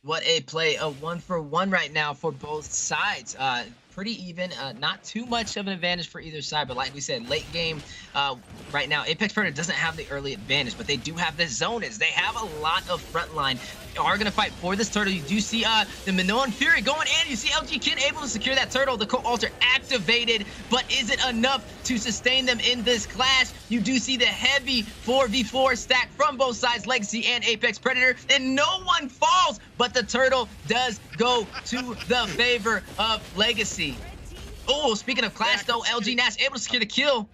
What a play, a 1-for-1 right now for both sides. Pretty even, not too much of an advantage for either side, but like we said, late game right now, Apex Predator doesn't have the early advantage, but they do have the zonas. They have a lot of front line. They are going to fight for this turtle. You do see the Minoan Fury going in. You see LG Kin able to secure that turtle. The Co-Alter activated, but is it enough to sustain them in this clash? You do see the heavy 4v4 stack from both sides, LEGACi and Apex Predator, and no one falls, but the turtle does go to the favor of LEGACi. Oh, speaking of clash though, LG Nash able to secure the kill.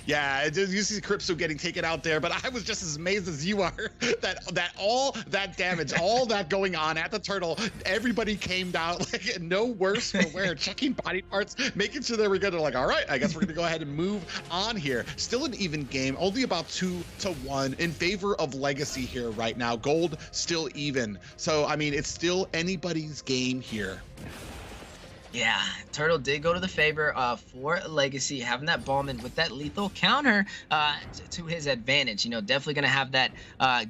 Yeah, you see Crypto getting taken out there, but I was just as amazed as you are that all that damage, all that going on at the turtle, everybody came down like no worse for wear, checking body parts, making sure they were good. They're like, all right, I guess we're gonna go ahead and move on here. Still an even game, only about 2-1 in favor of LEGACi here right now. Gold still even. So I mean, it's still anybody's game here. Yeah, Turtle did go to the favor for LEGACi, having that Ballman with that lethal counter to his advantage. You know, definitely going to have that,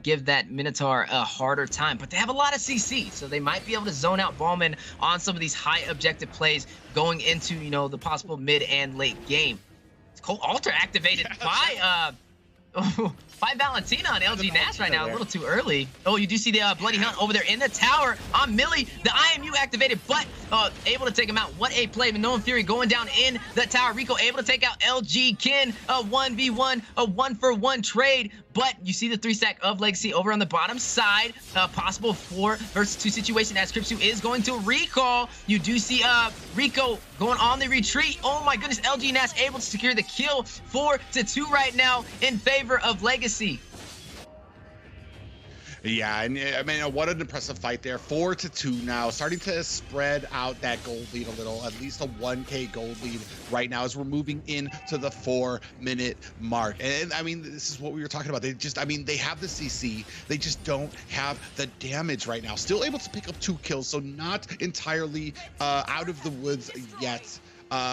give that Minotaur a harder time. But they have a lot of CC, so they might be able to zone out Ballman on some of these high objective plays going into, you know, the possible mid and late game. It's Co-Alter activated by Valentina on LG Nash right now, a little too early. Oh, you do see the Bloody Hunt over there in the tower on Millie. The IMU activated, but able to take him out. What a play. Minoan Fury going down in the tower. Rico able to take out LG Kin. A 1v1, a 1-for-1 trade. But you see the 3-stack of LEGACi over on the bottom side. Possible 4 versus 2 situation as Crypto is going to recall. You do see Rico going on the retreat. Oh my goodness, LG Nash able to secure the kill. 4-2 right now in favor of LEGACi. Yeah, and I mean, what an impressive fight there. 4-2 now, starting to spread out that gold lead a little, at least a 1K gold lead right now as we're moving into the 4-minute mark. And I mean, this is what we were talking about. They just, I mean, they have the CC, they just don't have the damage right now. Still able to pick up 2 kills, so not entirely out of the woods yet.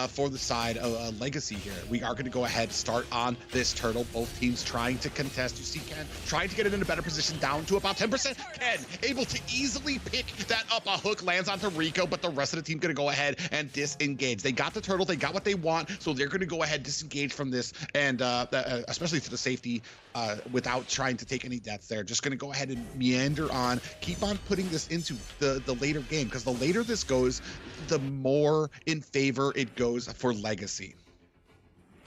For the side of LEGACi here. We are going to go ahead, start on this turtle. Both teams trying to contest. You see Ken trying to get it in a better position, down to about 10%. Ken able to easily pick that up. A hook lands onto Rico, but the rest of the team going to go ahead and disengage. They got the turtle, they got what they want, so they're going to go ahead, disengage from this, and especially to the safety without trying to take any deaths there. Just going to go ahead and meander on, keep on putting this into the later game, because the later this goes, the more in favor it goes for LEGACi.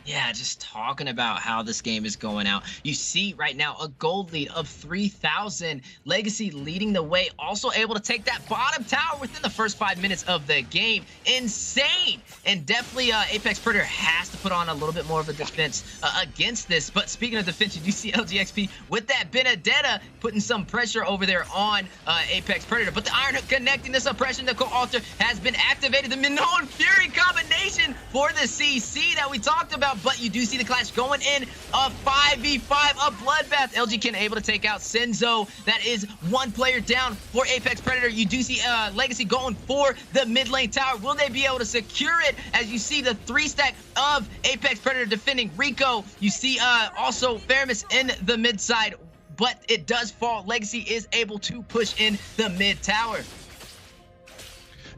Yeah, just talking about how this game is going out. You see right now a gold lead of 3,000. LEGACi leading the way, also able to take that bottom tower within the first 5 minutes of the game. Insane! And definitely Apex Predator has to put on a little bit more of a defense against this. But speaking of defense, you do see LGXP with that Vendetta putting some pressure over there on Apex Predator. But the Iron Hook connecting the suppression, the co-alter has been activated. The Minoan Fury combination for the CC that we talked about. But you do see the clash going in, a 5v5, a bloodbath. LGK able to take out Senzo. That is 1 player down for Apex Predator. You do see LEGACi going for the mid lane tower. Will they be able to secure it? As you see the 3-stack of Apex Predator defending Rico. You see also Faramis in the mid side, but it does fall. LEGACi is able to push in the mid tower.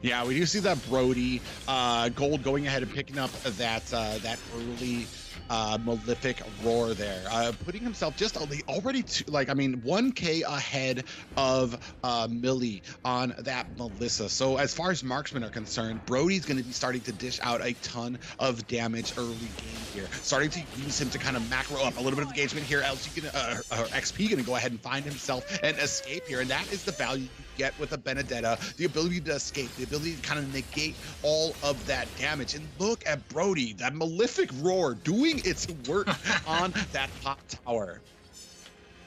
Yeah, we do see that Brody Gold going ahead and picking up that early Malefic roar there, putting himself just already like, I mean, 1K ahead of Millie on that Melissa. So as far as marksmen are concerned, Brody's going to be starting to dish out a ton of damage early game here, starting to use him to kind of macro up a little bit of engagement here. XP going to go ahead and find himself an escape here, and that is the value you get with a Vendetta, the ability to escape, the ability to kind of negate all of that damage. And look at Brody, that Malefic roar doing its work on that top tower.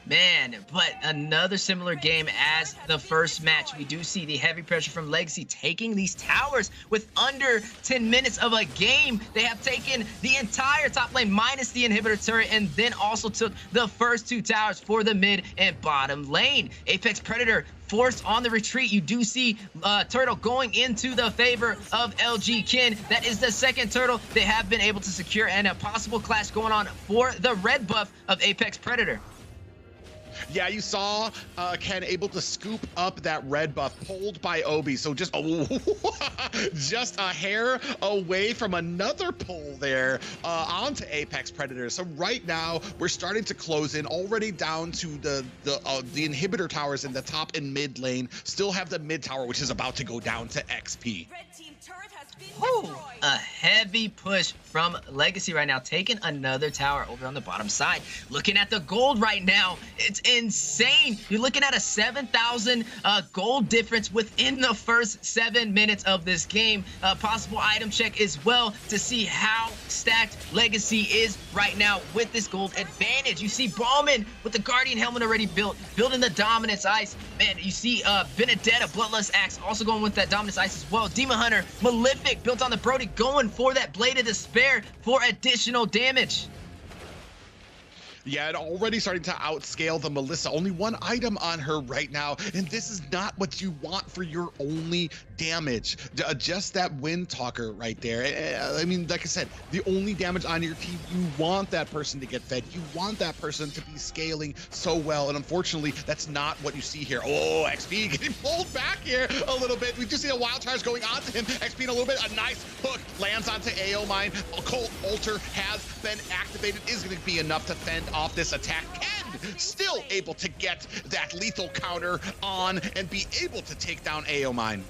Man, but another similar game as the first match. We do see the heavy pressure from LEGACi taking these towers with under 10 minutes of a game. They have taken the entire top lane minus the inhibitor turret, and then also took the first 2 towers for the mid and bottom lane. Apex Predator forced on the retreat. You do see Turtle going into the favor of LG Kin. That is the second turtle they have been able to secure, and a possible clash going on for the red buff of Apex Predator. Yeah, you saw Ken able to scoop up that red buff pulled by Obi. So just just a hair away from another pull there onto Apex Predator. So right now we're starting to close in, already down to the inhibitor towers in the top and mid lane. Still have the mid tower, which is about to go down to XP. Ooh, a heavy push from LEGACi right now, taking another tower over on the bottom side. Looking at the gold right now, it's insane. You're looking at a 7,000 gold difference within the first 7 minutes of this game. Possible item check as well to see how stacked LEGACi is right now with this gold advantage. You see Ballman with the Guardian helmet already built, building the Dominance Ice. Man, you see Vendetta, Bloodlust Axe, also going with that Dominance Ice as well. Demon Hunter, Malefic, built on the Brody, going for that Blade of Despair for additional damage. Yeah, and already starting to outscale the Melissa. Only 1 item on her right now, and this is not what you want for your only damage. Just that Wind Talker right there. I mean, like I said, the only damage on your team, you want that person to get fed. You want that person to be scaling so well, and unfortunately, that's not what you see here. Oh, XP getting pulled back here a little bit. We just see a wild charge going onto him. XP in a little bit, a nice hook lands onto AO Mine. Cold Altar has been activated, is going to be enough to fend off this attack. And still able to get that lethal counter on and be able to take down AO Mine.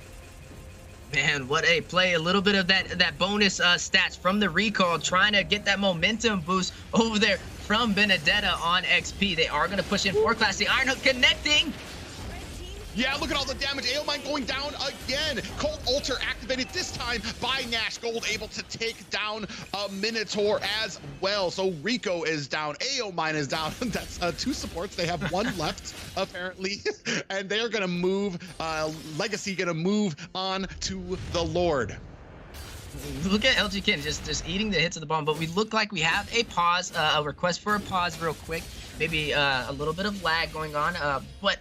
Man, what a play. A little bit of that bonus stats from the recall, trying to get that momentum boost over there from Vendetta on XP. They are going to push in for class. The Iron Hook connecting. Yeah, look at all the damage. Aomine going down again. Cold Altar activated this time by Nash Gold, able to take down a Minotaur as well. So Rico is down. Aomine is down. That's 2 supports. They have 1 left, apparently. And they're going to move. LEGACi going to move on to the Lord. Look at LG Kin just eating the hits of the bomb, but we look like we have a pause, a request for a pause real quick. Maybe a little bit of lag going on, but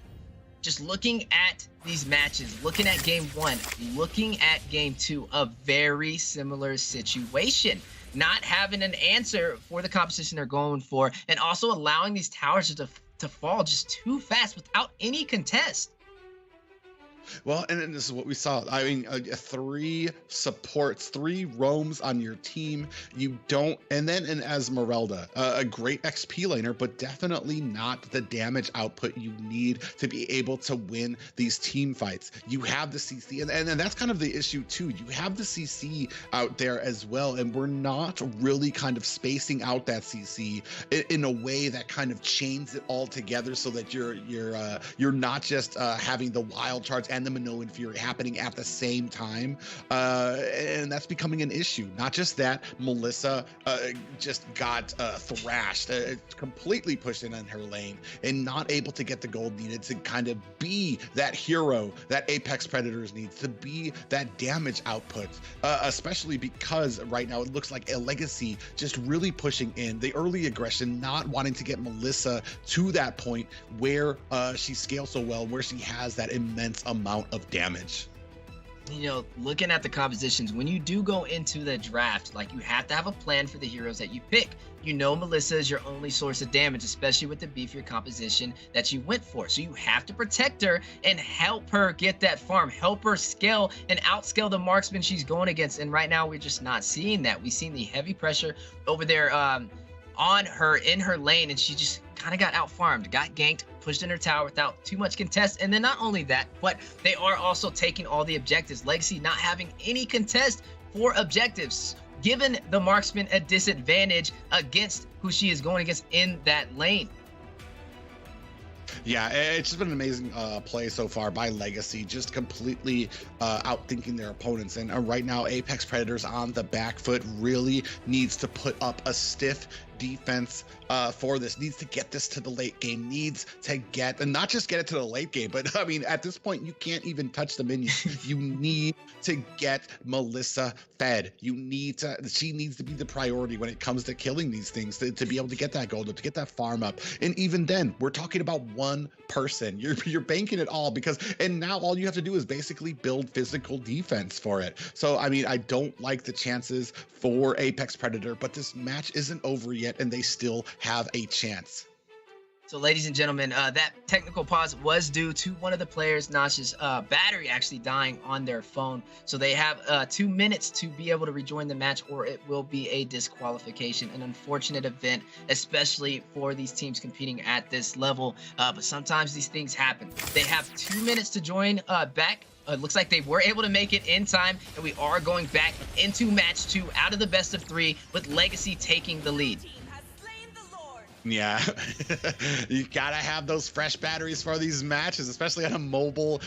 just looking at these matches, looking at game 1, looking at game 2, a very similar situation. Not having an answer for the competition they're going for, and also allowing these towers to fall just too fast without any contest. Well, and this is what we saw. I mean, 3 supports, 3 roams on your team. You don't, and then an Esmeralda, a great XP laner, but definitely not the damage output you need to be able to win these team fights. You have the CC, and that's kind of the issue too. You have the CC out there as well, and we're not really kind of spacing out that CC in a way that kind of chains it all together, so that you're not just having the wild charge and the Minoan Fury happening at the same time, and that's becoming an issue. Not just that, Melissa just got thrashed, completely pushed in her lane, and not able to get the gold needed to kind of be that hero that Apex Predators needs, to be that damage output, especially because right now it looks like LEGACi just really pushing in the early aggression, not wanting to get Melissa to that point where she scales so well, where she has that immense amount of damage. You know, looking at the compositions, when you do go into the draft, like, you have to have a plan for the heroes that you pick. You know, Melissa is your only source of damage, especially with the beefier composition that you went for. So you have to protect her and help her get that farm, help her scale and outscale the marksman she's going against. And right now we're just not seeing that. We've seen the heavy pressure over there on her in her lane, and she just kind of got out farmed, got ganked, pushed in her tower without too much contest. And then not only that, but they are also taking all the objectives. LEGACi not having any contest for objectives, giving the marksman a disadvantage against who she is going against in that lane. Yeah, it's just been an amazing play so far by LEGACi, just completely outthinking their opponents. And right now, Apex Predators on the back foot really needs to put up a stiff defense for this, needs to get this to the late game, needs to get, and not just get it to the late game, but I mean, at this point, you can't even touch the minions. You need to get Melissa fed. You need to, she needs to be the priority when it comes to killing these things, to be able to get that gold up, to get that farm up. And even then, we're talking about one person. You're banking it all, because, and now all you have to do is basically build physical defense for it. So, I mean, I don't like the chances for Apex Predator, but this match isn't over yet, and they still have a chance. So, ladies and gentlemen, that technical pause was due to one of the players, Nash's battery actually dying on their phone. So they have 2 minutes to be able to rejoin the match, or it will be a disqualification. An unfortunate event, especially for these teams competing at this level. But sometimes these things happen. They have 2 minutes to join back. It looks like they were able to make it in time, and we are going back into match 2 out of the best of 3, with LEGACi taking the lead. Yeah, you gotta have those fresh batteries for these matches, especially on a mobile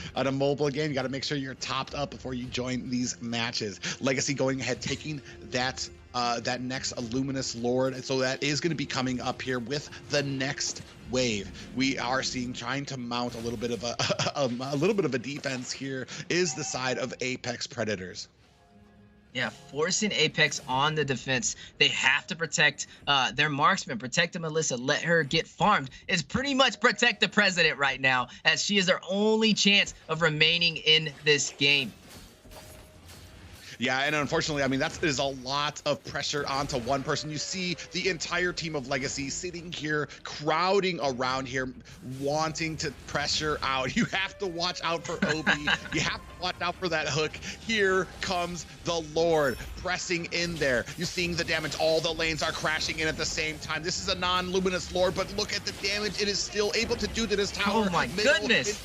game. You gotta make sure you're topped up before you join these matches. LEGACi going ahead, taking that next Luminous Lord, and so that is going to be coming up here with the next wave. We are seeing, trying to mount a little bit of a defense here is the side of Apex Predators. Yeah, forcing Apex on the defense. They have to protect their marksman, protect the Melissa, let her get farmed. It's pretty much protect the president right now, as she is their only chance of remaining in this game. Yeah, and unfortunately, I mean, that is a lot of pressure onto one person. You see the entire team of LEGACi sitting here, crowding around here, wanting to pressure out. You have to watch out for Obi. You have to watch out for that hook. Here comes the Lord pressing in there. You're seeing the damage. All the lanes are crashing in at the same time. This is a non-luminous Lord, but look at the damage it is still able to do to this tower. Oh my goodness.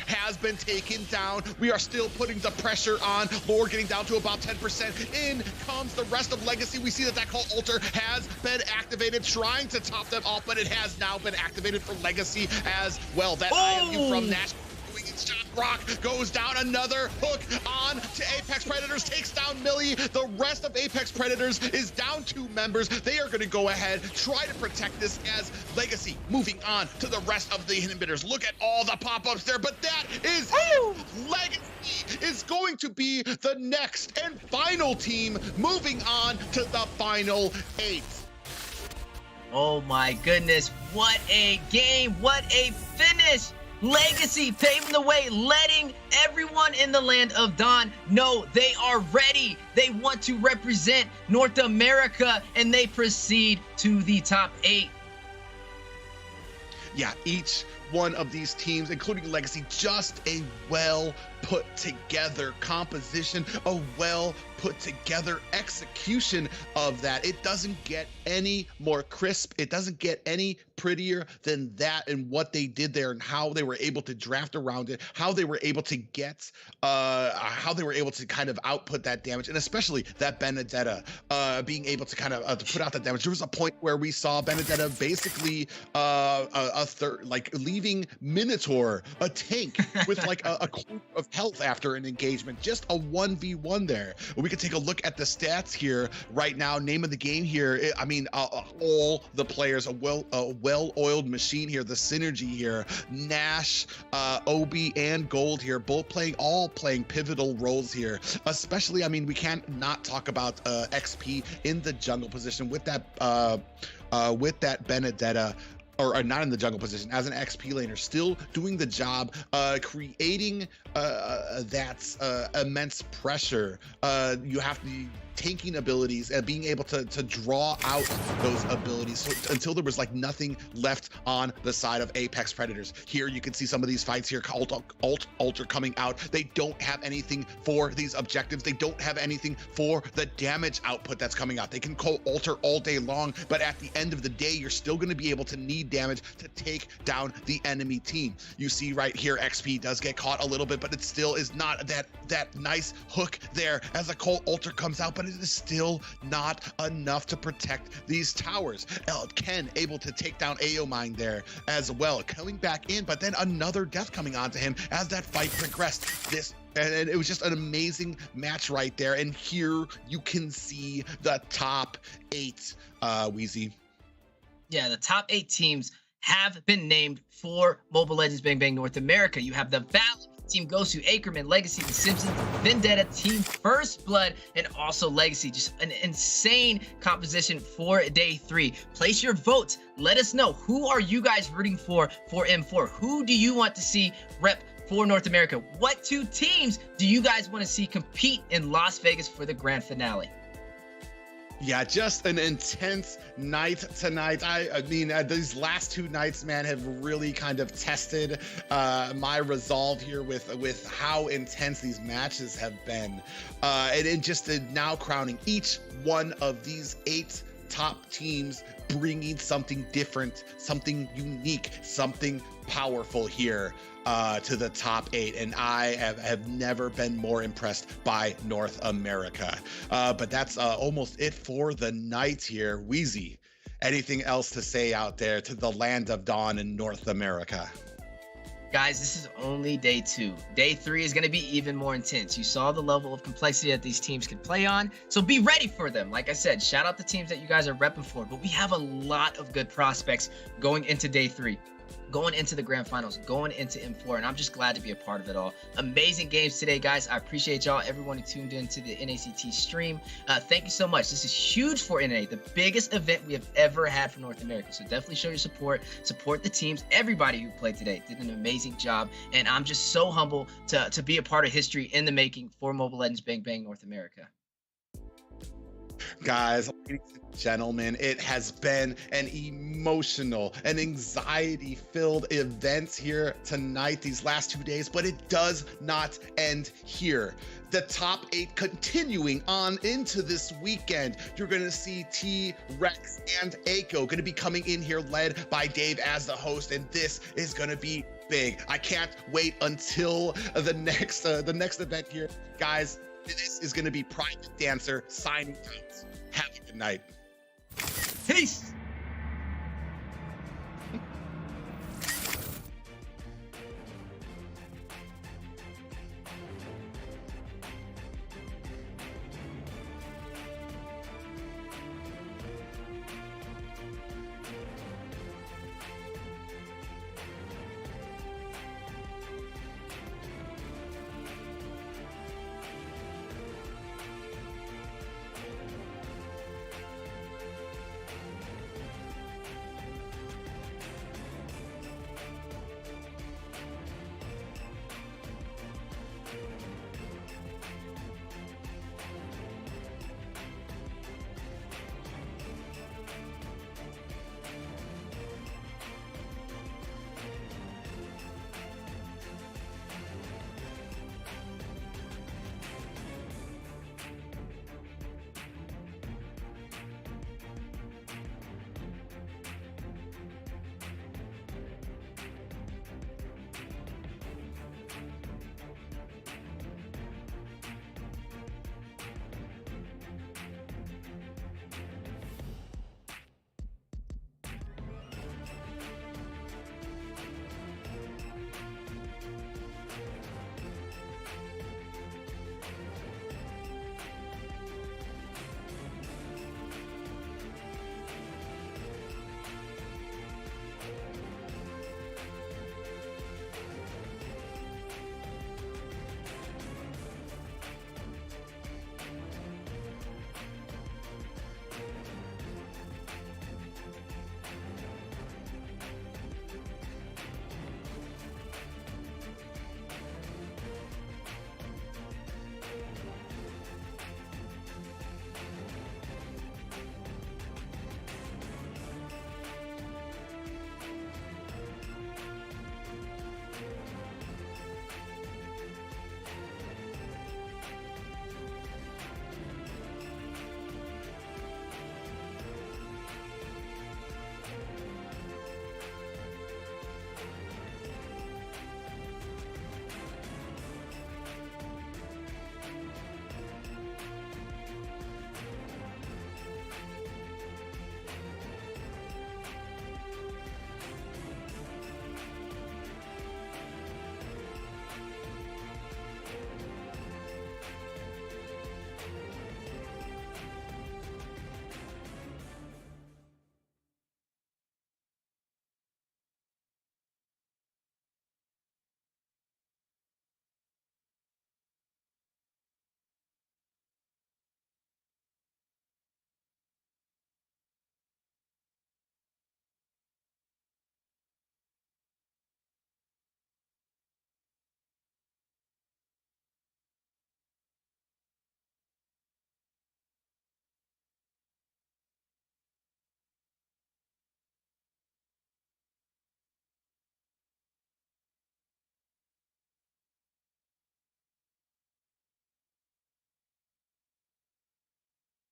Has been taken down. We are still putting the pressure on. Lord getting down to about 10%. In comes the rest of LEGACi. We see that Cult Altar has been activated, trying to top them off, but it has now been activated for LEGACi as well. That IMU from Nash continuing its shot. Rock goes down, another hook on to Apex Predators, takes down Millie. The rest of Apex Predators is down 2 members. They are going to go ahead, try to protect this as LEGACi moving on to the rest of the inhibitors. Look at all the pop-ups there, but that is it. LEGACi is going to be the next and final team moving on to the final 8. Oh my goodness, what a game, what a finish! LEGACi paving the way, letting everyone in the land of Dawn know they are ready. They want to represent North America, and they proceed to the top 8. Yeah, each one of these teams, including LEGACi, just a well put together composition, a well put together execution of that. It doesn't get any more crisp. It doesn't get any prettier than that, and what they did there and how they were able to draft around it, how they were able to get, how they were able to kind of output that damage, and especially that Vendetta being able to kind of to put out that damage. There was a point where we saw Vendetta basically a third, like leaving Minotaur, a tank with like a quarter of health after an engagement, just a 1v1 there. We could take a look at the stats here right now. Name of the game here, I mean, all the players, a well-oiled machine here. The synergy here, Nash, Obi, and Gold here, both all playing pivotal roles here. Especially, I mean, we can't not talk about XP in the jungle position with that Benedetta. Or not in the jungle position, as an XP laner, still doing the job, creating that immense pressure. You have the tanking abilities and being able to draw out those abilities until there was like nothing left on the side of Apex Predators. Here you can see some of these fights here, Alter coming out. They don't have anything for these objectives. They don't have anything for the damage output that's coming out. They can call Alter all day long, but at the end of the day, you're still going to be able to need damage to take down the enemy team. You see right here, XP does get caught a little bit, but it still is not that nice hook there as a Colt Alter comes out, but it is still not enough to protect these towers. Ken able to take down Aomine there as well, coming back in, but then another death coming onto him as that fight progressed. And it was just an amazing match right there. And here you can see the top 8, Wheezy. Yeah, the top 8 teams have been named for Mobile Legends Bang Bang North America. You have the Valley, Team Gosu, Ackerman, LEGACi, The Simpsons, Vendetta, Team First Blood, and also LEGACi. Just an insane composition for day 3. Place your votes. Let us know, who are you guys rooting for M4? Who do you want to see rep for North America? What 2 teams do you guys want to see compete in Las Vegas for the grand finale? Yeah, just an intense night tonight. I mean, these last 2 nights, man, have really kind of tested my resolve here with how intense these matches have been. And just now crowning each one of these 8 top teams, bringing something different, something unique, something powerful here to the top 8, and I have never been more impressed by North America. But that's almost it for the night here. Wheezy, anything else to say out there to the land of Dawn in North America? Guys, this is only day 2. Day 3 is going to be even more intense. You saw the level of complexity that these teams can play on, so be ready for them. Like I said, shout out the teams that you guys are repping for, but we have a lot of good prospects going into day 3. Going into the grand finals, going into M4, and I'm just glad to be a part of it all. Amazing games today, guys. I appreciate y'all, everyone who tuned into the NACT stream. Thank you so much. This is huge for NA, the biggest event we have ever had for North America. So definitely show your support the teams. Everybody who played today did an amazing job, and I'm just so humble to be a part of history in the making for Mobile Legends Bang Bang North America. Guys, ladies and gentlemen, it has been an emotional and anxiety-filled event here tonight, these last 2 days, but it does not end here. The top 8 continuing on into this weekend. You're going to see T-Rex and Aiko going to be coming in here, led by Dave as the host, and this is going to be big. I can't wait until the next event here. Guys, this is going to be Private Dancer signing out. Have a good night. Peace.